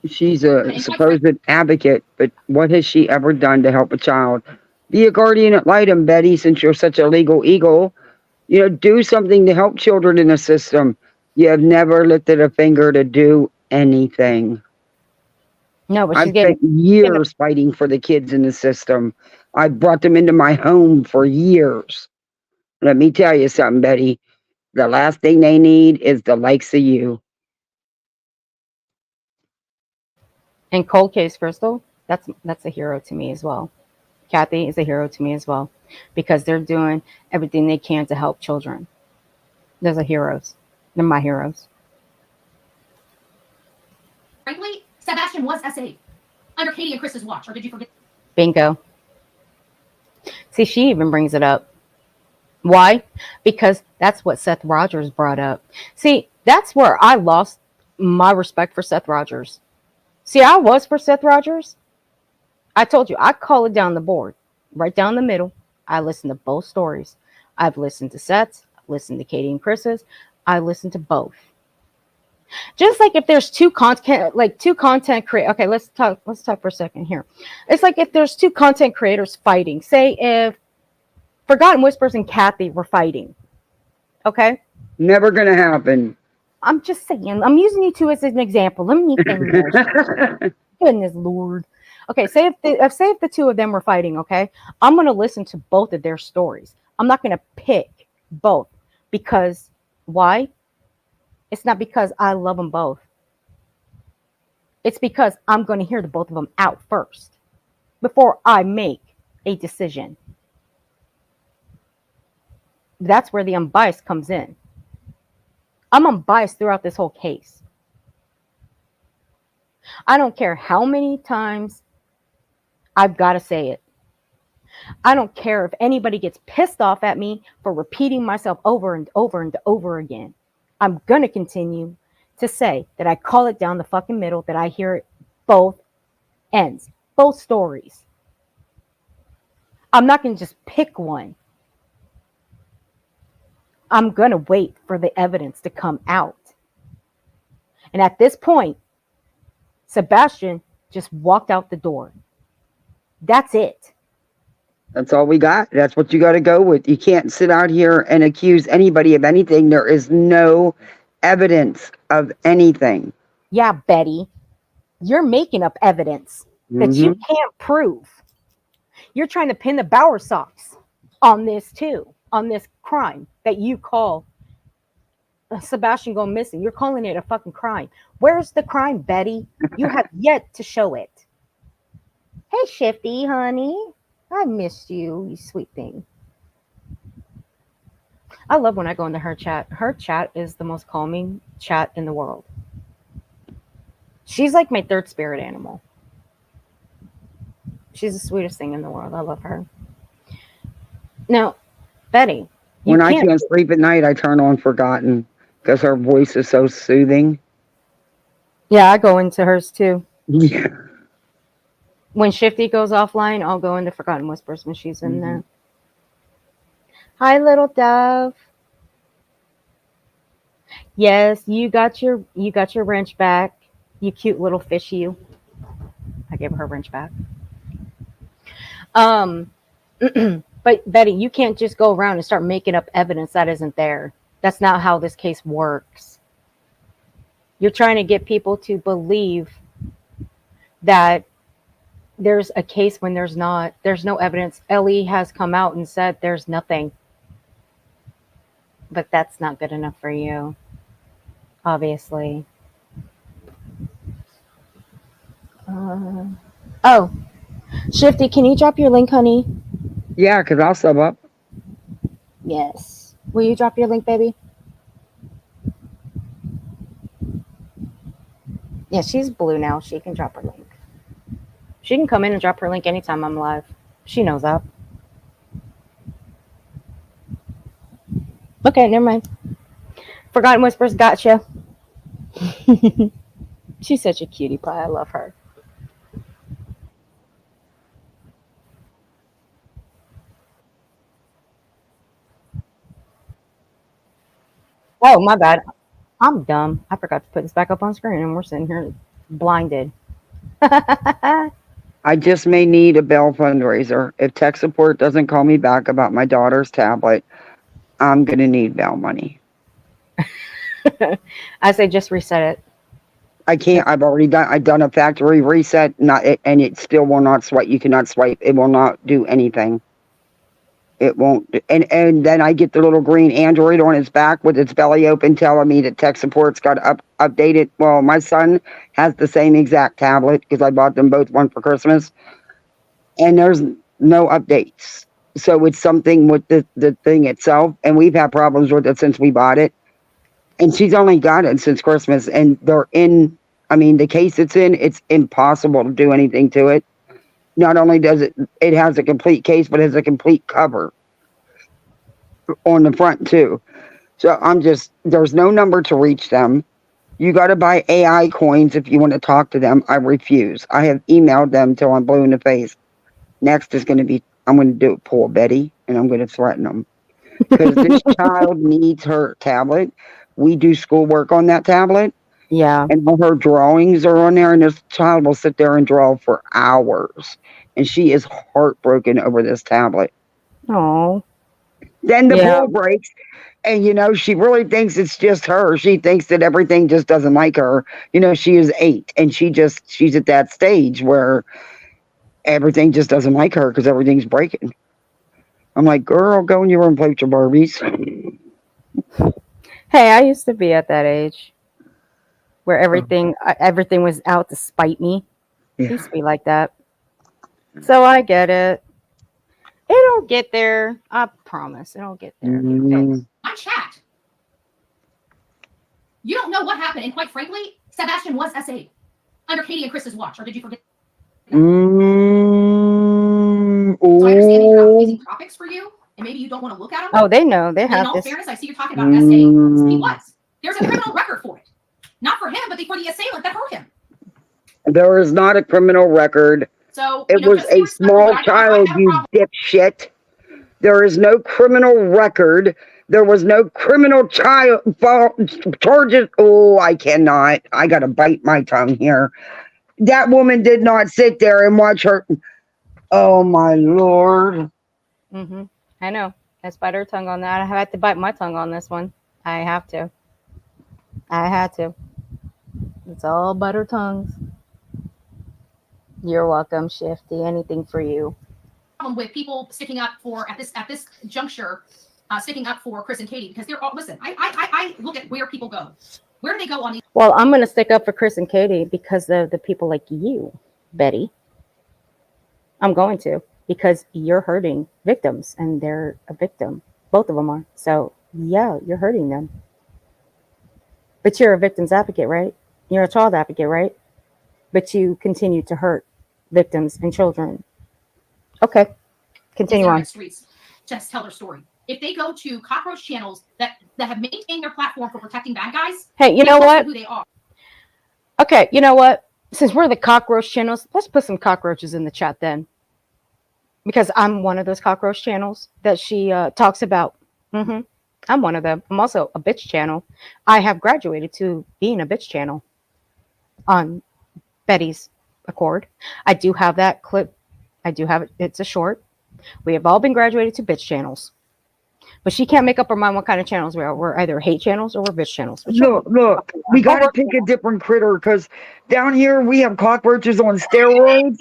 She's a supposed advocate, but what has she ever done to help a child? Be a guardian ad litem, Betty, since you're such a legal eagle. You know, do something to help children in the system. You have never lifted a finger to do anything. No, but she's I've getting spent years fighting for the kids in the system. I brought them into my home for years. Let me tell you something, Betty. The last thing they need is the likes of you. in cold case Crystal. That's a hero to me as well. Kathy is a hero to me as well, because they're doing everything they can to help children. Those are heroes. They're my heroes. Frankly, Sebastian was SA under Katie and Chris's watch, or did you forget? Bingo. See, she even brings it up. Why? Because that's what Seth Rogers brought up. See, that's where I lost my respect for Seth Rogers. See, I was for Seth Rogers. I told you, I call it down the board, right down the middle. I listen to both stories. I've listened to Seth's, I've listened to Katie and Chris's. I listened to both. Just like if there's two content creators. Okay, let's talk for a second here. It's like if there's two content creators fighting. Say if Forgotten Whispers and Kathy were fighting. Okay? Never gonna happen. I'm just saying. I'm using you two as an example. Let me finish. Goodness Lord. Okay, say if the two of them were fighting, okay? I'm going to listen to both of their stories. I'm not going to pick both. Because why? It's not because I love them both. It's because I'm going to hear the both of them out first before I make a decision. That's where the unbiased comes in. I'm unbiased throughout this whole case. I don't care how many times I've got to say it. I don't care if anybody gets pissed off at me for repeating myself over and over and over again. I'm going to continue to say that I call it down the fucking middle, that I hear it both ends, both stories. I'm not going to just pick one. I'm going to wait for the evidence to come out. And at this point, Sebastian just walked out the door. That's it. That's all we got. That's what you got to go with. You can't sit out here and accuse anybody of anything. There is no evidence of anything. Yeah, Betty, you're making up evidence that you can't prove. You're trying to pin the Bower socks on this too, on this crime that you call Sebastian going missing. You're calling it a fucking crime. Where's the crime, Betty? You have yet to show it. Hey, Shifty, honey. I missed you, you sweet thing. I love when I go into her chat. Her chat is the most calming chat in the world. She's like my third spirit animal. She's the sweetest thing in the world. I love her. Now, Betty. When I can't sleep at night, I turn on Forgotten because her voice is so soothing. Yeah, I go into hers too. Yeah. When Shifty goes offline, I'll go into Forgotten Whispers when she's in there. Hi, little dove. Yes, you got your wrench back. You cute little fish, you. I gave her wrench back. But Betty, you can't just go around and start making up evidence that isn't there. That's not how this case works. You're trying to get people to believe that there's a case when there's not. There's no evidence. Ellie has come out and said there's nothing. But that's not good enough for you, obviously. Oh, Shifty, can you drop your link, honey? Yeah, because I'll sub up. Yes. Will you drop your link, baby? Yeah, she's blue now. She can drop her link. She can come in and drop her link anytime I'm live. She knows that. Okay, never mind. Forgotten Whispers, gotcha. She's such a cutie pie. I love her. Oh, my bad. I'm dumb. I forgot to put this back up on screen, and we're sitting here blinded. I just may need a bail fundraiser. If tech support doesn't call me back about my daughter's tablet, I'm going to need bail money. I say just reset it. I can't. I've done a factory reset, and it still will not swipe. You cannot swipe. It will not do anything. It won't. And then I get the little green Android on its back with its belly open, telling me that tech support's got updated. Well, my son has the same exact tablet because I bought them both one for Christmas, and there's no updates. So it's something with the thing itself, and we've had problems with it since we bought it. And she's only got it since Christmas, and the case it's in, it's impossible to do anything to it. Not only does it has a complete case, but it has a complete cover on the front too. So there's no number to reach them. You got to buy AI coins if you want to talk to them. I refuse. I have emailed them till I'm blue in the face. Next is going to be, I'm going to do it, poor Betty, and I'm going to threaten them. Because this child needs her tablet. We do schoolwork on that tablet. Yeah. And all her drawings are on there, and this child will sit there and draw for hours. And she is heartbroken over this tablet. Oh. Then the bull breaks, and she really thinks it's just her. She thinks that everything just doesn't like her. She is 8, and she's at that stage where everything just doesn't like her because everything's breaking. I'm like, girl, go in your room and play with your Barbies. Hey, I used to be at that age where everything was out to spite me. Yeah. It used to be like that. So I get it. It'll get there. I promise. It'll get there. My chat. You don't know what happened, and quite frankly, Sebastian was SA under Katie and Chris's watch, or did you forget? So I understand these are not easy topics for you, and maybe you don't want to look at them. Oh, they know. They But have in all this. fairness, I see you're talking about SA. He was. There's a criminal record for it. Not for him, but for the assailant that hurt him. There is not a criminal record. So it was a small child, you dipshit. There is no criminal record. There was no criminal child charges. Oh, I cannot. I got to bite my tongue here. That woman did not sit there and watch her. Oh, my Lord. Mm-hmm. I know. I bite her tongue on that. I had to bite my tongue on this one. I have to. I had to. It's all butter tongues. You're welcome, Shifty. Anything for you. With people sticking up for at this juncture, sticking up for Chris and Katie, because they're all listen. I look at where people go. Where do they go on these? Well, I'm going to stick up for Chris and Katie because of the people like you, Betty. I'm going to, because you're hurting victims, and they're a victim. Both of them are. So yeah, you're hurting them. But you're a victim's advocate, right? You're a child advocate, right? But you continue to hurt victims and children. Okay, continue on. Streets to tell their story. If they go to cockroach channels that have maintained their platform for protecting bad guys, hey, you know what? Who they are. Okay, you know what? Since we're the cockroach channels, let's put some cockroaches in the chat then. Because I'm one of those cockroach channels that she talks about. Mm-hmm. I'm one of them. I'm also a bitch channel. I have graduated to being a bitch channel on Betty's accord. I do have that clip. I do have it. It's a short. We have all been graduated to bitch channels. But she can't make up her mind what kind of channels we are. We're either hate channels or we're bitch channels. Look, we got to pick a different critter, because down here we have cockroaches on steroids,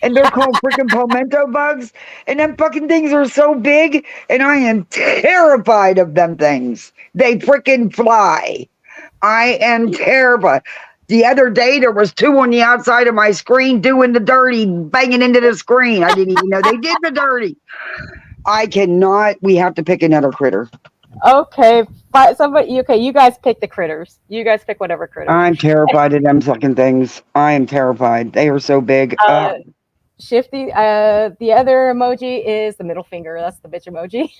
and they're called freaking pimento bugs, and them fucking things are so big, and I am terrified of them things. They freaking fly. I am terrified. The other day, there was 2 on the outside of my screen doing the dirty, banging into the screen. I didn't even know they did the dirty. I cannot. We have to pick another critter. Okay, somebody. Okay, you guys pick the critters. You guys pick whatever critter. I'm terrified of them fucking things. I am terrified. They are so big. Shifty. The other emoji is the middle finger. That's the bitch emoji.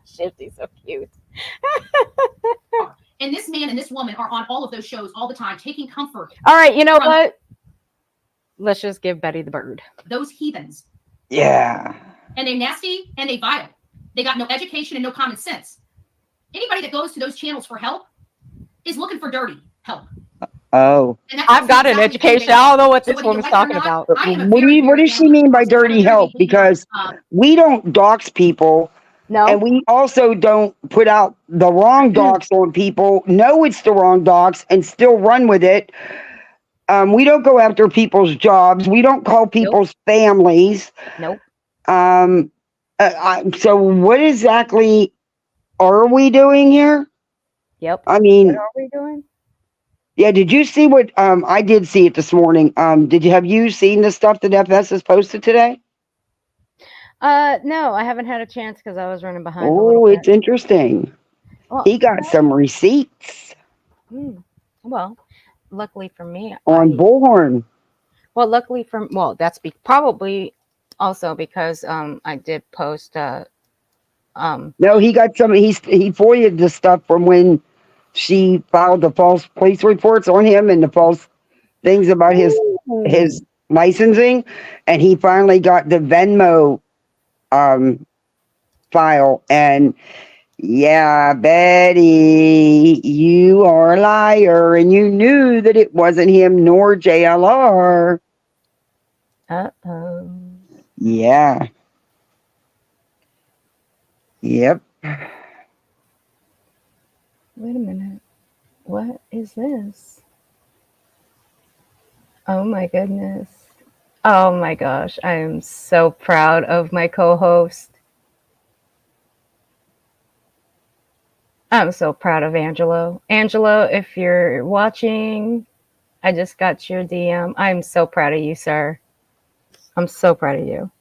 Shifty's so cute. And this man and this woman are on all of those shows all the time, taking comfort. All right, you know what? Let's just give Betty the bird. Those heathens. Yeah. And they're nasty and they vile. They got no education and no common sense. Anybody that goes to those channels for help is looking for dirty help. Oh. And that I've got an tells me exactly who education. they I are. don't know what So this whether you woman's like it or talking not, about. I am a What do very, you what very does she analytical mean by person. I'm a dirty very help? behavior, Because we don't dox people, No. and we also don't put out the wrong dox on people, know it's the wrong dox, and still run with it. We don't go after people's jobs. We don't call people's families. Nope. So what exactly are we doing here? Yep. I What mean, are we doing? yeah, did you see what I did see it this morning? Have you seen the stuff that FS has posted today? No, I haven't had a chance because I was running behind a Oh, little bit. it's interesting. Well, He got some receipts well, luckily for me, on Bullhorn. that's probably also because I did post No, he got some. He FOIA'd the stuff from when she filed the false police reports on him and the false things about his licensing, and he finally got the Venmo file. And yeah, Betty, you are a liar, and you knew that it wasn't him nor JLR. uh-oh. Yeah. Yep. Wait a minute. What is this? Oh my goodness. Oh my gosh. I am so proud of my co-host. I'm so proud of Angelo. Angelo, if you're watching, I just got your DM. I'm so proud of you, sir. I'm so proud of you.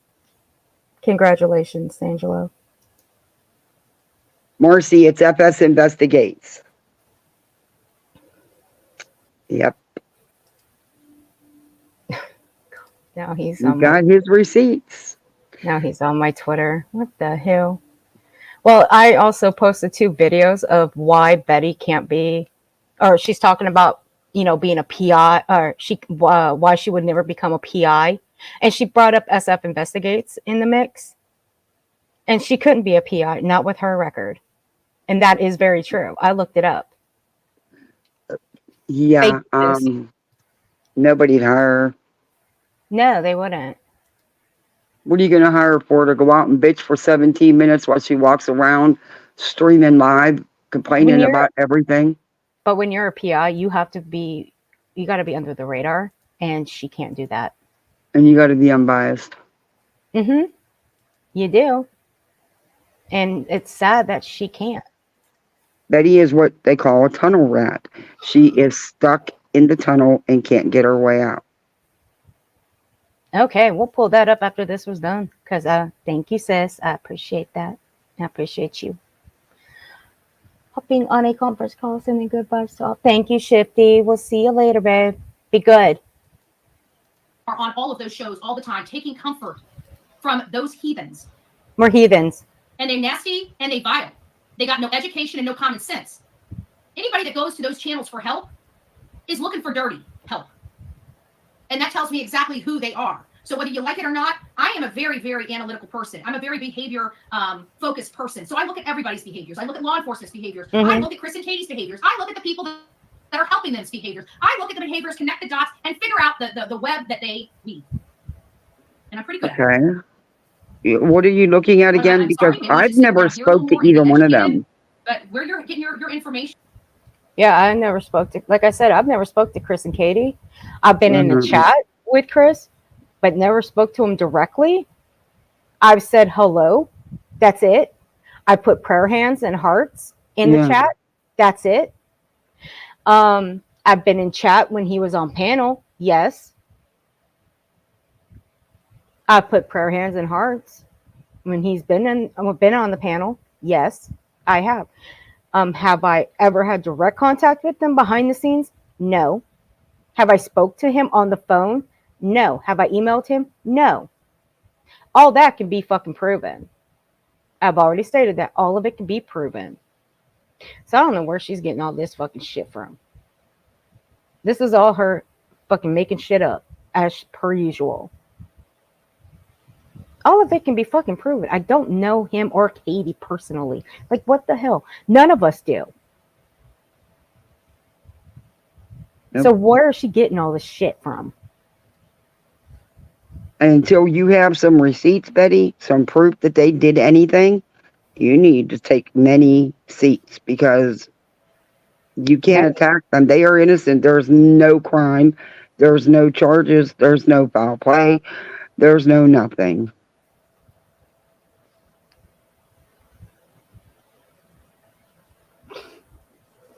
Congratulations, Angelo. Marcy, it's FS Investigates. Yep. Now he's You on my got his receipts. Twitter. What the hell? Well, I also posted 2 videos of why Betty can't be, or she's talking about, being a PI, or why she would never become a PI. And she brought up SF Investigates in the mix. And she couldn't be a PI, not with her record. And that is very true. I looked it up. Yeah. Nobody'd hire her. No, they wouldn't. What are you going to hire her for? To go out and bitch for 17 minutes while she walks around streaming live, complaining about everything? But when you're a PI, you got to be under the radar, and she can't do that. And you got to be unbiased. You do. And it's sad that she can't. Betty is what they call a tunnel rat. She is stuck in the tunnel and can't get her way out. Okay, we'll pull that up after this was done. Because thank you, sis. I appreciate that. I appreciate you. Hopping on a conference call, sending good vibes to all. Thank you, Shifty. We'll see you later, babe. Be good. Are on all of those shows all the time, taking comfort from those heathens. We're heathens. And they're nasty and they vile. They got no education and no common sense. Anybody that goes to those channels for help is looking for dirty help. And that tells me exactly who they are. So whether you like it or not, I am a very, very analytical person. I'm a very behavior focused person. So I look at everybody's behaviors. I look at law enforcement's behaviors. I look at Chris and Katie's behaviors. I look at the people that are helping them's behaviors. I look at the behaviors, connect the dots, and figure out the web that they weave. And I'm pretty good at it. Okay. What are you looking at again? Because I've never spoke to either one of them. But where you're getting your information. Yeah, I never spoke to, like I said, I've never spoke to Chris and Katie. I've been in the chat with Chris, but never spoke to him directly. I've said hello. That's it. I put prayer hands and hearts in the chat. That's it. I've been in chat when he was on panel. Yes. I put prayer hands and hearts when he's been on the panel. Yes, I have. Have I ever had direct contact with them behind the scenes? No. Have I spoke to him on the phone? No. Have I emailed him? No. All that can be fucking proven. I've already stated that all of it can be proven. So I don't know where she's getting all this fucking shit from. This is all her fucking making shit up as per usual. All of it can be fucking proven. I don't know him or Katie personally. Like, what the hell? None of us do. Nope. So where is she getting all this shit from? And until you have some receipts, Betty, some proof that they did anything, you need to take many seats because you can't attack them. They are innocent. There's no crime. There's no charges. There's no foul play. There's no nothing.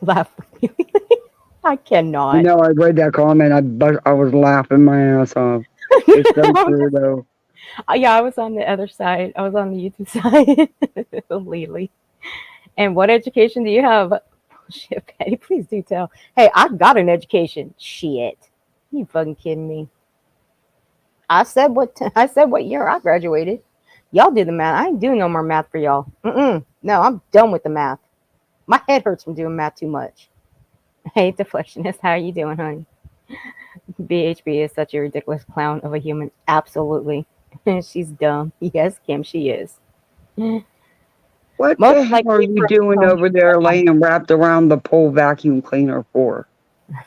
Laugh. I cannot. You know, I read that comment. I was laughing my ass off. It's so true, though. Yeah, I was on the other side. I was on the YouTube side. Lily. And what education do you have? Shit, Patty, please do tell. Hey, I got an education. Shit. You fucking kidding me? I said what year I graduated. Y'all did the math. I ain't doing no more math for y'all. No, I'm done with the math. My head hurts from doing math too much. Hey, Deflectionist, how are you doing, honey? BHB is such a ridiculous clown of a human. Absolutely. She's dumb. Yes, Kim, she is. What Most the hell are likely you from doing some- over there laying wrapped around the pole vacuum cleaner for? My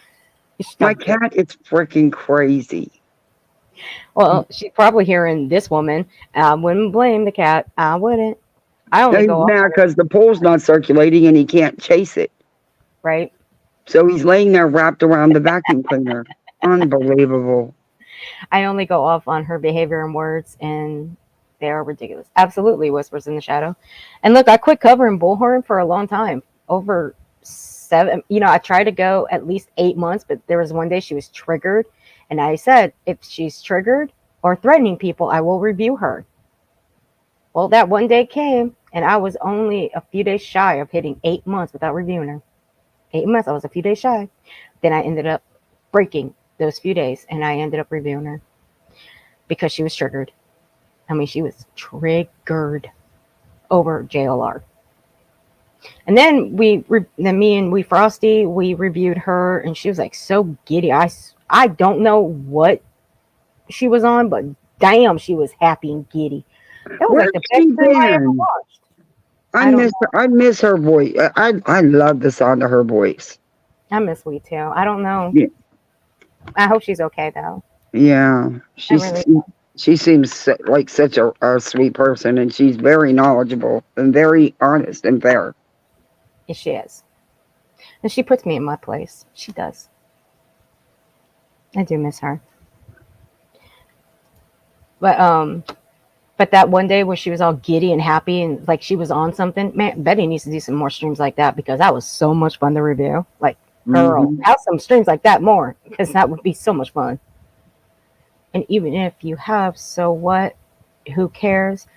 Stop it. cat is freaking crazy. Well, she's probably hearing this woman. I wouldn't blame the cat. I wouldn't. I only He's go off mad on it, because the pole's not circulating and he can't chase it. right? So he's laying there wrapped around the vacuum cleaner. Unbelievable. I only go off on her behavior and words, and they are ridiculous. Absolutely, whispers in the shadow. And look, I quit covering Bullhorn for a long time, over 7. I tried to go at least 8 months, but there was one day she was triggered, and I said, if she's triggered or threatening people, I will review her. Well, that one day came, and I was only a few days shy of hitting 8 months without reviewing her. 8 months, I was a few days shy. Then I ended up breaking those few days, and I ended up reviewing her because she was triggered. I mean, she was triggered over JLR. And then me and Frosty, we reviewed her, and she was like so giddy. I don't know what she was on, but damn, she was happy and giddy. That was Where's like the she best film I ever been? watched. I miss her voice. I love the sound of her voice. I miss Sweet Tail. I don't know. Yeah. I hope she's okay though. Yeah, really she seems like such a sweet person, and she's very knowledgeable and very honest and fair. Yes, she is. And she puts me in my place. She does. I do miss her. But that one day where she was all giddy and happy and like she was on something, man, Betty needs to do some more streams like that because that was so much fun to review. Like, girl, have some streams like that more because that would be so much fun. And even if you have, so what? Who cares?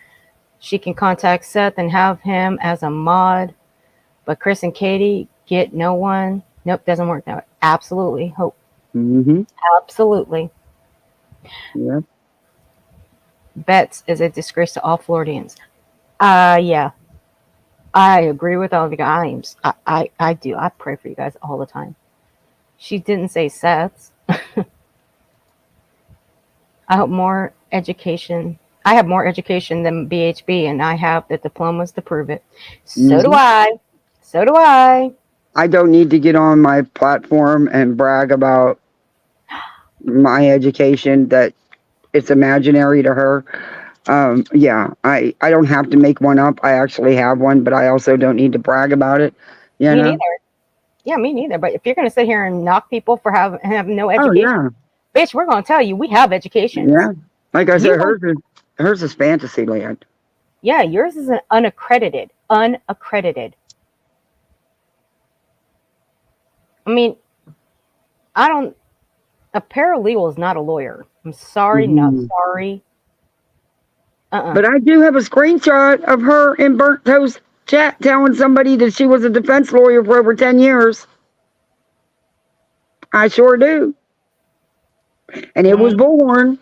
She can contact Seth and have him as a mod. But Chris and Katie get no one. Nope, doesn't work that way. Absolutely. Hope. Absolutely. Yeah. Betts is a disgrace to all Floridians. Yeah. I agree with all of you guys. I do. I pray for you guys all the time. She didn't say Seth's. I have more education than BHB, and I have the diplomas to prove it. So do I. So do I. I don't need to get on my platform and brag about my education that it's imaginary to her. Yeah, I don't have to make one up. I actually have one, but I also don't need to brag about it. You Me know? neither. Yeah, me neither. But if you're going to sit here and knock people for having no education, bitch, we're going to tell you we have education. Yeah. Like I said, hers is fantasy land. Yeah, yours is an unaccredited. Unaccredited. I mean, a paralegal is not a lawyer. I'm sorry, not sorry. But I do have a screenshot of her in Burnt Toast chat telling somebody that she was a defense lawyer for over 10 years. I sure do. And it was Bullhorn.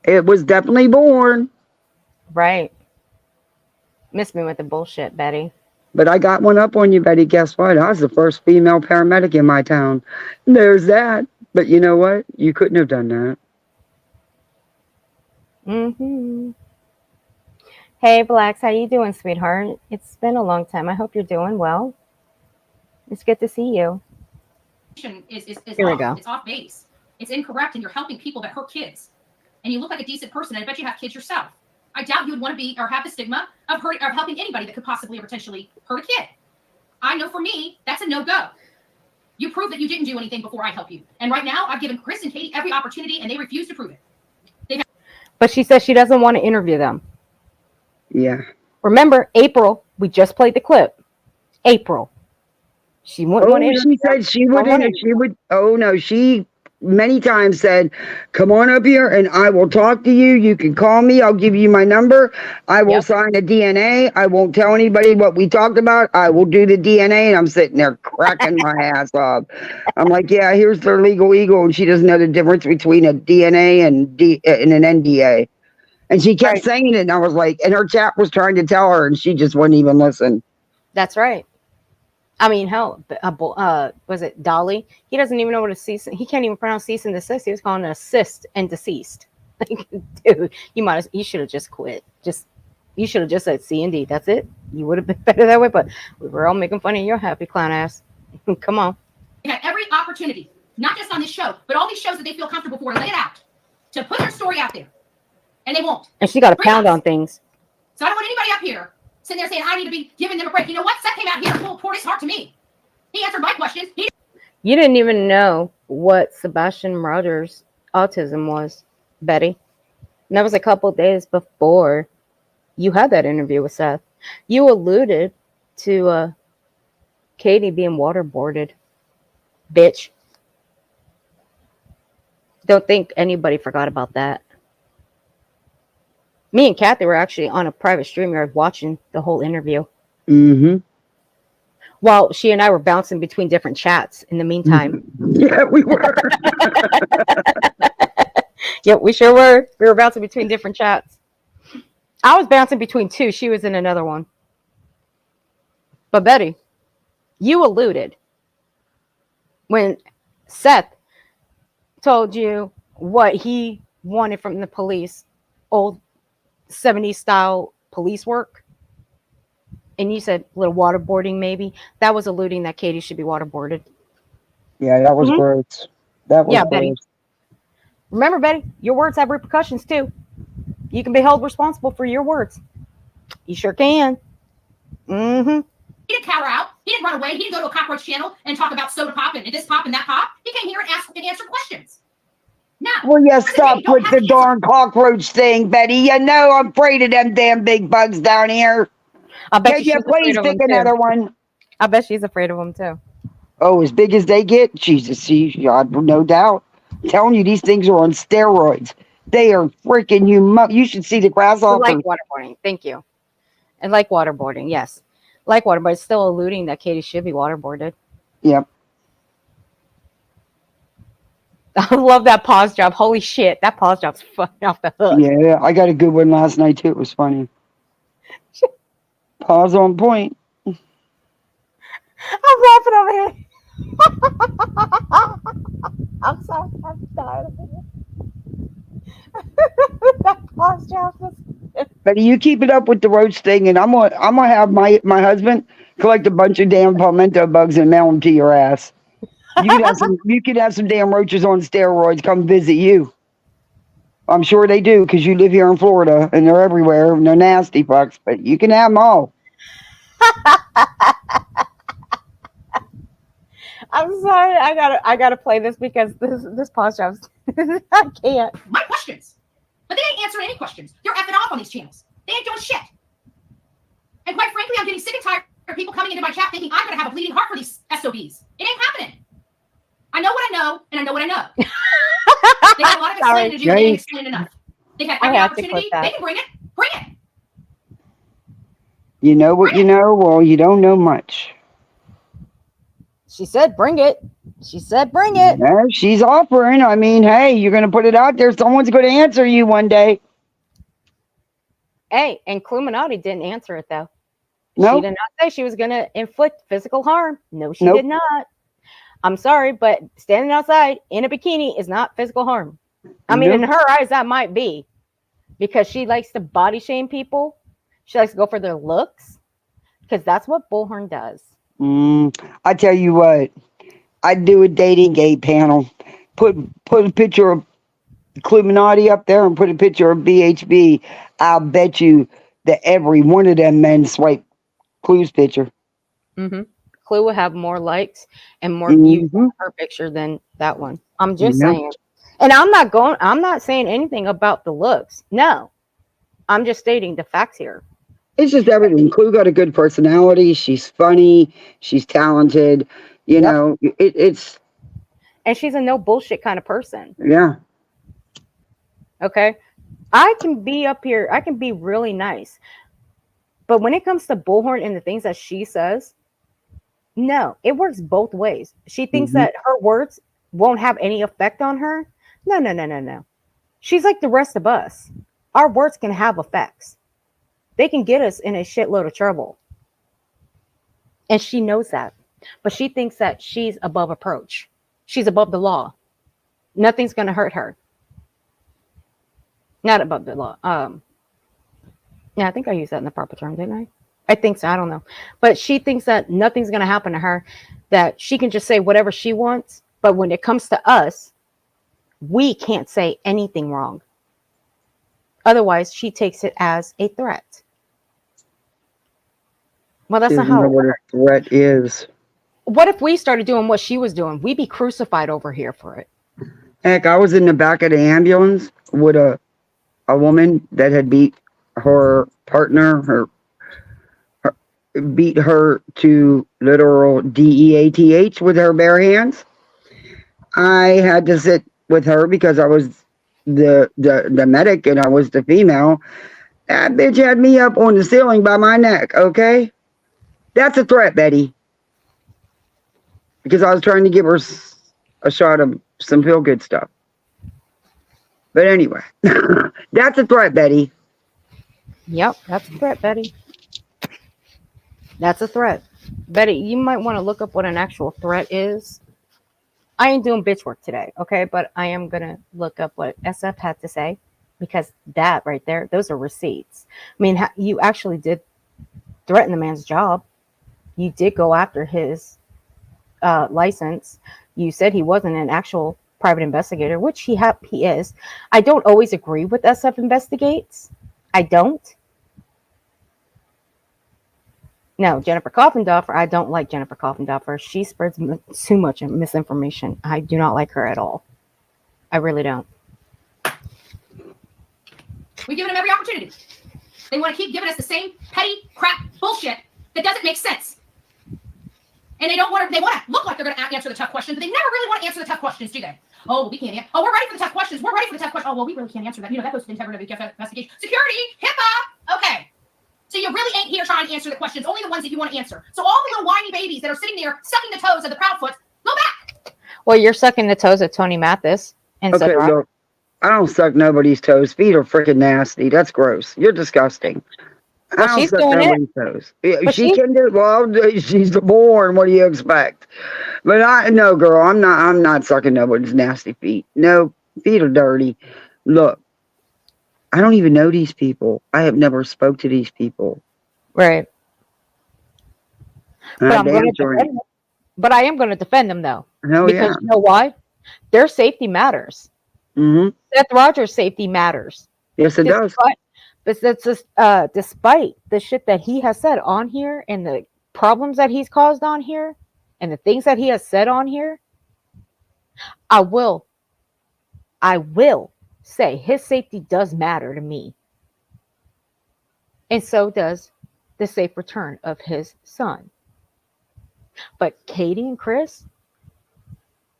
It was definitely Bullhorn. Right. Miss me with the bullshit, Betty. But I got one up on you, Betty. Guess what? I was the first female paramedic in my town. There's that. But you know what? You couldn't have done that. Hey, Blacks, how you doing, sweetheart? It's been a long time. I hope you're doing well. It's good to see you. is Here we off. go. It's off base. It's incorrect, and you're helping people that hurt kids. And you look like a decent person, and I bet you have kids yourself. I doubt you would want to be or have the stigma of helping anybody that could possibly or potentially hurt a kid. I know for me, that's a no-go. You prove that you didn't do anything before I help you. And right now, I've given Chris and Katie every opportunity, and they refuse to prove it. But she says she doesn't want to interview them. Yeah. Remember, April, we just played the clip. April. She wouldn't want to interview She said them. she wouldn't. She would. Oh no, she many times said, "Come on up here, and I will talk to you. You can call me. I'll give you my number. I will sign a DNA. I won't tell anybody what we talked about. I will do the DNA." And I'm sitting there cracking my ass up. I'm like, "Yeah, here's their legal eagle," and she doesn't know the difference between a DNA and an NDA. And she kept saying it, and I was like, and her chat was trying to tell her, and she just wouldn't even listen. That's right. I mean, hell, was it Dolly? He doesn't even know what a cease. He can't even pronounce cease and desist. He was calling it assist and deceased. Like, dude, you should have just quit. You should have just said C and D. That's it. You would have been better that way. But we were all making fun of your happy clown ass. Come on. They had every opportunity, not just on this show, but all these shows that they feel comfortable for, lay it out, to put their story out there. And they won't. And she got a pound on things. So I don't want anybody up here sitting there saying I need to be giving them a break. You know what? Seth came out here and poured his heart to me. He answered my questions. You didn't even know what Sebastian Rogers' autism was, Betty. And that was a couple of days before you had that interview with Seth. You alluded to Katie being waterboarded. Bitch. Don't think anybody forgot about that. Me and Kathy were actually on a private StreamYard watching the whole interview. Mm-hmm. While she and I were bouncing between different chats in the meantime. Yeah, we were. Yep, we sure were. We were bouncing between different chats. I was bouncing between two. She was in another one. But Betty, you alluded when Seth told you what he wanted from the police, old 70s style police work, and you said a little waterboarding maybe. That was alluding that Katie should be waterboarded. Yeah, that was gross. That was gross. Betty. Remember, Betty, your words have repercussions too. You can be held responsible for your words. You sure can. Mm-hmm. He didn't cower out. He didn't run away. He didn't go to a cockroach channel and talk about soda pop and this pop and that pop. He came here and asked and answered questions. No. Will you stop with the darn cockroach thing, Betty? You know I'm afraid of them damn big bugs down here. I bet Can you please pick another one? I bet she's afraid of them too. Oh, as big as they get? Jesus, see, no doubt. I'm telling you, these things are on steroids. They are freaking you should see the grasshopper. Like waterboarding. Thank you. And like waterboarding, yes. Like water, but it's still alluding that Katie should be waterboarded. Yep. I love that pause job. Holy shit, that pause job's fucking off the hook. Yeah, I got a good one last night too. It was funny. Pause on point. I'm laughing over here. I'm sorry. I'm tired of it. That pause job was. But you keep it up with the roach thing, and I'm gonna have my husband collect a bunch of damn palmetto bugs and mail them to your ass. You could have some damn roaches on steroids come visit you. I'm sure they do because you live here in Florida and they're everywhere and they're nasty fucks. But you can have them all. I'm sorry. I gotta play this because this pause job. I can't. My questions, but they ain't answering any questions. They're effing off on these channels. They ain't doing shit. And quite frankly, I'm getting sick and tired of people coming into my chat thinking I'm gonna have a bleeding heart for these SOBs. It ain't happening. I know what I know, and I know what I know. They have a lot of explaining to do, but they ain't explaining enough. They have every opportunity. They can bring it. Bring it. You know what you know? Well, you don't know much. She said, bring it. She said, bring it. Yeah, she's offering. I mean, hey, you're going to put it out there. Someone's going to answer you one day. Hey, and Cluminati didn't answer it, though. No. She did not say she was going to inflict physical harm. No, she did not. I'm sorry, but standing outside in a bikini is not physical harm. I mean, in her eyes, that might be. Because she likes to body shame people. She likes to go for their looks. Because that's what Bullhorn does. I tell you what, I'd do a dating game panel. Put a picture of Illuminati up there and put a picture of BHB. I'll bet you that every one of them men swipe Clue's picture. Clue will have more likes and more views Mm-hmm. on her picture than that one. I'm just Yeah. saying. And I'm not saying anything about the looks. No. I'm just stating the facts here. It's just everything. Clue got a good personality. She's funny. She's talented. You Yep. know, it's And she's a no bullshit kind of person. yeah. Okay. I can be up here. I can be really nice. But when it comes to Bullhorn and the things that she says, no, it works both ways. She thinks Mhm. that her words won't have any effect on her. No. She's like the rest of us. Our words can have effects. They can get us in a shitload of trouble. And she knows that. But she thinks that she's above approach. She's above the law. Nothing's going to hurt her. Not above the law. Yeah, I think I used that in the proper term, didn't I? I think so. I don't know. But she thinks that nothing's going to happen to her, that she can just say whatever she wants. But when it comes to us, we can't say anything wrong. Otherwise, she takes it as a threat. Well, that's She not doesn't how know it what a works. threat is. What if we started doing what she was doing? We'd be crucified over here for it. Heck, I was in the back of the ambulance with a woman that had beat her partner, beat her to literal DEATH with her bare hands. I had to sit with her because I was the medic and I was the female. That bitch had me up on the ceiling by my neck, okay? That's a threat, Betty. Because I was trying to give her a shot of some feel-good stuff. But anyway, that's a threat, Betty. Yep, that's a threat, Betty. That's a threat. Betty, you might want to look up what an actual threat is. I ain't doing bitch work today, okay? But I am going to look up what SF had to say, because that right there, those are receipts. I mean, you actually did threaten the man's job. You did go after his license. You said he wasn't an actual private investigator, which he is. I don't always agree with SF investigates. I don't. No, Jennifer Coffindoffer, I don't like Jennifer Coffindoffer. She spreads too much misinformation. I do not like her at all. I really don't. We've given them every opportunity. They want to keep giving us the same petty crap bullshit that doesn't make sense. And they want to look like they're going to answer the tough questions, but they never really want to answer the tough questions, do they? Oh, we can't. Oh, we're ready for the tough questions. We're ready for the tough questions. Oh, well, we really can't answer that. You know, that goes to the integrity of the investigation. Security, HIPAA. Okay. So you really ain't here trying to answer the questions, only the ones that you want to answer. So all the little whiny babies that are sitting there sucking the toes of the Proudfoots, go back. Well, you're sucking the toes of Tony Mathis. And Okay, so look, I don't suck nobody's toes. Feet are freaking nasty. That's gross. You're disgusting. Well, I don't she's suck doing it. nobody's toes. Yeah, But she can do well. She's the born. What do you expect? But no, girl. I'm not sucking nobody's nasty feet. No, feet are dirty. Look, I don't even know these people. I have never spoke to these people. Right. And But I I'm going to damn sure defend them. But I am going to defend them, though. hell Because yeah. you know why? Their safety matters. Mm-hmm. Seth Rogers' safety matters. Yes, it does. But that's just, despite the shit that he has said on here and the problems that he's caused on here and the things that he has said on here, I will say his safety does matter to me. And so does the safe return of his son. But Katie and Chris,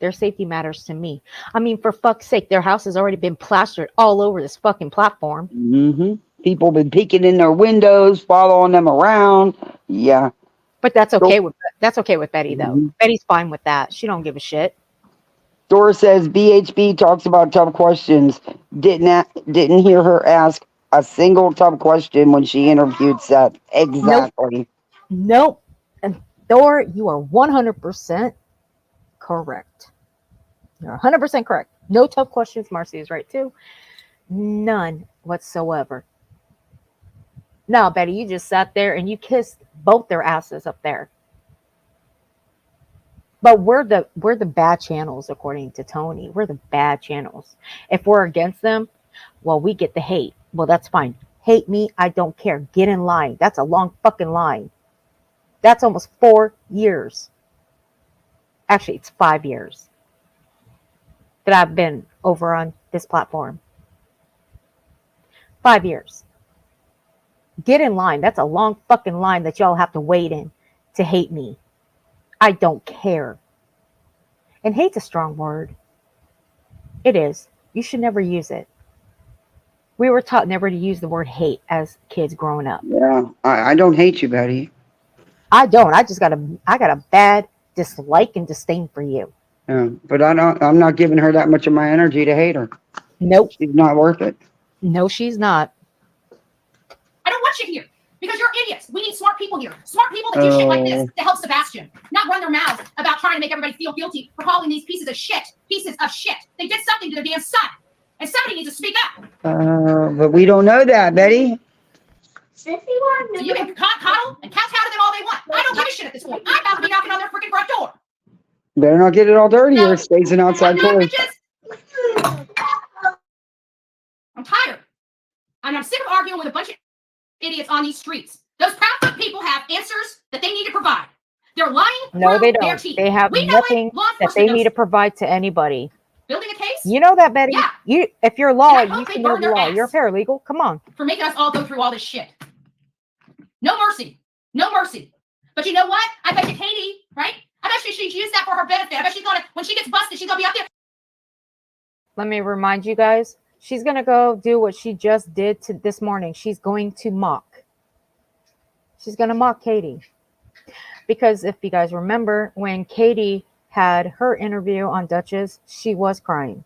their safety matters to me. I mean, for fuck's sake, their house has already been plastered all over this fucking platform. Mm-hmm. People been peeking in their windows, following them around. Yeah. But that's okay with Betty, though. Mm-hmm. Betty's fine with that. She don't give a shit. Dora says BHB talks about tough questions. Didn't hear her ask a single tough question when she interviewed Seth. Exactly. Nope. And Thor, you are 100% correct. You're 100% correct. No tough questions. Marcy is right too. None whatsoever. No, Betty, you just sat there and you kissed both their asses up there. But we're the bad channels, according to Tony. We're the bad channels. If we're against them, well, we get the hate. Well, that's fine. Hate me, I don't care. Get in line. That's a long fucking line. That's almost 4 years. Actually, it's 5 years that I've been over on this platform. 5 years. Get in line. That's a long fucking line that y'all have to wait in to hate me. I don't care. And hate's a strong word. It is. You should never use it. We were taught never to use the word hate as kids growing up. Yeah, I don't hate you, Betty. I don't. I got a bad dislike and disdain for you. Yeah, but I'm not giving her that much of my energy to hate her. Nope. She's not worth it. No, she's not. I don't want you here because you're idiots. We need smart people here. Smart people that do shit like this to help Sebastian, not run their mouths about trying to make everybody feel guilty for calling these pieces of shit. Pieces of shit. They did something to their damn son. And somebody needs to speak up. But we don't know that, Betty. So you can coddle and kowtow to them all they want. I don't give a shit at this point. I'm about to be knocking on their freaking front door. Better not get it all dirty or it stays an outside porch. I'm tired. And I'm sick of arguing with a bunch of idiots on these streets. Those Proud people have answers that they need to provide. They're lying. No, they don't. Their teeth. They have nothing that they need to provide to anybody. Building a case? You know that, Betty. Yeah. If you're law, And I hope you they can know burn the their law. ass. You're a paralegal. Come on. For making us all go through all this shit. No mercy. No mercy. But you know what? I bet you Katie, right? I bet she's used that for her benefit. I bet she's gonna, when she gets busted, she's gonna be out there. Let me remind you guys, she's going to go do what she just did this morning. She's going to mock. She's going to mock Katie. Because if you guys remember, when Katie had her interview on Duchess, she was crying.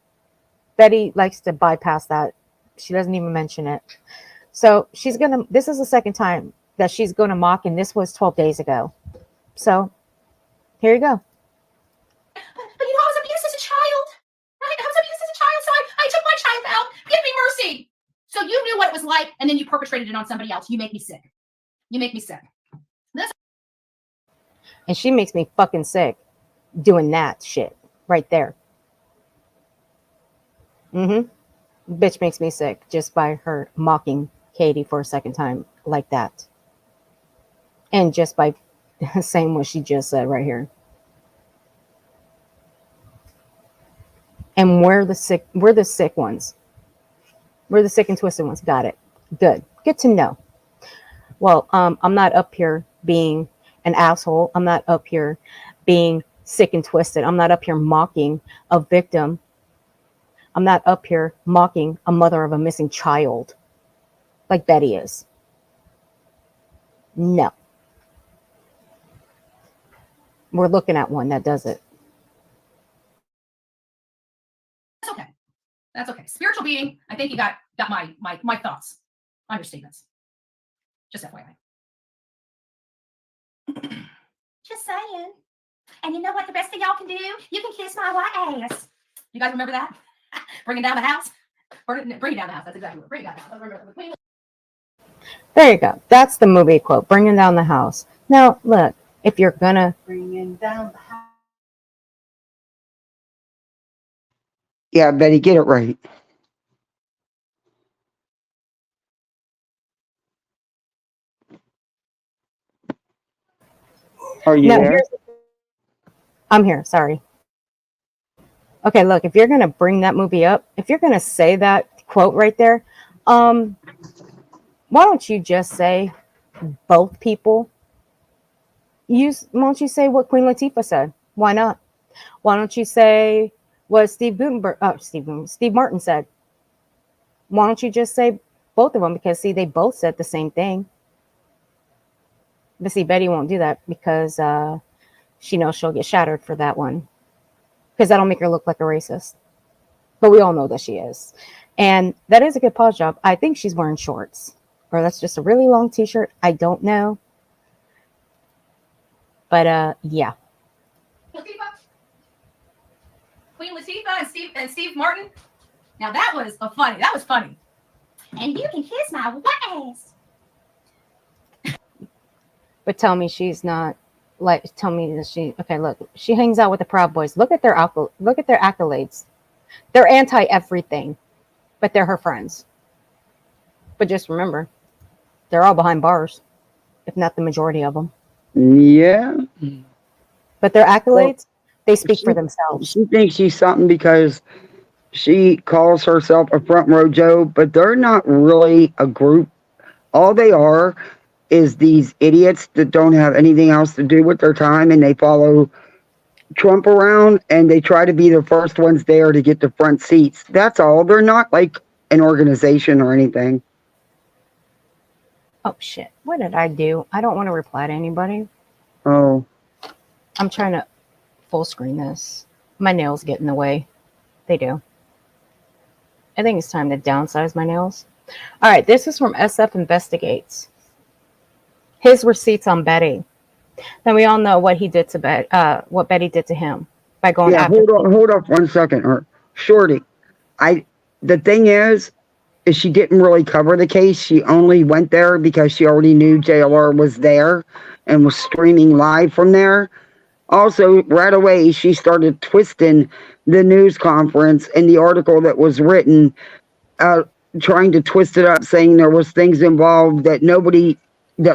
Betty likes to bypass that. She doesn't even mention it. So she's going to, this is the second time that she's going to mock, and this was 12 days ago. So here you go. But you know, I was abused as a child. Right? I was abused as a child, so I took my child out. Give me mercy. So you knew what it was like, and then you perpetrated it on somebody else. You make me sick. You make me sick. And she makes me fucking sick doing that shit right there. Bitch makes me sick just by her mocking Katie for a second time like that. And just by saying what she just said right here. And we're the sick ones. We're the sick and twisted ones. Got it. Good to know. Well, I'm not up here being an asshole. I'm not up here being sick and twisted. I'm not up here mocking a victim. I'm not up here mocking a mother of a missing child like Betty is. No. We're looking at one that does it. That's okay. That's okay. Spiritual being, I think you got my thoughts on your statements. Just FYI. Just saying. And you know what the best thing y'all can do? You can kiss my white ass. You guys remember that? Bring it down the house. Bring it down the house. That's exactly what. Bring it down the house. I remember the Queen. There you go. That's the movie quote. Bringing down the house. Now, look, if you're gonna Bringing down the house. Yeah, Betty, get it right. Are you there? I'm here. Sorry. Okay, look, if you're going to bring that movie up, if you're going to say that quote right there, why don't you just say both people? Why don't you say what Queen Latifah said? Why not? Why don't you say what Steve Martin said? Why don't you just say both of them? Because, see, they both said the same thing. But see, Betty won't do that because she knows she'll get shattered for that one. Because that'll make her look like a racist. But we all know that she is. And that is a good pause job. I think she's wearing shorts. Or that's just a really long t-shirt. I don't know. But yeah. Queen Latifah and Steve Martin. Now that was funny. That was funny. And you can kiss my white ass. But tell me she's not like tell me that she okay, look, she hangs out with the Proud Boys. Look at their accolades. They're anti everything, but they're her friends. But just remember, they're all behind bars, if not the majority of them. Yeah. But their accolades, they speak She, for themselves. she thinks she's something because she calls herself a front row Joe, but they're not really a group. All they are is these idiots that don't have anything else to do with their time, and they follow Trump around and they try to be the first ones there to get the front seats. That's all. They're not like an organization or anything. Oh shit! What did I do? I don't want to reply to anybody. Oh, I'm trying to full screen this. My nails get in the way. They do. I think it's time to downsize my nails. All right, this is from SF Investigates. His receipts on Betty. Then we all know what he did to what Betty did to him by going yeah. after. Hold up 1 second, or Shorty. The thing is she didn't really cover the case. She only went there because she already knew JLR was there and was streaming live from there. Also, right away, she started twisting the news conference and the article that was written, trying to twist it up, saying there was things involved that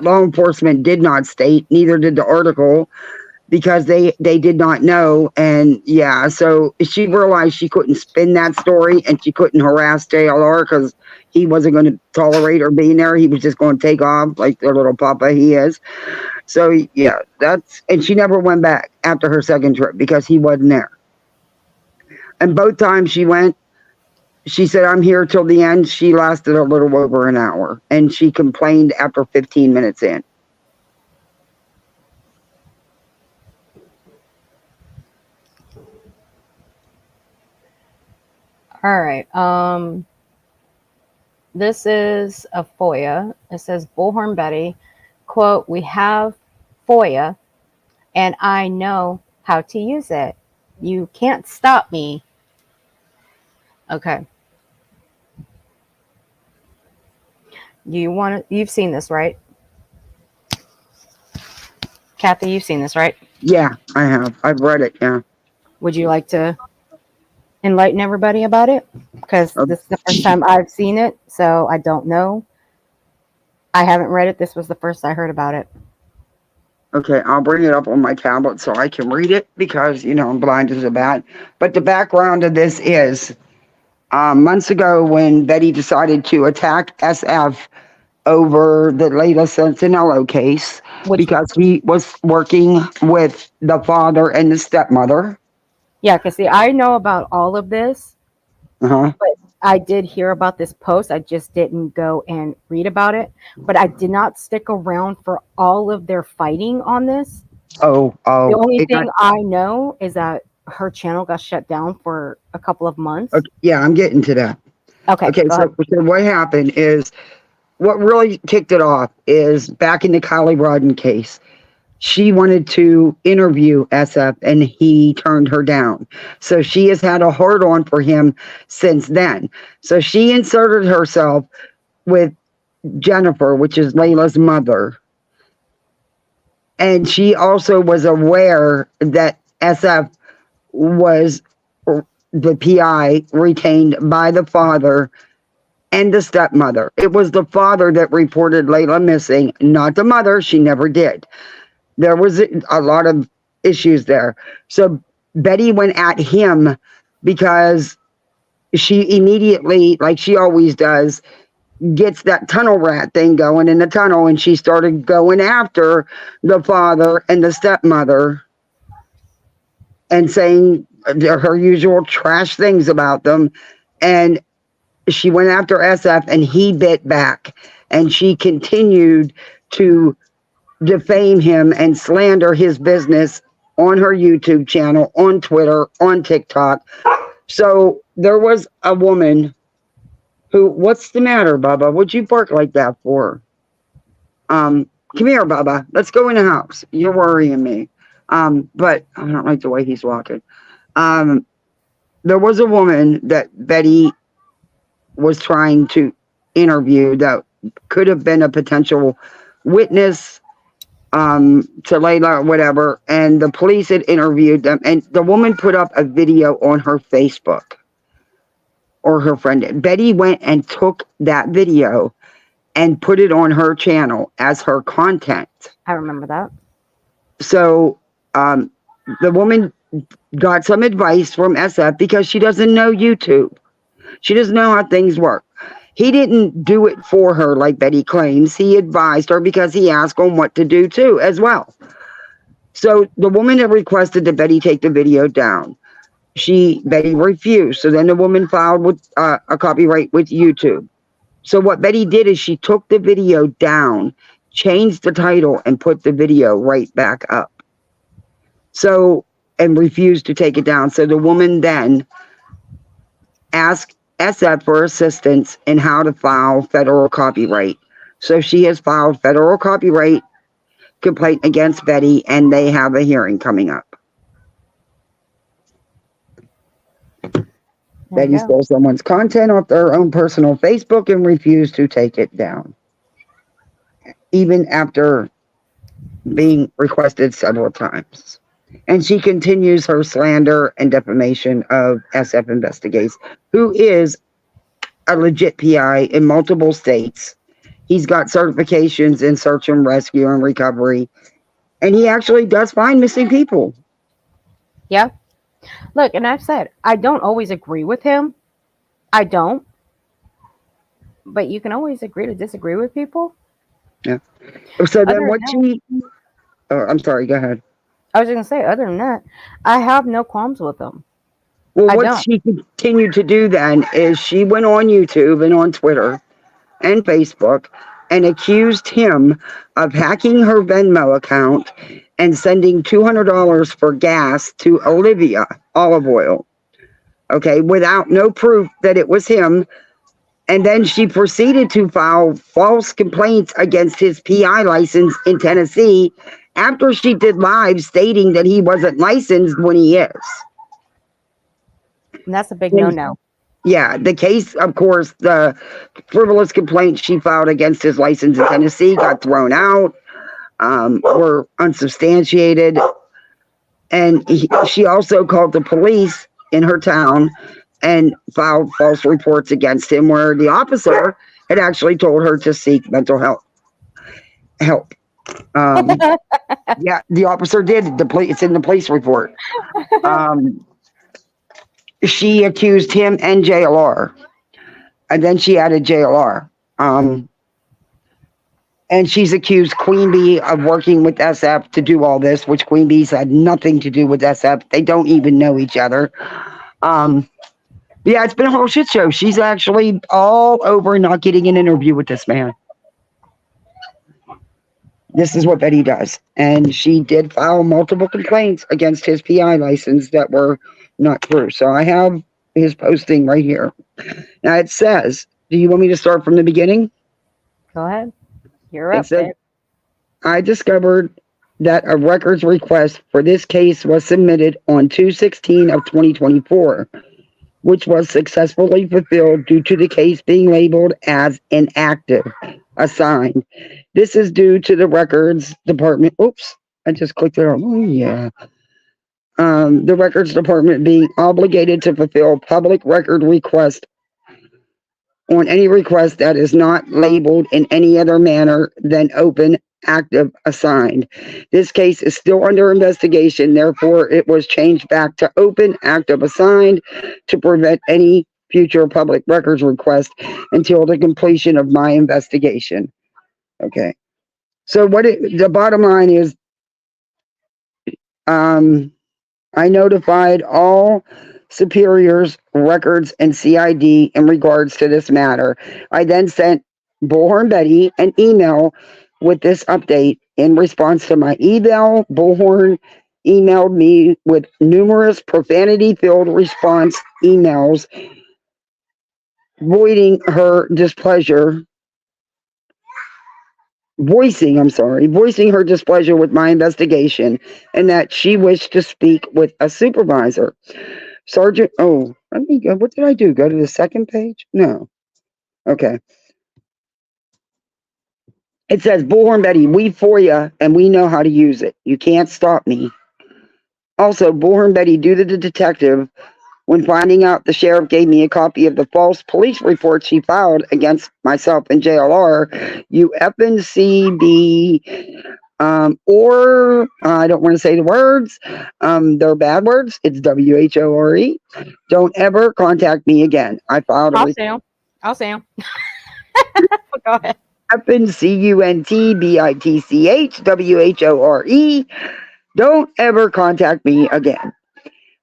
law enforcement did not state, neither did the article, because they did not know. And yeah, so she realized she couldn't spin that story and she couldn't harass JLR because he wasn't going to tolerate her being there. He was just going to take off like the little papa he is. So yeah, and she never went back after her second trip because he wasn't there. And both times she went, she said, I'm here till the end. She lasted a little over an hour and she complained after 15 minutes in. All right. This is a FOIA. It says Bullhorn Betty, quote, we have FOIA and I know how to use it. You can't stop me. Okay. You've seen this, right? Kathy, you've seen this, right? Yeah, I have. I've read it, yeah. Would you like to enlighten everybody about it? Because this is the first time I've seen it, so I don't know. I haven't read it. This was the first I heard about it. Okay, I'll bring it up on my tablet so I can read it because, I'm blind as a bat. But the background of this is months ago when Betty decided to attack SF over the Layla Santinello case because he was working with the father and the stepmother. Yeah, because see, I know about all of this, but I did hear about this post. I just didn't go and read about it. But I did not stick around for all of their fighting on this. Oh. The only thing I know is that her channel got shut down for a couple of months. Okay, yeah, I'm getting to that. Okay, so what happened is, what really kicked it off is back in the Kylie Rodden case. She wanted to interview SF and he turned her down. So she has had a hard on for him since then. So she inserted herself with Jennifer, which is Layla's mother. And she also was aware that SF was the PI retained by the father and the stepmother. It was the father that reported Layla missing, not the mother. She never did. There was a lot of issues there. So Betty went at him because she immediately, like she always does, gets that tunnel rat thing going in the tunnel, and she started going after the father and the stepmother and saying her usual trash things about them. And she went after SF and he bit back, and she continued to defame him and slander his business on her YouTube channel, on Twitter, on TikTok. So there was a woman who, what's the matter, Bubba? What'd you bark like that for? Come here, Bubba. Let's go in the house. You're worrying me. But I don't like the way he's walking. There was a woman that Betty was trying to interview that could have been a potential witness to Layla or whatever, and the police had interviewed them, and the woman put up a video on her Facebook, or her friend. Betty went and took that video and put it on her channel as her content. I remember that. So the woman got some advice from SF because she doesn't know YouTube. She doesn't know how things work. He didn't do it for her like Betty claims. He advised her because he asked on what to do too as well. So the woman had requested that Betty take the video down. Betty refused. So then the woman filed with a copyright with YouTube. So what Betty did is she took the video down, changed the title, and put the video right back up. So, and refused to take it down. So the woman then asked SF for assistance in how to file federal copyright. So she has filed federal copyright complaint against Betty, and they have a hearing coming up. Betty stole someone's content off their own personal Facebook and refused to take it down, even after being requested several times. And she continues her slander and defamation of SF Investigates, who is a legit PI in multiple states. He's got certifications in search and rescue and recovery, and he actually does find missing people. Yeah. Look, and I've said, I don't always agree with him. I don't. But you can always agree to disagree with people. Yeah. So then what I'm sorry, go ahead. I was going to say, other than that, I have no qualms with him. Well, what she continued to do then is she went on YouTube and on Twitter and Facebook and accused him of hacking her Venmo account and sending $200 for gas to Olivia Olive Oil. Okay, without no proof that it was him. And then she proceeded to file false complaints against his PI license in Tennessee after she did live stating that he wasn't licensed when he is. And that's a big no-no. Yeah, the case, of course, the frivolous complaint she filed against his license in Tennessee got thrown out, were unsubstantiated. And she also called the police in her town and filed false reports against him, where the officer had actually told her to seek mental help. Yeah, the officer did. It's in the police report. She accused him and JLR, and then she added JLR. And she's accused Queen Bee of working with SF to do all this, which Queen Bee's had nothing to do with SF. They don't even know each other. Yeah, it's been a whole shit show. She's actually all over not getting an interview with this man. This is what Betty does. And she did file multiple complaints against his PI license that were not true. So I have his posting right here. Now it says, do you want me to start from the beginning? Go ahead. You're up, babe. I discovered that a records request for this case was submitted on 2/16 of 2024, which was successfully fulfilled due to the case being labeled as inactive, assigned. This is due to the records department. Oops, I just clicked it on. Oh, yeah. The records department being obligated to fulfill public record request on any request that is not labeled in any other manner than open, active, assigned. This case is still under investigation. Therefore, it was changed back to open, active, assigned to prevent any future public records request until the completion of my investigation. Okay. So the bottom line is, I notified all superiors, records, and CID in regards to this matter. I then sent Bullhorn Betty an email with this update. In response to my email, Bullhorn emailed me with numerous profanity-filled response emails voicing her displeasure with my investigation, and that she wished to speak with a supervisor. Sergeant, let me go. What did I do? Go to the second page? No. Okay. It says, Bullhorn Betty, we for you, and we know how to use it. You can't stop me. Also, Bullhorn Betty, due to the detective, when finding out the sheriff gave me a copy of the false police report she filed against myself and JLR, you FNCB, or I don't want to say the words, they're bad words. It's WHORE. Don't ever contact me again. I filed a I'll say him. Go ahead. FNCUNTBITCHWHORE. Don't ever contact me again.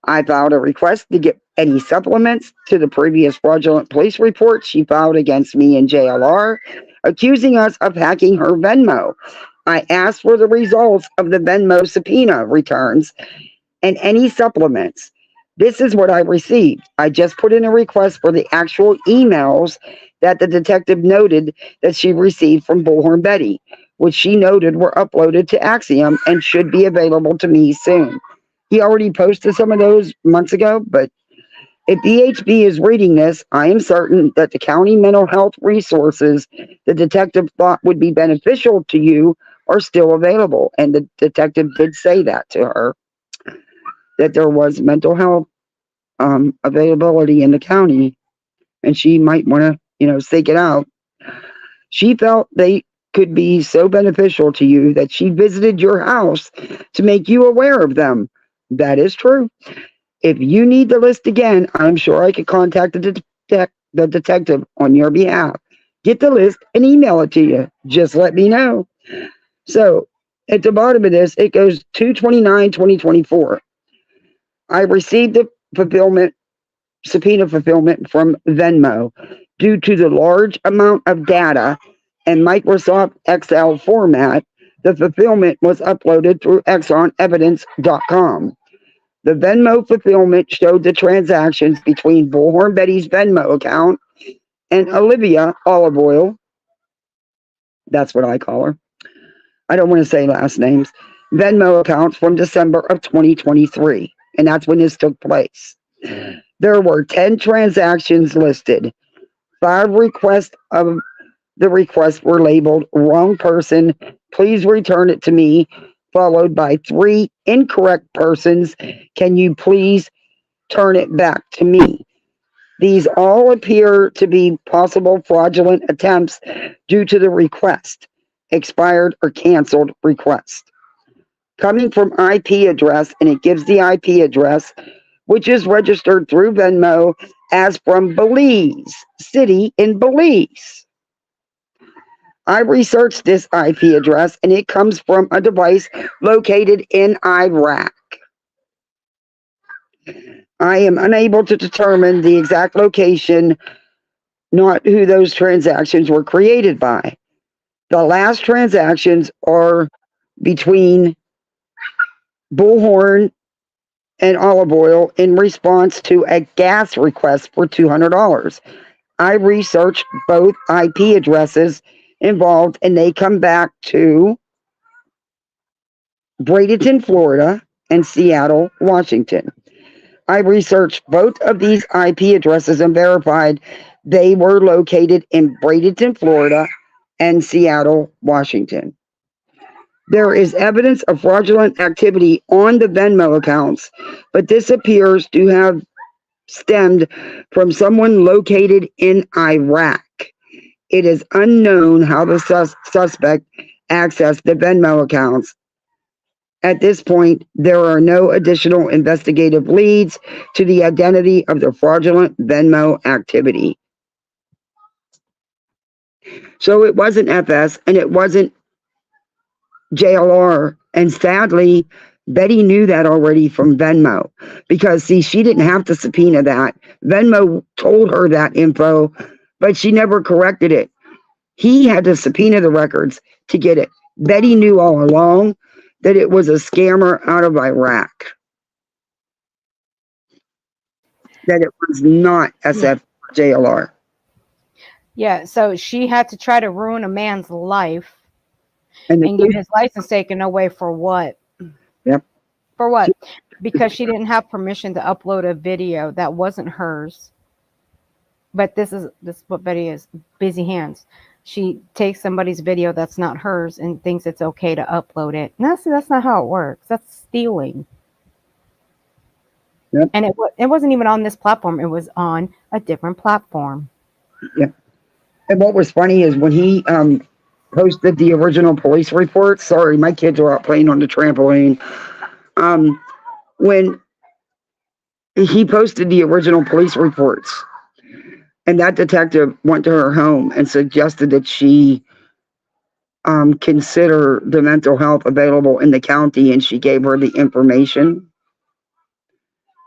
I filed a request to get any supplements to the previous fraudulent police report she filed against me and JLR, accusing us of hacking her Venmo. I asked for the results of the Venmo subpoena returns and any supplements. This is what I received. I just put in a request for the actual emails that the detective noted that she received from Bullhorn Betty, which she noted were uploaded to Axiom and should be available to me soon. He already posted some of those months ago, but if BHB is reading this, I am certain that the county mental health resources the detective thought would be beneficial to you are still available. And the detective did say that to her, that there was mental health availability in the county, and she might want to, seek it out. She felt they could be so beneficial to you that she visited your house to make you aware of them. That is true. If you need the list again, I'm sure I could contact the detective on your behalf. Get the list and email it to you. Just let me know. So at the bottom of this, it goes 2/29/2024. I received the subpoena fulfillment from Venmo due to the large amount of data and Microsoft Excel format. The fulfillment was uploaded through ExxonEvidence.com. The Venmo fulfillment showed the transactions between Bullhorn Betty's Venmo account and Olivia Olive Oil. That's what I call her. I don't want to say last names. Venmo accounts from December of 2023. And that's when this took place. There were 10 transactions listed. 5 requests of the requests were labeled wrong person. Please return it to me, followed by 3 incorrect persons. Can you please turn it back to me? These all appear to be possible fraudulent attempts due to the request, expired or canceled request. Coming from IP address, and it gives the IP address, which is registered through Venmo as from Belize City in Belize. I researched this IP address, and it comes from a device located in Iraq. I am unable to determine the exact location, not who those transactions were created by. The last transactions are between Bullhorn and Olive Oil in response to a gas request for $200. I researched both IP addresses involved, and they come back to Bradenton, Florida, and Seattle, Washington. I researched both of these IP addresses and verified they were located in Bradenton, Florida, and Seattle, Washington. There is evidence of fraudulent activity on the Venmo accounts, but this appears to have stemmed from someone located in Iraq. It is unknown how the suspect accessed the Venmo accounts. At this point, there are no additional investigative leads to the identity of the fraudulent Venmo activity. So it wasn't FS and it wasn't JLR. And sadly, Betty knew that already from Venmo because, see, she didn't have to subpoena that. Venmo told her that info, but she never corrected it. He had to subpoena the records to get it. Betty knew all along that it was a scammer out of Iraq, that it was not SF JLR. Yeah, so she had to try to ruin a man's life And get his license taken away for what? Yep. For what? Because she didn't have permission to upload a video that wasn't hers. But this is what Betty is, busy hands. She takes somebody's video that's not hers and thinks it's okay to upload it. No, see, that's not how it works. That's stealing. Yep. And it wasn't even on this platform. It was on a different platform. Yeah. And what was funny is when he posted the original police report. Sorry, my kids are out playing on the trampoline. When he posted the original police reports, and that detective went to her home and suggested that she consider the mental health available in the county, and she gave her the information.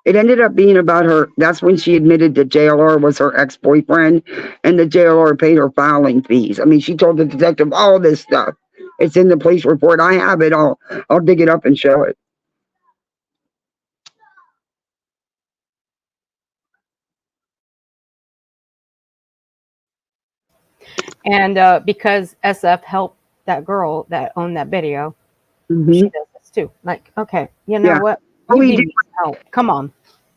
It ended up being about her. That's when she admitted that JLR was her ex-boyfriend, and the JLR paid her filing fees. I mean, she told the detective all this stuff. It's in the police report. I have it. I'll dig it up and show it. And because SF helped that girl that owned that video, Mm-hmm. she does this too. Like, okay, you know Yeah. what? Oh, You he need did. help. Come on.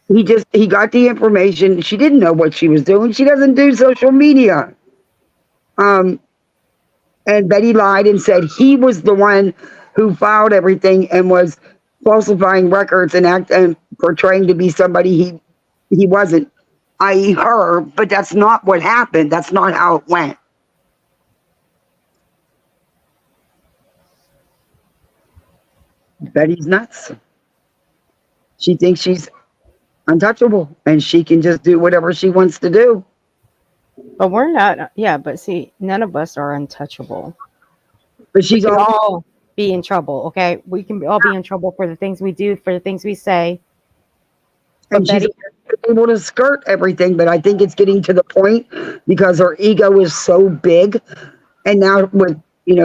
He got the information. She didn't know what she was doing. She doesn't do social media. And Betty lied and said he was the one who filed everything and was falsifying records and portraying to be somebody he wasn't, i.e. her, but that's not what happened. That's not how it went. Betty's nuts. She thinks she's untouchable and she can just do whatever she wants to do. But we're not. Yeah, but see, none of us are untouchable. But We she's can all, all be in trouble, okay? We can all be in trouble for the things we do, for the things we say. But and she's Betty, able to skirt everything. But I think it's getting to the point because her ego is so big. And now with,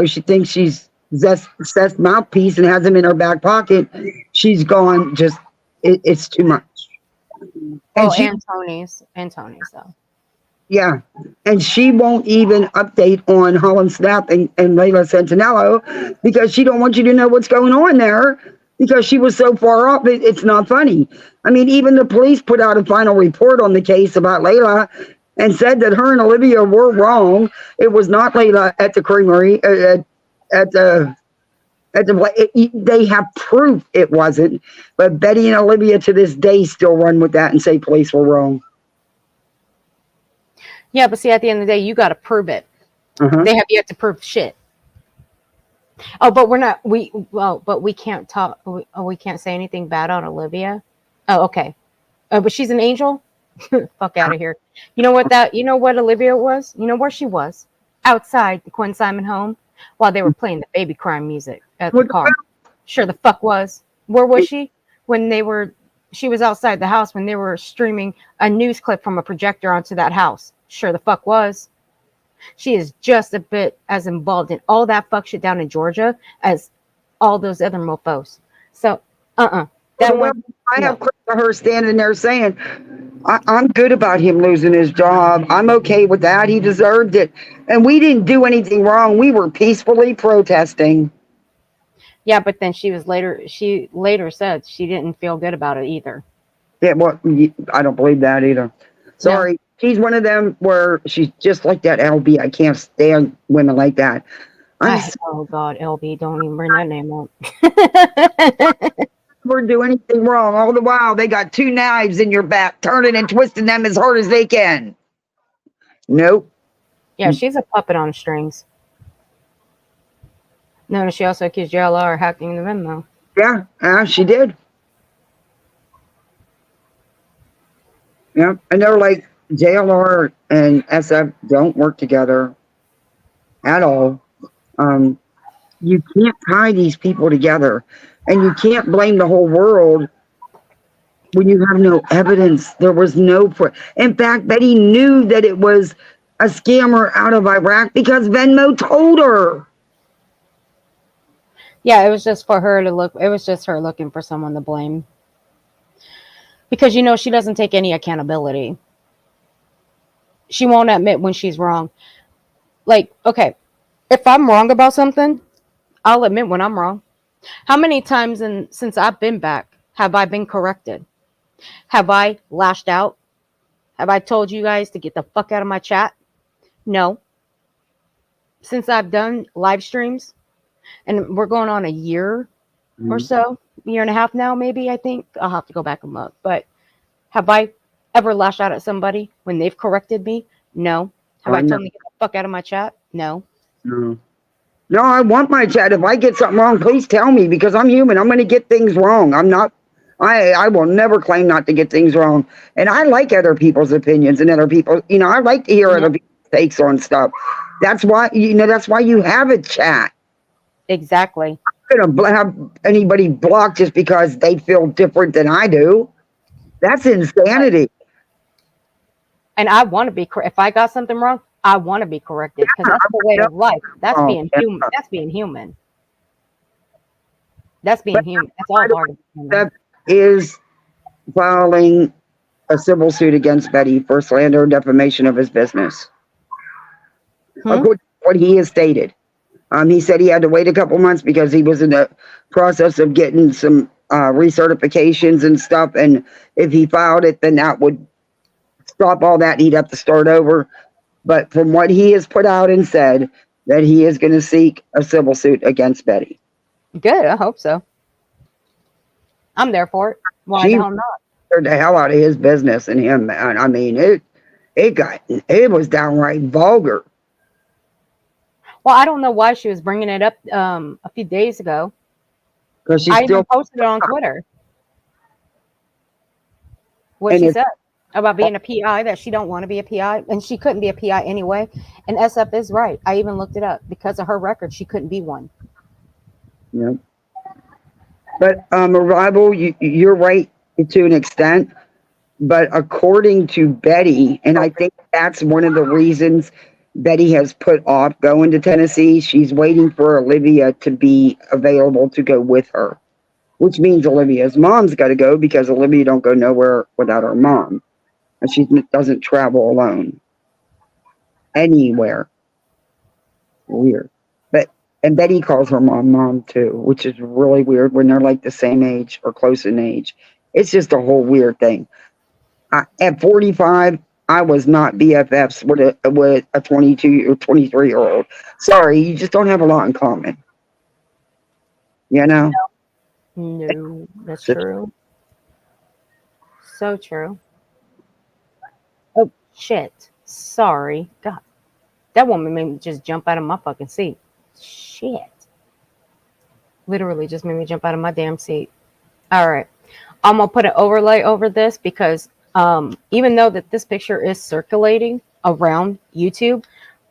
she thinks she's Seth's mouthpiece and has him in her back pocket. She's gone just, it's too much. oh, she, and Tony's though. yeah. And she won't even update on Holland Snap and Layla Centinello because she don't want you to know what's going on there because she was so far off. It's not funny. I mean, even the police put out a final report on the case about Layla and said that her and Olivia were wrong. It was not Layla at the creamery, they have proof it wasn't. But Betty and Olivia to this day still run with that and say police were wrong. Yeah, but see, at the end of the day, you got to prove it. Uh-huh. They have yet to prove shit. Oh, but we're not. But we can't talk. We can't say anything bad on Olivia. Oh, okay. But she's an angel. Fuck out of here. You know what Olivia was? You know where she was? Outside the Quinn Simon home while they were playing the baby crime music at the car. Sure the fuck was. Where was she? She was outside the house when they were streaming a news clip from a projector onto that house. Sure the fuck was. She is just a bit as involved in all that fuck shit down in Georgia as all those other mofos. So, I have clips of her standing there saying, I'm good about him losing his job. I'm okay with that. He deserved it. And we didn't do anything wrong. We were peacefully protesting. Yeah, but then she later said she didn't feel good about it either. Yeah, well, I don't believe that either. Sorry. No. She's one of them where she's just like that LB. I can't stand women like that. Oh, God, LB, don't even bring that name up. Never do anything wrong. All the while, they got two knives in your back, turning and twisting them as hard as they can. Nope. Yeah, she's a puppet on strings. Notice she also accused JLR of hacking the Venmo. Yeah, she did. Yeah, and they're like, JLR and SF don't work together at all. You can't tie these people together, and you can't blame the whole world when you have no evidence. There was no. In fact, Betty knew that it was a scammer out of Iraq because Venmo told her. Yeah, it was just for her to look. It was just her looking for someone to blame. Because, she doesn't take any accountability. She won't admit when she's wrong. Like, okay, if I'm wrong about something, I'll admit when I'm wrong. How many times since I've been back have I been corrected? Have I lashed out? Have I told you guys to get the fuck out of my chat? No. since I've done live streams, and we're going on a year or so, year and a half now, maybe, I think. I'll have to go back and look. But have I ever lashed out at somebody when they've corrected me? No. Have I told them to get the fuck out of my chat? No. No. No, I want my chat. If I get something wrong, please tell me, because I'm human. I'm going to get things wrong. I will never claim not to get things wrong. And I like other people's opinions and other people, I like to hear other people's takes on stuff. That's why, that's why you have a chat. Exactly. I'm not going to have anybody blocked just because they feel different than I do. That's insanity. And I want to be if I got something wrong, I want to be corrected, because that's the way of life. That's being human. That's being human. That's being human. That's all part of human. That is filing a civil suit against Betty for slander and defamation of his business. According to what he has stated. He said he had to wait a couple months because he was in the process of getting some recertifications and stuff. And if he filed it, then that would stop all that. He'd have to start over. But from what he has put out and said, that he is going to seek a civil suit against Betty. Good. I hope so. I'm there for it. Why the hell not? Scared the hell out of his business and him, man. I mean, it was downright vulgar. Well, I don't know why she was bringing it up a few days ago. Because she I still even posted it on Twitter. What she said about being a PI, that she don't want to be a PI, and she couldn't be a PI anyway. And SF is right. I even looked it up. Because of her record, she couldn't be one. Yeah. But Arrival, you're right to an extent. But according to Betty, and I think that's one of the reasons Betty has put off going to Tennessee, she's waiting for Olivia to be available to go with her, which means Olivia's mom's got to go, because Olivia don't go nowhere without her mom, and she doesn't travel alone anywhere. Weird. And Betty calls her mom too, which is really weird when they're like the same age or close in age. It's just a whole weird thing. At 45, I was not BFFs with a 22 or 23-year-old. Sorry, you just don't have a lot in common. You know? No, that's true. So true. Oh, shit. Sorry. God. That woman made me just jump out of my fucking seat. Shit. Literally just made me jump out of my damn seat. All right. I'm going to put an overlay over this, because even though that this picture is circulating around YouTube,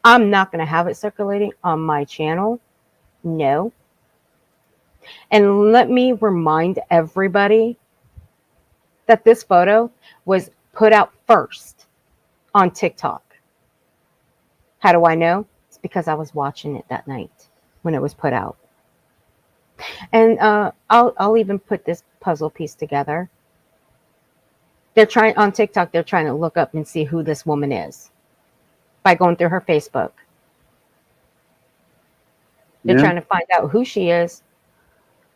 I'm not going to have it circulating on my channel. No. And let me remind everybody that this photo was put out first on TikTok. How do I know? It's because I was watching it that night when it was put out. And I'll even put this puzzle piece together. They're trying on TikTok. They're trying to look up and see who this woman is by going through her Facebook. They're trying to find out who she is,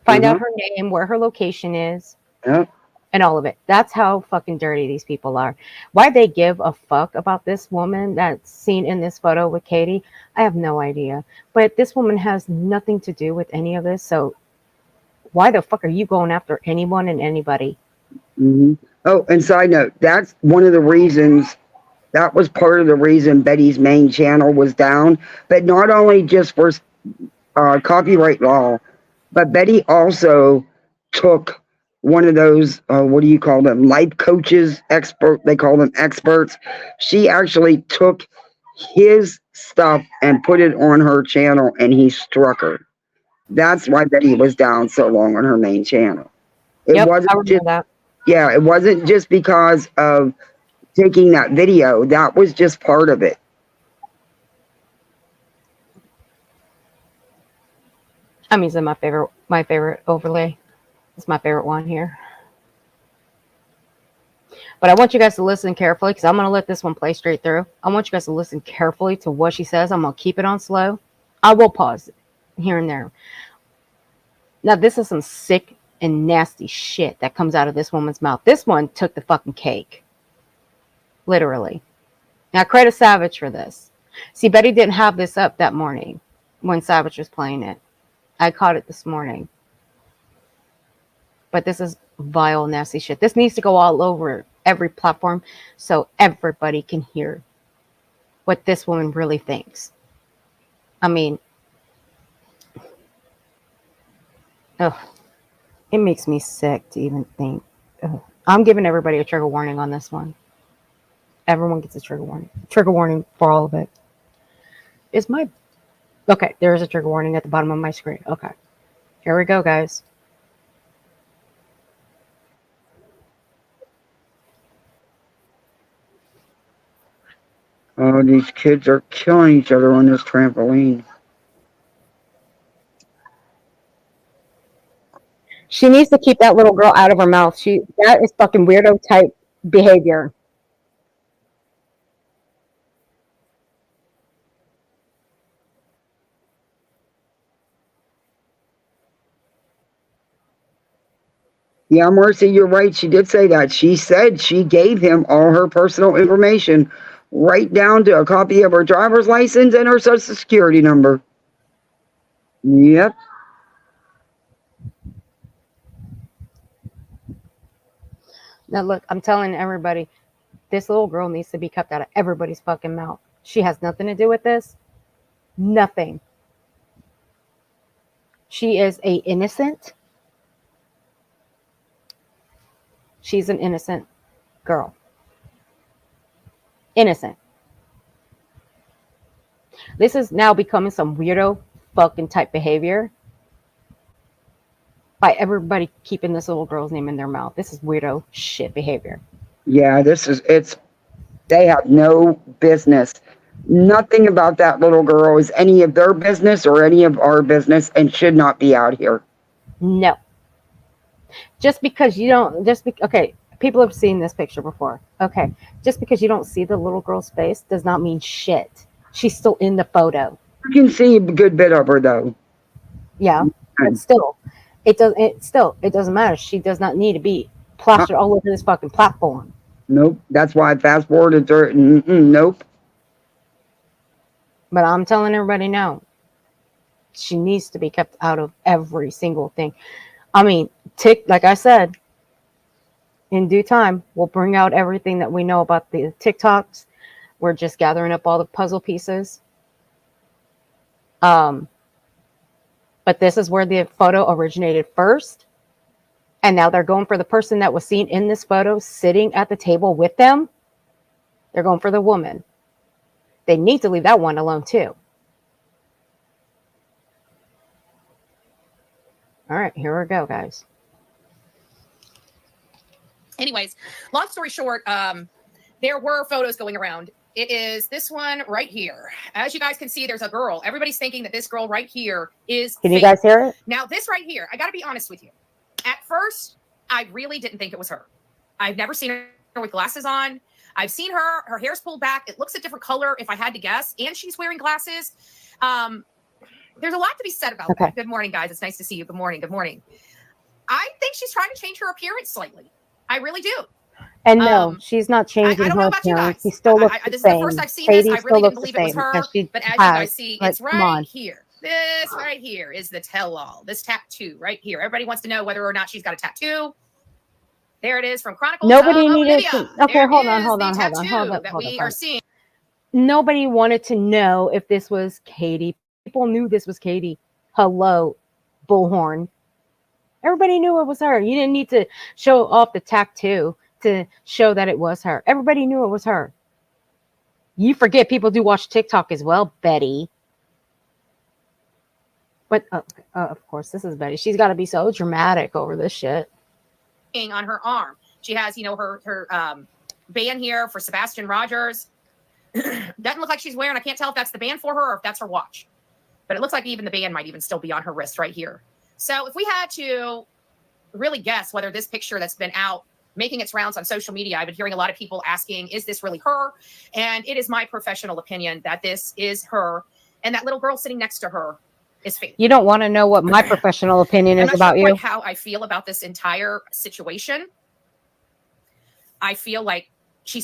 find out her name, where her location is, and all of it. That's how fucking dirty these people are. Why they give a fuck about this woman that's seen in this photo with Katie, I have no idea. But this woman has nothing to do with any of this. So why the fuck are you going after anyone and anybody? Oh, and side note, that's one of the reasons, that was part of the reason Betty's main channel was down. But not only just for copyright law, but Betty also took one of those, what do you call them? Life coaches, they call them experts. She actually took his stuff and put it on her channel, and he struck her. That's why Betty was down so long on her main channel. It wasn't just that. Yeah, it wasn't just because of taking that video. That was just part of it. I'm using my favorite overlay. It's my favorite one here. But I want you guys to listen carefully, because I'm going to let this one play straight through. I want you guys to listen carefully to what she says. I'm going to keep it on slow. I will pause it here and there. Now, this is some sick and nasty shit that comes out of this woman's mouth. This one took the fucking cake. Literally. Now, credit Savage for this. See, Betty didn't have this up that morning when Savage was playing it. I caught it this morning. But this is vile, nasty shit. This needs to go all over every platform so everybody can hear what this woman really thinks. I mean, ugh, it makes me sick to even think. Ugh. I'm giving everybody a trigger warning on this one. Everyone gets a trigger warning. Trigger warning for all of it. Is my... Okay, there is a trigger warning at the bottom of my screen. Okay. Here we go, guys. Oh, these kids are killing each other on this trampoline. She needs to keep that little girl out of her mouth. That is fucking weirdo type behavior. Yeah, Mercy, you're right. She did say that. She said she gave him all her personal information, right down to a copy of her driver's license and her social security number. Yep. Now, look, I'm telling everybody, this little girl needs to be kept out of everybody's fucking mouth. She has nothing to do with this. Nothing. She is a innocent. She's an innocent girl. Innocent. This is now becoming some weirdo fucking type behavior by everybody keeping this little girl's name in their mouth. This is weirdo shit behavior. Yeah, they have no business. Nothing about that little girl is any of their business or any of our business and should not be out here. No. Just because you don't, okay, people have seen this picture before. Okay, just because you don't see the little girl's face does not mean shit. She's still in the photo. You can see a good bit of her, though. Yeah, but still, it doesn't matter. She does not need to be plastered all over this fucking platform. Nope. That's why I fast forwarded to her. Nope. But I'm telling everybody now, she needs to be kept out of every single thing. I mean, like I said, in due time, we'll bring out everything that we know about the TikToks. We're just gathering up all the puzzle pieces. But this is where the photo originated first. And now they're going for the person that was seen in this photo sitting at the table with them. They're going for the woman. They need to leave that one alone too. All right, here we go, guys. Anyways, long story short, there were photos going around. It is this one right here. As you guys can see, there's a girl. Everybody's thinking that this girl right here is Can fake. you guys hear it? Now, this right here, I got to be honest with you. At first, I really didn't think it was her. I've never seen her with glasses on. I've seen her hair's pulled back. It looks a different color if I had to guess. And she's wearing glasses. There's a lot to be said about that. Good morning, guys. It's nice to see you. Good morning. Good morning. I think she's trying to change her appearance slightly. I really do. And no, she's not changing her appearance. She still looks the this same. is the first I've seen Katie this. I still really didn't looks believe the it was same her. because she But as you has, guys see, like, it's come right on. here. This right here is the tell-all. This tattoo right here. Everybody wants to know whether or not she's got a tattoo. There it is from Chronicles Nobody of needed Lydia. to. Okay, There hold is on. the tattoo that we are seeing. Nobody wanted to know if this was Katie. People knew this was Katie. Hello, Bullhorn. Everybody knew it was her. You didn't need to show off the tattoo to show that it was her. Everybody knew it was her. You forget people do watch TikTok as well, Betty. But of course, this is Betty. She's got to be so dramatic over this shit. On her arm, she has, her band here for Sebastian Rogers. Doesn't look like she's wearing. I can't tell if that's the band for her or if that's her watch. But it looks like even the band might even still be on her wrist right here. So if we had to really guess whether this picture that's been out making its rounds on social media, I've been hearing a lot of people asking, is this really her? And it is my professional opinion that this is her. And that little girl sitting next to her is fake. You don't want to know what my professional opinion is about you? How I feel about this entire situation. I feel like she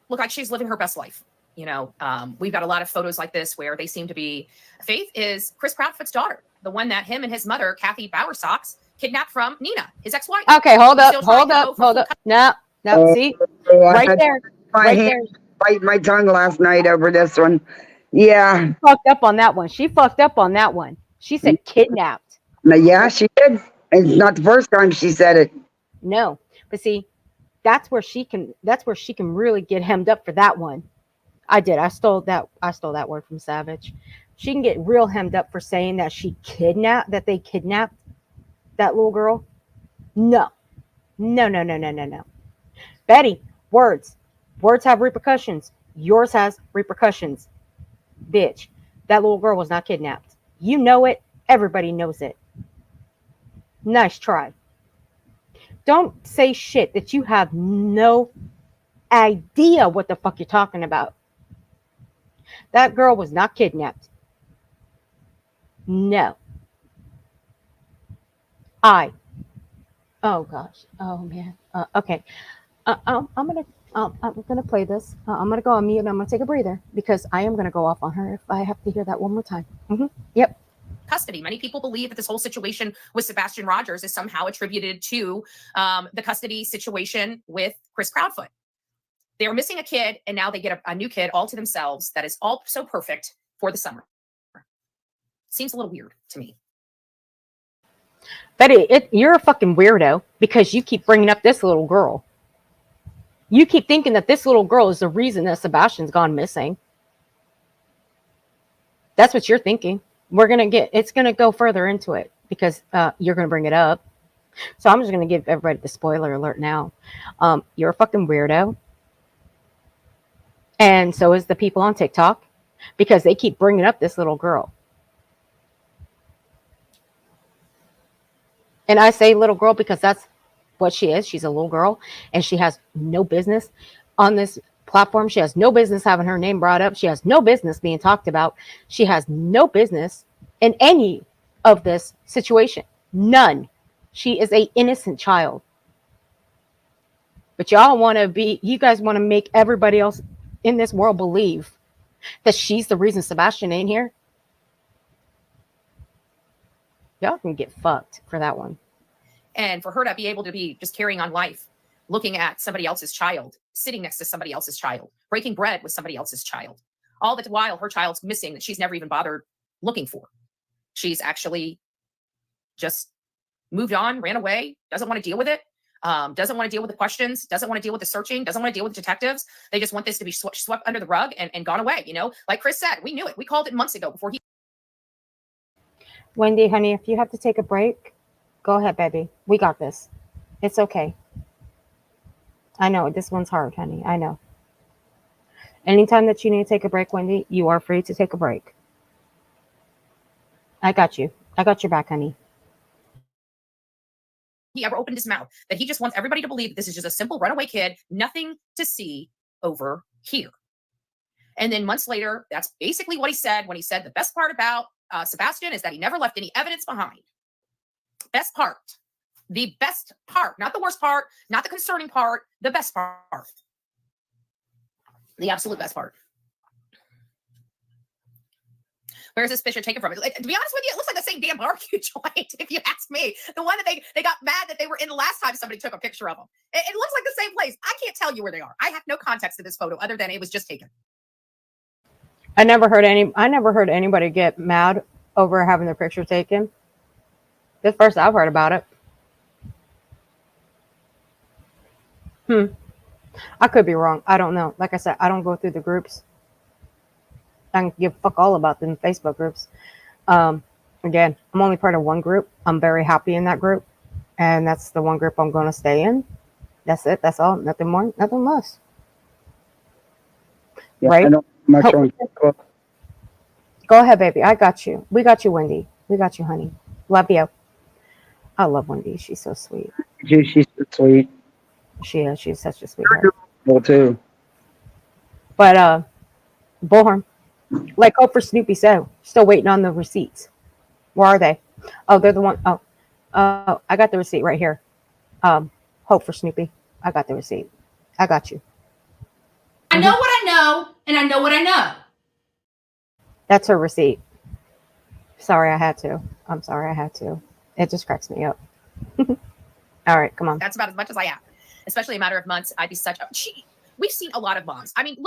look like she's living her best life. You know, we've got a lot of photos like this where they seem to be. Faith is Chris Proudfoot's daughter, the one that him and his mother, Kathy Bowersocks, kidnapped from Nina, his ex-wife. Okay, hold He's up, still trying to go for hold full up. No, no, see, right there, my right hand, there. bite my tongue last night over this one. Yeah. Fucked up on that one. She fucked up on that one. She said kidnapped. Now, yeah, she did. It's not the first time she said it. No, but see, that's where she can really get hemmed up for that one. I did. I stole that word from Savage. She can get real hemmed up for saying that they kidnapped that little girl. No. Betty, words have repercussions. Yours has repercussions. Bitch, that little girl was not kidnapped. You know it. Everybody knows it. Nice try. Don't say shit that you have no idea what the fuck you're talking about. That girl was not kidnapped. No. Oh gosh. Oh man. Okay. I'm gonna play this. I'm gonna go on mute and I'm gonna take a breather because I am gonna go off on her if I have to hear that one more time. Yep. Custody. Many people believe that this whole situation with Sebastian Rogers is somehow attributed to the custody situation with Chris Proudfoot. They were missing a kid, and now they get a new kid all to themselves that is all so perfect for the summer. Seems a little weird to me. Betty, you're a fucking weirdo because you keep bringing up this little girl. You keep thinking that this little girl is the reason that Sebastian's gone missing. That's what you're thinking. It's going to go further into it because you're going to bring it up. So I'm just going to give everybody the spoiler alert now. You're a fucking weirdo. And so is the people on TikTok because they keep bringing up this little girl. And I say little girl because that's what she is. She's a little girl and she has no business on this platform. She has no business having her name brought up. She has no business being talked about. She has no business in any of this situation. None. She is an innocent child. But you guys want to make everybody else in this world believe that she's the reason Sebastian ain't here. Y'all can get fucked for that one. And for her to be able to be just carrying on life, looking at somebody else's child, sitting next to somebody else's child, breaking bread with somebody else's child, all the while her child's missing that she's never even bothered looking for. She's actually just moved on, ran away, doesn't want to deal with it, doesn't want to deal with the questions, doesn't want to deal with the searching, doesn't want to deal with detectives. They just want this to be swept under the rug and gone away. You know, like Chris said, we knew it. We called it months ago before he. Wendy, honey, if you have to take a break, go ahead, baby. We got this. It's okay. I know this one's hard, honey. I know. Anytime that you need to take a break, Wendy, you are free to take a break. I got you. I got your back, honey. He ever opened his mouth, that he just wants everybody to believe that this is just a simple runaway kid, nothing to see over here. And then months later, that's basically what he said when he said the best part about Sebastian is that he never left any evidence behind. Best part. The best part, not the worst part, not the concerning part, the best part. The absolute best part. Where's this picture taken from? To be honest with you, it looks like the same damn barbecue joint, if you ask me. The one that they got mad that they were in the last time somebody took a picture of them. It looks like the same place. I can't tell you where they are. I have no context to this photo other than it was just taken. I never heard anybody get mad over having their picture taken. This first I've heard about it. I could be wrong. I don't know. Like I said, I don't go through the groups. I can give fuck all about them Facebook groups. Again, I'm only part of one group. I'm very happy in that group. And that's the one group I'm going to stay in. That's it. That's all. Nothing more, nothing less. Yeah, right? I don't much on Facebook. Go ahead, baby. I got you. We got you, Wendy. We got you, honey. Love you. I love Wendy. She's so sweet. She's so sweet. She is. She's such a sweetheart. Well, too. But Bullhorn, like Hope for Snoopy said, still waiting on the receipts. Where are they? Oh, they're the one. Oh, I got the receipt right here. Hope for Snoopy. I got the receipt. I got you. I know what I know, and I know what I know. That's her receipt. Sorry, I had to. I'm sorry, I had to. It just cracks me up. All right, come on. That's about as much as I have. Especially a matter of months, I'd be such a we've seen a lot of moms. I mean,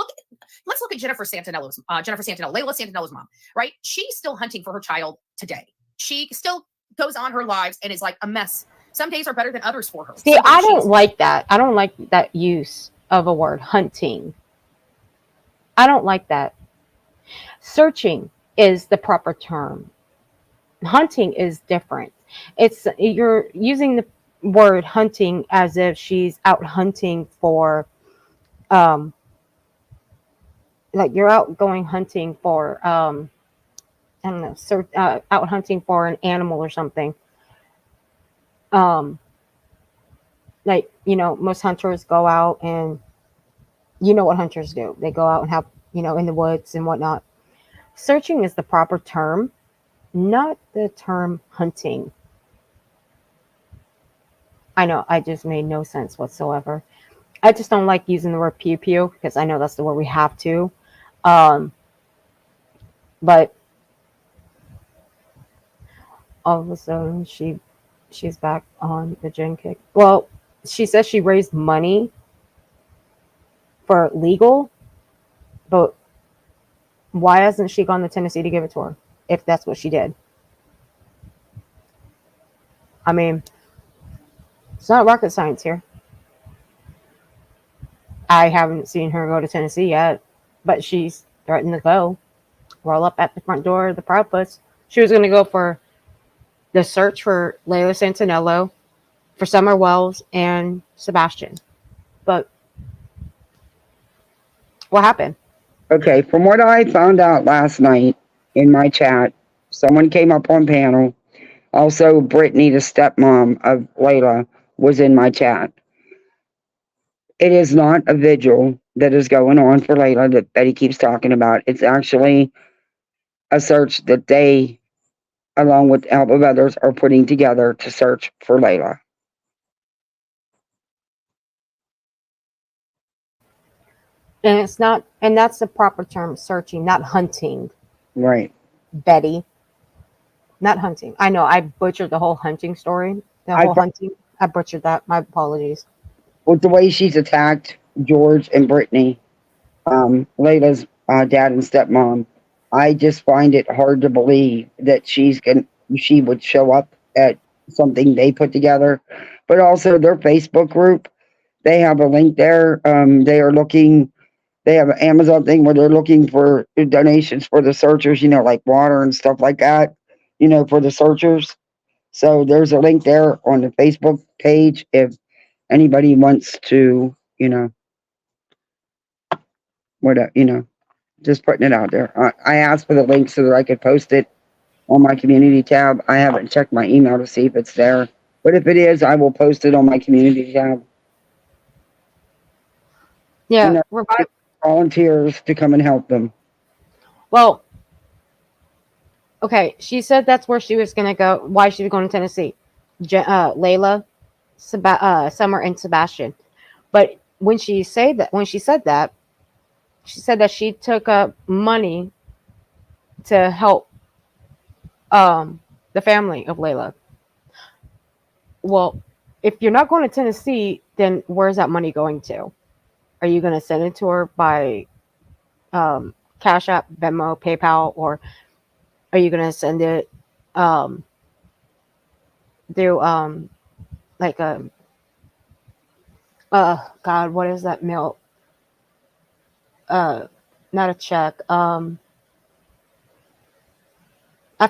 let's look at Jennifer Santinello, Layla Santinello's mom, right? She's still hunting for her child today. She still goes on her lives and is like a mess. Some days are better than others for her. See, I don't like that. I don't like that use of a word, hunting. I don't like that. Searching is the proper term. Hunting is different. You're using the word hunting as if she's out hunting for like you're out going hunting for I don't know, out hunting for an animal or something. Like, you know, most hunters go out and you know what hunters do. They go out and have, you know, in the woods and whatnot. Searching is the proper term, not the term hunting. I know, I just made no sense whatsoever. I just don't like using the word pew pew because I know that's the word we have to. But all of a sudden she's back on the gin kick. Well, she says she raised money for legal, but why hasn't she gone to Tennessee to give it to her if that's what she did? I mean, it's not rocket science here. I haven't seen her go to Tennessee yet, but she's threatened to go. Roll up at the front door of the Proud Puss. She was going to go for the search for Layla Santinello, for Summer Wells, and Sebastian. But what happened? Okay, from what I found out last night in my chat, someone came up on panel. Also, Brittany, the stepmom of Layla, was in my chat. It is not a vigil that is going on for Layla that Betty keeps talking about. It's actually a search that they, along with the help of others, are putting together to search for Layla. And it's not, and that's the proper term, searching, not hunting. Right. Betty. Not hunting. I know I butchered the whole hunting story. Hunting. I butchered that. My apologies. With the way she's attacked George and Brittany, Layla's dad and stepmom, I just find it hard to believe that she would show up at something they put together. But also their Facebook group, they have a link there. They have an Amazon thing where they're looking for donations for the searchers, you know, like water and stuff like that, you know, for the searchers. So there's a link there on the Facebook page if anybody wants to, you know, just putting it out there. I asked for the link so that I could post it on my community tab. I haven't checked my email to see if it's there, but if it is, I will post it on my community tab. Yeah, volunteers to come and help them. Well, okay, she said that's where she was going to go, why she was going to Tennessee. Layla, Summer, and Sebastian. But when she said that, she said that she took up money to help the family of Layla. Well, if you're not going to Tennessee, then where's that money going to? Are you going to send it to her by Cash App, Venmo, PayPal, or are you going to send it through like a God, what is that mail? Not a check. I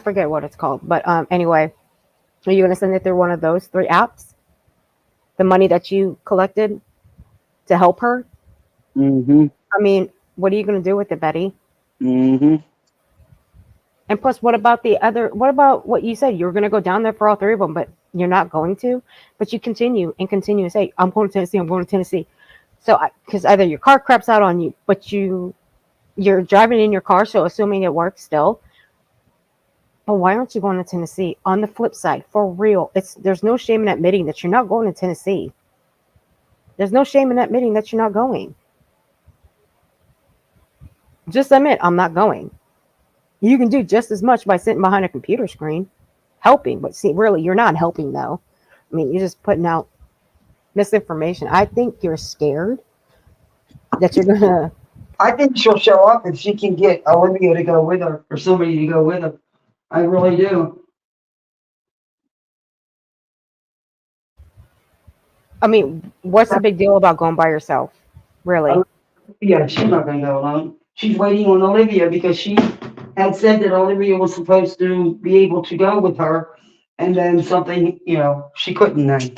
forget what it's called, but anyway, are you going to send it through one of those 3 apps? The money that you collected to help her? Mm-hmm. I mean, what are you going to do with it, Betty? Mm-hmm. And plus, what about what you said? You were going to go down there for all 3 of them, but you're not going to? But you continue and say, I'm going to Tennessee, I'm going to Tennessee. So, because either your car craps out on you, but you're driving in your car, so assuming it works still. But why aren't you going to Tennessee? On the flip side, for real, there's no shame in admitting that you're not going to Tennessee. There's no shame in admitting that you're not going. Just admit, I'm not going. You can do just as much by sitting behind a computer screen, helping. But see, really, you're not helping, though. I mean, you're just putting out misinformation. I think you're scared that you're going to. I think she'll show up if she can get Olivia to go with her or somebody to go with her. I really do. I mean, what's the big deal about going by yourself? Really? Yeah, she's not gonna go alone. She's waiting on Olivia because she had said that Olivia was supposed to be able to go with her, and then something, she couldn't then.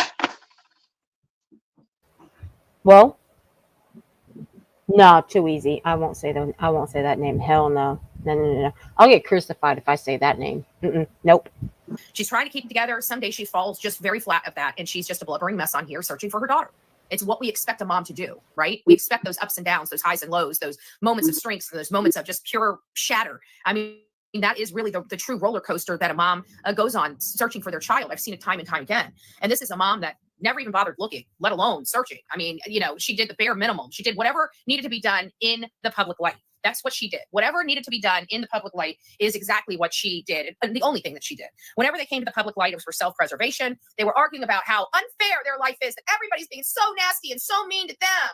Well, no, too easy. I won't say that name. Hell no. No. I'll get crucified if I say that name. Nope. She's trying to keep it together. Someday she falls just very flat at that, and she's just a blubbering mess on here searching for her daughter. It's what we expect a mom to do, right? We expect those ups and downs, those highs and lows, those moments of strength, and those moments of just pure shatter. I mean, that is really the true roller coaster that a mom goes on searching for their child. I've seen it time and time again. And this is a mom that never even bothered looking, let alone searching. I mean, she did the bare minimum. She did whatever needed to be done in the public light. That's what she did. Whatever needed to be done in the public light is exactly what she did. And the only thing that she did. Whenever they came to the public light, it was for self-preservation. They were arguing about how unfair their life is, that everybody's being so nasty and so mean to them.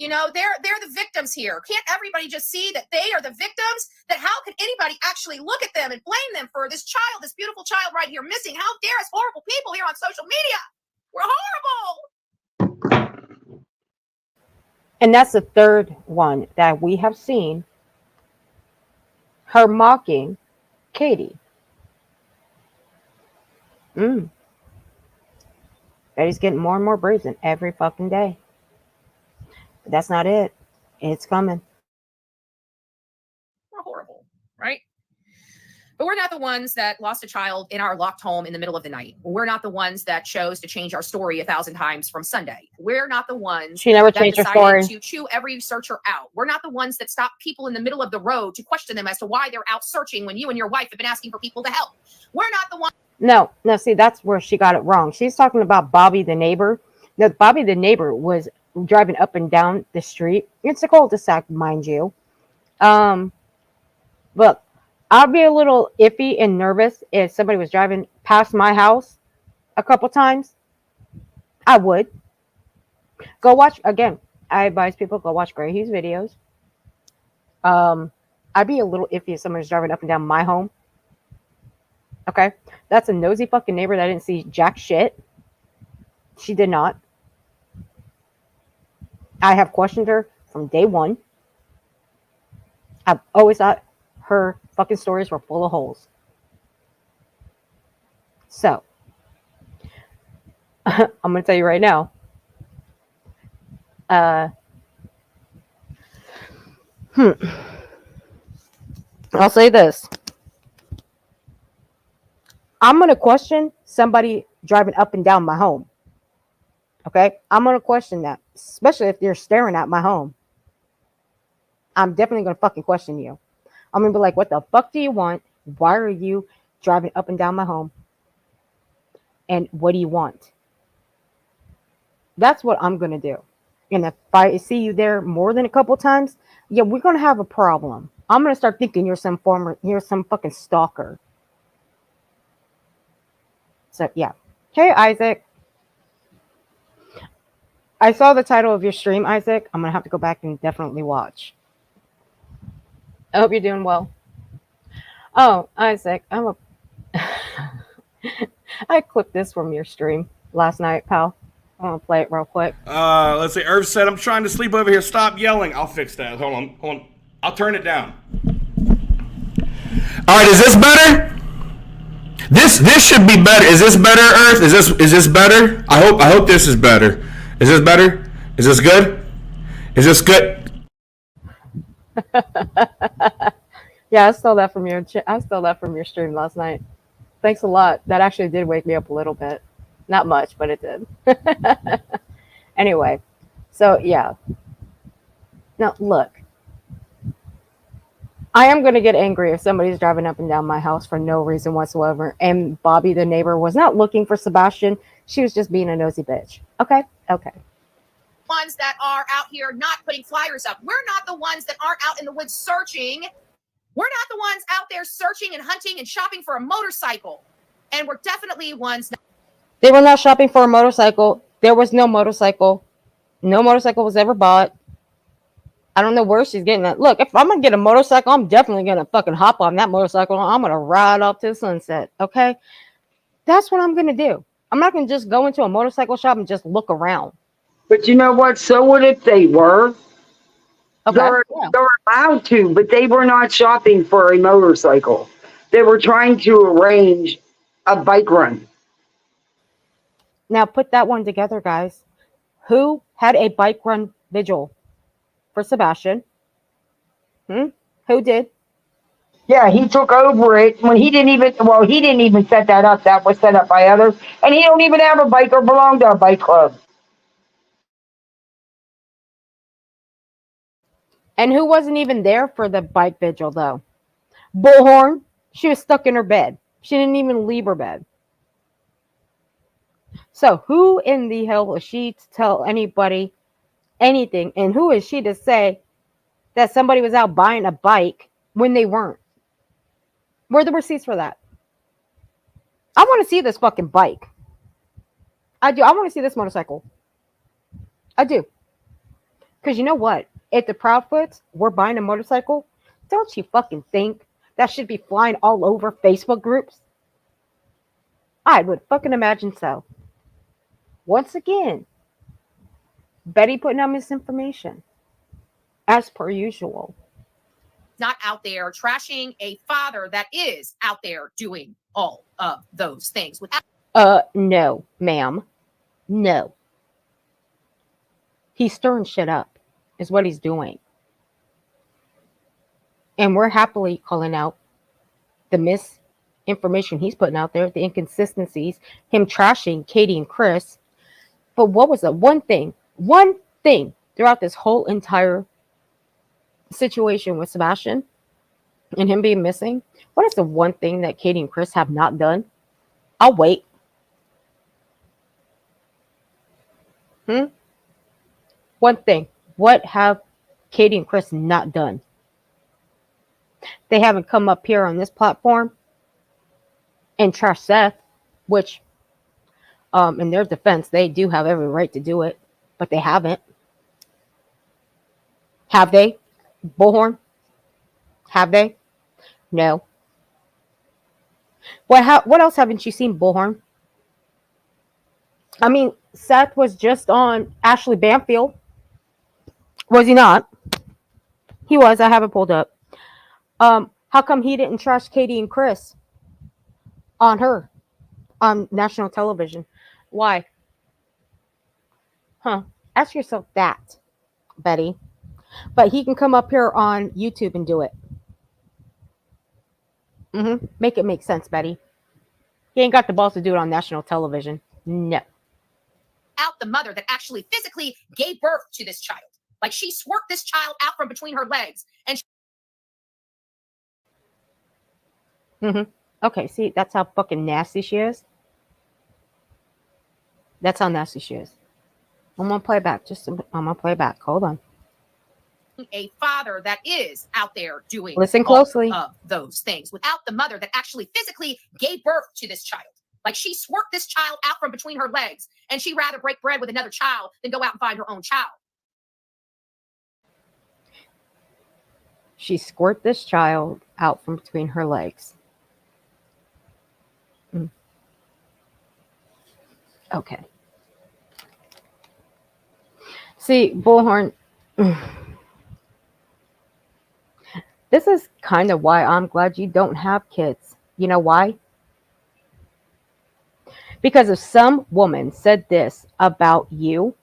They're the victims here. Can't everybody just see that they are the victims? That how could anybody actually look at them and blame them for this child, this beautiful child right here missing? How dare us horrible people here on social media? We're horrible. And that's the third one that we have seen her mocking Katie. Betty's getting more and more brazen every fucking day. But that's not it. It's coming. We're horrible, right? But we're not the ones that lost a child in our locked home in the middle of the night. We're not the ones that chose to change our story 1,000 times from Sunday. We're not the ones She never that changed her decided story. to chew every searcher out. We're not the ones that stop people in the middle of the road to question them as to why they're out searching when you and your wife have been asking for people to help. We're not the ones. No, see, that's where she got it wrong. She's talking about Bobby the neighbor. No, Bobby the neighbor was driving up and down the street. It's a cul-de-sac, mind you. Look, I'll be a little iffy and nervous if somebody was driving past my house a couple times. I would. Go watch, again, I advise people, go watch Gray Hughes videos. I'd be a little iffy if somebody's driving up and down my home. Okay? That's a nosy fucking neighbor that didn't see jack shit. She did not. I have questioned her from day one. I've always thought her fucking stories were full of holes. So, I'm going to tell you right now. I'll say this. I'm going to question somebody driving up and down my home. Okay? I'm going to question that, especially if they're staring at my home. I'm definitely going to fucking question you. I'm going to be like, what the fuck do you want? Why are you driving up and down my home? And what do you want? That's what I'm going to do. And if I see you there more than a couple times, yeah, we're going to have a problem. I'm going to start thinking you're some fucking stalker. So, yeah. Hey, Isaac. I saw the title of your stream, Isaac. I'm going to have to go back and definitely watch. I hope you're doing well. Oh, Isaac, I clipped this from your stream last night, pal. I'm going to play it real quick. Let's see. Irv said, I'm trying to sleep over here. Stop yelling. I'll fix that. Hold on. I'll turn it down. All right, is this better? This should be better. Is this better, Earth? Is this better? I hope this is better. Is this better? Is this good? Is this good? Yeah, I stole that from your stream last night. Thanks a lot. That actually did wake me up a little bit. Not much, but it did. Anyway, so yeah. Now look, I am going to get angry if somebody's driving up and down my house for no reason whatsoever. And Bobby, the neighbor, was not looking for Sebastian. She was just being a nosy bitch. Okay. ones that are out here not putting flyers up. We're not the ones that aren't out in the woods searching. We're not the ones out there searching and hunting and shopping for a motorcycle. And we're definitely ones. They were not shopping for a motorcycle. There was no motorcycle. No motorcycle was ever bought. I don't know where she's getting that. Look, if I'm going to get a motorcycle, I'm definitely going to fucking hop on that motorcycle. I'm going to ride off to the sunset. Okay? That's what I'm going to do. I'm not going to just go into a motorcycle shop and just look around. But you know what? So what if they were? Okay? They're allowed to, but they were not shopping for a motorcycle. They were trying to arrange a bike run. Now put that one together, guys. Who had a bike run vigil for Sebastian? Who did? Yeah, he took over it when he didn't even set that up. That was set up by others. And he don't even have a bike or belong to a bike club. And who wasn't even there for the bike vigil, though? Bullhorn. She was stuck in her bed. She didn't even leave her bed. So who in the hell is she to tell anybody anything? And who is she to say that somebody was out buying a bike when they weren't? Where are the receipts for that? I want to see this fucking bike. I do. I want to see this motorcycle. I do. Because you know what? If the Proudfoots were buying a motorcycle, don't you fucking think that should be flying all over Facebook groups? I would fucking imagine so. Once again, Betty putting out misinformation, as per usual. Not out there trashing a father that is out there doing all of those things. No, ma'am. No. He's stirring shit up, is what he's doing. And we're happily calling out the misinformation he's putting out there, the inconsistencies, him trashing Katie and Chris. But what was the one thing throughout this whole entire situation with Sebastian and him being missing? What is the one thing that Katie and Chris have not done? I'll wait. One thing. What have Katie and Chris not done? They haven't come up here on this platform and trash Seth, which, in their defense, they do have every right to do it, but they haven't. Have they? Bullhorn? Have they? No. What else haven't you seen, Bullhorn? I mean, Seth was just on Ashley Banfield. Was he not? He was. I have it pulled up. How come he didn't trash Katie and Chris on her on national television? Why? Ask yourself that, Betty. But he can come up here on YouTube and do it. Make it make sense, Betty. He ain't got the balls to do it on national television. No. Out the mother that actually physically gave birth to this child. Like she swerved this child out from between her legs. And Okay, see, that's how fucking nasty she is. That's how nasty she is. I'm gonna play back. I'm gonna play back. Hold on. A father that is out there doing Listen closely. all of those things without the mother that actually physically gave birth to this child. Like she swerved this child out from between her legs, and she'd rather break bread with another child than go out and find her own child. She squirt this child out from between her legs. Okay. See, Bullhorn, this is kind of why I'm glad you don't have kids. You know why? Because if some woman said this about you,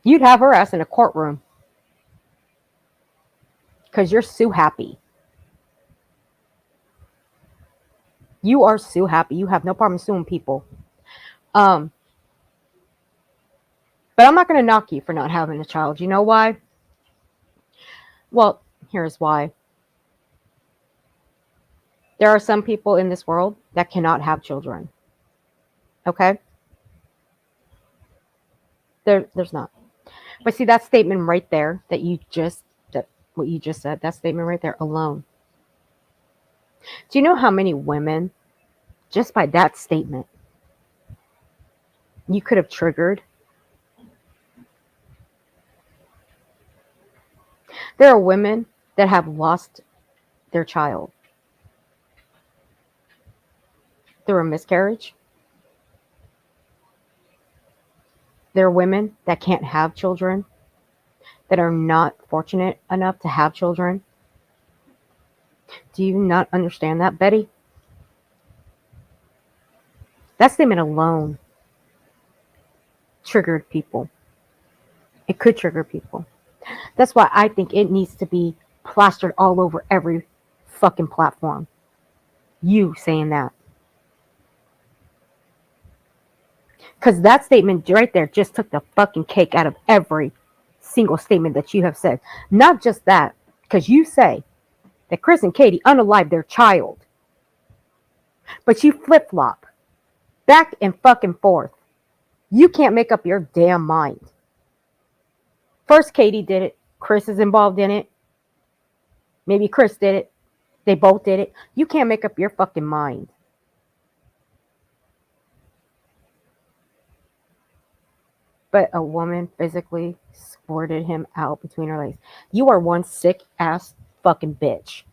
you'd have her ass in a courtroom. Because you're so happy. You are so happy. You have no problem suing people. But I'm not going to knock you for not having a child. You know why? Well, here's why. There are some people in this world that cannot have children. Okay? There's not. But see that statement right there that what you just said, that statement right there alone. Do you know how many women, just by that statement, you could have triggered? There are women that have lost their child through a miscarriage. There are women that can't have children, that are not fortunate enough to have children. Do you not understand that, Betty? That statement alone triggered people. It could trigger people. That's why I think it needs to be plastered all over every fucking platform. You saying that. Because that statement right there just took the fucking cake out of every single statement that you have said. Not just that, because you say that Chris and Katie unalived their child. But you flip-flop back and fucking forth. You can't make up your damn mind. First, Katie did it. Chris is involved in it. Maybe Chris did it. They both did it. You can't make up your fucking mind. But a woman physically squirted him out between her legs. You are one sick ass fucking bitch.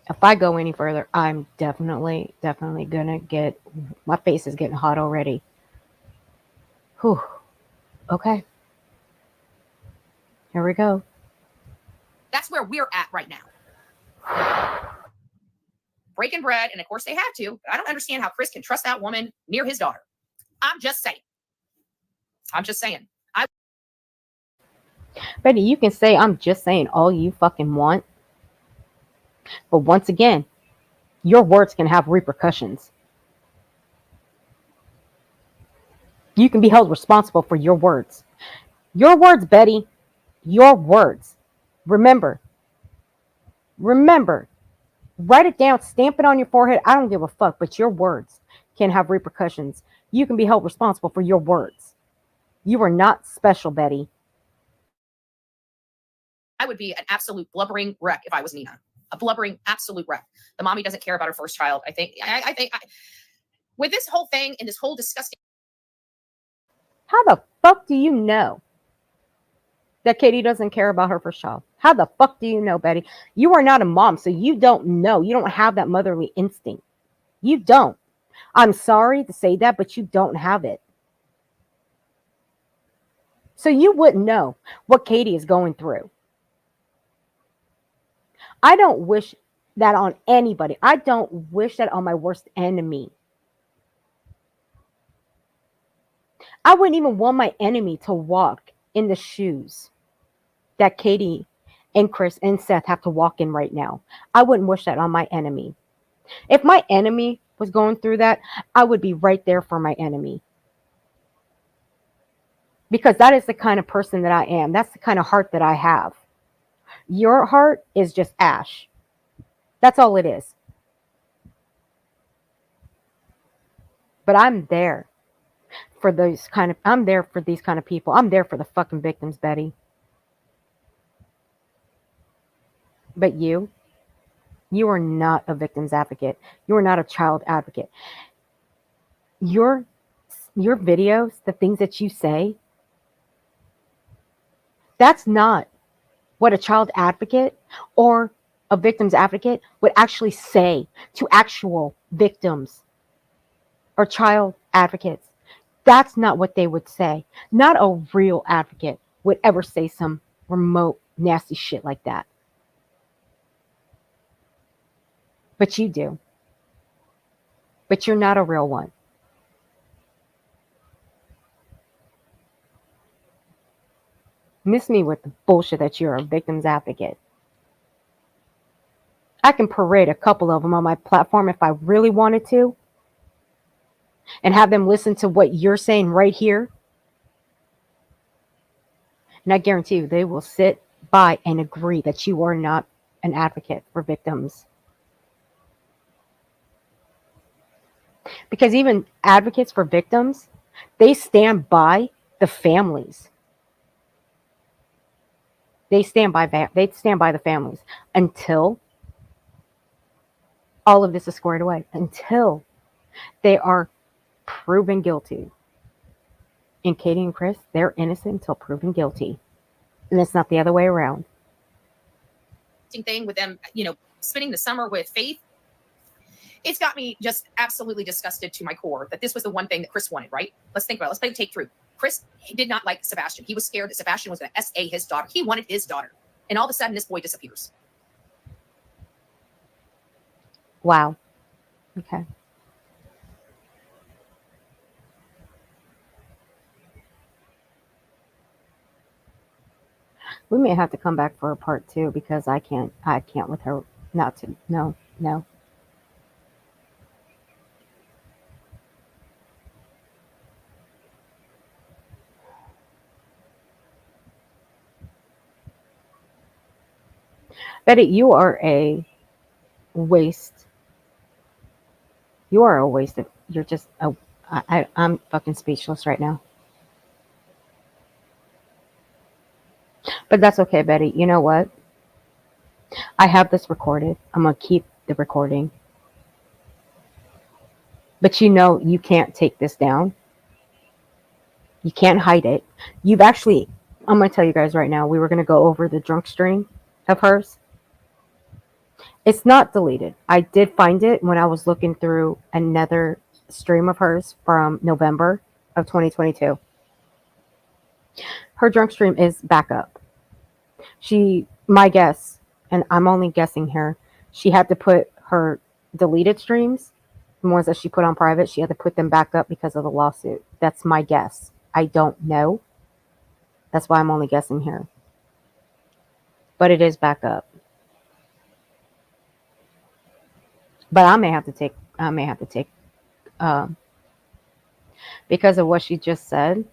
If I go any further, I'm definitely gonna get, my face is getting hot already. Whew. Okay. Here we go. That's where we're at right now. Breaking bread, and of course they had to. I don't understand how Chris can trust that woman near his daughter. I'm just saying. Betty, you can say I'm just saying all you fucking want. But once again, your words can have repercussions. You can be held responsible for your words. Your words, Betty. Your words. Remember. Write it down. Stamp it on your forehead. I don't give a fuck. But your words can have repercussions. You can be held responsible for your words. You are not special, Betty. I would be an absolute blubbering wreck if I was Nina. A blubbering absolute wreck. The mommy doesn't care about her first child. I think with this whole thing and this whole disgusting. How the fuck do you know that Katie doesn't care about her first child? How the fuck do you know, Betty? You are not a mom, so you don't know. You don't have that motherly instinct. You don't. I'm sorry to say that, but you don't have it. So you wouldn't know what Katie is going through. I don't wish that on anybody. I don't wish that on my worst enemy. I wouldn't even want my enemy to walk in the shoes that Katie and Chris and Seth have to walk in right now. I wouldn't wish that on my enemy. If my enemy was going through that, I would be right there for my enemy. Because that is the kind of person that I am. That's the kind of heart that I have. Your heart is just ash. That's all it is. But I'm there for these kind of people. I'm there for the fucking victims, Betty. But you are not a victim's advocate. You are not a child advocate. Your videos, the things that you say, that's not what a child advocate or a victim's advocate would actually say to actual victims or child advocates. That's not what they would say. Not a real advocate would ever say some remote, nasty shit like that. But you do. But you're not a real one. Miss me with the bullshit that you're a victim's advocate. I can parade a couple of them on my platform if I really wanted to, and have them listen to what you're saying right here. And I guarantee you they will sit by and agree that you are not an advocate for victims. Because even advocates for victims, they stand by the families. They stand by the families until all of this is squared away, until they are proven guilty. And Katie and Chris, they're innocent until proven guilty. And it's not the other way around. Thing with them, spending the summer with Faith, it's got me just absolutely disgusted to my core that this was the one thing that Chris wanted, right? Let's think about it. Let's play the tape through. Chris did not like Sebastian. He was scared that Sebastian was going to SA his daughter. He wanted his daughter. And all of a sudden, this boy disappears. Wow. Okay. We may have to come back for a part 2 because I can't with her not to. No. Betty, you are a waste. You are a waste of, you're just I'm fucking speechless right now. But that's okay, Betty. You know what? I have this recorded. I'm going to keep the recording. But you can't take this down. You can't hide it. I'm going to tell you guys right now, we were going to go over the drunk stream of hers. It's not deleted. I did find it when I was looking through another stream of hers from November of 2022. Her drunk stream is back up. My guess, and I'm only guessing here, she had to put her deleted streams, the ones that she put on private, she had to put them back up because of the lawsuit. That's my guess. I don't know. That's why I'm only guessing here. But it is back up. But I may have to take, because of what she just said,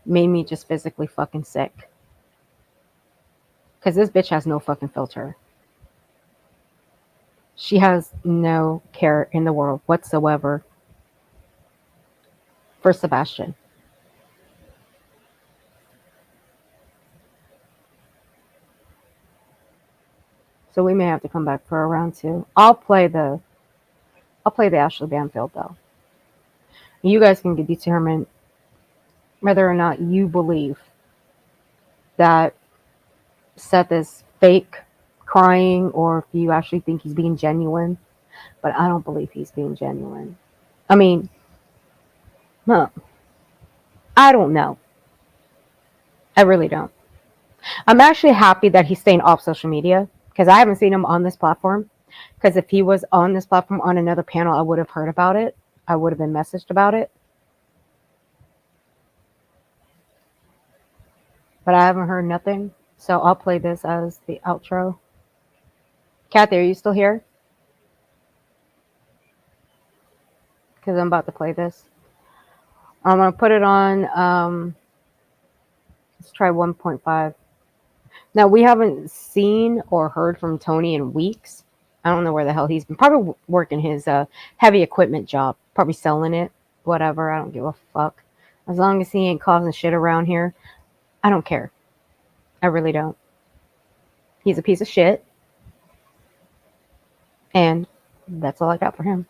made me just physically fucking sick. Because this bitch has no fucking filter. She has no care in the world whatsoever for Sebastian. So we may have to come back for a round 2. I'll play the Ashley Banfield though. You guys can determine whether or not you believe that Seth is fake crying or if you actually think he's being genuine. But I don't believe he's being genuine. I mean, I don't know. I really don't. I'm actually happy that he's staying off social media because I haven't seen him on this platform. Because if he was on this platform on another panel, I would have heard about it. I would have been messaged about it. But I haven't heard nothing. So I'll play this as the outro. Kathy, are you still here? Because I'm about to play this. I'm going to put it on. Let's try 1.5. Now, we haven't seen or heard from Tony in weeks. I don't know where the hell he's been. Probably working his heavy equipment job. Probably selling it. Whatever. I don't give a fuck. As long as he ain't causing shit around here, I don't care. I really don't. He's a piece of shit. And that's all I got for him.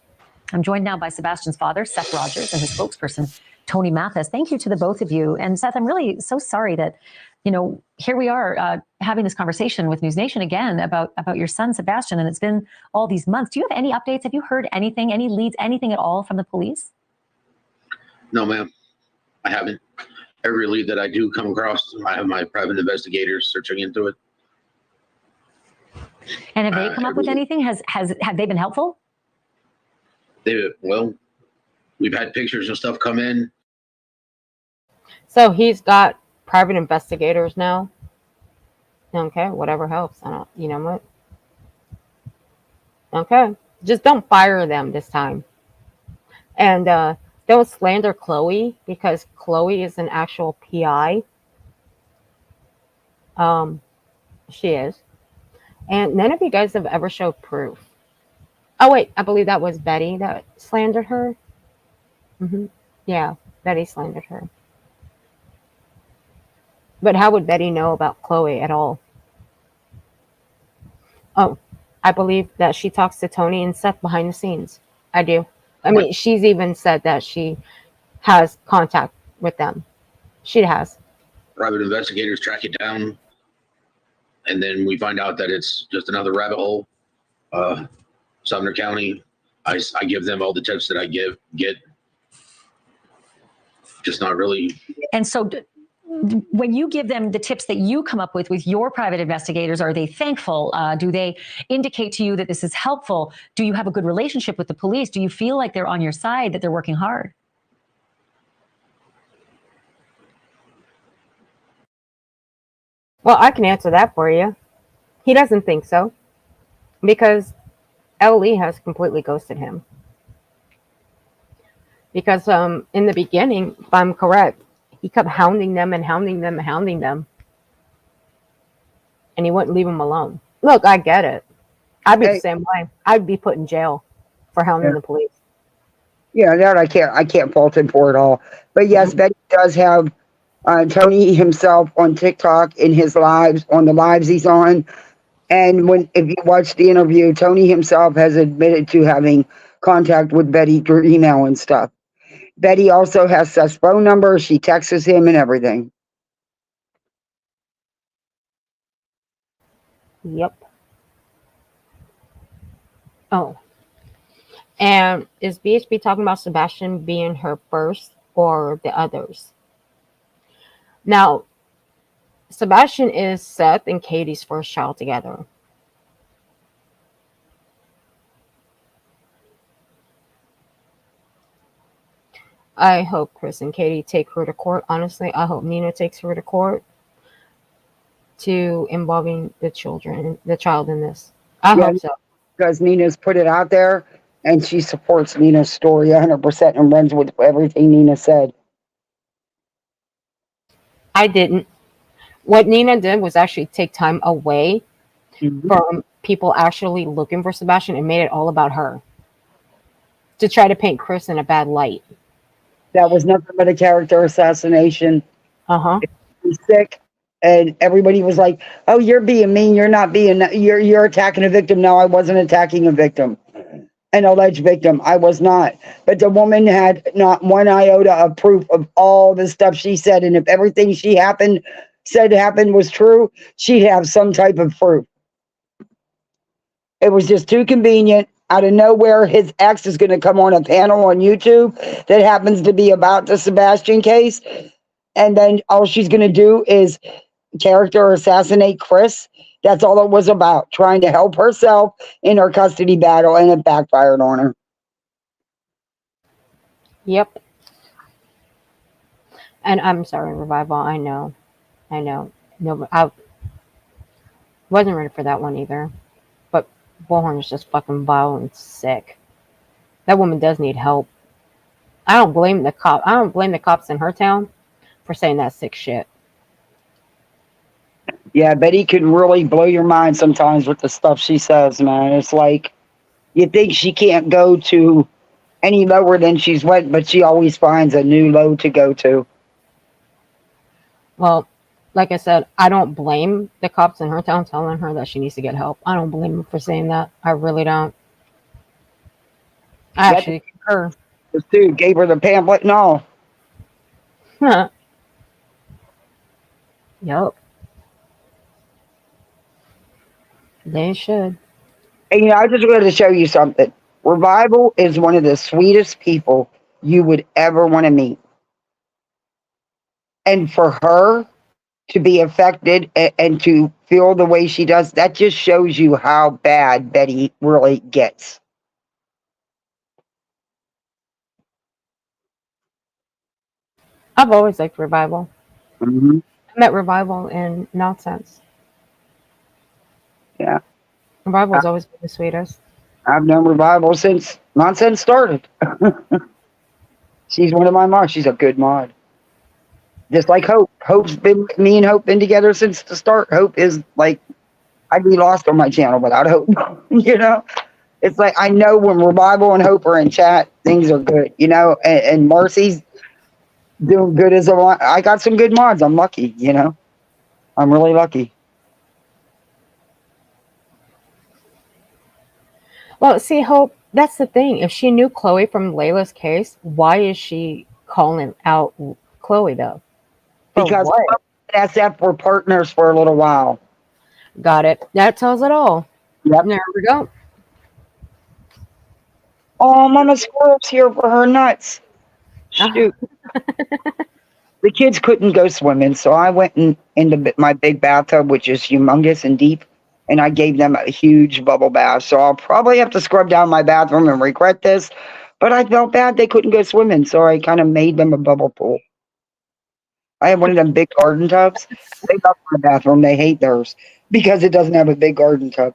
I'm joined now by Sebastian's father, Seth Rogers, and his spokesperson, Tony Mathis. Thank you to the both of you. And Seth, I'm really so sorry that, here we are having this conversation with News Nation again about your son, Sebastian, and it's been all these months. Do you have any updates? Have you heard anything, any leads, anything at all from the police? No, ma'am. I haven't. Every lead that I do come across, I have my private investigators searching into it. And have they come up with anything? Have they been helpful? We've had pictures and stuff come in. So he's got private investigators now. Okay, whatever helps. You know what? Okay, just don't fire them this time. And don't slander Chloe because Chloe is an actual PI. She is. And none of you guys have ever showed proof. Oh wait, I believe that was Betty that slandered her. Yeah, Betty slandered her. But how would Betty know about Chloe at all? Oh, I believe that she talks to Tony and Seth behind the scenes. I do. I mean, she's even said that she has contact with them. She has. Private investigators track it down, and then we find out that it's just another rabbit hole. Sumner County, I give them all the tips that I get, just not really. And so when you give them the tips that you come up with your private investigators, are they thankful? Do they indicate to you that this is helpful? Do you have a good relationship with the police? Do you feel like they're on your side, that they're working hard? Well, I can answer that for you. He doesn't think so, because Lee has completely ghosted him. Because in the beginning, if I'm correct, he kept hounding them and hounding them and hounding them, and he wouldn't leave them alone. Look, I get it. I'd be the same way. I'd be put in jail for hounding the police. Yeah, that I can't fault him for it all. But yes, Betty does have Tony himself on TikTok in his lives, on the lives he's on. And if you watch the interview, Tony himself has admitted to having contact with Betty through email and stuff. Betty also has Seth's phone number. She texts him and everything. Yep. Oh. And is BHB talking about Sebastian being her first or the others? Now, Sebastian is Seth and Katie's first child together. I hope Chris and Katie take her to court. Honestly, I hope Nina takes her to court to involving the child in this. I hope so. Because Nina's put it out there and she supports Nina's story 100% and runs with everything Nina said. I didn't. What Nina did was actually take time away from people actually looking for Sebastian and made it all about her to try to paint Chris in a bad light. That was nothing but a character assassination. He's sick, and everybody was like, "Oh, you're being mean. You're not being. You're attacking a victim." No, I wasn't attacking a victim, an alleged victim. I was not. But the woman had not one iota of proof of all the stuff she said, and if everything she said happened was true, she'd have some type of proof. It was just too convenient. Out of nowhere, his ex is going to come on a panel on YouTube that happens to be about the Sebastian case. And then all she's going to do is character assassinate Chris. That's all it was about, trying to help herself in her custody battle, and it backfired on her. Yep. And I'm sorry, Revival. I know. No, but I wasn't ready for that one either. But Bullhorn is just fucking vile and sick. That woman does need help. I don't blame the cops in her town for saying that sick shit. Yeah, Betty can really blow your mind sometimes with the stuff she says, man. It's like you think she can't go to any lower than she's went, but she always finds a new low to go to. Well, like I said, I don't blame the cops in her town telling her that she needs to get help. I don't blame them for saying that. I really don't. I actually concur. This dude gave her the pamphlet and all. Huh. Yup. They should. And I just wanted to show you something. Revival is one of the sweetest people you would ever want to meet. And for her to be affected and to feel the way she does, that just shows you how bad Betty really gets. I've always liked Revival. Mm-hmm. I met Revival in Nonsense. Yeah. Revival's always been the sweetest. I've known Revival since Nonsense started. She's one of my mods. She's a good mod. Just like Hope. Me and Hope been together since the start. Hope is like, I'd be lost on my channel without Hope. You know? It's like I know when Revival and Hope are in chat, things are good, you know, and Marcy's doing good as I got some good mods. I'm lucky, you know. I'm really lucky. Well, see, Hope, that's the thing. If she knew Chloe from Layla's case, why is she calling out Chloe though? For Because what? SF were partners for a little while. Got it. That tells it all. Yep. There we go. Oh, Mama Squirrel's here for her nuts. Shoot. The kids couldn't go swimming, so I went into my big bathtub, which is humongous and deep, and I gave them a huge bubble bath. So I'll probably have to scrub down my bathroom and regret this, but I felt bad they couldn't go swimming, so I kind of made them a bubble pool. I have one of them big garden tubs. They love my bathroom. They hate theirs because it doesn't have a big garden tub.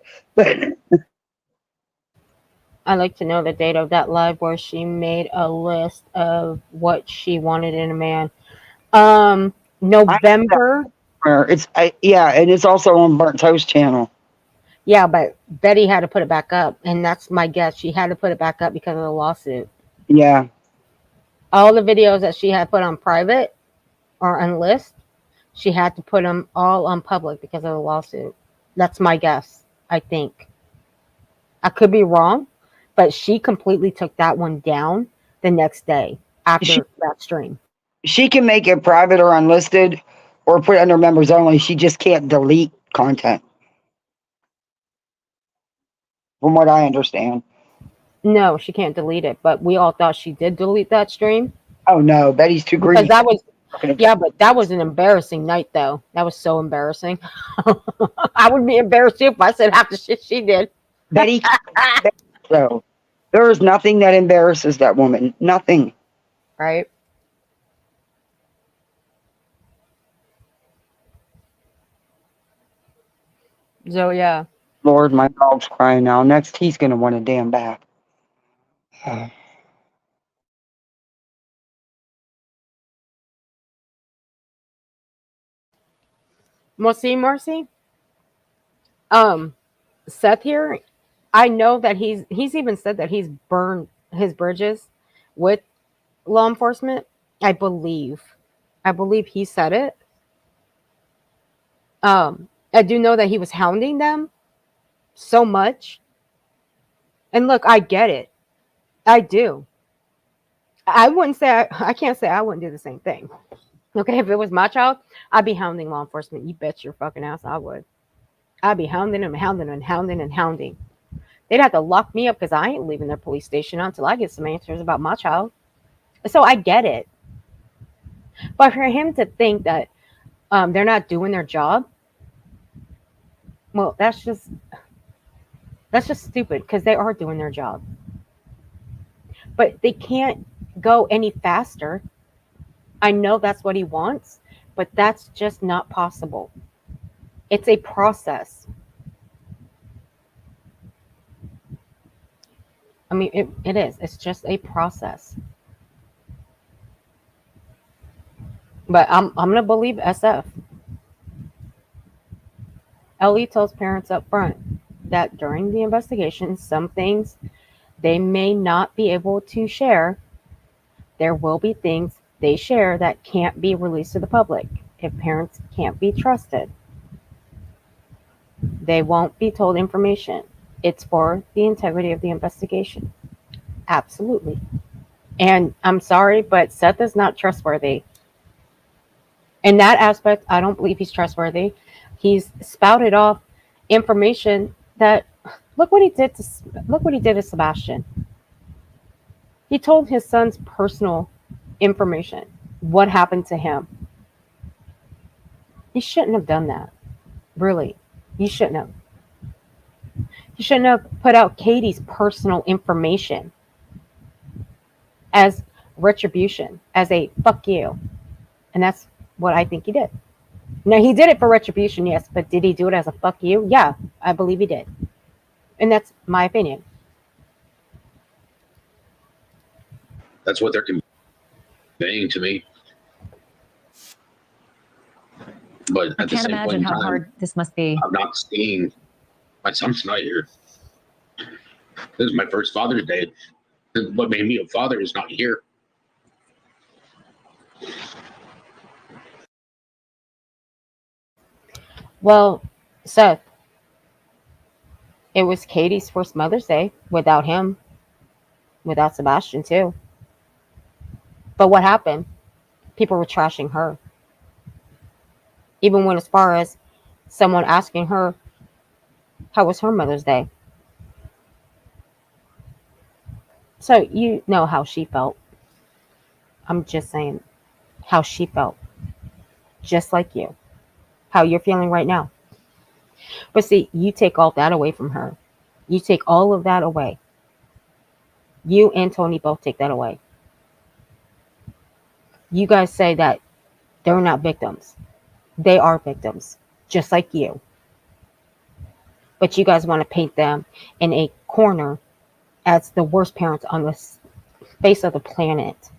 I like to know the date of that live where she made a list of what she wanted in a man. November. Yeah, and it's also on Burnt Toast channel. Yeah, but Betty had to put it back up, and that's my guess. She had to put it back up because of the lawsuit. Yeah. All the videos that she had put on private or on list, she had to put them all on public because of the lawsuit. That's my guess, I think. I could be wrong, but she completely took that one down the next day after that stream. She can make it private or unlisted or put it under members only. She just can't delete content. From what I understand. No, she can't delete it, but we all thought she did delete that stream. Oh no, Betty's too greedy. Because that was, yeah, but that was an embarrassing night though. That was so embarrassing. I would be embarrassed too if I said half the shit she did. Betty, so there is nothing that embarrasses that woman. Nothing. Right. So yeah. Lord, my dog's crying now. Next, he's gonna want a damn bath. Well, see, Marcy. Seth here, I know that he's even said that he's burned his bridges with law enforcement. I believe he said it. I do know that he was hounding them so much. And look, I get it. I do. I wouldn't say I can't say I wouldn't do the same thing. Okay, if it was my child, I'd be hounding law enforcement. You bet your fucking ass I would. I'd be hounding them, hounding and hounding and hounding. They'd have to lock me up because I ain't leaving their police station until I get some answers about my child. So I get it. But for him to think that they're not doing their job, well, that's just stupid because they are doing their job. But they can't go any faster. I know that's what he wants, but that's just not possible. It's a process. I mean, it is. It's just a process. But I'm gonna believe SF. Ellie tells parents up front that during the investigation, some things they may not be able to share. There will be things they share that can't be released to the public if parents can't be trusted. They won't be told information. It's for the integrity of the investigation. Absolutely. And I'm sorry, but Seth is not trustworthy. In that aspect, I don't believe he's trustworthy. He's spouted off information that look what he did to Sebastian. He told his son's personal information, what happened to him. He shouldn't have done that. Really. He shouldn't have. He shouldn't have put out Katie's personal information as retribution, as a fuck you. And that's what I think he did. Now, he did it for retribution, yes, but did he do it as a fuck you? Yeah, I believe he did. And that's my opinion. That's what they're conveying to me. But I at the can't same imagine point in how time, hard this must be. I'm not seeing my son tonight here. This is my first Father's Day. What made me a father is not here. Well, Seth, it was Katie's first Mother's Day without him, without Sebastian too. But what happened? People were trashing her. Even went as far as someone asking her, how was her Mother's Day? So you know how she felt. I'm just saying how she felt. Just like you. How you're feeling right now. But see, you take all that away from her. You take all of that away. You and Tony both take that away. You guys say that they're not victims. They are victims, just like you. But you guys want to paint them in a corner as the worst parents on the face of the planet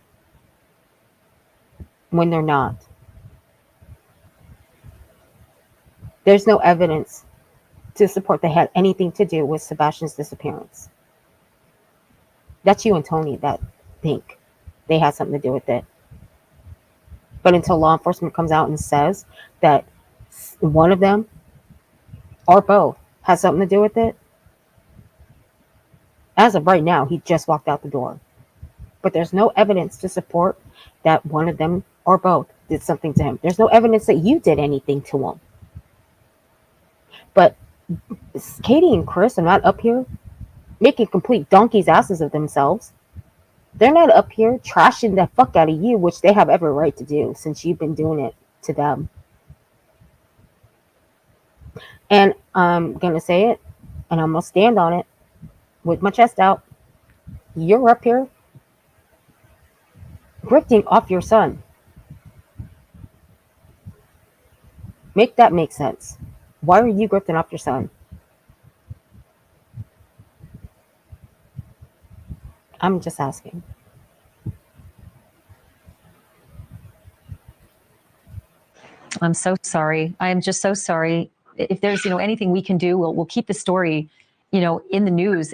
when they're not. There's no evidence to support they had anything to do with Sebastian's disappearance. That's you and Tony that think they had something to do with it. But until law enforcement comes out and says that one of them or both has something to do with it, as of right now, he just walked out the door. But there's no evidence to support that one of them or both did something to him. There's no evidence that you did anything to him. But Katie and Chris are not up here making complete donkey's asses of themselves. They're not up here trashing the fuck out of you, which they have every right to do since you've been doing it to them. And I'm going to say it, and I'm going to stand on it with my chest out. You're up here grifting off your son. Make that make sense. Why are you grifting off your son? I'm just asking. I'm so sorry. I am just so sorry. If there's, anything we can do, we'll keep the story, in the news.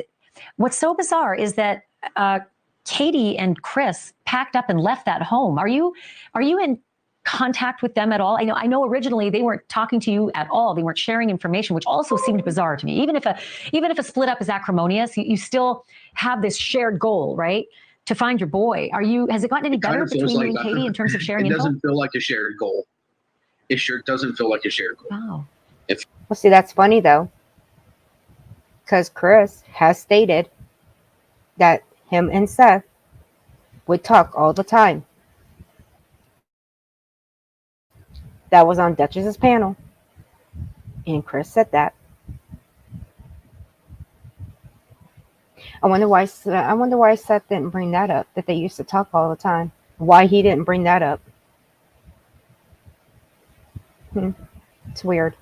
What's so bizarre is that Katie and Chris packed up and left that home. Are you in contact with them at all? I know originally they weren't talking to you at all. They weren't sharing information, which also seemed bizarre to me. Even if a split up is acrimonious, you still have this shared goal, right? To find your boy. Has it gotten any better between you and Katie in terms of sharing info? It doesn't feel like a shared goal. It sure doesn't feel like a shared goal. Wow. Well, see, that's funny though, because Chris has stated that him and Seth would talk all the time. That was on Duchess's panel, and Chris said that. I wonder why Seth didn't bring that up, that they used to talk all the time. Why he didn't bring that up. It's weird.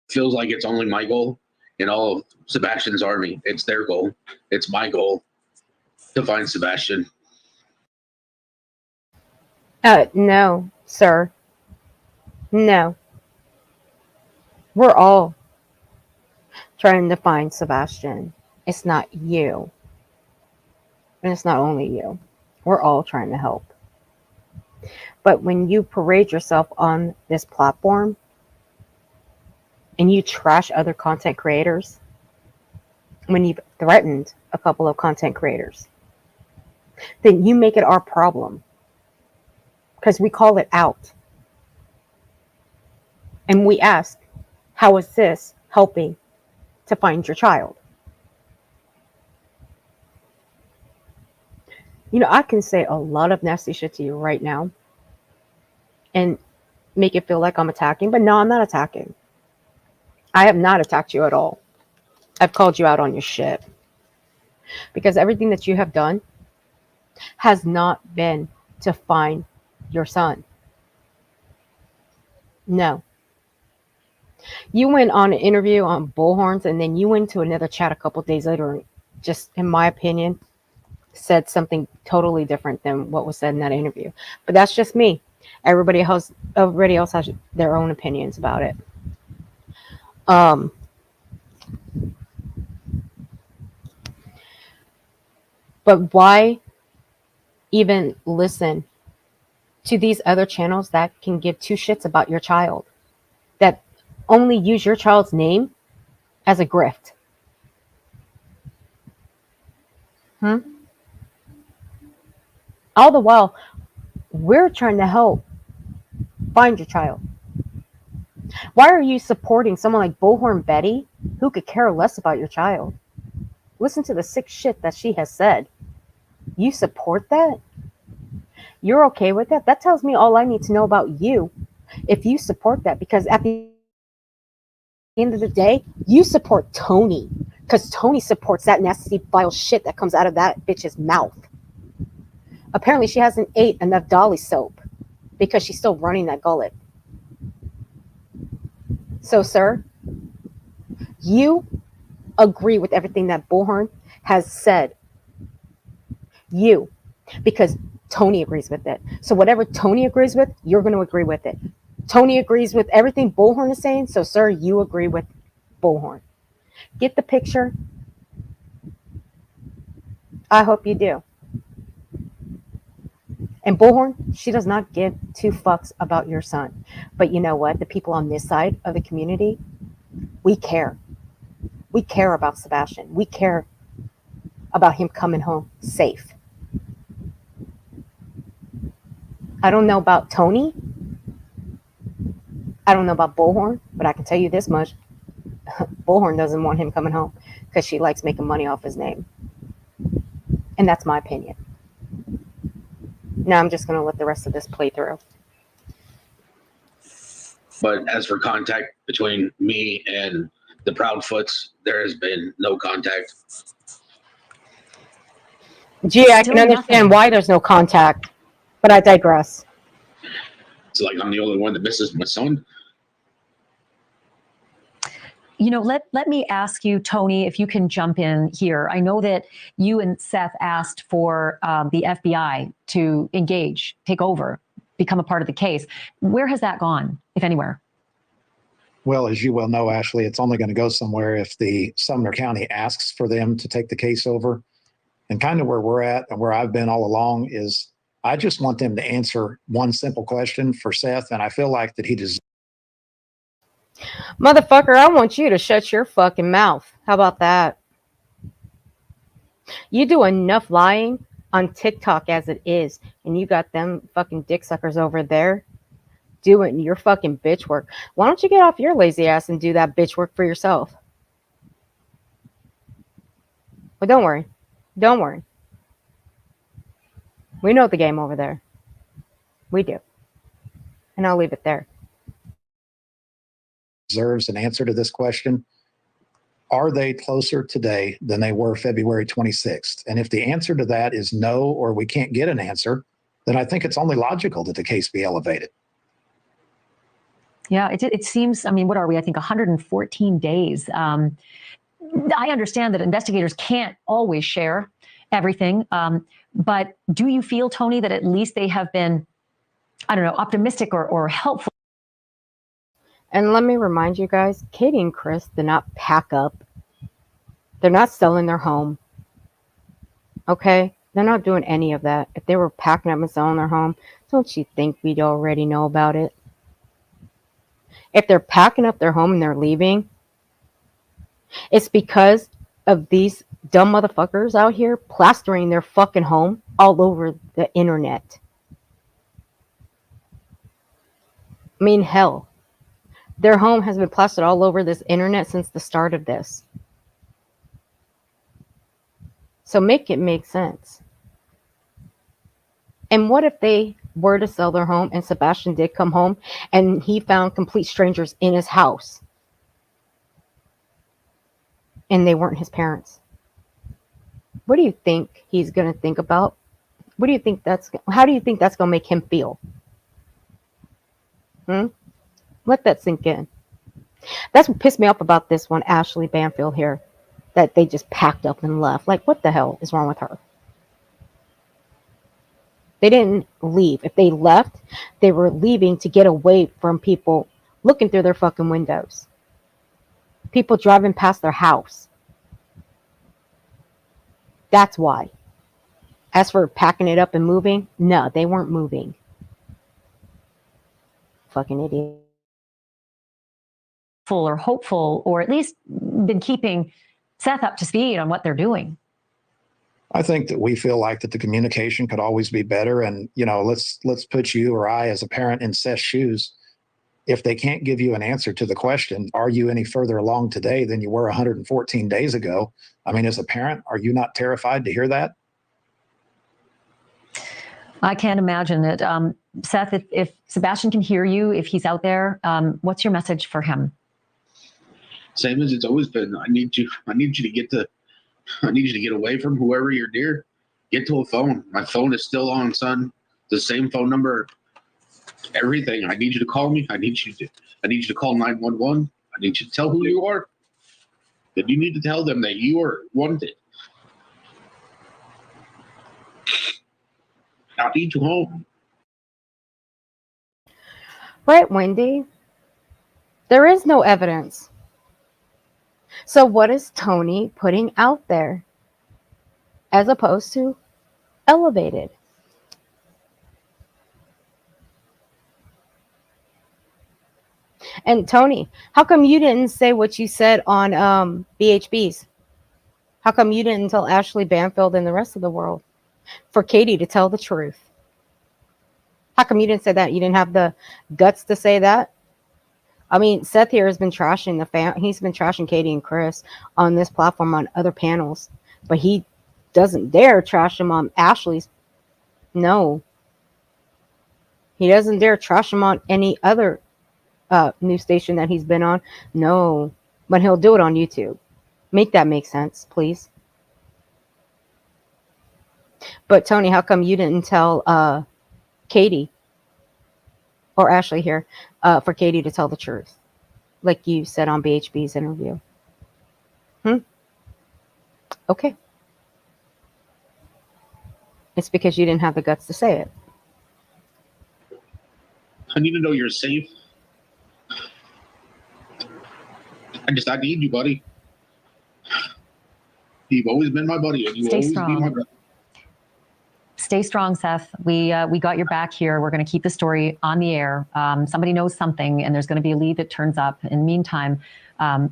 Feels like it's only my goal in all of Sebastian's army. It's their goal. It's my goal to find Sebastian. No, sir. No. We're all trying to find Sebastian. It's not you. And it's not only you. We're all trying to help. But when you parade yourself on this platform and you trash other content creators, when you've threatened a couple of content creators, then you make it our problem. Because we call it out. And we ask, how is this helping to find your child? I can say a lot of nasty shit to you right now and make it feel like I'm attacking, but no, I'm not attacking. I have not attacked you at all. I've called you out on your shit. Because everything that you have done has not been to find your son. No. You went on an interview on Bullhorns, and then you went to another chat a couple days later and just, in my opinion, said something totally different than what was said in that interview. But that's just me. Everybody else has their own opinions about it. But why even listen to these other channels that can give two shits about your child, that only use your child's name as a grift? All the while, we're trying to help find your child. Why are you supporting someone like Bullhorn Betty, who could care less about your child? Listen to the sick shit that she has said. You support that? You're okay with that? That tells me all I need to know about you. If you support that, because at the end of the day, you support Tony, because Tony supports that nasty, vile shit that comes out of that bitch's mouth. Apparently, she hasn't ate enough Dolly soap because she's still running that gullet. So, sir, you agree with everything that Bullhorn has said. You, because Tony agrees with it. So whatever Tony agrees with, you're going to agree with it. Tony agrees with everything Bullhorn is saying. So, sir, you agree with Bullhorn. Get the picture? I hope you do. And Bullhorn, she does not give two fucks about your son. But you know what? The people on this side of the community, we care. We care about Sebastian. We care about him coming home safe. I don't know about Tony. I don't know about Bullhorn, but I can tell you this much. Bullhorn doesn't want him coming home because she likes making money off his name. And that's my opinion. Now I'm just going to let the rest of this play through. But as for contact between me and the Proudfoots, there has been no contact. Gee, I can understand why there's no contact, but I digress. It's like I'm the only one that misses my son. You know, let me ask you, Tony, if you can jump in here. I know that you and Seth asked for the FBI to engage, take over, become a part of the case. Where has that gone, if anywhere? Well, as you well know, Ashley, it's only going to go somewhere if the Sumner County asks for them to take the case over. And kind of where we're at and where I've been all along is I just want them to answer one simple question for Seth. And I feel like that he deserves. Motherfucker, I want you to shut your fucking mouth. How about that? You do enough lying on TikTok as it is, and you got them fucking dick suckers over there doing your fucking bitch work. Why don't you get off your lazy ass and do that bitch work for yourself? But don't worry. Don't worry. We know the game over there. We do. And I'll leave it there. Deserves an answer to this question. Are they closer today than they were February 26th? And if the answer to that is no, or we can't get an answer, then I think it's only logical that the case be elevated. Yeah, it seems, I mean, what are we? I think 114 days. I understand that investigators can't always share everything. But do you feel, Tony, that at least they have been, I don't know, optimistic or helpful? And let me remind you guys, Katie and Chris did not pack up. They're not selling their home. Okay? They're not doing any of that. If they were packing up and selling their home, don't you think we'd already know about it? If they're packing up their home and they're leaving, it's because of these dumb motherfuckers out here plastering their fucking home all over the internet. I mean, hell. Their home has been plastered all over this internet since the start of this. So make it make sense. And what if they were to sell their home and Sebastian did come home and he found complete strangers in his house and they weren't his parents? What do you think he's going to think about? How do you think that's going to make him feel? Let that sink in. That's what pissed me off about this one, Ashley Banfield here, that they just packed up and left. Like, what the hell is wrong with her? They didn't leave. If they left, they were leaving to get away from people looking through their fucking windows. People driving past their house. That's why. As for packing it up and moving, no, they weren't moving. Fucking idiot. Full or hopeful, or at least been keeping Seth up to speed on what they're doing? I think that we feel like that the communication could always be better. And, you know, let's put you or I as a parent in Seth's shoes. If they can't give you an answer to the question, are you any further along today than you were 114 days ago? I mean, as a parent, are you not terrified to hear that? I can't imagine it. Seth, if Sebastian can hear you, if he's out there, what's your message for him? Same as it's always been. I need you to get away from whoever you're near. Get to a phone. My phone is still on, son. The same phone number. Everything. I need you to call me. I need you to call 911. I need you to tell who you are. That you need to tell them that you are wanted. I need you home. Right, Wendy? There is no evidence. So what is Tony putting out there as opposed to elevated? And Tony, how come you didn't say what you said on BHBs? How come you didn't tell Ashley Banfield and the rest of the world for Katie to tell the truth? How come you didn't say that? You didn't have the guts to say that? I mean, Seth here has been trashing he's been trashing Katie and Chris on this platform on other panels, but he doesn't dare trash him on Ashley's. No. He doesn't dare trash him on any other news station that he's been on. No. But he'll do it on YouTube. Make that make sense, please. But Tony, how come you didn't tell Katie or Ashley here for Katie to tell the truth, like you said on BHB's interview? Okay. It's because you didn't have the guts to say it. I need to know you're safe. I need you, buddy. You've always been my buddy, and you will always be my brother. Stay strong, Seth. We got your back here. We're going to keep the story on the air. Somebody knows something, and there's going to be a lead that turns up. In the meantime,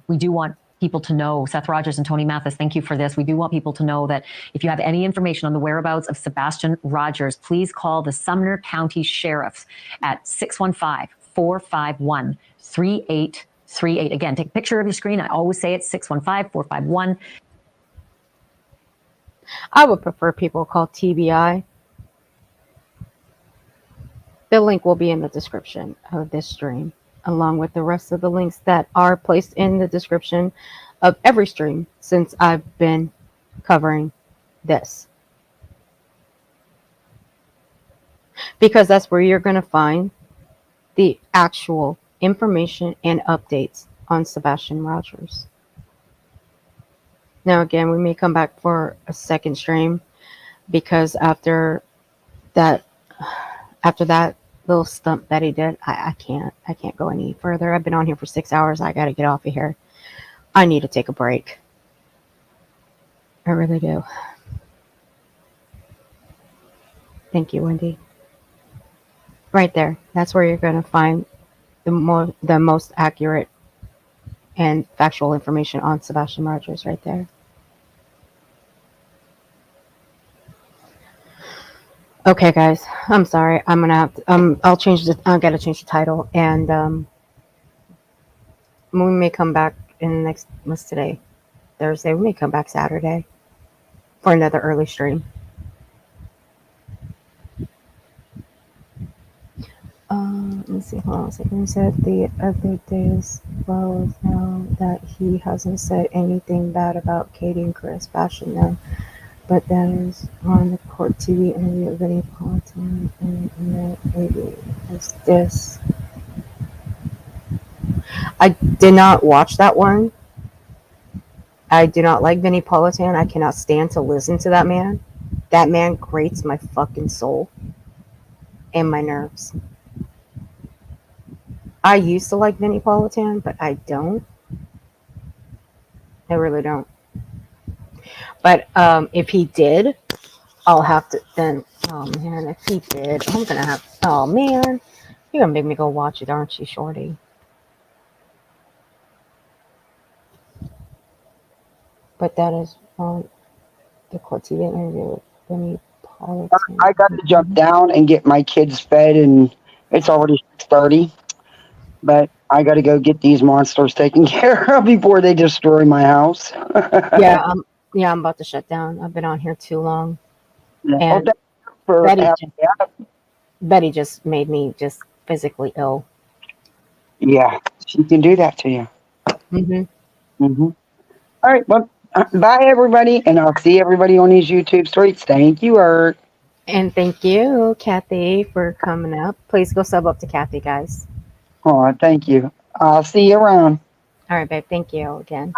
we do want people to know, Seth Rogers and Tony Mathis, thank you for this. We do want people to know that if you have any information on the whereabouts of Sebastian Rogers, please call the Sumner County Sheriffs at 615-451-3838. Again, take a picture of your screen. I always say it's 615-451. I would prefer people call TBI. The link will be in the description of this stream, along with the rest of the links that are placed in the description of every stream since I've been covering this. Because that's where you're going to find the actual information and updates on Sebastian Rogers. Now, again, we may come back for a second stream because after that little stump that he did, I can't go any further. I've been on here for 6 hours. I got to get off of here. I need to take a break. I really do. Thank you, Wendy. Right there. That's where you're going to find the most accurate and factual information on Sebastian Rogers right there. Okay, guys, I'm sorry. I'm gonna have to, I gotta change the title, and we may come back in the next. What's today? Thursday. We may come back Saturday for another early stream. Let's see. Hold on a second. He said the other day as well as now that he hasn't said anything bad about Katie and Chris bashing them, but that is on the court TV interview of any politician and maybe is this. I did not watch that one. I do not like Vinnie Politan. I cannot stand to listen to that man. That man grates my fucking soul and my nerves. I used to like Vinnie Politan, but I don't. I really don't. But if he did, I'll have to then. Oh man, if he did, I'm gonna have. Oh man, you're gonna make me go watch it, aren't you, Shorty? But that is the court TV interview with Benny Politan. I got to jump down and get my kids fed, and it's already 6:30. But I got to go get these monsters taken care of before they destroy my house. Yeah, I'm about to shut down. I've been on here too long, Well, and thank you for Betty having just, me up. Betty just made me just physically ill. Yeah, she can do that to you. Hmm. All right. Well, bye, everybody. And I'll see everybody on these YouTube streets. Thank you, Ert. And thank you, Kathy, for coming up. Please go sub up to Kathy, guys. Oh, thank you. I'll see you around. All right, babe. Thank you again.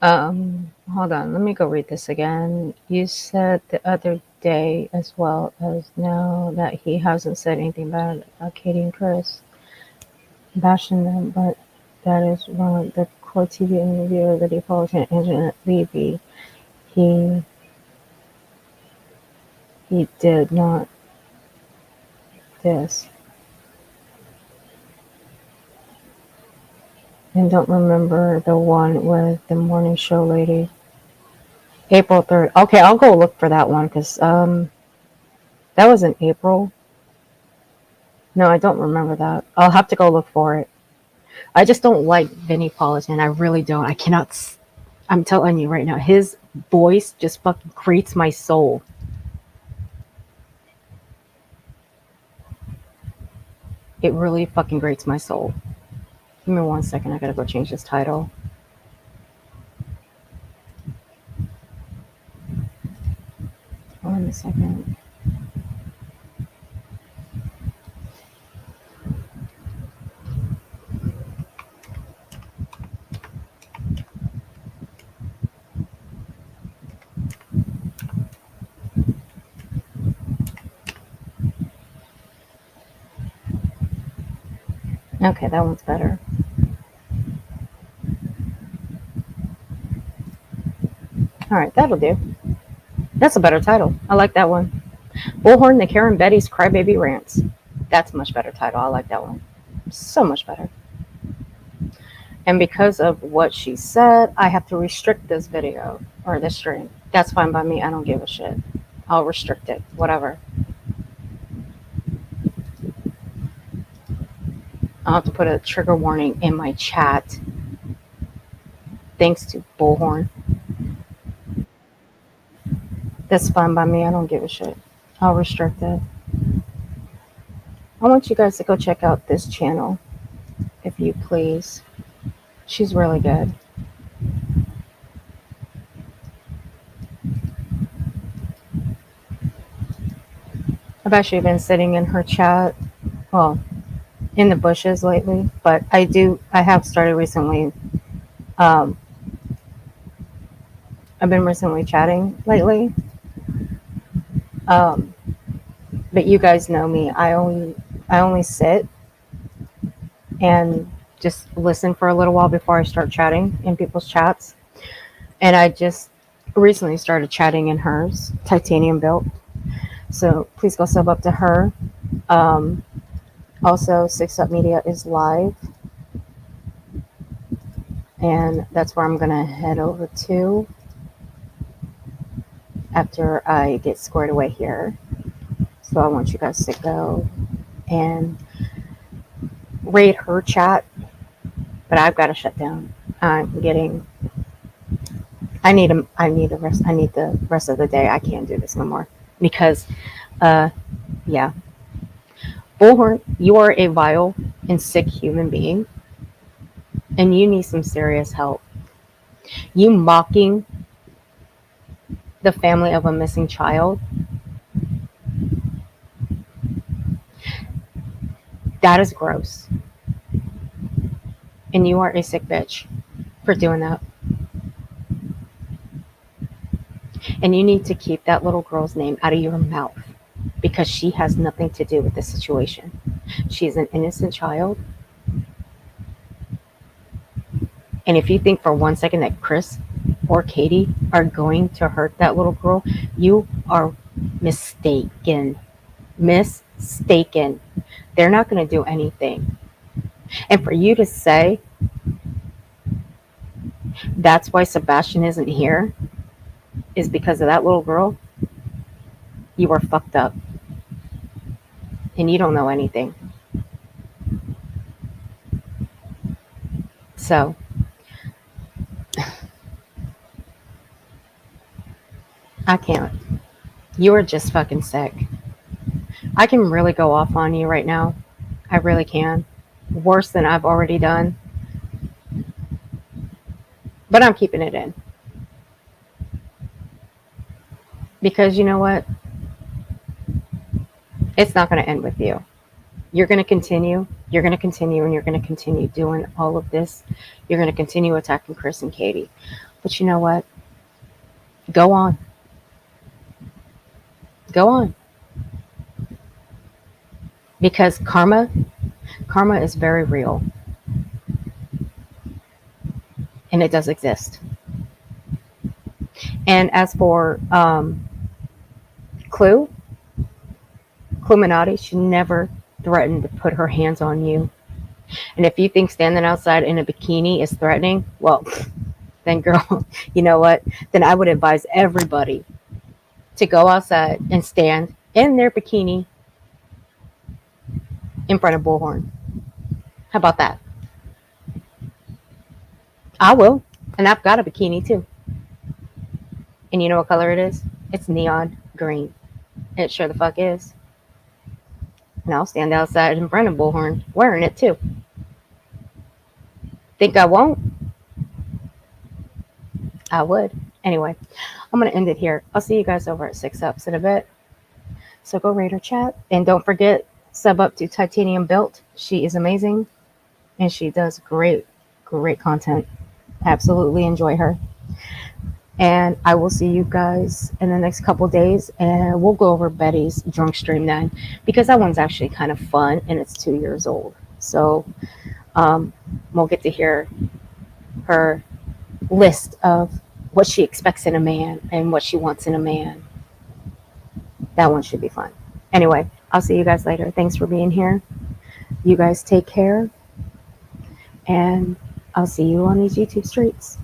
Hold on. Let me go read this again. You said the other day, as well as now, that he hasn't said anything bad about Katie and Chris, bashing them, but that is wrong. The court TV interviewer that he followed in Angelina Levy, he did not this. And don't remember the one with the morning show lady. April 3rd. Okay, I'll go look for that one because that was in April. No, I don't remember that. I'll have to go look for it. I just don't like Vinnie Politan. I really don't. I cannot. I'm telling you right now, his voice just fucking grates my soul. It really fucking grates my soul. Give me 1 second. I gotta go change this title. One second. Okay, that one's better. All right, that'll do. That's a better title. I like that one. Bullhorn The Karen Betty's Crybaby Rants. That's a much better title. I like that one. So much better. And because of what she said, I have to restrict this video or this stream. That's fine by me. I don't give a shit. I'll restrict it. Whatever. I'll have to put a trigger warning in my chat. Thanks to Bullhorn. That's fine by me. I don't give a shit. I'll restrict it. I want you guys to go check out this channel, if you please. She's really good. I've actually been sitting in her chat, well, in the bushes lately, but I have started recently. I've been recently chatting lately. But you guys know me. I only sit and just listen for a little while before I start chatting in people's chats. And I just recently started chatting in hers, titanium built. So please go sub up to her. Also, Six Up Media is live. And that's where I'm going to head over to after I get squared away here. So I want you guys to go and raid her chat. But I've got to shut down. I need the rest of the day. I can't do this no more. Because, yeah. Bullhorn, you are a vile and sick human being. And you need some serious help. You mocking the family of a missing child. That is gross. And you are a sick bitch for doing that. And you need to keep that little girl's name out of your mouth because she has nothing to do with the situation. She's an innocent child. And if you think for 1 second that Chris poor Katie are going to hurt that little girl, you are mistaken. Mistaken. They're not going to do anything. And for you to say that's why Sebastian isn't here is because of that little girl, you are fucked up. And you don't know anything. So, I can't. You are just fucking sick. I can really go off on you right now. I really can. Worse than I've already done. But I'm keeping it in. Because you know what? It's not going to end with you. You're going to continue. You're going to continue, and you're going to continue doing all of this. You're going to continue attacking Chris and Katie. But you know what? Go on. Go on. Because karma is very real. And it does exist. And as for Cluminati, she never threatened to put her hands on you. And if you think standing outside in a bikini is threatening, well, then girl, you know what? Then I would advise everybody to go outside and stand in their bikini in front of Bullhorn. How about that? I will. And I've got a bikini too. And you know what color it is? It's neon green. It sure the fuck is. And I'll stand outside in front of Bullhorn wearing it too. Think I won't? I would. Anyway, I'm going to end it here. I'll see you guys over at 6 Ups in a bit. So go rate or chat. And don't forget, sub up to Titanium Built. She is amazing. And she does great content. Absolutely enjoy her. And I will see you guys in the next couple days. And we'll go over Betty's drunk stream then. Because that one's actually kind of fun. And it's 2 years old. So we'll get to hear her list of what she expects in a man and what she wants in a man. That one should be fun. Anyway, I'll see you guys later. Thanks for being here. You guys take care. And I'll see you on these YouTube streets.